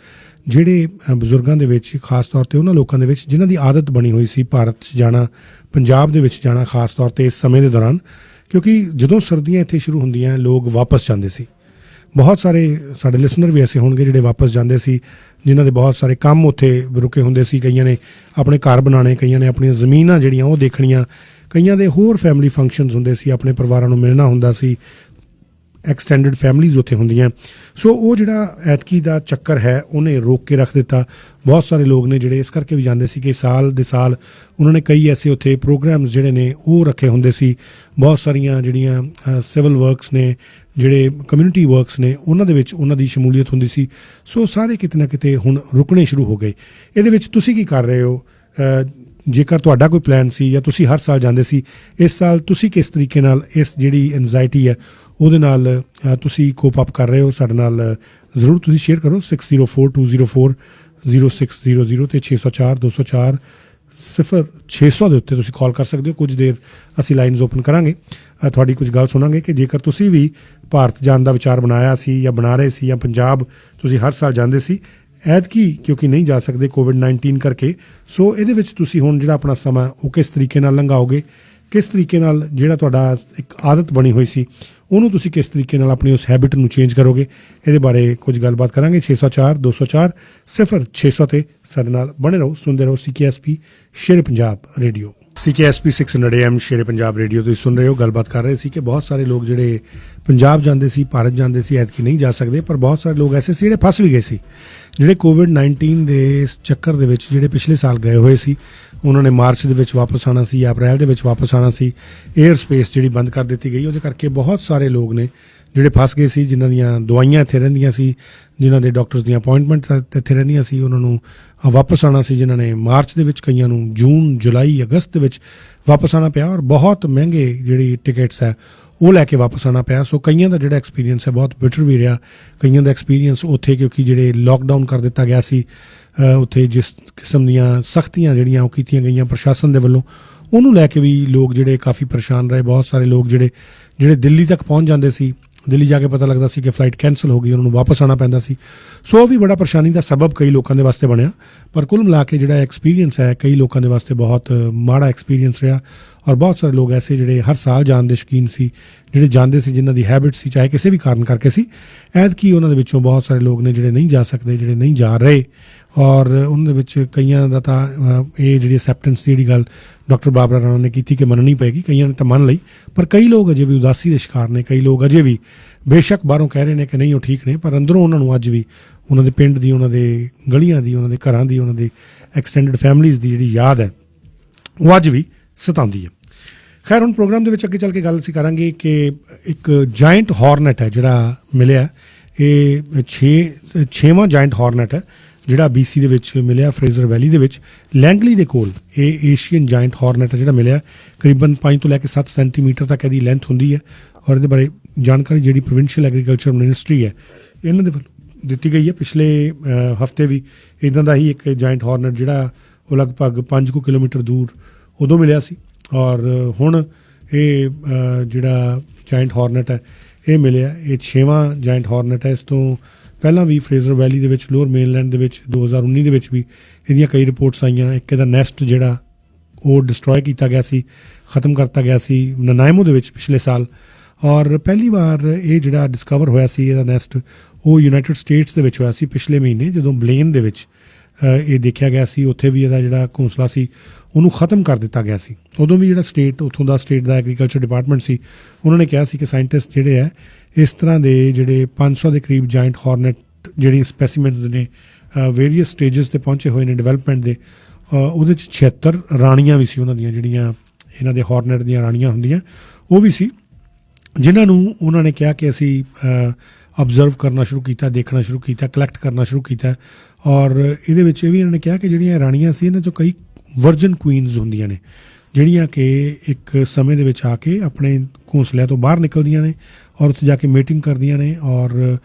ਜਿਹੜੇ ਬਜ਼ੁਰਗਾਂ ਦੇ ਵਿੱਚ ਖਾਸ ਤੌਰ ਤੇ ਉਹਨਾਂ ਲੋਕਾਂ ਦੇ ਵਿੱਚ ਜਿਨ੍ਹਾਂ ਦੀ ਆਦਤ ਬਣੀ ਹੋਈ ਸੀ ਭਾਰਤ 'ਚ ਜਾਣਾ, ਪੰਜਾਬ ਦੇ ਵਿੱਚ ਜਾਣਾ ਖਾਸ ਤੌਰ ਤੇ ਇਸ ਸਮੇਂ ਦੇ ਦੌਰਾਨ, ਕਿਉਂਕਿ ਜਦੋਂ ਸਰਦੀਆਂ ਇੱਥੇ ਸ਼ੁਰੂ ਹੁੰਦੀਆਂ ਲੋਕ ਵਾਪਸ ਜਾਂਦੇ ਸੀ। ਬਹੁਤ ਸਾਰੇ ਸਾਡੇ ਲਿਸਨਰ ਵੀ ਐਸੇ ਹੋਣਗੇ ਜਿਹੜੇ ਵਾਪਸ ਜਾਂਦੇ ਸੀ, ਜਿਨ੍ਹਾਂ ਦੇ ਬਹੁਤ ਸਾਰੇ ਕੰਮ ਉੱਥੇ ਰੁਕੇ ਹੁੰਦੇ ਸੀ। ਕਈਆਂ ਨੇ ਆਪਣੇ ਘਰ ਬਣਾਉਣੇ, ਕਈਆਂ ਨੇ ਆਪਣੀਆਂ ਜ਼ਮੀਨਾਂ ਜਿਹੜੀਆਂ ਉਹ ਦੇਖਣੀਆਂ, ਕਈਆਂ ਦੇ ਹੋਰ ਫੈਮਿਲੀ ਫੰਕਸ਼ਨਸ ਹੁੰਦੇ ਸੀ, ਆਪਣੇ ਪਰਿਵਾਰਾਂ ਨੂੰ ਮਿਲਣਾ ਹੁੰਦਾ ਸੀ। ਐਕਸਟੈਂਡਡ ਫੈਮਲੀਜ਼ ਉੱਥੇ ਹੁੰਦੀਆਂ। ਸੋ ਉਹ ਜਿਹੜਾ ਐਤਕੀ ਦਾ ਚੱਕਰ ਹੈ ਉਹਨੇ ਰੋਕ ਕੇ ਰੱਖ ਦਿੱਤਾ। ਬਹੁਤ ਸਾਰੇ ਲੋਕ ਨੇ ਜਿਹੜੇ ਇਸ ਕਰਕੇ ਵੀ ਜਾਂਦੇ ਸੀ ਕਿ ਸਾਲ ਦੇ ਸਾਲ ਉਹਨਾਂ ਨੇ ਕਈ ਐਸੇ ਉੱਥੇ ਪ੍ਰੋਗਰਾਮਸ ਜਿਹੜੇ ਨੇ ਉਹ ਰੱਖੇ ਹੁੰਦੇ ਸੀ। ਬਹੁਤ ਸਾਰੀਆਂ ਜਿਹੜੀਆਂ ਸਿਵਲ ਵਰਕਸ ਨੇ, ਜਿਹੜੇ ਕਮਿਊਨਿਟੀ ਵਰਕਸ ਨੇ, ਉਹਨਾਂ ਦੇ ਵਿੱਚ ਉਹਨਾਂ ਦੀ ਸ਼ਮੂਲੀਅਤ ਹੁੰਦੀ ਸੀ। ਸੋ ਸਾਰੇ ਕਿਤੇ ਨਾ ਕਿਤੇ ਹੁਣ ਰੁਕਣੇ ਸ਼ੁਰੂ ਹੋ ਗਏ। ਇਹਦੇ ਵਿੱਚ ਤੁਸੀਂ ਕੀ ਕਰ ਰਹੇ ਹੋ? ਜੇਕਰ ਤੁਹਾਡਾ ਕੋਈ ਪਲਾਨ ਸੀ ਜਾਂ ਤੁਸੀਂ ਹਰ ਸਾਲ ਜਾਂਦੇ ਸੀ, ਇਸ ਸਾਲ ਤੁਸੀਂ ਕਿਸ ਤਰੀਕੇ ਨਾਲ ਇਸ ਜਿਹੜੀ ਐਨਜ਼ਾਈਟੀ ਹੈ ਉਹਦੇ ਨਾਲ ਤੁਸੀਂ ਕੋਪ ਅਪ ਕਰ ਰਹੇ ਹੋ? ਸਾਡੇ ਨਾਲ ਜ਼ਰੂਰ ਤੁਸੀਂ ਸ਼ੇਅਰ ਕਰੋ। 6042040600 ਤੇ 604-204-0600 ਦੇ ਉੱਤੇ ਤੁਸੀਂ ਕਾਲ ਕਰ ਸਕਦੇ ਹੋ। ਕੁਝ ਦੇਰ ਅਸੀਂ ਲਾਈਨਸ ਓਪਨ ਕਰਾਂਗੇ, ਤੁਹਾਡੀ ਕੁਝ ਗੱਲ ਸੁਣਾਂਗੇ ਕਿ ਜੇਕਰ ਤੁਸੀਂ ਵੀ ਭਾਰਤ ਜਾਣ ਦਾ ਵਿਚਾਰ ਬਣਾਇਆ ਸੀ ਜਾਂ ਬਣਾ ਰਹੇ ਸੀ, ਜਾਂ ਪੰਜਾਬ ਤੁਸੀਂ ਹਰ ਸਾਲ ਜਾਂਦੇ ਸੀ, ਐਤਕੀ ਕਿਉਂਕਿ ਨਹੀਂ ਜਾ ਸਕਦੇ COVID-19 ਕਰਕੇ, ਸੋ ਇਹਦੇ ਵਿੱਚ ਤੁਸੀਂ ਹੁਣ ਜਿਹੜਾ ਆਪਣਾ ਸਮਾਂ ਉਹ ਕਿਸ ਤਰੀਕੇ ਨਾਲ ਲੰਘਾਓਗੇ? ਕਿਸ ਤਰੀਕੇ ਨਾਲ ਜਿਹੜਾ ਤੁਹਾਡਾ ਇੱਕ ਆਦਤ ਬਣੀ ਹੋਈ ਸੀ ਉਹਨੂੰ ਤੁਸੀਂ ਕਿਸ ਤਰੀਕੇ ਨਾਲ ਆਪਣੀ ਉਸ ਹੈਬਿਟ ਨੂੰ ਚੇਂਜ ਕਰੋਗੇ? ਇਹਦੇ ਬਾਰੇ ਕੁਝ ਗੱਲਬਾਤ ਕਰਾਂਗੇ। 604-204-0600 ਤੇ ਸਾਡੇ ਨਾਲ ਬਣੇ ਰਹੋ, ਸੁਣਦੇ ਰਹੋ CKSP Shere Punjab radio. CKSP 600 AM Shere Punjab radio ਤੁਸੀਂ ਸੁਣ ਰਹੇ ਹੋ। ਗੱਲਬਾਤ ਕਰ ਰਹੇ ਸੀ ਕਿ ਬਹੁਤ ਸਾਰੇ ਲੋਕ ਜਿਹੜੇ ਪੰਜਾਬ ਜਾਂਦੇ ਸੀ, ਭਾਰਤ ਜਾਂਦੇ ਸੀ, ਐਤਕੀ ਨਹੀਂ ਜਾ ਸਕਦੇ। ਪਰ ਬਹੁਤ ਸਾਰੇ ਲੋਕ ਐਸੇ ਸੀ ਜਿਹੜੇ ਫਸ ਵੀ ਗਏ ਸੀ, ਜਿਹੜੇ COVID-19 ਦੇ ਇਸ ਚੱਕਰ ਦੇ ਵਿੱਚ ਜਿਹੜੇ ਪਿਛਲੇ ਸਾਲ ਗਏ ਹੋਏ ਸੀ। ਉਹਨਾਂ ਨੇ ਮਾਰਚ ਦੇ ਵਿੱਚ ਵਾਪਸ ਆਉਣਾ ਸੀ ਜਾਂ ਅਪ੍ਰੈਲ ਦੇ ਵਿੱਚ ਵਾਪਸ ਆਉਣਾ ਸੀ। ਏਅਰ ਸਪੇਸ ਜਿਹੜੀ ਬੰਦ ਕਰ ਦਿੱਤੀ ਗਈ, ਉਹਦੇ ਕਰਕੇ ਬਹੁਤ ਸਾਰੇ ਲੋਕ ਨੇ ਜਿਹੜੇ ਫਸ ਗਏ ਸੀ, ਜਿਨ੍ਹਾਂ ਦੀਆਂ ਦਵਾਈਆਂ ਇੱਥੇ ਰਹਿੰਦੀਆਂ ਸੀ, ਜਿਨ੍ਹਾਂ ਦੇ ਡਾਕਟਰਸ ਦੀਆਂ ਅਪਾਇੰਟਮੈਂਟ ਇੱਥੇ ਰਹਿੰਦੀਆਂ ਸੀ, ਉਹਨਾਂ ਨੂੰ ਵਾਪਸ ਆਉਣਾ ਸੀ। ਜਿਨ੍ਹਾਂ ਨੇ ਮਾਰਚ ਦੇ ਵਿੱਚ, ਕਈਆਂ ਨੂੰ ਜੂਨ, ਜੁਲਾਈ, ਅਗਸਤ ਦੇ ਵਿੱਚ ਵਾਪਸ ਆਉਣਾ ਪਿਆ, ਔਰ ਬਹੁਤ ਮਹਿੰਗੇ ਜਿਹੜੀ ਟਿਕਟਸ ਹੈ ਉਹ ਲੈ ਕੇ ਵਾਪਸ ਆਉਣਾ ਪਿਆ। ਸੋ ਕਈਆਂ ਦਾ ਜਿਹੜਾ ਐਕਸਪੀਰੀਅੰਸ ਹੈ ਬਹੁਤ ਬਿਟਰ ਵੀ ਰਿਹਾ। ਕਈਆਂ ਦਾ ਐਕਸਪੀਰੀਅੰਸ ਉੱਥੇ, ਕਿਉਂਕਿ ਜਿਹੜੇ ਲੋਕਡਾਊਨ ਕਰ ਦਿੱਤਾ ਗਿਆ ਸੀ ਉੱਥੇ, ਜਿਸ ਕਿਸਮ ਦੀਆਂ ਸਖਤੀਆਂ ਜਿਹੜੀਆਂ ਉਹ ਕੀਤੀਆਂ ਗਈਆਂ ਪ੍ਰਸ਼ਾਸਨ ਦੇ ਵੱਲੋਂ, ਉਹਨੂੰ ਲੈ ਕੇ ਵੀ ਲੋਕ ਜਿਹੜੇ ਕਾਫੀ ਪਰੇਸ਼ਾਨ ਰਹੇ। ਬਹੁਤ ਸਾਰੇ ਲੋਕ ਜਿਹੜੇ ਦਿੱਲੀ ਤੱਕ ਪਹੁੰਚ ਜਾਂਦੇ ਸੀ, ਦਿੱਲੀ ਜਾ ਕੇ ਪਤਾ ਲੱਗਦਾ ਸੀ ਕਿ ਫਲਾਈਟ ਕੈਂਸਲ ਹੋ ਗਈ, ਉਹਨਾਂ ਨੂੰ ਵਾਪਸ ਆਉਣਾ ਪੈਂਦਾ ਸੀ। ਸੋ ਉਹ ਵੀ ਬੜਾ ਪਰੇਸ਼ਾਨੀ ਦਾ ਸਬਬ ਕਈ ਲੋਕਾਂ ਦੇ ਵਾਸਤੇ ਬਣਿਆ। ਪਰ ਕੁੱਲ ਮਿਲਾ ਕੇ ਜਿਹੜਾ ਐਕਸਪੀਰੀਅੰਸ ਹੈ ਕਈ ਲੋਕਾਂ ਦੇ ਵਾਸਤੇ ਬਹੁਤ ਮਾੜਾ ਐਕਸਪੀਰੀਅੰਸ ਰਿਹਾ। ਔਰ ਬਹੁਤ ਸਾਰੇ ਲੋਕ ਐਸੇ ਜਿਹੜੇ ਹਰ ਸਾਲ ਜਾਣ ਦੇ ਸ਼ੌਕੀਨ ਸੀ, ਜਿਹੜੇ ਜਾਂਦੇ ਸੀ, ਜਿਨ੍ਹਾਂ ਦੀ ਹੈਬਿਟ ਸੀ, ਚਾਹੇ ਕਿਸੇ ਵੀ ਕਾਰਨ ਕਰਕੇ ਸੀ। ਐਤਕੀ ਉਹਨਾਂ ਦੇ ਵਿੱਚੋਂ ਬਹੁਤ ਸਾਰੇ ਲੋਕ ਨੇ ਜਿਹੜੇ ਨਹੀਂ ਜਾ ਸਕਦੇ, ਜਿਹੜੇ ਨਹੀਂ ਜਾ ਰਹੇ। ਔਰ ਉਹਨਾਂ ਦੇ ਵਿੱਚ ਕਈਆਂ ਦਾ ਤਾਂ ਇਹ ਜਿਹੜੀ ਅਸੈਪਟੈਂਸ ਦੀ ਜਿਹੜੀ ਗੱਲ ਡਾਕਟਰ ਬਾਬਰਾ ਰਾਣਾ ਨੇ ਕੀਤੀ ਕਿ ਮੰਨਣੀ ਪਏਗੀ, ਕਈਆਂ ਨੇ ਤਾਂ ਮੰਨ ਲਈ। ਪਰ ਕਈ ਲੋਕ ਅਜੇ ਵੀ ਉਦਾਸੀ ਦੇ ਸ਼ਿਕਾਰ ਨੇ। ਕਈ ਲੋਕ ਅਜੇ ਵੀ ਬੇਸ਼ੱਕ ਬਾਹਰੋਂ ਕਹਿ ਰਹੇ ਨੇ ਕਿ ਨਹੀਂ ਉਹ ਠੀਕ ਨੇ, ਪਰ ਅੰਦਰੋਂ ਉਹਨਾਂ ਨੂੰ ਅੱਜ ਵੀ ਉਹਨਾਂ ਦੇ ਪਿੰਡ ਦੀ, ਉਹਨਾਂ ਦੇ ਗਲੀਆਂ ਦੀ, ਉਹਨਾਂ ਦੇ ਘਰਾਂ ਦੀ, ਉਹਨਾਂ ਦੇ ਐਕਸਟੈਂਡਡ ਫੈਮਲੀਜ਼ ਦੀ ਜਿਹੜੀ ਯਾਦ ਹੈ ਉਹ ਅੱਜ ਵੀ ਸਤਾਉਂਦੀ ਹੈ। ਖੈਰ, ਹੁਣ ਪ੍ਰੋਗਰਾਮ ਦੇ ਵਿੱਚ ਅੱਗੇ ਚੱਲ ਕੇ ਗੱਲ ਅਸੀਂ ਕਰਾਂਗੇ ਕਿ ਇੱਕ ਜਾਇੰਟ ਹੌਰਨਟ ਹੈ ਜਿਹੜਾ ਮਿਲਿਆ। ਇਹ 6ਵਾਂ ਜਾਇੰਟ ਹੌਰਨਟ ਹੈ ਜਿਹੜਾ BC ਦੇ ਵਿੱਚ ਮਿਲਿਆ, ਫਰੇਜ਼ਰ ਵੈਲੀ ਦੇ ਵਿੱਚ ਲੈਂਗਲੀ ਦੇ ਕੋਲ। ਇਹ ਏਸ਼ੀਅਨ ਜਾਇੰਟ ਹੌਰਨਟ ਹੈ ਜਿਹੜਾ ਮਿਲਿਆ। ਕਰੀਬਨ 5 ਤੋਂ ਲੈ ਕੇ 7 ਸੈਂਟੀਮੀਟਰ ਤੱਕ ਇਹਦੀ ਲੈਂਥ ਹੁੰਦੀ ਹੈ। ਔਰ ਇਹਦੇ ਬਾਰੇ ਜਾਣਕਾਰੀ ਜਿਹੜੀ ਪ੍ਰੋਵਿੰਸ਼ੀਅਲ ਐਗਰੀਕਲਚਰ ਮਿਨਿਸਟਰੀ ਹੈ ਇਹਨਾਂ ਦੇ ਵੱਲੋਂ ਦਿੱਤੀ ਗਈ ਹੈ। ਪਿਛਲੇ ਹਫ਼ਤੇ ਵੀ ਇੱਦਾਂ ਦਾ ਹੀ ਇੱਕ ਜਾਇੰਟ ਹੌਰਨਟ ਜਿਹੜਾ ਉਹ ਲਗਭਗ 5 ਕਿਲੋਮੀਟਰ ਦੂਰ ਉਦੋਂ ਮਿਲਿਆ ਸੀ। ਔਰ ਹੁਣ ਇਹ ਜਿਹੜਾ ਜਾਇੰਟ ਹੌਰਨਟ ਹੈ ਇਹ ਮਿਲਿਆ, ਇਹ 6ਵਾਂ ਜਾਇੰਟ ਹੌਰਨਟ ਹੈ। ਇਸ ਤੋਂ ਪਹਿਲਾਂ ਵੀ ਫਰੇਜ਼ਰ ਵੈਲੀ ਦੇ ਵਿੱਚ, ਲੋਅਰ ਮੇਨਲੈਂਡ ਦੇ ਵਿੱਚ 2019 ਦੇ ਵਿੱਚ ਵੀ ਇਹਦੀਆਂ ਕਈ ਰਿਪੋਰਟਸ ਆਈਆਂ। ਇੱਕ ਇਹਦਾ ਨੈਸਟ ਜਿਹੜਾ ਉਹ ਡਿਸਟਰੋਏ ਕੀਤਾ ਗਿਆ ਸੀ, ਖਤਮ ਕਰਤਾ ਗਿਆ ਸੀ ਨਨਾਇਮੋ ਦੇ ਵਿੱਚ ਪਿਛਲੇ ਸਾਲ। ਔਰ ਪਹਿਲੀ ਵਾਰ ਇਹ ਜਿਹੜਾ ਡਿਸਕਵਰ ਹੋਇਆ ਸੀ ਇਹਦਾ ਨੈਸਟ, ਉਹ ਯੂਨਾਈਟਿਡ ਸਟੇਟਸ ਦੇ ਵਿੱਚ ਹੋਇਆ ਸੀ ਪਿਛਲੇ ਮਹੀਨੇ, ਜਦੋਂ ਬਲੇਨ ਦੇ ਵਿੱਚ ਇਹ ਦੇਖਿਆ ਗਿਆ ਸੀ। ਉੱਥੇ ਵੀ ਇਹਦਾ ਜਿਹੜਾ ਘੋਂਸਲਾ ਸੀ ਉਹਨੂੰ ਖਤਮ ਕਰ ਦਿੱਤਾ ਗਿਆ ਸੀ। ਉਦੋਂ ਵੀ ਜਿਹੜਾ ਉੱਥੋਂ ਦਾ ਸਟੇਟ ਦਾ ਐਗਰੀਕਲਚਰ ਡਿਪਾਰਟਮੈਂਟ ਸੀ, ਉਹਨਾਂ ਨੇ ਕਿਹਾ ਸੀ ਕਿ ਸਾਇੰਟਿਸਟ ਜਿਹੜੇ ਹੈ ਇਸ ਤਰ੍ਹਾਂ ਦੇ ਜਿਹੜੇ 500 ਦੇ ਕਰੀਬ ਜਾਇੰਟ ਹੌਰਨਟ ਜਿਹੜੀ ਸਪੈਸੀਮੈਨਸ ਨੇ ਵੇਰੀਅਸ ਸਟੇਜਸ 'ਤੇ ਪਹੁੰਚੇ ਹੋਏ ਨੇ ਡਿਵੈਲਪਮੈਂਟ ਦੇ। ਉਹਦੇ 'ਚ 76 ਰਾਣੀਆਂ ਵੀ ਸੀ, ਉਹਨਾਂ ਦੀਆਂ ਜਿਹੜੀਆਂ ਇਹਨਾਂ ਦੇ ਹੌਰਨਟ ਦੀਆਂ ਰਾਣੀਆਂ ਹੁੰਦੀਆਂ ਉਹ ਵੀ ਸੀ, ਜਿਨ੍ਹਾਂ ਨੂੰ ਉਹਨਾਂ ਨੇ ਕਿਹਾ ਕਿ ਅਸੀਂ ਅਬਜ਼ਰਵ ਕਰਨਾ ਸ਼ੁਰੂ ਕੀਤਾ, ਦੇਖਣਾ ਸ਼ੁਰੂ ਕੀਤਾ, ਕਲੈਕਟ ਕਰਨਾ ਸ਼ੁਰੂ ਕੀਤਾ। ਔਰ ਇਹਦੇ ਵਿੱਚ ਇਹ ਵੀ ਇਹਨਾਂ ਨੇ ਕਿਹਾ ਕਿ ਜਿਹੜੀਆਂ ਰਾਣੀਆਂ ਸੀ ਇਹਨਾਂ 'ਚੋਂ ਕਈ ਵਰਜਨ ਕੁਈਨਸ ਹੁੰਦੀਆਂ ਨੇ, ਜਿਹੜੀਆਂ ਕਿ ਇੱਕ ਸਮੇਂ ਦੇ ਵਿੱਚ ਆ ਕੇ ਆਪਣੇ ਘੋਂਸਲਿਆਂ ਤੋਂ ਬਾਹਰ ਨਿਕਲਦੀਆਂ ਨੇ ਔਰ ਉੱਥੇ ਜਾ ਕੇ ਮੀਟਿੰਗ ਕਰਦੀਆਂ ਨੇ ਔਰ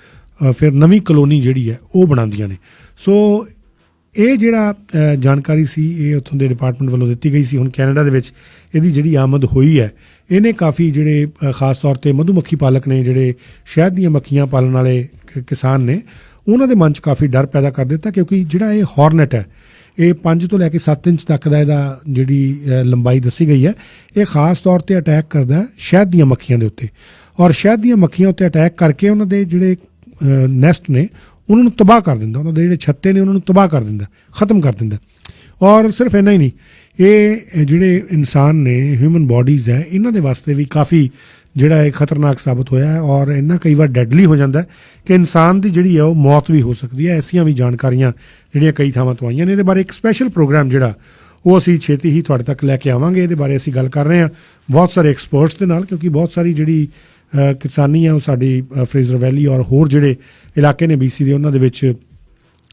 ਫਿਰ ਨਵੀਂ ਕਲੋਨੀ ਜਿਹੜੀ ਹੈ ਉਹ ਬਣਾਉਂਦੀਆਂ ਨੇ। ਸੋ ਇਹ ਜਿਹੜਾ ਜਾਣਕਾਰੀ ਸੀ ਇਹ ਉੱਥੋਂ ਦੇ ਡਿਪਾਰਟਮੈਂਟ ਵੱਲੋਂ ਦਿੱਤੀ ਗਈ ਸੀ। ਹੁਣ ਕੈਨੇਡਾ ਦੇ ਵਿੱਚ ਇਹਦੀ ਜਿਹੜੀ ਆਮਦ ਹੋਈ ਹੈ, ਇਹਨੇ ਕਾਫੀ ਜਿਹੜੇ ਖਾਸ ਤੌਰ 'ਤੇ ਮਧੂਮੱਖੀ ਪਾਲਕ ਨੇ, ਜਿਹੜੇ ਸ਼ਹਿਦ ਦੀਆਂ ਮੱਖੀਆਂ ਪਾਲਣ ਵਾਲੇ ਕਿਸਾਨ ਨੇ, ਉਹਨਾਂ ਦੇ ਮਨ 'ਚ ਕਾਫੀ ਡਰ ਪੈਦਾ ਕਰ ਦਿੱਤਾ, ਕਿਉਂਕਿ ਜਿਹੜਾ ਇਹ ਹੌਰਨਟ ਹੈ ਇਹ 5 ਤੋਂ ਲੈ ਕੇ 7 ਇੰਚ ਤੱਕ ਦਾ ਇਹਦਾ ਜਿਹੜੀ ਲੰਬਾਈ ਦੱਸੀ ਗਈ ਹੈ। ਇਹ ਖਾਸ ਤੌਰ 'ਤੇ ਅਟੈਕ ਕਰਦਾ ਸ਼ਹਿਦ ਦੀਆਂ ਮੱਖੀਆਂ ਦੇ ਉੱਤੇ, ਔਰ ਸ਼ਹਿਦ ਦੀਆਂ ਮੱਖੀਆਂ ਉੱਤੇ ਅਟੈਕ ਕਰਕੇ ਉਹਨਾਂ ਦੇ ਜਿਹੜੇ ਨੈਸਟ ਨੇ ਉਹਨਾਂ ਨੂੰ ਤਬਾਹ ਕਰ ਦਿੰਦਾ, ਉਹਨਾਂ ਦੇ ਜਿਹੜੇ ਛੱਤੇ ਨੇ ਉਹਨਾਂ ਨੂੰ ਤਬਾਹ ਕਰ ਦਿੰਦਾ, ਖ਼ਤਮ ਕਰ ਦਿੰਦਾ। ਔਰ ਸਿਰਫ ਇੰਨਾ ਹੀ ਨਹੀਂ, ਇਹ ਜਿਹੜੇ ਇਨਸਾਨ ਨੇ, ਹਿਊਮਨ ਬੋਡੀਜ਼ ਹੈ, ਇਹਨਾਂ ਦੇ ਵਾਸਤੇ ਵੀ ਕਾਫੀ ਜਿਹੜਾ ਇਹ ਖਤਰਨਾਕ ਸਾਬਤ ਹੋਇਆ ਹੈ ਔਰ ਇੰਨਾ ਕਈ ਵਾਰ ਡੈਡਲੀ ਹੋ ਜਾਂਦਾ ਕਿ ਇਨਸਾਨ ਦੀ ਜਿਹੜੀ ਹੈ ਉਹ ਮੌਤ ਵੀ ਹੋ ਸਕਦੀ ਹੈ। ਐਸੀਆਂ ਵੀ ਜਾਣਕਾਰੀਆਂ ਜਿਹੜੀਆਂ ਕਈ ਥਾਵਾਂ ਤੋਂ ਆਈਆਂ ਨੇ। ਇਹਦੇ ਬਾਰੇ ਇੱਕ ਸਪੈਸ਼ਲ ਪ੍ਰੋਗਰਾਮ ਜਿਹੜਾ ਉਹ ਅਸੀਂ ਛੇਤੀ ਹੀ ਤੁਹਾਡੇ ਤੱਕ ਲੈ ਕੇ ਆਵਾਂਗੇ। ਇਹਦੇ ਬਾਰੇ ਅਸੀਂ ਗੱਲ ਕਰ ਰਹੇ ਹਾਂ ਬਹੁਤ ਸਾਰੇ ਐਕਸਪਰਟਸ ਦੇ ਨਾਲ, ਕਿਉਂਕਿ ਬਹੁਤ ਸਾਰੀ ਜਿਹੜੀ ਕਿਸਾਨੀ ਹੈ ਉਹ ਸਾਡੀ ਫਰੇਜ਼ਰ ਵੈਲੀ ਔਰ ਹੋਰ ਜਿਹੜੇ ਇਲਾਕੇ ਨੇ BC ਦੇ ਉਹਨਾਂ ਦੇ ਵਿੱਚ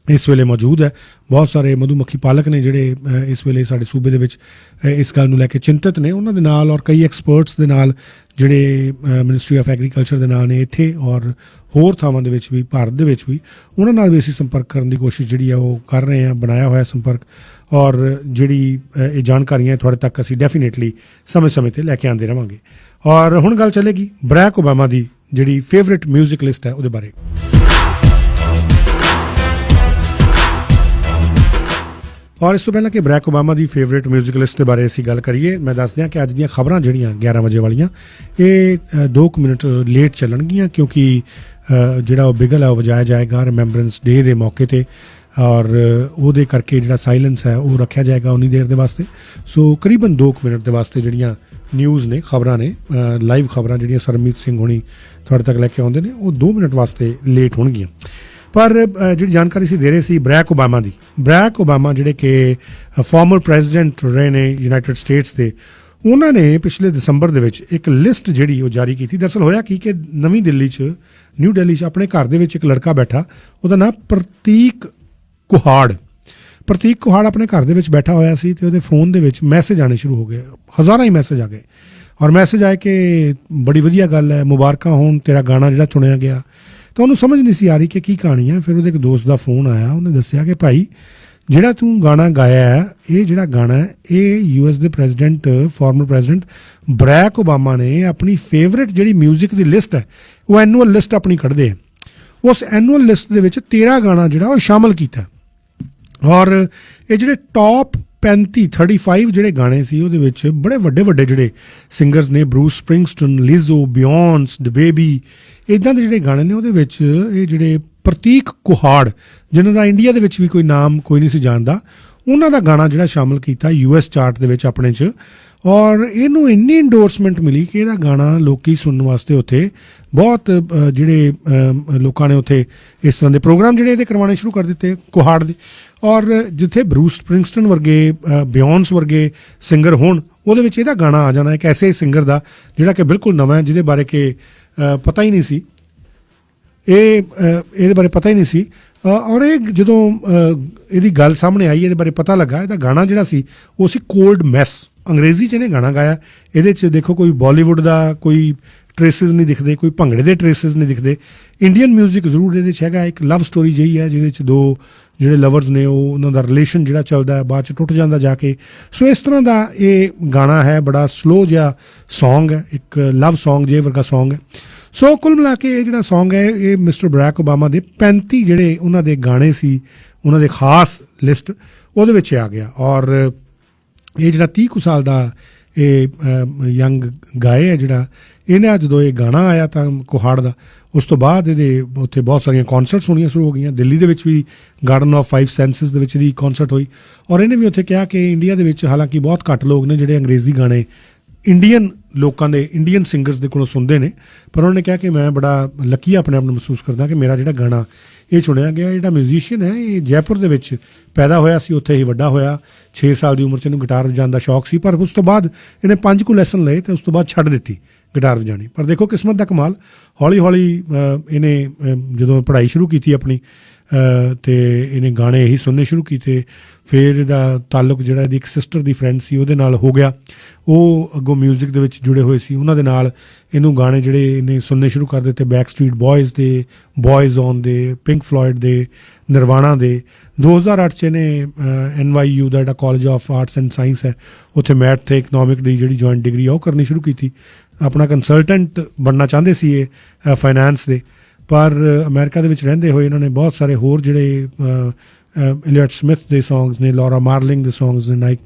ਇਸ ਵੇਲੇ ਮੌਜੂਦ ਹੈ। ਬਹੁਤ ਸਾਰੇ ਮਧੂਮੱਖੀ ਪਾਲਕ ਨੇ ਜਿਹੜੇ ਇਸ ਵੇਲੇ ਸਾਡੇ ਸੂਬੇ ਦੇ ਵਿੱਚ ਇਸ ਗੱਲ ਨੂੰ ਲੈ ਕੇ ਚਿੰਤਤ ਨੇ। ਉਹਨਾਂ ਦੇ ਨਾਲ ਔਰ ਕਈ ਐਕਸਪਰਟਸ ਦੇ ਨਾਲ ਜਿਹੜੇ ਮਿਨਿਸਟਰੀ ਆਫ ਐਗਰੀਕਲਚਰ ਦੇ ਨਾਲ ਨੇ ਇੱਥੇ ਔਰ ਹੋਰ ਥਾਵਾਂ ਦੇ ਵਿੱਚ ਵੀ, ਭਾਰਤ ਦੇ ਵਿੱਚ ਵੀ, ਉਹਨਾਂ ਨਾਲ ਵੀ ਅਸੀਂ ਸੰਪਰਕ ਕਰਨ ਦੀ ਕੋਸ਼ਿਸ਼ ਜਿਹੜੀ ਆ ਉਹ ਕਰ ਰਹੇ ਹਾਂ, ਬਣਾਇਆ ਹੋਇਆ ਸੰਪਰਕ। ਔਰ ਜਿਹੜੀ ਇਹ ਜਾਣਕਾਰੀਆਂ ਤੁਹਾਡੇ ਤੱਕ ਅਸੀਂ ਡੈਫੀਨੇਟਲੀ ਸਮੇਂ-ਸਮੇਂ 'ਤੇ ਲੈ ਕੇ ਆਉਂਦੇ ਰਹਾਂਗੇ। ਔਰ ਹੁਣ ਗੱਲ ਚੱਲੇਗੀ ਬਰੈਕ ਓਬਾਮਾ ਦੀ ਜਿਹੜੀ ਫੇਵਰੇਟ ਮਿਊਜ਼ਿਕ ਲਿਸਟ ਹੈ ਉਹਦੇ ਬਾਰੇ। ਔਰ ਇਸ ਤੋਂ ਪਹਿਲਾਂ ਕਿ ਬਰੈਕ ਓਬਾਮਾ ਦੀ ਫੇਵਰੇਟ ਮਿਊਜ਼ਿਕ ਲਿਸਟ ਦੇ ਬਾਰੇ ਅਸੀਂ ਗੱਲ ਕਰੀਏ, ਮੈਂ ਦੱਸ ਦਿਆਂ ਕਿ ਅੱਜ ਦੀਆਂ ਖਬਰਾਂ ਜਿਹੜੀਆਂ 11 ਵਜੇ ਵਾਲੀਆਂ ਇਹ 2 ਮਿੰਟ ਲੇਟ ਚੱਲਣਗੀਆਂ, ਕਿਉਂਕਿ ਜਿਹੜਾ ਉਹ ਬਿਗਲ ਹੈ ਉਹ ਵਜਾਇਆ ਜਾਏਗਾ ਰਿਮੈਂਬਰੈਂਸ ਡੇ ਦੇ ਮੌਕੇ 'ਤੇ ਔਰ ਉਹਦੇ ਕਰਕੇ ਜਿਹੜਾ ਸਾਇਲੈਂਸ ਹੈ ਉਹ ਰੱਖਿਆ ਜਾਏਗਾ ਉਨੀ ਦੇਰ ਦੇ ਵਾਸਤੇ। ਸੋ ਕਰੀਬਨ 2 ਮਿੰਟ ਦੇ ਵਾਸਤੇ ਜਿਹੜੀਆਂ ਨਿਊਜ਼ ਨੇ, ਖਬਰਾਂ ਨੇ, ਲਾਈਵ ਖਬਰਾਂ ਜਿਹੜੀਆਂ ਸਰਮੀਤ ਸਿੰਘ ਹੋਣੀ ਤੁਹਾਡੇ ਤੱਕ ਲੈ ਕੇ ਆਉਂਦੇ ਨੇ, ਉਹ 2 ਮਿੰਟ ਵਾਸਤੇ ਲੇਟ ਹੋਣਗੀਆਂ। ਪਰ ਜਿਹੜੀ ਜਾਣਕਾਰੀ ਅਸੀਂ ਦੇ ਰਹੇ ਸੀ ਬਰੈਕ ਓਬਾਮਾ ਦੀ, ਬਰੈਕ ਓਬਾਮਾ ਜਿਹੜੇ ਕਿ ਫਾਰਮਰ ਪ੍ਰੈਜ਼ੀਡੈਂਟ ਰਹੇ ਨੇ ਯੂਨਾਈਟਿਡ ਸਟੇਟਸ ਦੇ, ਉਹਨਾਂ ਨੇ ਪਿਛਲੇ ਦਸੰਬਰ ਦੇ ਵਿੱਚ ਇੱਕ ਲਿਸਟ ਜਿਹੜੀ ਉਹ ਜਾਰੀ ਕੀਤੀ। ਦਰਅਸਲ ਹੋਇਆ ਕਿ ਨਿਊ ਦਿੱਲੀ 'ਚ ਆਪਣੇ ਘਰ ਦੇ ਵਿੱਚ ਇੱਕ ਲੜਕਾ ਬੈਠਾ, ਉਹਦਾ ਨਾਮ ਪ੍ਰਤੀਕ ਕੁਹਾੜ ਆਪਣੇ ਘਰ ਦੇ ਵਿੱਚ ਬੈਠਾ ਹੋਇਆ ਸੀ ਤੇ ਉਹਦੇ ਫੋਨ ਦੇ ਵਿੱਚ ਮੈਸੇਜ ਆਉਣੇ ਸ਼ੁਰੂ ਹੋ ਗਏ, ਹਜ਼ਾਰਾਂ ਹੀ ਮੈਸੇਜ ਆ ਗਏ। ਔਰ ਮੈਸੇਜ ਆਏ ਕਿ ਬੜੀ ਵਧੀਆ ਗੱਲ ਹੈ, ਮੁਬਾਰਕਾਂ ਹੋਣ, ਤੇਰਾ ਗਾਣਾ ਜਿਹੜਾ ਚੁਣਿਆ ਗਿਆ। ਤਾਂ ਉਹਨੂੰ ਸਮਝ ਨਹੀਂ ਸੀ ਆ ਰਹੀ ਕਿ ਕੀ ਕਹਾਣੀ ਹੈ। ਫਿਰ ਉਹਦੇ ਇੱਕ ਦੋਸਤ ਦਾ ਫੋਨ ਆਇਆ, ਉਹਨੇ ਦੱਸਿਆ ਕਿ ਭਾਈ ਜਿਹੜਾ ਤੂੰ ਗਾਣਾ ਗਾਇਆ ਹੈ, ਇਹ ਜਿਹੜਾ ਗਾਣਾ ਹੈ ਇਹ US ਦੇ president, farmer president break Obama ਨੇ ਆਪਣੀ ਫੇਵਰੇਟ ਜਿਹੜੀ ਮਿਊਜ਼ਿਕ ਦੀ ਲਿਸਟ ਹੈ, ਉਹ ਐਨੂਅਲ ਲਿਸਟ ਆਪਣੀ ਕੱਢਦੇ ਆ, ਉਸ ਐਨੂਅਲ ਲਿਸਟ ਦੇ ਵਿੱਚ ਤੇਰਾ ਗਾਣਾ ਜਿਹੜਾ ਉਹ ਸ਼ਾਮਲ ਕੀਤਾ। ਔਰ ਇਹ ਜਿਹੜੇ ਟੌਪ 35 ਜਿਹੜੇ ਗਾਣੇ ਸੀ ਉਹਦੇ ਵਿੱਚ ਬੜੇ ਵੱਡੇ ਜਿਹੜੇ ਸਿੰਗਰਸ ਨੇ, ਬਰੂਸ ਸਪ੍ਰਿੰਗਸਟਨ, ਲੀਜ਼ੋ, ਬਿਯੋਂਸ, ਡਬੇਬੀ, ਇੱਦਾਂ ਦੇ ਜਿਹੜੇ ਗਾਣੇ ਨੇ ਉਹਦੇ ਵਿੱਚ ਇਹ ਜਿਹੜੇ ਪ੍ਰਤੀਕ ਕੁਹਾੜ, ਜਿਨ੍ਹਾਂ ਦਾ ਇੰਡੀਆ ਦੇ ਵਿੱਚ ਵੀ ਕੋਈ ਨਾਮ ਕੋਈ ਨਹੀਂ ਸੀ ਜਾਣਦਾ, ਉਹਨਾਂ ਦਾ ਗਾਣਾ ਜਿਹੜਾ ਸ਼ਾਮਲ ਕੀਤਾ US ਚਾਰਟ ਦੇ ਵਿੱਚ ਆਪਣੇ 'ਚ। ਔਰ ਇਹਨੂੰ ਇੰਨੀ ਇੰਡੋਰਸਮੈਂਟ ਮਿਲੀ ਕਿ ਇਹਦਾ ਗਾਣਾ ਲੋਕੀ ਸੁਣਨ ਵਾਸਤੇ ਉੱਥੇ ਬਹੁਤ ਜਿਹੜੇ ਲੋਕਾਂ ਨੇ ਉੱਥੇ ਇਸ ਤਰ੍ਹਾਂ ਦੇ ਪ੍ਰੋਗਰਾਮ ਜਿਹੜੇ ਇਹਦੇ ਕਰਵਾਉਣੇ ਸ਼ੁਰੂ ਕਰ ਦਿੱਤੇ ਕੁਹਾੜ ਦੇ। ਔਰ ਜਿੱਥੇ ਬਰੂਸ ਸਪ੍ਰਿੰਗਸਟਨ ਵਰਗੇ, ਬਿਯੋਂਸ ਵਰਗੇ ਸਿੰਗਰ ਹੋਣ, ਉਹਦੇ ਵਿੱਚ ਇਹਦਾ ਗਾਣਾ ਆ ਜਾਣਾ ਇੱਕ ਐਸੇ ਸਿੰਗਰ ਦਾ ਜਿਹੜਾ ਕਿ ਬਿਲਕੁਲ ਨਵਾਂ ਹੈ, ਜਿਹਦੇ ਬਾਰੇ ਕਿ ਪਤਾ ਹੀ ਨਹੀਂ ਸੀ, ਇਹਦੇ ਬਾਰੇ ਪਤਾ ਹੀ ਨਹੀਂ ਸੀ। ਔਰ ਇਹ ਜਦੋਂ ਇਹਦੀ ਗੱਲ ਸਾਹਮਣੇ ਆਈ, ਇਹਦੇ ਬਾਰੇ ਪਤਾ ਲੱਗਾ, ਇਹਦਾ ਗਾਣਾ ਜਿਹੜਾ ਸੀ ਉਹ ਸੀ ਕੋਲਡ ਮੈਸ, ਅੰਗਰੇਜ਼ੀ 'ਚ ਇਹਨੇ ਗਾਣਾ ਗਾਇਆ। ਇਹਦੇ 'ਚ ਦੇਖੋ ਕੋਈ ਬਾਲੀਵੁੱਡ ਦਾ ਕੋਈ ਟ੍ਰੇਸਿਸ ਨਹੀਂ ਦਿਖਦੇ, ਕੋਈ ਭੰਗੜੇ ਦੇ ਟ੍ਰੇਸਿਸ ਨਹੀਂ ਦਿਖਦੇ। ਇੰਡੀਅਨ ਮਿਊਜ਼ਿਕ ਜ਼ਰੂਰ ਇਹਦੇ 'ਚ ਹੈਗਾ, ਇੱਕ ਲਵ ਸਟੋਰੀ ਜਿਹੀ ਹੈ ਜਿਹਦੇ 'ਚ ਦੋ ਜਿਹੜੇ ਲਵਰਸ ਨੇ ਉਹਨਾਂ ਦਾ ਰਿਲੇਸ਼ਨ ਜਿਹੜਾ ਚੱਲਦਾ ਹੈ, ਬਾਅਦ 'ਚ ਟੁੱਟ ਜਾਂਦਾ ਜਾ ਕੇ। ਸੋ ਇਸ ਤਰ੍ਹਾਂ ਦਾ ਇਹ ਗਾਣਾ ਹੈ, ਬੜਾ ਸਲੋ ਜਿਹਾ ਸੌਂਗ ਹੈ, ਇੱਕ ਲਵ ਸੌਂਗ ਜੇ ਵਰਗਾ ਸੌਂਗ ਹੈ। ਸੋ ਕੁੱਲ ਮਿਲਾ ਕੇ ਇਹ ਜਿਹੜਾ ਸੌਂਗ ਹੈ ਇਹ ਮਿਸਟਰ ਬਰੈਕ ਓਬਾਮਾ ਦੇ 35 ਜਿਹੜੇ ਉਹਨਾਂ ਦੇ ਗਾਣੇ ਸੀ, ਉਹਨਾਂ ਦੇ ਖਾਸ ਲਿਸਟ, ਉਹਦੇ ਵਿੱਚ ਆ ਗਿਆ। ਔਰ ਇਹ ਜਿਹੜਾ 30 ਕੁ ਸਾਲ ਦਾ ਇਹ ਯੰਗ ਗਾਏ ਹੈ ਜਿਹੜਾ, ਇਹਨੇ ਜਦੋਂ ਇਹ ਗਾਣਾ ਆਇਆ ਤਾਂ ਕੁਹਾੜ ਦਾ, ਉਸ ਤੋਂ ਬਾਅਦ ਇਹਦੇ ਉੱਥੇ ਬਹੁਤ ਸਾਰੀਆਂ ਕੌਂਸਰਟਸ ਹੋਣੀਆਂ ਸ਼ੁਰੂ ਹੋ ਗਈਆਂ। ਦਿੱਲੀ ਦੇ ਵਿੱਚ ਵੀ ਗਾਰਡਨ ਆਫ 5 ਸੈਂਸਿਸ ਦੇ ਵਿੱਚ ਇਹਦੀ ਕੌਂਸਰਟ ਹੋਈ। ਔਰ ਇਹਨੇ ਵੀ ਉੱਥੇ ਕਿਹਾ ਕਿ ਇੰਡੀਆ ਦੇ ਵਿੱਚ ਹਾਲਾਂਕਿ ਬਹੁਤ ਘੱਟ ਲੋਕ ਨੇ ਜਿਹੜੇ ਅੰਗਰੇਜ਼ੀ ਗਾਣੇ ਇੰਡੀਅਨ ਲੋਕਾਂ ਦੇ, ਇੰਡੀਅਨ ਸਿੰਗਰਸ ਦੇ ਕੋਲੋਂ ਸੁਣਦੇ ਨੇ, ਪਰ ਉਹਨੇ ਕਿਹਾ ਕਿ ਮੈਂ ਬੜਾ ਲੱਕੀ ਆਪਣੇ ਆਪ ਨੂੰ ਮਹਿਸੂਸ ਕਰਦਾ ਕਿ ਮੇਰਾ ਜਿਹੜਾ ਗਾਣਾ ਇਹ ਚੁਣਿਆ ਗਿਆ। ਜਿਹੜਾ ਮਿਊਜ਼ੀਸ਼ੀਅਨ ਹੈ ਇਹ ਜੈਪੁਰ ਦੇ ਵਿੱਚ ਪੈਦਾ ਹੋਇਆ ਸੀ, ਉੱਥੇ ਹੀ ਵੱਡਾ ਹੋਇਆ। 6 ਸਾਲ ਦੀ ਉਮਰ 'ਚ ਇਹਨੂੰ ਗਿਟਾਰ ਵਜਾਉਣ ਦਾ ਸ਼ੌਕ ਸੀ, ਪਰ ਉਸ ਤੋਂ ਬਾਅਦ ਇਹਨੇ 5 ਕੁ ਲੈਸਨ ਲਏ ਤੇ ਉਸ ਤੋਂ ਬਾਅਦ ਛੱਡ ਦਿੱਤੀ ਗਿਟਾਰ ਵਜਾਣੀ। ਪਰ ਦੇਖੋ ਕਿਸਮਤ ਦਾ ਕਮਾਲ, ਹੌਲੀ ਹੌਲੀ ਇਹਨੇ ਜਦੋਂ ਪੜ੍ਹਾਈ ਸ਼ੁਰੂ ਕੀਤੀ ਆਪਣੀ ਤੇ ਇਹਨੇ ਗਾਣੇ ਇਹੀ ਸੁਣਨੇ ਸ਼ੁਰੂ ਕੀਤੇ। ਫਿਰ ਇਹਦਾ ਤਾਲੁਕ ਜਿਹੜਾ ਇਹਦੀ ਇੱਕ ਸਿਸਟਰ ਦੀ ਫਰੈਂਡ ਸੀ ਉਹਦੇ ਨਾਲ ਹੋ ਗਿਆ, ਉਹ ਅੱਗੋਂ ਮਿਊਜ਼ਿਕ ਦੇ ਵਿੱਚ ਜੁੜੇ ਹੋਏ ਸੀ, ਉਹਨਾਂ ਦੇ ਨਾਲ ਇਹਨੂੰ ਗਾਣੇ ਜਿਹੜੇ ਇਹਨੇ ਸੁਣਨੇ ਸ਼ੁਰੂ ਕਰ ਦਿੱਤੇ। ਬੈਕ ਸਟਰੀਟ ਬॉयਜ਼ ਦੇ, ਬॉयਜ਼ ਔਨ ਦੇ, ਪਿੰਕ ਫਲੋਇਡ ਦੇ, ਨਿਰਵਾਣਾ ਦੇ। 2008 'ਚ ਇਹਨੇ NYU ਦਾ ਜਿਹੜਾ college of arts and science ਹੈ, ਉੱਥੇ ਮੈਥ ਤੇ ਇਕਨੋਮਿਕ ਦੀ ਜਿਹੜੀ ਜੁਆਇੰਟ ਡਿਗਰੀ ਆ ਉਹ ਕਰਨੀ ਸ਼ੁਰੂ ਕੀਤੀ। ਆਪਣਾ ਕੰਸਲਟੈਂਟ ਬਣਨਾ ਚਾਹੁੰਦੇ ਸੀ ਇਹ ਫਾਈਨੈਂਸ ਦੇ, ਪਰ ਅਮਰੀਕਾ ਦੇ ਵਿੱਚ ਰਹਿੰਦੇ ਹੋਏ ਇਹਨਾਂ ਨੇ ਬਹੁਤ ਸਾਰੇ ਹੋਰ ਜਿਹੜੇ ਇਲੀਅਟ ਸਮਿਥ ਦੇ ਸੌਂਗਸ ਨੇ, ਲੌਰਾ ਮਾਰਲਿੰਗ ਦੇ ਸੌਂਗਸ ਨੇ,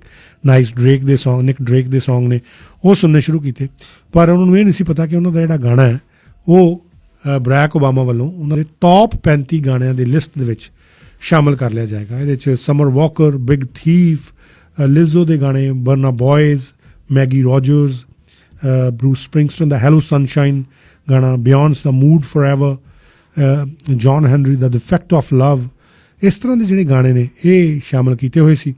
ਨਾਈਸ ਡਰੇਕ ਦੇ ਸੌਂਗ, ਨਿਕ ਡਰੇਕ ਦੇ ਸੌਂਗ ਨੇ, ਉਹ ਸੁਣਨੇ ਸ਼ੁਰੂ ਕੀਤੇ। ਪਰ ਉਹਨਾਂ ਨੂੰ ਇਹ ਨਹੀਂ ਸੀ ਪਤਾ ਕਿ ਉਹਨਾਂ ਦਾ ਜਿਹੜਾ ਗਾਣਾ ਹੈ ਉਹ ਬਰੈਕ ਓਬਾਮਾ ਵੱਲੋਂ ਉਹਨਾਂ ਦੇ ਟੌਪ 35 ਗਾਣਿਆਂ ਦੀ ਲਿਸਟ ਦੇ ਵਿੱਚ ਸ਼ਾਮਲ ਕਰ ਲਿਆ ਜਾਏਗਾ। ਇਹਦੇ 'ਚ Summer Walker, Big Thief, Lizzo ਦੇ ਗਾਣੇ, Burna Boys, Maggie Rogers, Bruce Springsteen ਦਾ ਹੈਲੋ ਸਨਸ਼ਾਈਨ ਗਾਣਾ, ਬਿਯੋਂਡਸ ਦਾ ਮੂਡ ਫੋਰਐਵਰ, ਜੌਨ ਹੈਨਰੀ ਦਾ ਦ ਇਫੈਕਟ ਆਫ ਲਵ, ਇਸ ਤਰ੍ਹਾਂ ਦੇ ਜਿਹੜੇ ਗਾਣੇ ਨੇ ਇਹ ਸ਼ਾਮਲ ਕੀਤੇ ਹੋਏ ਸੀ।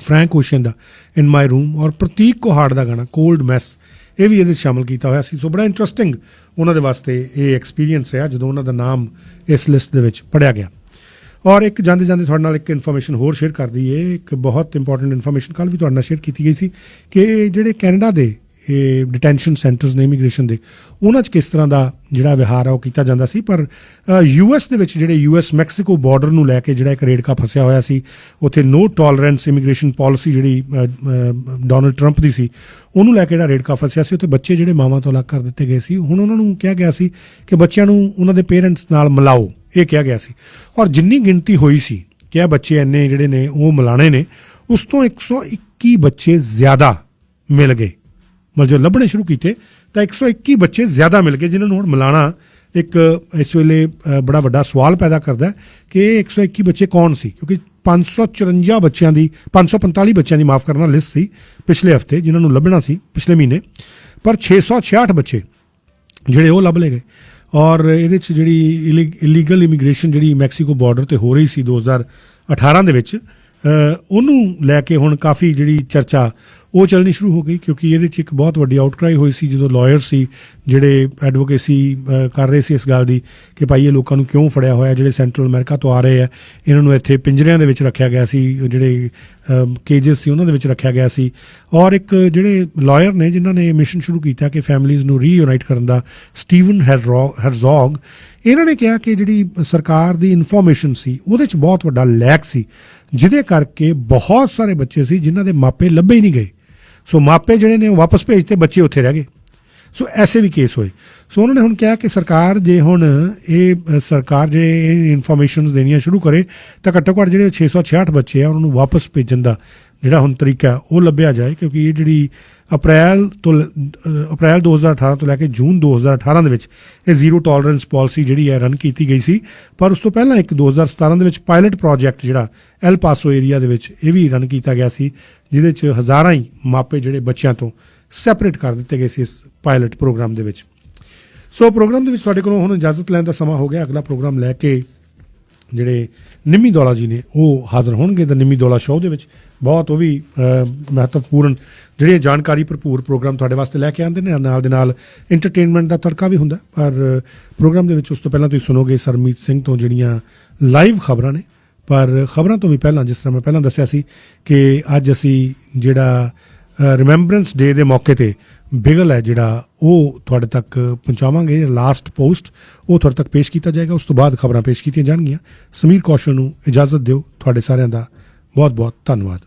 ਫਰੈਂਕ ਓਸ਼ਨ ਦਾ ਇਨ ਮਾਈ ਰੂਮ, ਔਰ ਪ੍ਰਤੀਕ ਕੋਹਾੜ ਦਾ ਗਾਣਾ ਕੋਲਡ ਮੈਸ, ਇਹ ਵੀ ਇਹਦੇ 'ਚ ਸ਼ਾਮਲ ਕੀਤਾ ਹੋਇਆ ਸੀ। ਸੋ ਬੜਾ ਇੰਟਰਸਟਿੰਗ ਉਹਨਾਂ ਦੇ ਵਾਸਤੇ ਇਹ ਐਕਸਪੀਰੀਅੰਸ ਰਿਹਾ ਜਦੋਂ ਉਹਨਾਂ ਦਾ ਨਾਮ ਇਸ ਲਿਸਟ ਦੇ ਵਿੱਚ ਪੜ੍ਹਿਆ ਗਿਆ। ਔਰ ਇੱਕ ਜਾਂਦੇ ਜਾਂਦੇ ਤੁਹਾਡੇ ਨਾਲ ਇੱਕ ਇਨਫੋਰਮੇਸ਼ਨ ਹੋਰ ਸ਼ੇਅਰ ਕਰ ਦਈਏ, ਇੱਕ ਬਹੁਤ ਇੰਪੋਰਟੈਂਟ ਇਨਫੋਰਮੇਸ਼ਨ ਕੱਲ੍ਹ ਵੀ ਤੁਹਾਡੇ ਨਾਲ ਸ਼ੇਅਰ ਕੀਤੀ ਗਈ ਸੀ ਕਿ ਜਿਹੜੇ ਕੈਨੇਡਾ ਦੇ ਇਹ ਡਿਟੈਂਸ਼ਨ ਸੈਂਟਰਸ ਨੇ ਇਮੀਗ੍ਰੇਸ਼ਨ ਦੇ, ਉਹਨਾਂ 'ਚ ਕਿਸ ਤਰ੍ਹਾਂ ਦਾ ਜਿਹੜਾ ਵਿਹਾਰ ਆ ਉਹ ਕੀਤਾ ਜਾਂਦਾ ਸੀ। ਪਰ US ਦੇ ਵਿੱਚ ਜਿਹੜੇ US ਮੈਕਸੀਕੋ ਬਾਰਡਰ ਨੂੰ ਲੈ ਕੇ ਜਿਹੜਾ ਇੱਕ ਰੇੜਕਾ ਫਸਿਆ ਹੋਇਆ ਸੀ, ਉੱਥੇ ਨੋ ਟੋਲਰੈਂਸ ਇਮੀਗ੍ਰੇਸ਼ਨ ਪਾਲਿਸੀ ਜਿਹੜੀ ਡੋਨਲਡ ਟਰੰਪ ਦੀ ਸੀ, ਉਹਨੂੰ ਲੈ ਕੇ ਜਿਹੜਾ ਰੇੜਕਾ ਫਸਿਆ ਸੀ, ਉੱਥੇ ਬੱਚੇ ਜਿਹੜੇ ਮਾਵਾਂ ਤੋਂ ਅਲੱਗ ਕਰ ਦਿੱਤੇ ਗਏ ਸੀ। ਹੁਣ ਉਹਨਾਂ ਨੂੰ ਕਿਹਾ ਗਿਆ ਸੀ ਕਿ ਬੱਚਿਆਂ ਨੂੰ ਉਹਨਾਂ ਦੇ ਪੇਰੈਂਟਸ ਨਾਲ ਮਿਲਾਓ, ਇਹ ਕਿਹਾ ਗਿਆ ਸੀ। ਔਰ ਜਿੰਨੀ ਗਿਣਤੀ ਹੋਈ ਸੀ ਕਿ ਇਹ ਬੱਚੇ ਇੰਨੇ ਜਿਹੜੇ ਨੇ ਉਹ ਮਿਲਾਣੇ ਨੇ, ਉਸ ਤੋਂ 121 ਬੱਚੇ ਜ਼ਿਆਦਾ ਮਿਲ ਗਏ। ਮਤਲਬ ਜੋ ਲੱਭਣੇ ਸ਼ੁਰੂ ਕੀਤੇ ਤਾਂ 121 ਬੱਚੇ ਜ਼ਿਆਦਾ ਮਿਲ ਗਏ, ਜਿਨ੍ਹਾਂ ਨੂੰ ਹੁਣ ਮਿਲਾਣਾ ਇੱਕ ਇਸ ਵੇਲੇ ਬੜਾ ਵੱਡਾ ਸਵਾਲ ਪੈਦਾ ਕਰਦਾ ਕਿ ਇਹ 121 ਬੱਚੇ ਕੌਣ ਸੀ, ਕਿਉਂਕਿ 554 ਬੱਚਿਆਂ ਦੀ 545 ਬੱਚਿਆਂ ਦੀ ਮਾਫ ਕਰਨਾ ਲਿਸਟ ਸੀ ਪਿਛਲੇ ਹਫਤੇ ਜਿਨ੍ਹਾਂ ਨੂੰ ਲੱਭਣਾ ਸੀ ਪਿਛਲੇ ਮਹੀਨੇ, ਪਰ 666 ਬੱਚੇ ਜਿਹੜੇ ਉਹ ਲੱਭ ਲਏ ਗਏ। ਔਰ ਇਹਦੇ 'ਚ ਜਿਹੜੀ ਇਲੀਗਲ ਇਮੀਗ੍ਰੇਸ਼ਨ ਜਿਹੜੀ ਮੈਕਸੀਕੋ ਬਾਰਡਰ 'ਤੇ ਹੋ ਰਹੀ ਸੀ 2018 ਦੇ ਵਿੱਚ, ਉਹਨੂੰ ਲੈ ਕੇ ਹੁਣ ਕਾਫੀ ਜਿਹੜੀ ਚਰਚਾ ਉਹ ਚੱਲਣੀ ਸ਼ੁਰੂ ਹੋ ਗਈ, ਕਿਉਂਕਿ ਇਹਦੇ 'ਚ ਇੱਕ ਬਹੁਤ ਵੱਡੀ ਆਊਟਕ੍ਰਾਈ ਹੋਈ ਸੀ ਜਦੋਂ ਲਾਇਰ ਸੀ ਜਿਹੜੇ ਐਡਵੋਕੇਸੀ ਕਰ ਰਹੇ ਸੀ ਇਸ ਗੱਲ ਦੀ ਕਿ ਭਾਈ ਇਹ ਲੋਕਾਂ ਨੂੰ ਕਿਉਂ ਫੜਿਆ ਹੋਇਆ, ਜਿਹੜੇ ਸੈਂਟਰਲ ਅਮਰੀਕਾ ਤੋਂ ਆ ਰਹੇ ਆ, ਇਹਨਾਂ ਨੂੰ ਇੱਥੇ ਪਿੰਜਰਿਆਂ ਦੇ ਵਿੱਚ ਰੱਖਿਆ ਗਿਆ ਸੀ, ਜਿਹੜੇ ਕੇਜਸ ਸੀ ਉਹਨਾਂ ਦੇ ਵਿੱਚ ਰੱਖਿਆ ਗਿਆ ਸੀ। ਔਰ ਇੱਕ ਜਿਹੜੇ ਲਾਇਰ ਨੇ ਜਿਨ੍ਹਾਂ ਨੇ ਮਿਸ਼ਨ ਸ਼ੁਰੂ ਕੀਤਾ ਕਿ ਫੈਮਲੀਜ਼ ਨੂੰ ਰੀਯੂਨਾਈਟ ਕਰਨ ਦਾ, ਸਟੀਵਨ ਹੈਰਜ਼ੌਗ, ਇਹਨਾਂ ਨੇ ਕਿਹਾ ਕਿ ਜਿਹੜੀ ਸਰਕਾਰ ਦੀ ਇਨਫੋਰਮੇਸ਼ਨ ਸੀ ਉਹਦੇ 'ਚ ਬਹੁਤ ਵੱਡਾ ਲੈਕ ਸੀ, ਜਿਹਦੇ ਕਰਕੇ ਬਹੁਤ ਸਾਰੇ ਬੱਚੇ ਸੀ ਜਿਨ੍ਹਾਂ ਦੇ ਮਾਪੇ ਲੱਭੇ ਹੀ ਨਹੀਂ ਗਏ। ਸੋ ਮਾਪੇ ਜਿਹੜੇ ਨੇ ਉਹ ਵਾਪਸ ਭੇਜਤੇ, ਬੱਚੇ ਉੱਥੇ ਰਹਿ ਗਏ। ਸੋ ਐਸੇ ਵੀ ਕੇਸ ਹੋਏ। ਸੋ ਉਹਨਾਂ ਨੇ ਹੁਣ ਕਿਹਾ ਕਿ ਸਰਕਾਰ ਜੇ ਹੁਣ ਸਰਕਾਰ ਜੇ ਇਨਫੋਰਮੇਸ਼ਨਸ ਦੇਣੀਆਂ ਸ਼ੁਰੂ ਕਰੇ ਤਾਂ ਘੱਟੋ ਘੱਟ ਜਿਹੜੇ 666 ਬੱਚੇ ਆ ਉਹਨਾਂ ਨੂੰ ਵਾਪਸ ਭੇਜਣ ਦਾ ਜਿਹੜਾ ਹੁਣ ਤਰੀਕਾ ਉਹ ਲੱਭਿਆ ਜਾਏ, ਕਿਉਂਕਿ ਇਹ ਜਿਹੜੀ ਅਪ੍ਰੈਲ 2018 ਤੋਂ ਲੈ ਕੇ ਜੂਨ 2018 ਦੇ ਵਿੱਚ ਇਹ ਜ਼ੀਰੋ ਟੋਲਰੈਂਸ ਪਾਲਿਸੀ ਜਿਹੜੀ ਹੈ ਰਨ ਕੀਤੀ ਗਈ ਸੀ। ਪਰ ਉਸ ਤੋਂ ਪਹਿਲਾਂ ਇੱਕ 2017 ਦੇ ਵਿੱਚ ਪਾਇਲਟ ਪ੍ਰੋਜੈਕਟ ਜਿਹੜਾ ਐਲ ਪਾਸੋ ਏਰੀਆ ਦੇ ਵਿੱਚ ਇਹ ਵੀ ਰਨ ਕੀਤਾ ਗਿਆ ਸੀ, ਜਿਹਦੇ 'ਚ ਹਜ਼ਾਰਾਂ ਹੀ ਮਾਪੇ ਜਿਹੜੇ ਬੱਚਿਆਂ ਤੋਂ ਸੈਪਰੇਟ ਕਰ ਦਿੱਤੇ ਗਏ ਸੀ ਇਸ ਪਾਇਲਟ ਪ੍ਰੋਗਰਾਮ ਦੇ ਵਿੱਚ। ਸੋ ਪ੍ਰੋਗਰਾਮ ਦੇ ਵਿੱਚ ਤੁਹਾਡੇ ਕੋਲੋਂ ਹੁਣ ਇਜਾਜ਼ਤ ਲੈਣ ਦਾ ਸਮਾਂ ਹੋ ਗਿਆ। ਅਗਲਾ ਪ੍ਰੋਗਰਾਮ ਲੈ ਕੇ ਜਿਹੜੇ ਨਿੰਮੀ ਦੌਲਾ ਜੀ ਨੇ ਉਹ ਹਾਜ਼ਰ ਹੋਣਗੇ ਦ ਨਿੰਮੀ ਦੌਲਾ ਸ਼ੋਅ ਦੇ ਵਿੱਚ। ਬਹੁਤ ਉਹ ਵੀ ਮਹੱਤਵਪੂਰਨ ਜਿਹੜੀਆਂ ਜਾਣਕਾਰੀ ਭਰਪੂਰ ਪ੍ਰੋਗਰਾਮ ਤੁਹਾਡੇ ਵਾਸਤੇ ਲੈ ਕੇ ਆਉਂਦੇ ਨੇ, ਨਾਲ ਦੇ ਨਾਲ ਇੰਟਰਟੇਨਮੈਂਟ ਦਾ ਤੜਕਾ ਵੀ ਹੁੰਦਾ। ਪਰ ਪ੍ਰੋਗਰਾਮ ਦੇ ਵਿੱਚ ਉਸ ਤੋਂ ਪਹਿਲਾਂ ਤੁਸੀਂ ਸੁਣੋਗੇ ਸਰਮੀਤ ਸਿੰਘ ਤੋਂ ਜਿਹੜੀਆਂ ਲਾਈਵ ਖਬਰਾਂ ਨੇ। ਪਰ ਖਬਰਾਂ ਤੋਂ ਵੀ ਪਹਿਲਾਂ, ਜਿਸ ਤਰ੍ਹਾਂ ਮੈਂ ਪਹਿਲਾਂ ਦੱਸਿਆ ਸੀ ਕਿ ਅੱਜ ਅਸੀਂ ਜਿਹੜਾ ਰਿਮੈਂਬਰੈਂਸ ਡੇ ਦੇ ਮੌਕੇ 'ਤੇ ਬਿਗਲ ਹੈ ਜਿਹੜਾ ਉਹ ਤੁਹਾਡੇ ਤੱਕ ਪਹੁੰਚਾਵਾਂਗੇ। ਲਾਸਟ ਪੋਸਟ ਉਹ ਤੁਹਾਡੇ ਤੱਕ ਪੇਸ਼ ਕੀਤਾ ਜਾਏਗਾ, ਉਸ ਤੋਂ ਬਾਅਦ ਖਬਰਾਂ ਪੇਸ਼ ਕੀਤੀਆਂ ਜਾਣਗੀਆਂ। ਸਮੀਰ ਕੌਸ਼ਲ ਨੂੰ ਇਜਾਜ਼ਤ ਦਿਓ। ਤੁਹਾਡੇ ਸਾਰਿਆਂ ਦਾ ਬਹੁਤ ਬਹੁਤ ਧੰਨਵਾਦ।